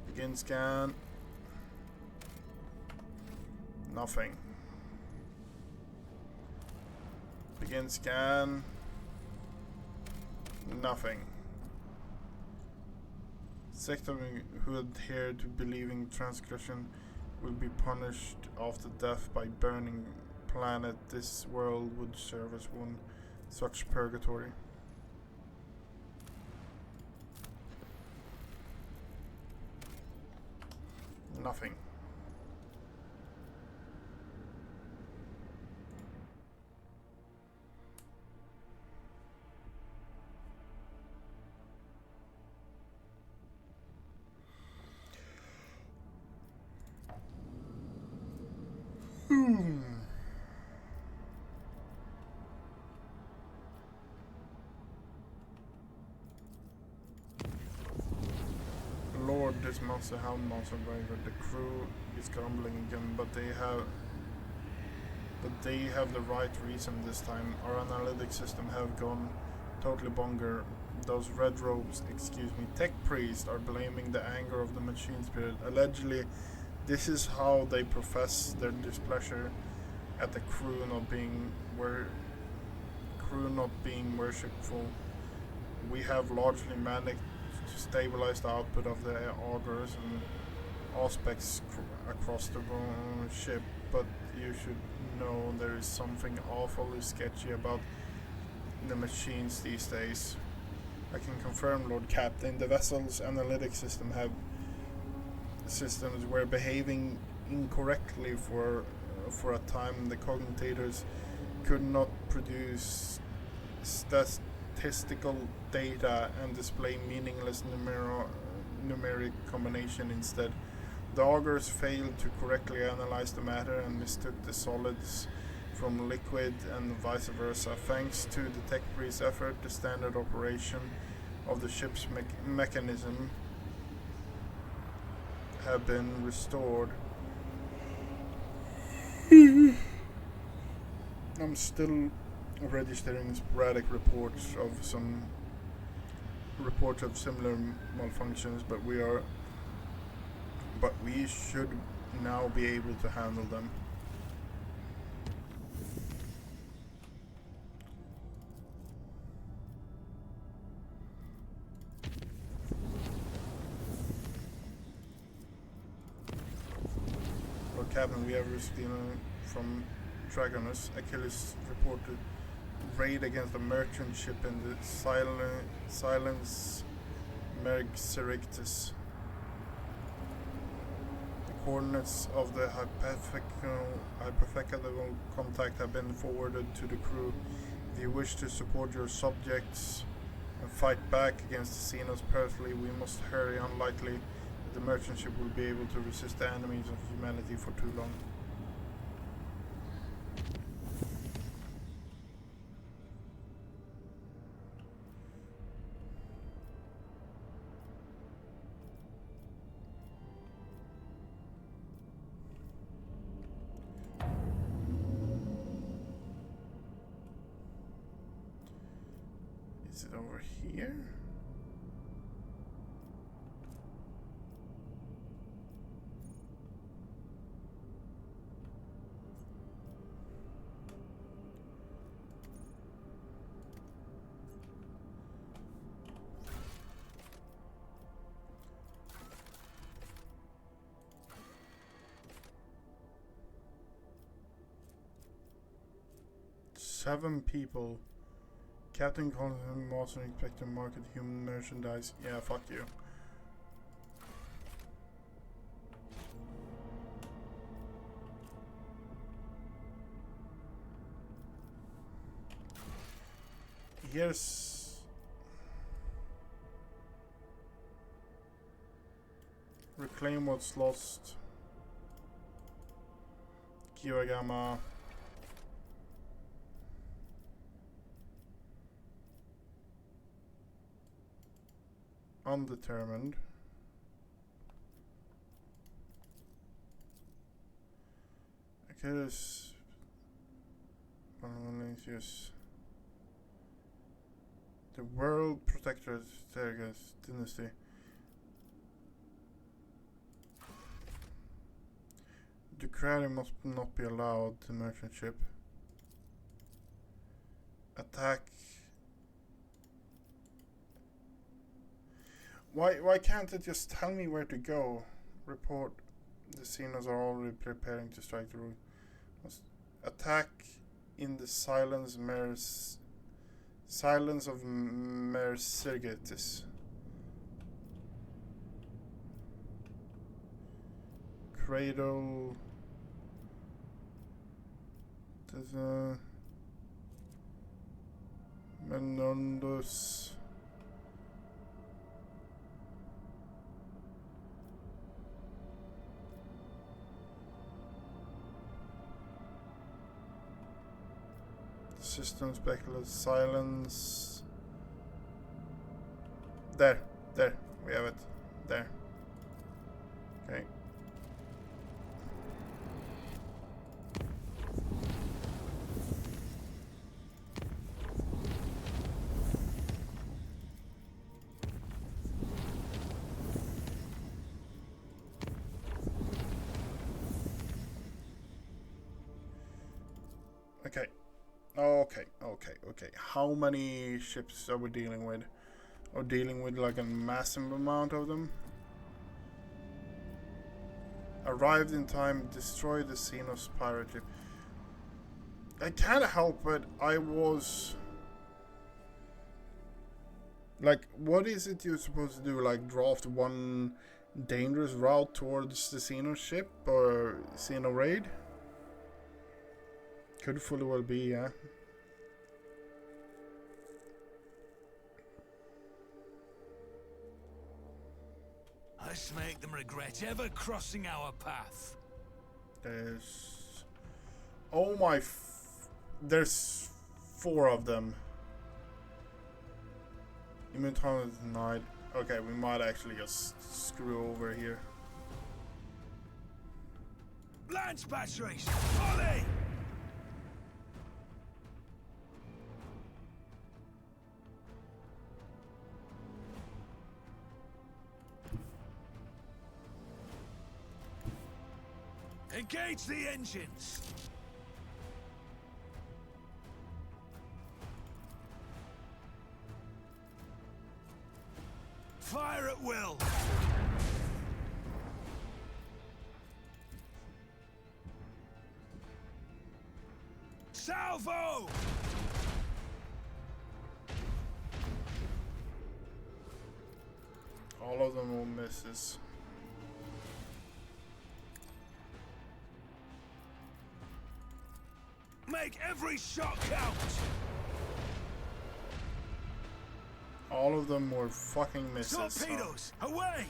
Begin scan. Nothing. Begin scan. Nothing. Sector who adhere to believing transgression will be punished after death by burning planet. This world would serve as one such purgatory. Nothing. Lord, this monster hound monster driver. The crew is grumbling again, but they have the right reason this time. Our analytics system have gone totally bonger. Those red robes, tech priests are blaming the anger of the machine spirit. Allegedly, this is how they profess their displeasure at the crew not being worshipful. We have largely managed to stabilize the output of the augurs and aspects across the ship, but you should know there is something awfully sketchy about the machines these days. I can confirm, Lord Captain, the vessel's analytic systems were behaving incorrectly for a time. The cognitators could not produce statistical data and display meaningless numeric combination instead. The augurs failed to correctly analyze the matter and mistook the solids from liquid and vice versa. Thanks to the tech priest's effort, the standard operation of the ship's mechanism have been restored. I'm still registering sporadic reports of similar malfunctions, but we should now be able to handle them. Lord Captain, we have received from Dargonus. Achilles reported raid against a merchant ship in the Silence Merxerictus. The coordinates of the hypothetical contact have been forwarded to the crew. If you wish to support your subjects and fight back against the Xenos personally, we must hurry. Unlikely that the merchant ship will be able to resist the enemies of humanity for too long. Is it over here? Seven people. Captain Colin, Master Inspector, Market, Human Merchandise. Yeah, fuck you. Here's... Reclaim what's lost. Kiwagama. Undetermined. Okay, there's Valentius. The World Protector Dargonus Dynasty. The crowd must not be allowed to merchant ship. Attack. Why can't it just tell me where to go? Report. The Xenos are already preparing to strike the route. Attack in the silence of Mercergetis. Cradle. There's a Menondus. System specular silence. There, we have it. There. Okay. Okay. How many ships are we dealing with? Or dealing with like a massive amount of them? Arrived in time, destroyed the Xenos pirate ship. I can't help it. I was... Like, what is it you're supposed to do? Like, draft one dangerous route towards the Xenos ship? Or Xeno raid? Could fully well be, yeah. Let's make them regret ever crossing our path. There's... Oh my... There's 4 of them. Inventory denied. Okay, we might actually just screw over here. Lance batteries! Volley! Engage the engines! Fire at will! Salvo! All of them will misses. Make every shot count! All of them were fucking misses. Torpedoes! Away!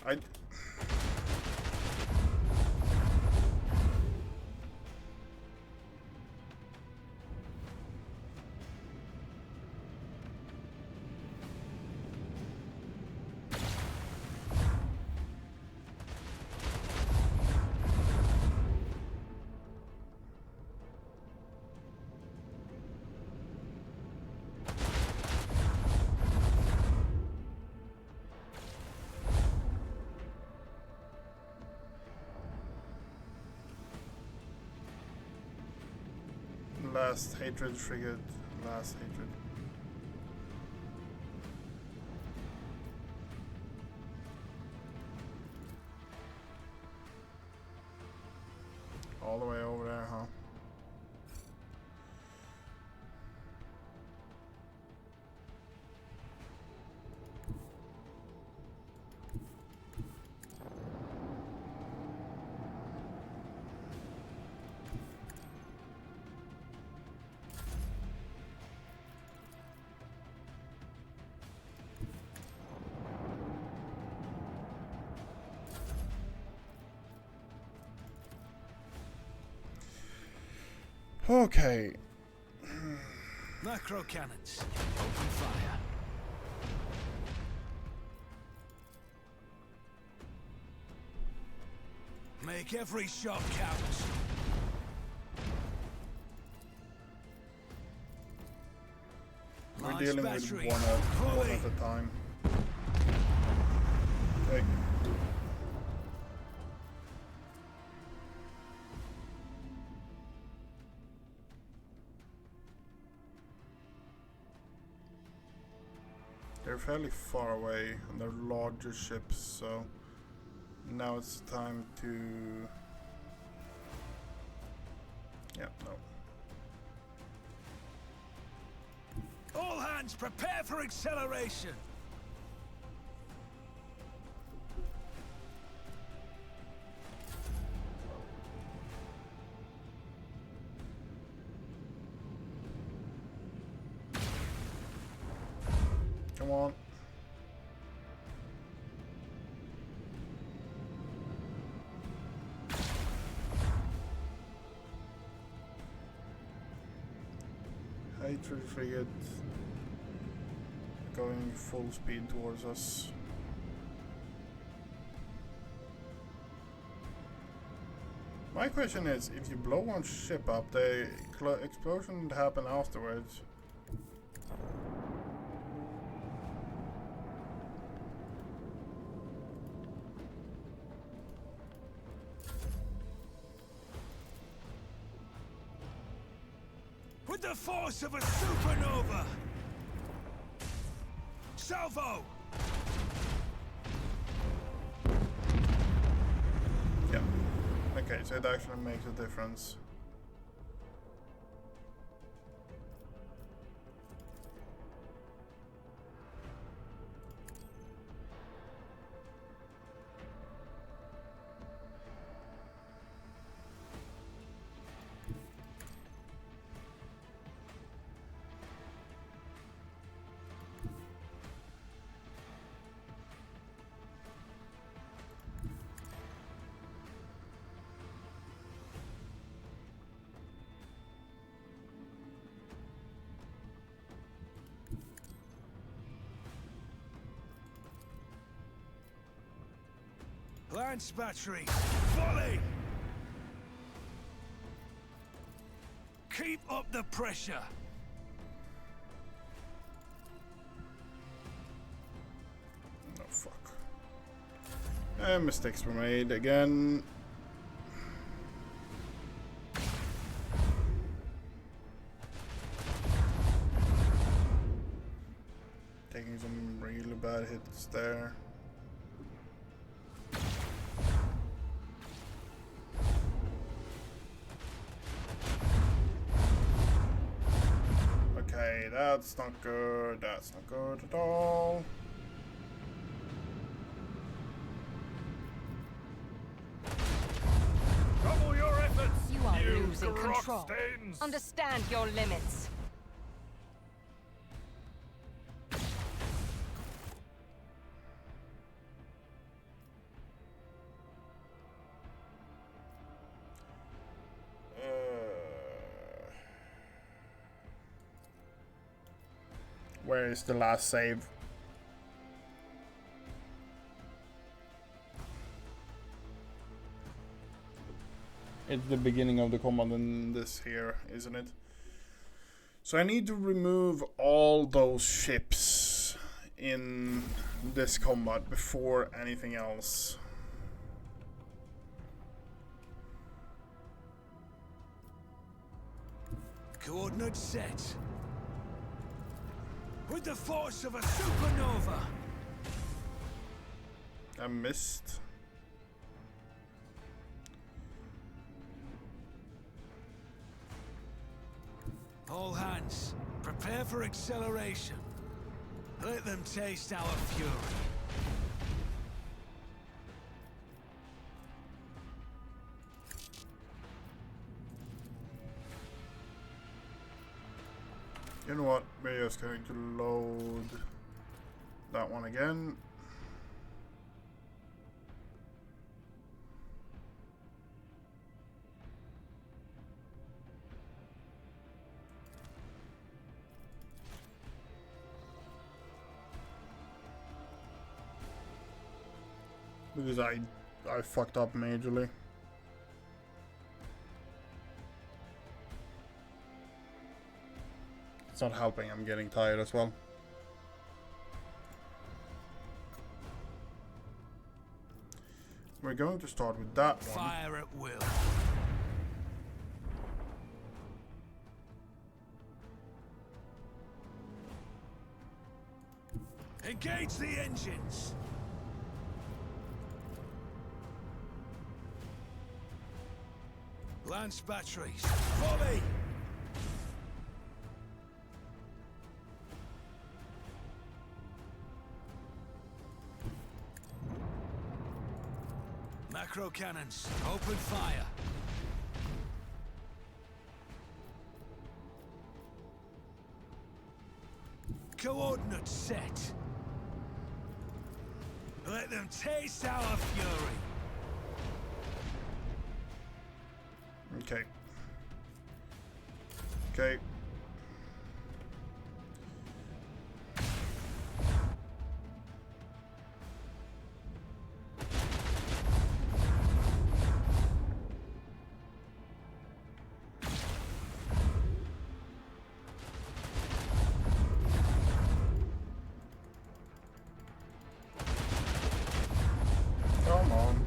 I... Last hatred triggered. Last hatred. All the way over there, huh? Okay. Macro cannons. Open fire. Make every shot count. We're Launch dealing with battery. one at a time. Okay. They're fairly far away and they're larger ships, so now it's time to... Yeah, no. All hands prepare for acceleration. Come on. Hatred frigate going full speed towards us. My question is, if you blow one ship up, the explosion would happen afterwards. With the force of a supernova! Salvo! Yeah. Okay, so it actually makes a difference. Lance battery, volley! Keep up the pressure. No, fuck. Mistakes were made again. Taking some really bad hits there. Okay, that's not good. That's not good at all. Double your efforts, You are you losing grok control. stains. Understand your limits. Where is the last save? It's the beginning of the combat in this here, isn't it? So I need to remove all those ships in this combat before anything else. Coordinates set. With the force of a supernova. I missed. All hands, prepare for acceleration. Let them taste our fury. You know what? We're just going to load that one again. Because I fucked up majorly. It's not helping, I'm getting tired as well. We're going to start with that one. Fire at will. Engage the engines. Lance batteries. Volley. Macro cannons. Open fire. Coordinates set. Let them taste our fury. Okay. Okay. Come on.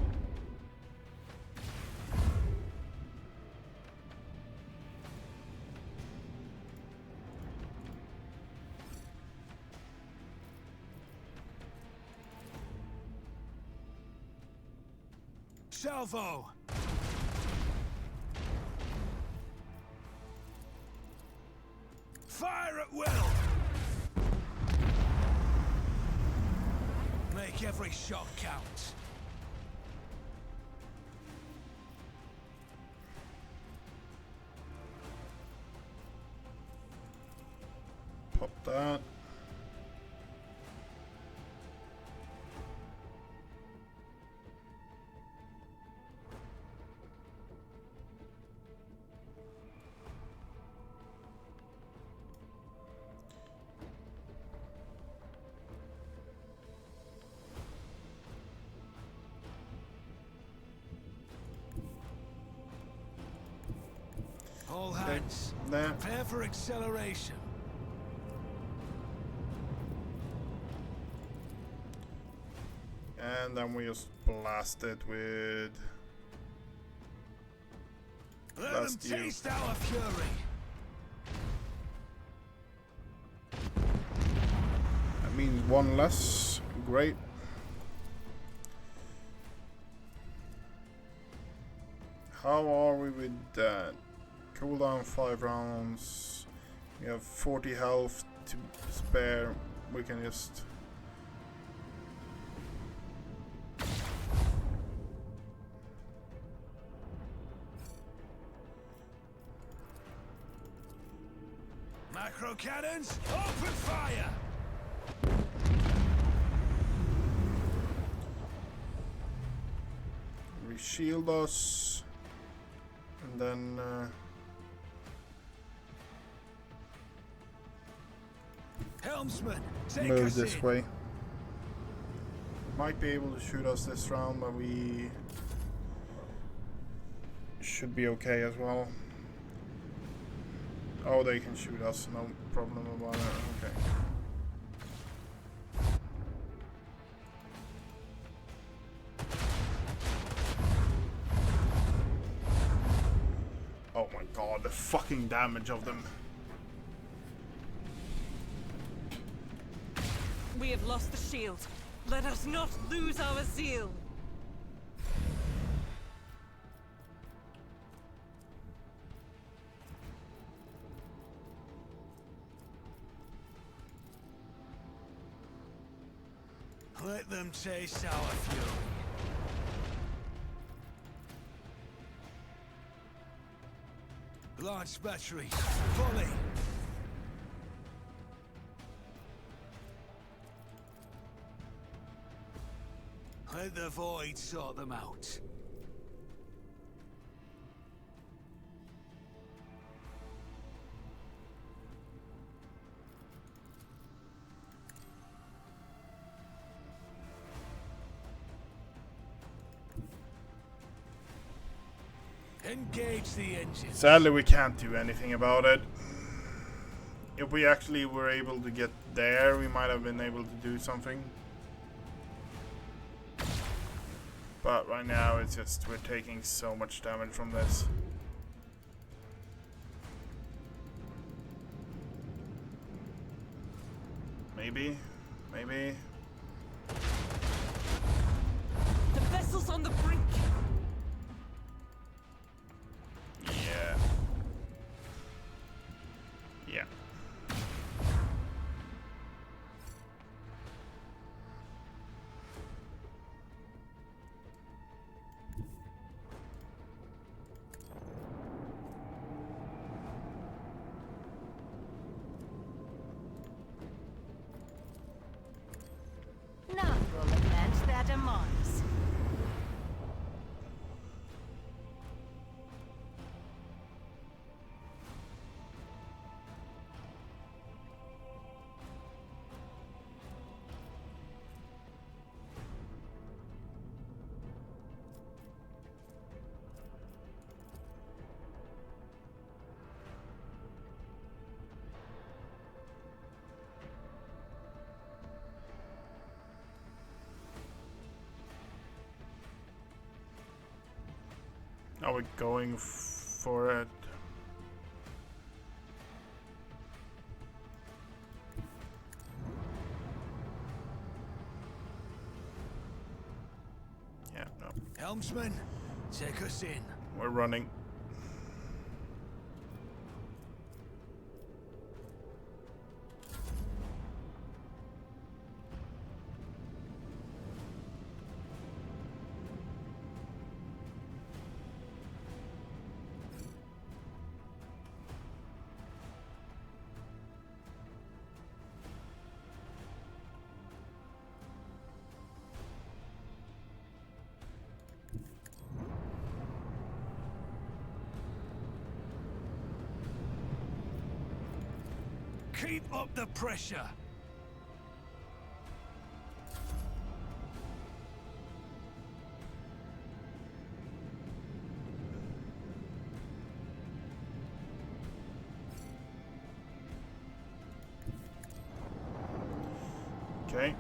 Salvo. Fire at will. Make every shot count. Pop that. All hands, There. prepare for acceleration. And then we just blast it with... Let them Blast you. taste our fury. That means one less. Great. How are we with that? Cooldown 5 rounds. We have 40 health to spare. We can just... Macro cannons, open fire! Shield us, and then Helmsman, take move us this in. way. Might be able to shoot us this round, but we should be okay as well. Oh, they can shoot us, no problem about it. Okay. Oh my god. the fucking damage of them. We have lost the shield. Let us not lose our zeal. Let them taste our fury. Large batteries, volley. Let the void sort them out. Engage the engines. Sadly, we can't do anything about it. If we actually were able to get there, we might have been able to do something. But right now, it's just we're taking so much damage from this. Maybe. The vessel's on the brink. Yeah. None will lament their demise. Are we going for it? Yeah, no. Helmsman, take us in. We're running. Keep up the pressure. Okay.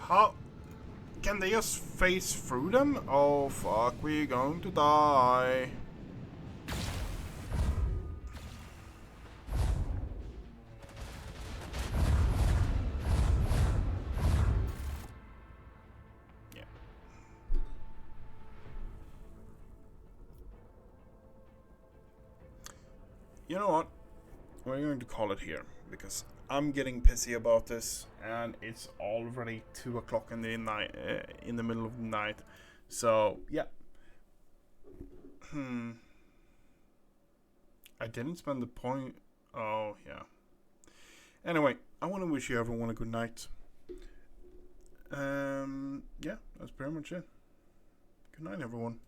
How can they just phase through them? Oh fuck, we're going to die. Yeah. You know what? We're going to call it here because I'm getting pissy about this, and it's already 2 o'clock in the night, in the middle of the night. So yeah. I didn't spend the point. Oh yeah. Anyway, I want to wish you everyone a good night. Yeah, that's pretty much it. Good night, everyone.